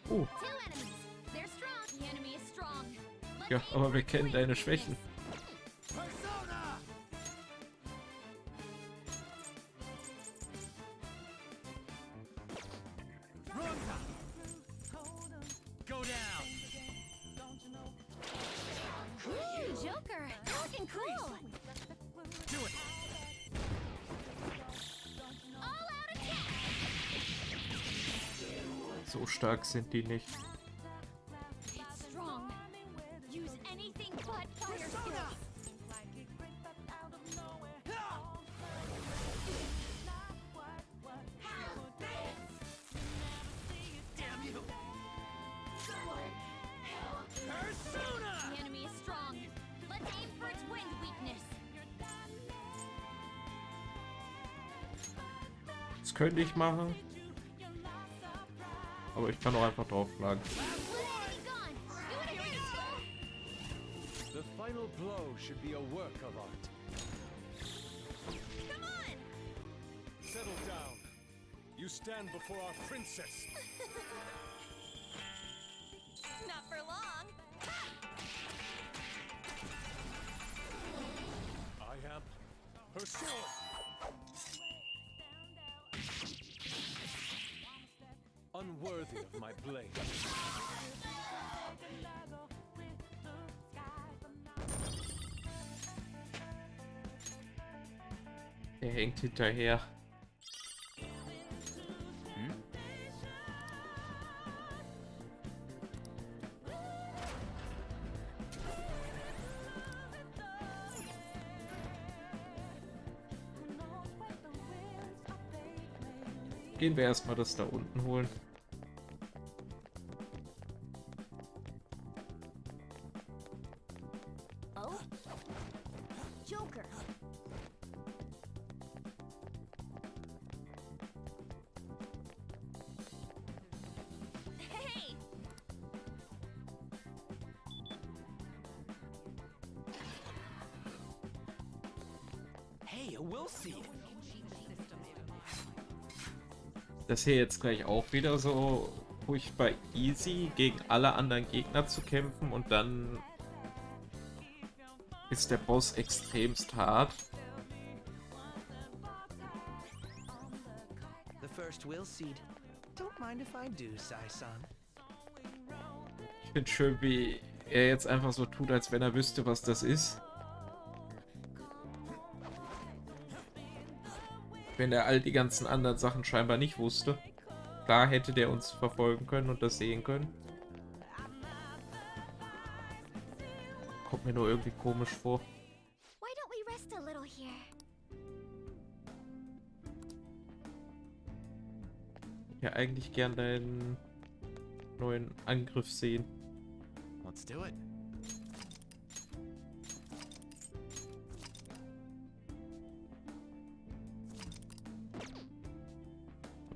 Two enemies. They're strong. The enemy is strong. Ja, aber wir kennen deine Schwächen. Persona! Ronda! Go down! Ooh, Joker, you're looking cool. Do it! All-out attack. So stark sind die nicht. It's strong. Use anything but fire skills. Damn you! Persona! The enemy is strong. Let's aim for its wind weakness. Das könnte ich machen. Aber ich kann auch einfach draufschlagen. The final blow should be a work of art. Come on! Settle down. You stand before our princess. Not for long. am. Her sword! Unworthy of my blade. Der hängt hinterher. Gehen wir erstmal das da unten holen. Oh, Joker. Hey! Hey, a will seed. Das hier jetzt gleich auch wieder so furchtbar easy gegen alle anderen Gegner zu kämpfen und dann ist der Boss extremst hart. The first will seed. Don't mind if I do, Sai-san. Ich finde schön, wie er jetzt einfach so tut, als wenn er wüsste, was das ist. Wenn er all die ganzen anderen Sachen scheinbar nicht wusste. Klar hätte der uns verfolgen können und das sehen können. Kommt mir nur irgendwie komisch vor. Why don't we rest a little here? Ich hätte eigentlich gern deinen neuen Angriff sehen. Let's do it.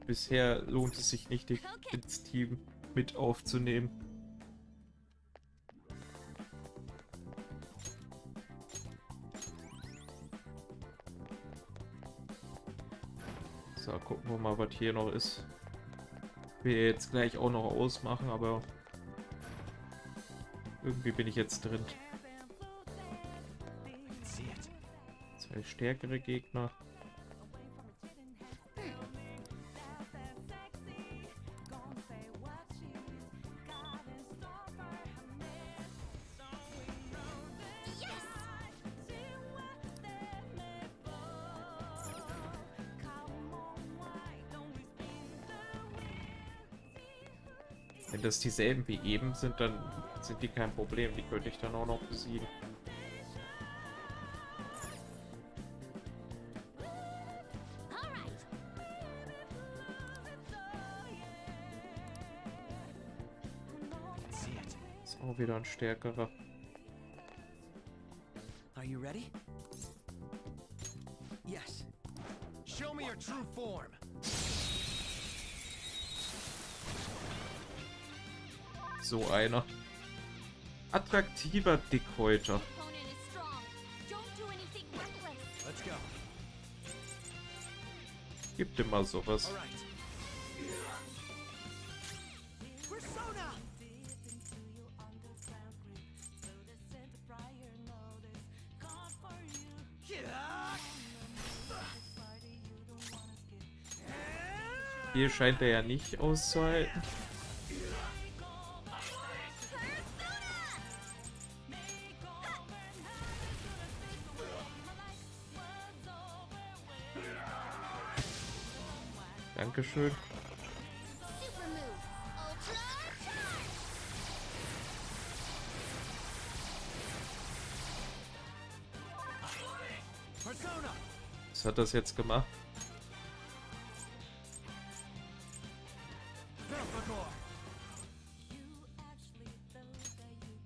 Bisher lohnt es sich nicht, dich ins Team mit aufzunehmen. So, gucken wir mal, was hier noch ist. Ich will jetzt gleich auch noch ausmachen, aber irgendwie bin ich jetzt drin. 2 stärkere Gegner. Wenn das dieselben wie eben sind, dann sind die kein Problem. Die könnte ich dann auch noch besiegen. Ist auch wieder ein stärkerer. Are you ready? Yes. Show me your true form. So einer. Attraktiver Dickhäuter. Let's go. Gibt immer sowas. All right. Persona! Hier scheint er ja nicht auszuhalten. Dankeschön. Super move. Ultra Persona. Was hat das jetzt gemacht?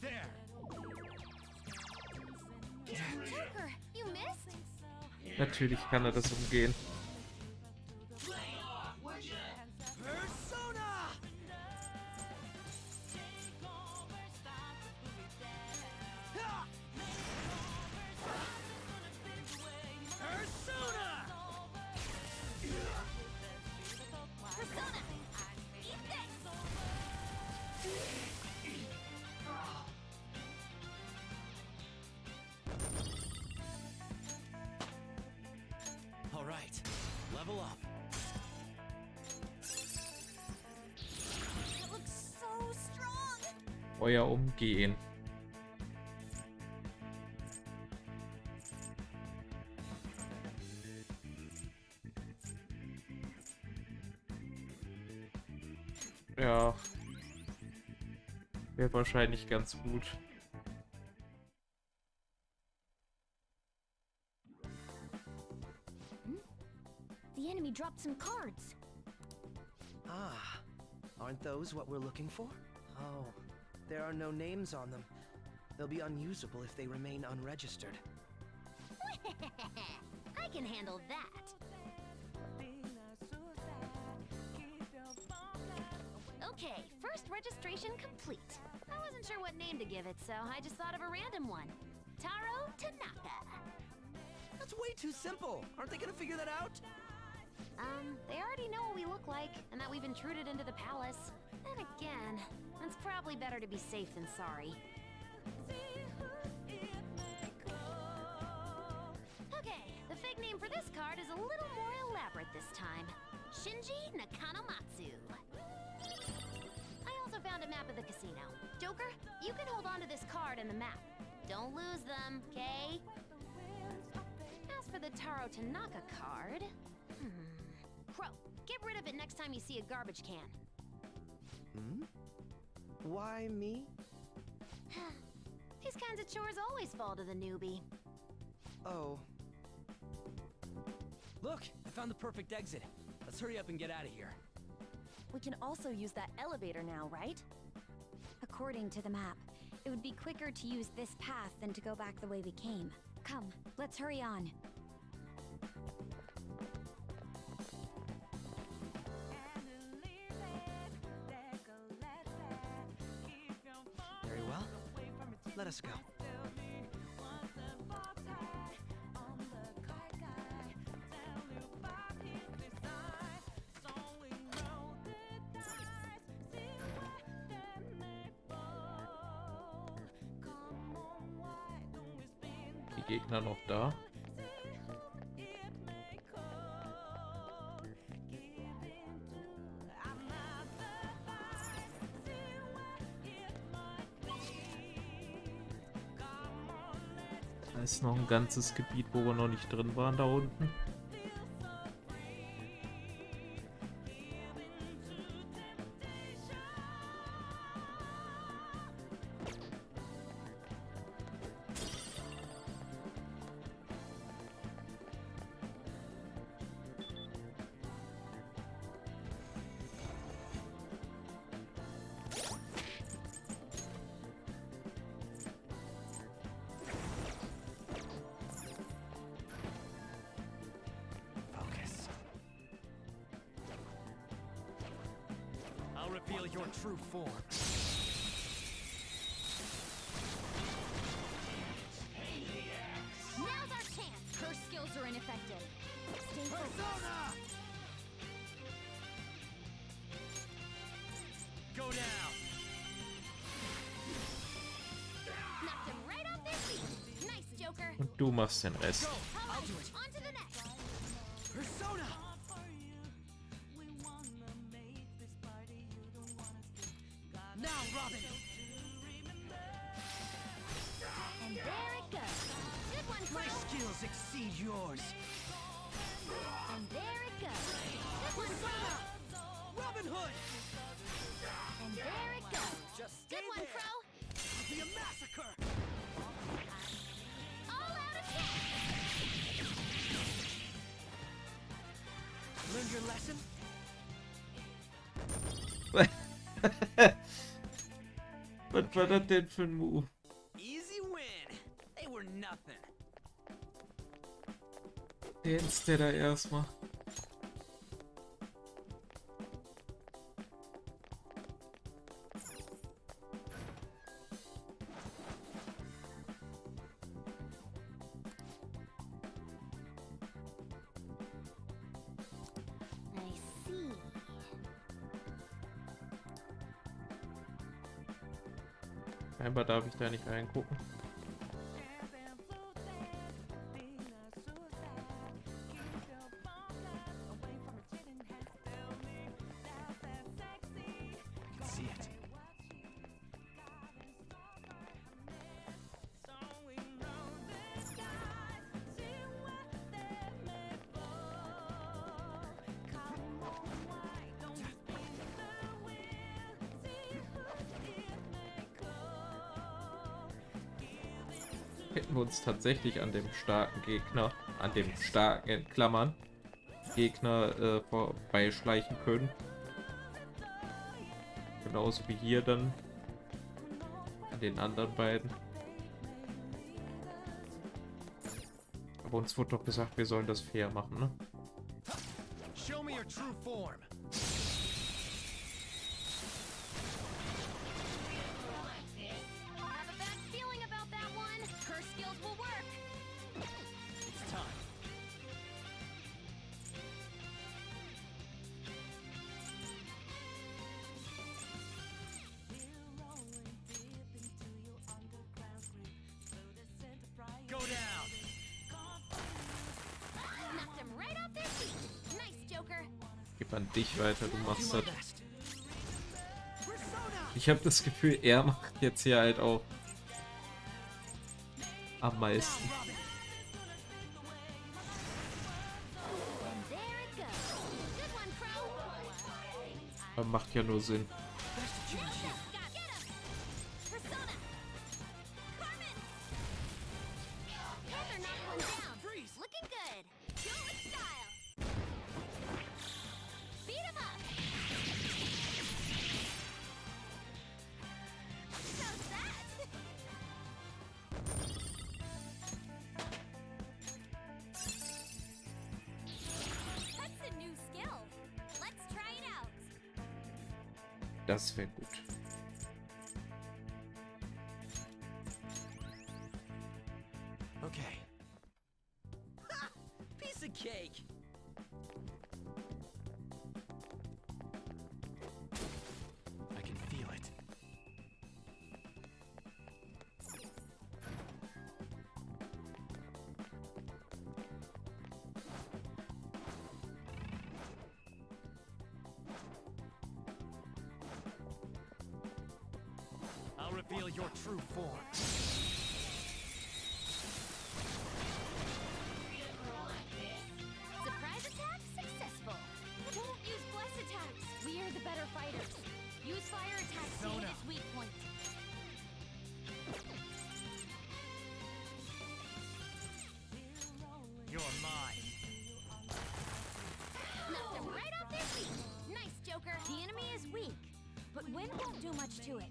There. Joker, you missed? Natürlich kann er das umgehen. Persona! Persona! Persona! Eat this! level up. It looks so strong. Euer Umgehen. Ja. Wäre wahrscheinlich ganz gut. The enemy dropped some cards. Ah, aren't those what we're looking for? Oh, there are no names on them. They'll be unusable if they remain unregistered. I can handle that. Okay, first registration complete. I wasn't sure what name to give it, so I just thought of a random one. Taro Tanaka. That's way too simple. Aren't they gonna figure that out? They already know what we look like, and that we've intruded into the palace. Then again, it's probably better to be safe than sorry. Okay, the fake name for this card is a little more elaborate this time. Shinji Nakanomatsu. I also found a map of the casino. Joker, you can hold on to this card and the map. Don't lose them, okay? As for the Taro Tanaka card... Crow, get rid of it next time you see a garbage can. Hmm? Why me? These kinds of chores always fall to the newbie. Oh. Look, I found the perfect exit. Let's hurry up and get out of here. We can also use that elevator now, right? According to the map, it would be quicker to use this path than to go back the way we came. Come, let's hurry on. Very well. Let us go. Die Gegner noch da. Da ist noch ein ganzes Gebiet, wo wir noch nicht drin waren, da unten. I'll reveal your true form. Now's our chance. Her skills are ineffective. Stay Persona! Go down. Knocked him right off their feet. Nice, Joker. Und du machst den Rest. I'll do it. On to the next. Persona! Now, Robin! And there it goes. Good one, My Crow. skills exceed yours. And there it goes. Good one, Crow. Robin Hood! And there it goes. Just stay Good one, there. Crow. It'll be a massacre! All out attack. Learned your lesson? Was war das denn für ein Move? Easy win. They were nothing. Dance der da erstmal. I see. Scheinbar darf ich da nicht reingucken. hätten wir uns tatsächlich an dem starken Gegner, an dem starken in Klammern Gegner vorbeischleichen können. Genauso wie hier dann an den anderen beiden. Aber uns wurde doch gesagt, wir sollen das fair machen, ne? Show me your true form. Have a bad feeling about that one. Her skills will work. It's time. Go down. Knocked him right off their feet. Nice, Joker. Gib an dich weiter, du machst das. Ich habe das Gefühl, er macht jetzt hier halt auch am meisten. And there it goes. Good one, Crow. Macht ja nur Sinn. Persona. Carmen. Panther knocked one down. Looking good. Do it with style. Beat him up. How's that? That's a new skill. Let's try it out. Das wäre gut. Okay. Ha! Piece of cake. I can feel it. I'll reveal your true form. Surprise attack successful. Won't use bless attacks. We are the better fighters. Use fire attacks to hit Persona. its weak point. You're mine. Knocked them right off their feet. Nice, Joker. The enemy is weak, but wind won't do much to it.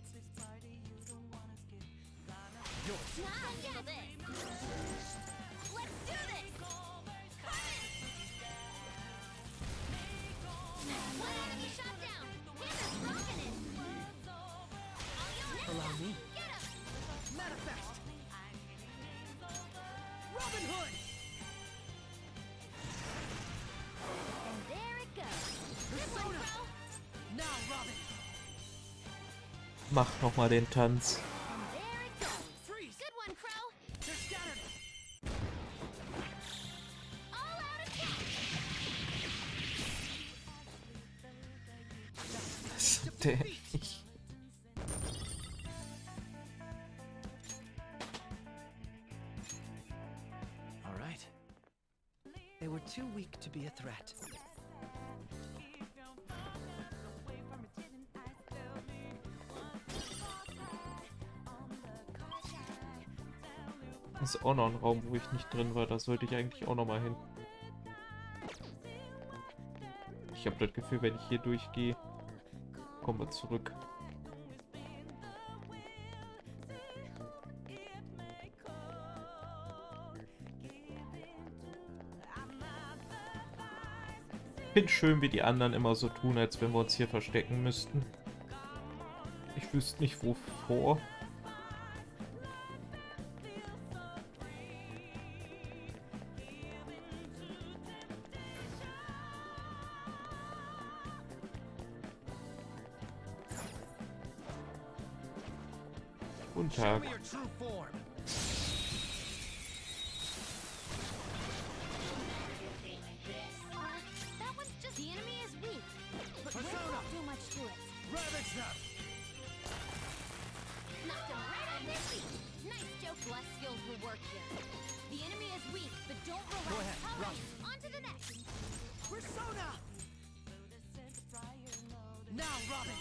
Yours. Now handle this. Let's do this. Carmen. One enemy shot down. Panther's rocking it. Allow me. Get him. Manifest! Robin Hood! And there it goes. Good one, Persona! Crow. Now, Robin! Mach noch mal den Tanz. And there it goes. Freeze! Good one, Crow. They're scattered! All out attack. Was dämlich. All right. They were too weak to be a threat. Das ist auch noch ein Raum, wo ich nicht drin war. Da sollte ich eigentlich auch noch mal hin. Ich habe das Gefühl, wenn ich hier durchgehe, kommen wir zurück. Finde schön, wie die anderen immer so tun, als wenn wir uns hier verstecken müssten. Ich wüsste nicht, wovor. Guten Show Tag. me your true form. That one's just the enemy is weak, but wind Persona. won't do much to it. Ravage them. Knocked him right off their feet. Nice joke. Bless skills will work here. The enemy is weak, but don't relax. Go ahead, All run. right, on to the next. Persona! Now, Robin!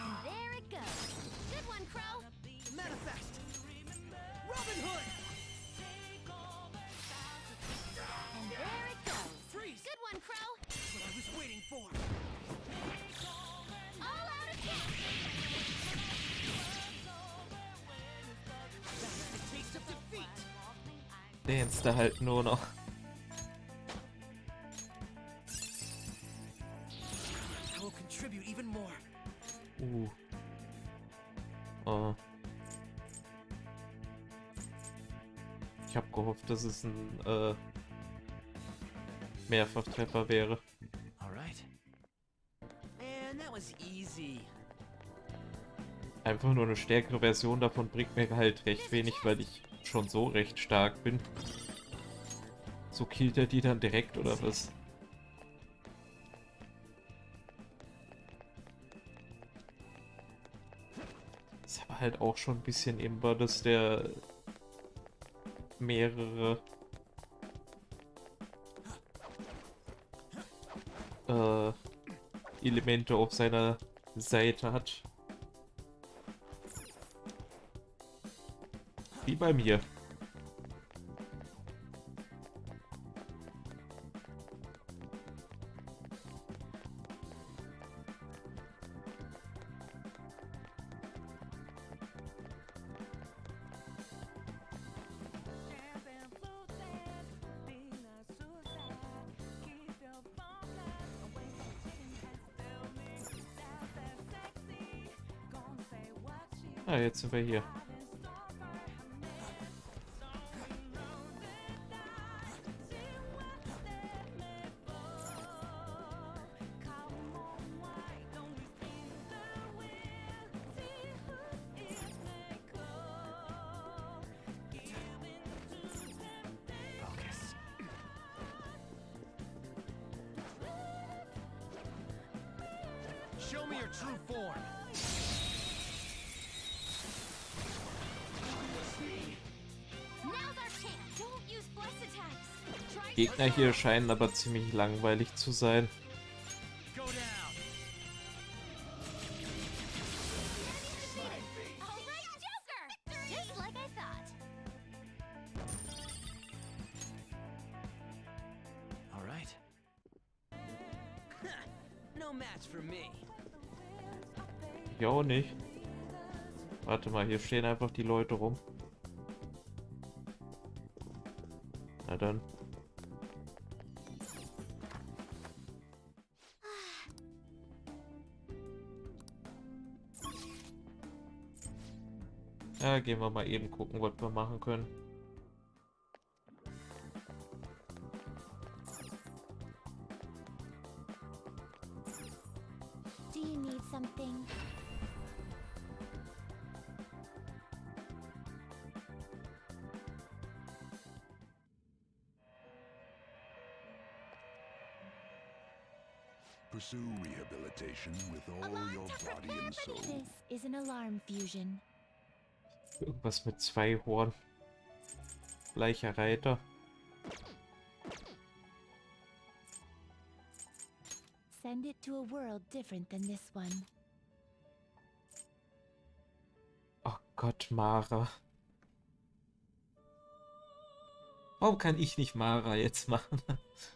And there it goes. Good one, Crow. manifest! Robin Hood! And there it goes. Freeze! Good one, Crow. That's what I was waiting for. All out attack. That's the taste of defeat. Dehnst du halt nur noch. I will contribute even more. Oh. Ich habe gehofft, dass es ein Mehrfachtreffer wäre. Alright. Man, that was easy. Einfach nur eine stärkere Version davon bringt mir halt recht wenig, weil ich schon so recht stark bin. So killt er die dann direkt oder was? Ist aber halt auch schon ein bisschen imbar, dass der mehrere Elemente auf seiner Seite hat. Wie bei mir. Ah, jetzt sind wir hier. Show me your true form. Gegner hier scheinen aber ziemlich langweilig zu sein. Go down. Just like I thought. Alright. No match for me. Ich auch nicht. Warte mal, hier stehen einfach die Leute rum. Na dann. Ja, gehen wir mal eben gucken, was wir machen können. Do you need something? Pursue rehabilitation with all your body and soul. This is an alarm fusion. Irgendwas mit 2 Horn. Gleicher Reiter. Send it to a world different than this one. Oh Gott, Mara. Warum kann ich nicht Mara jetzt machen? That's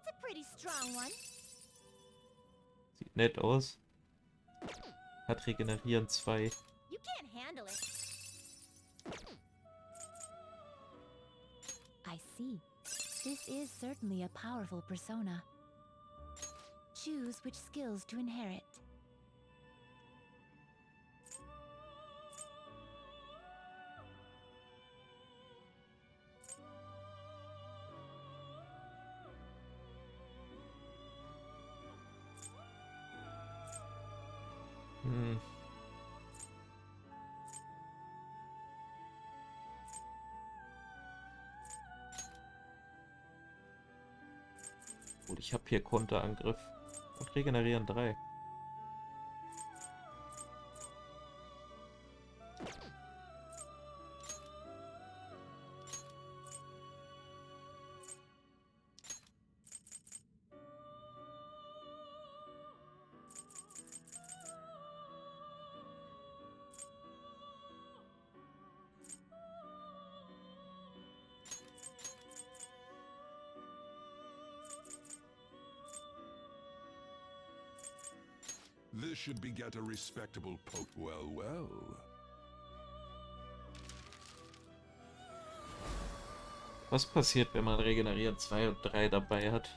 a pretty strong one. Sieht nett aus. Hat regenerieren 2. You can't handle it. I see. This is certainly a powerful persona. Choose which skills to inherit. Gut, ich habe hier Konterangriff und regenerieren 3. This should beget a respectable poke. Well, well. Was passiert, wenn man Regenerieren 2 und 3 dabei hat?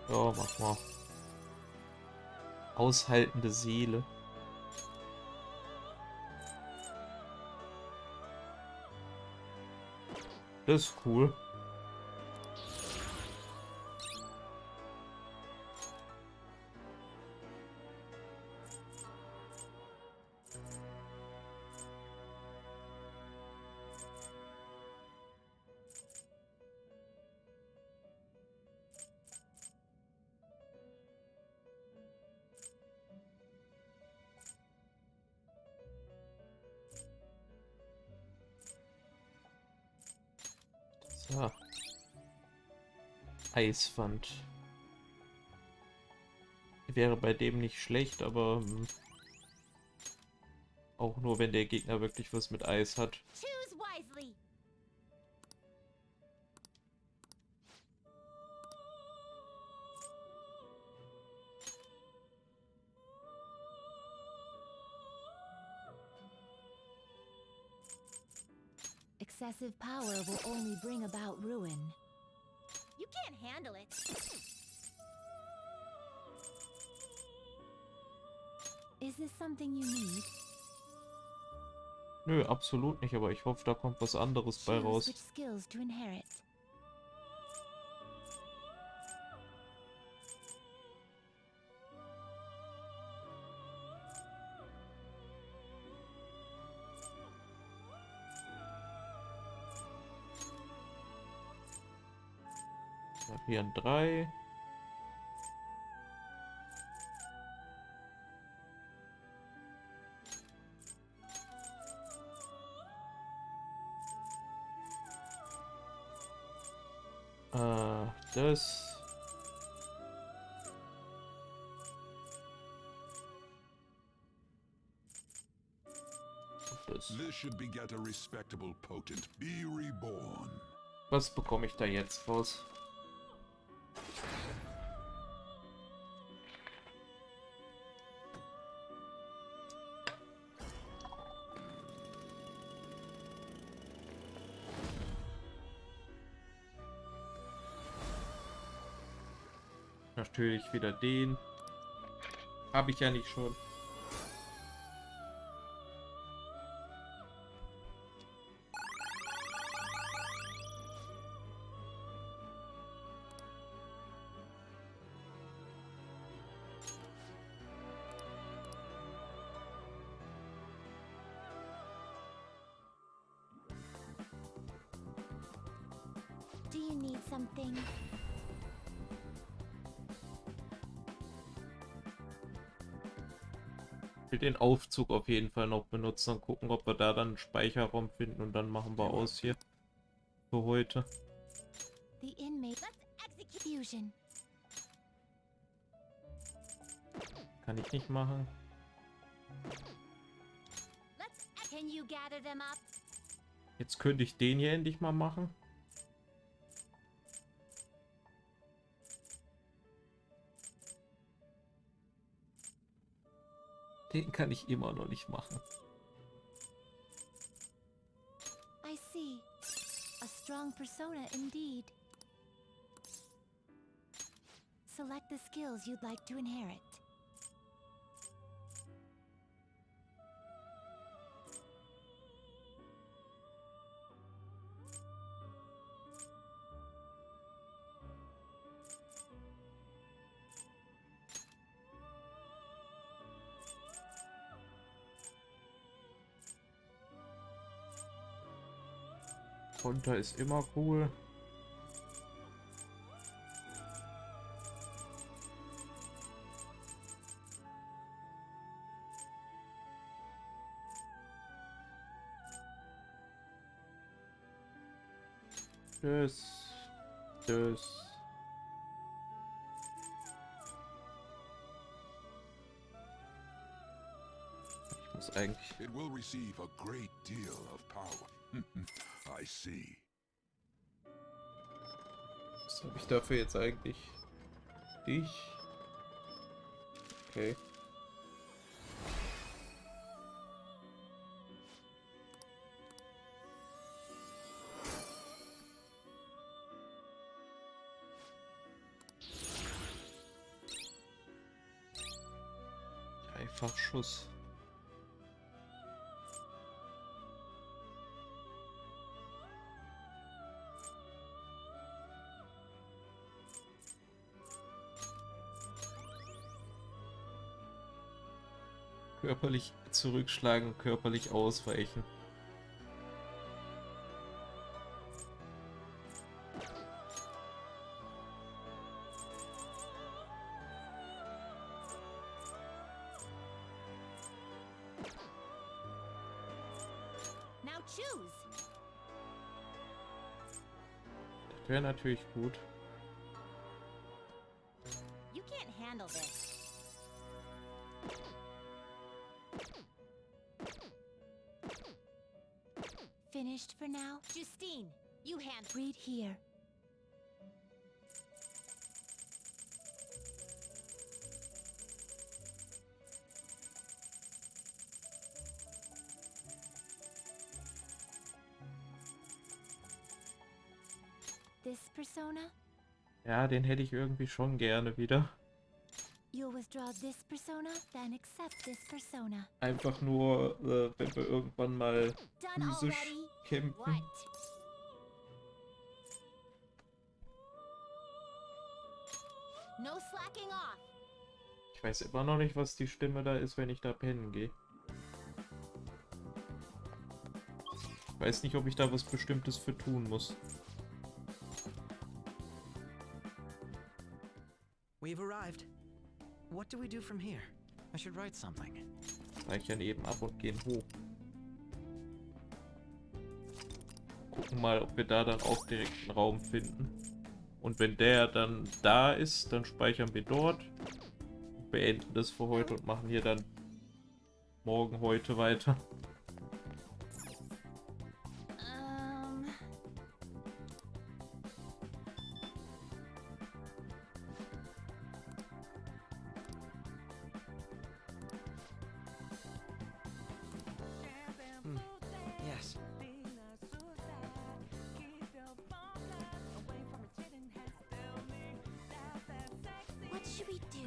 Ja, mach mal. Aushaltende Seele. Das ist cool. So. Eiswand. Wäre bei dem nicht schlecht, aber auch nur, wenn der Gegner wirklich was mit Eis hat. Choose wisely. Excessive power will only bring about ruin. You can't handle it. Is this something you need? Nö, absolut nicht, aber ich hoffe, da kommt was anderes bei Choose raus. which skills to inherit. Hier ein 3. Das. Das. This should beget a respectable potent. Be reborn. Was bekomme ich da jetzt raus? Natürlich wieder den. Habe ich ja nicht schon. Do you need something? Ich will den Aufzug auf jeden Fall noch benutzen und gucken, ob wir da dann einen Speicherraum finden und dann machen wir aus hier für heute. The inmate. Let's execute fusion. Kann ich nicht machen. Can you gather them up? Jetzt könnte ich den hier endlich mal machen. Den kann ich immer noch nicht machen. I see. A strong persona indeed. Select the skills you'd like to inherit. Konter ist immer cool. Das. Ich das eigentlich? It will receive a great deal of power. I see. Was habe ich dafür jetzt eigentlich? Dich? Okay. Dreifachschuss. Körperlich zurückschlagen, körperlich ausweichen. Now choose. Das wäre natürlich gut. You can't handle this. Finished for now? Justine, you hand. Read here. This persona? Ja, den hätte ich irgendwie schon gerne wieder. You'll withdraw this persona, then accept this persona. Einfach nur, wenn wir irgendwann mal physisch kämpfen. No slacking off. Ich weiß immer noch nicht, was die Stimme da ist, wenn ich da pennen gehe. Ich weiß nicht, ob ich da was Bestimmtes für tun muss. We've arrived. What do we do from here? I should write something. Speichern eben ab und gehen hoch. Gucken mal, ob wir da dann auch direkt einen Raum finden. Und wenn der dann da ist, dann speichern wir dort. Beenden das für heute und machen hier dann morgen heute weiter. Yes. What should we do?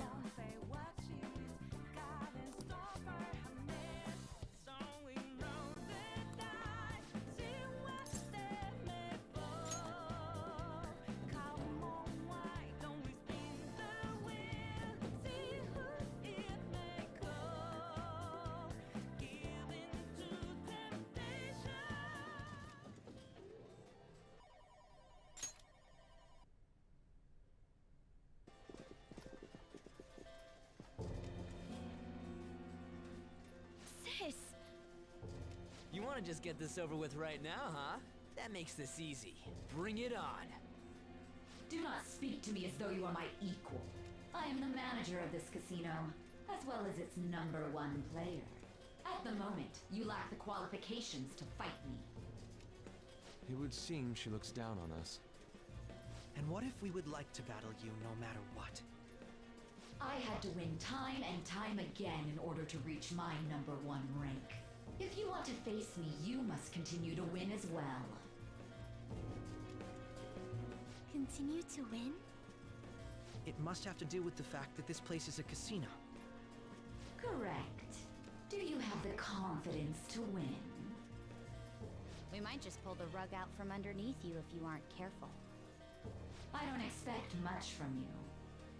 You want to just get this over with right now, huh? That makes this easy. Bring it on. Do not speak to me as though you are my equal. I am the manager of this casino, as well as its #1 player. At the moment, you lack the qualifications to fight me. It would seem she looks down on us. And what if we would like to battle you no matter what? I had to win time and time again in order to reach my #1 rank. If you want to face me, you must continue to win as well. Continue to win? It must have to do with the fact that this place is a casino. Correct. Do you have the confidence to win? We might just pull the rug out from underneath you if you aren't careful. I don't expect much from you,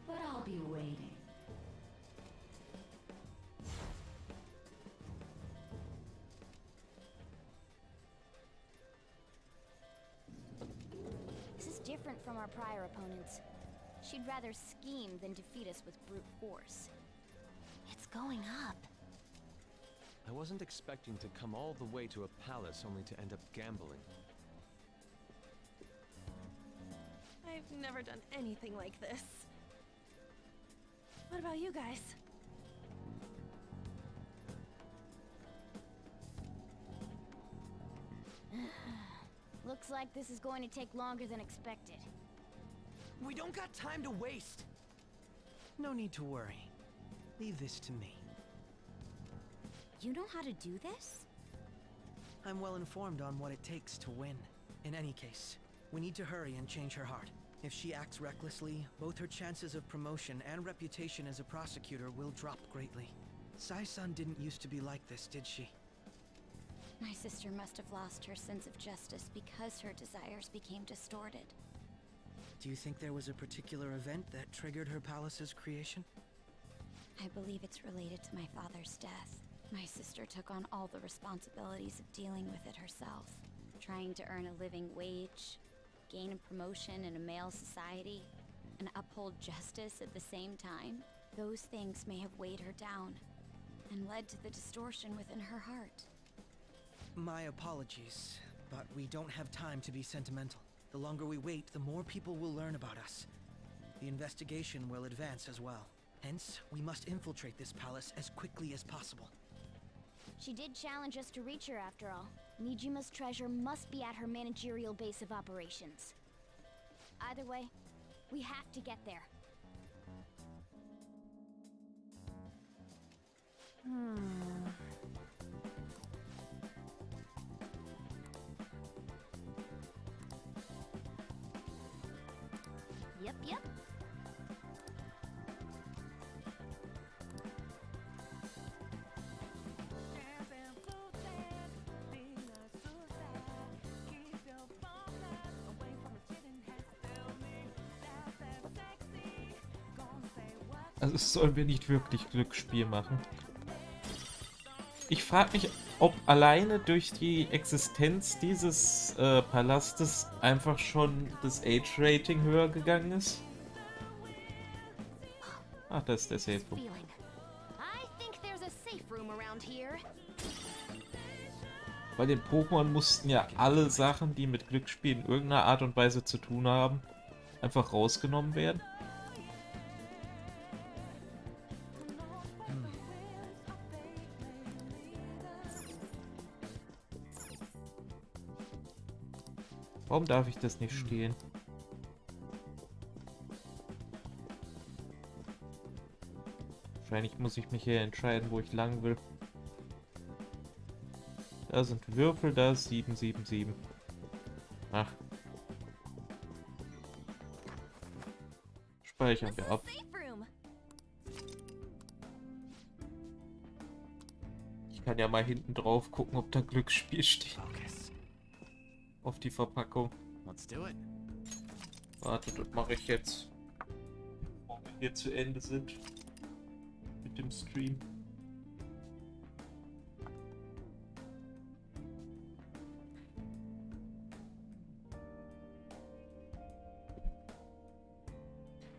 but I'll be waiting. This is different from our prior opponents. She'd rather scheme than defeat us with brute force. It's going up. I wasn't expecting to come all the way to a palace only to end up gambling. I've never done anything like this. What about you guys? Looks like this is going to take longer than expected. We don't got time to waste. No need to worry. Leave this to me. You know how to do this? I'm well informed on what it takes to win. In any case, we need to hurry and change her heart. If she acts recklessly, both her chances of promotion and reputation as a prosecutor will drop greatly. Sai-san didn't used to be like this, did she? My sister must have lost her sense of justice because her desires became distorted. Do you think there was a particular event that triggered her palace's creation? I believe it's related to my father's death. My sister took on all the responsibilities of dealing with it herself. Trying to earn a living wage, gain a promotion in a male society, and uphold justice at the same time. Those things may have weighed her down and led to the distortion within her heart. My apologies, but we don't have time to be sentimental. The longer we wait, the more people will learn about us. The investigation will advance as well. Hence, we must infiltrate this palace as quickly as possible. She did challenge us to reach her after all. Nijima's treasure must be at her managerial base of operations. Either way, we have to get there. Yep. Also sollen wir nicht wirklich Glücksspiel machen. Ich frage mich, ob alleine durch die Existenz dieses Palastes einfach schon das Age-Rating höher gegangen ist. Ach, das ist der Safe Room. Bei den Pokémon mussten ja alle Sachen, die mit Glücksspiel in irgendeiner Art und Weise zu tun haben, einfach rausgenommen werden. Warum darf ich das nicht stehlen? Wahrscheinlich muss ich mich hier entscheiden, wo ich lang will. Da sind Würfel, da ist 777. Ach. Speichern wir ab. Ich kann ja mal hinten drauf gucken, ob da Glücksspiel steht. Auf die Verpackung. Warte, das mache ich jetzt. Bevor wir hier zu Ende sind. Mit dem Stream.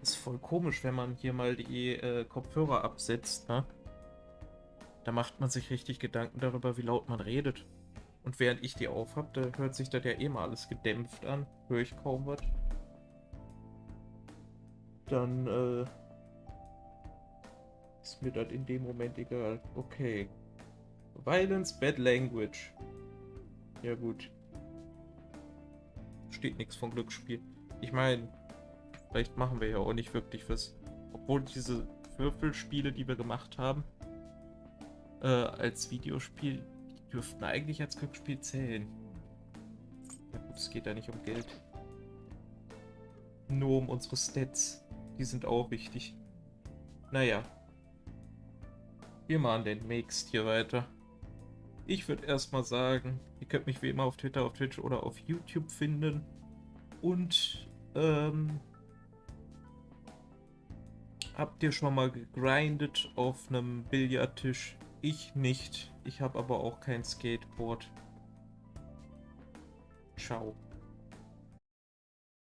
Ist voll komisch, wenn man hier mal die Kopfhörer absetzt, ne? Da macht man sich richtig Gedanken darüber, wie laut man redet. Und während ich die aufhab, da hört sich das ja eh mal alles gedämpft an. Höre ich kaum was. Dann ist mir das in dem Moment egal. Okay. Violence, Bad Language. Ja gut. Steht nichts von Glücksspiel. Ich meine, vielleicht machen wir ja auch nicht wirklich was. Obwohl diese Würfelspiele, die wir gemacht haben, als Videospiel, die dürften eigentlich als Glücksspiel zählen. Ja gut, es geht da nicht um Geld. Nur um unsere Stats. Die sind auch wichtig. Naja. Wir machen den Mixed hier weiter. Ich würde erstmal sagen, ihr könnt mich wie immer auf Twitter, auf Twitch oder auf YouTube finden. Und, habt ihr schon mal gegrindet auf einem Billardtisch? Ich nicht. Ich habe aber auch kein Skateboard. Ciao.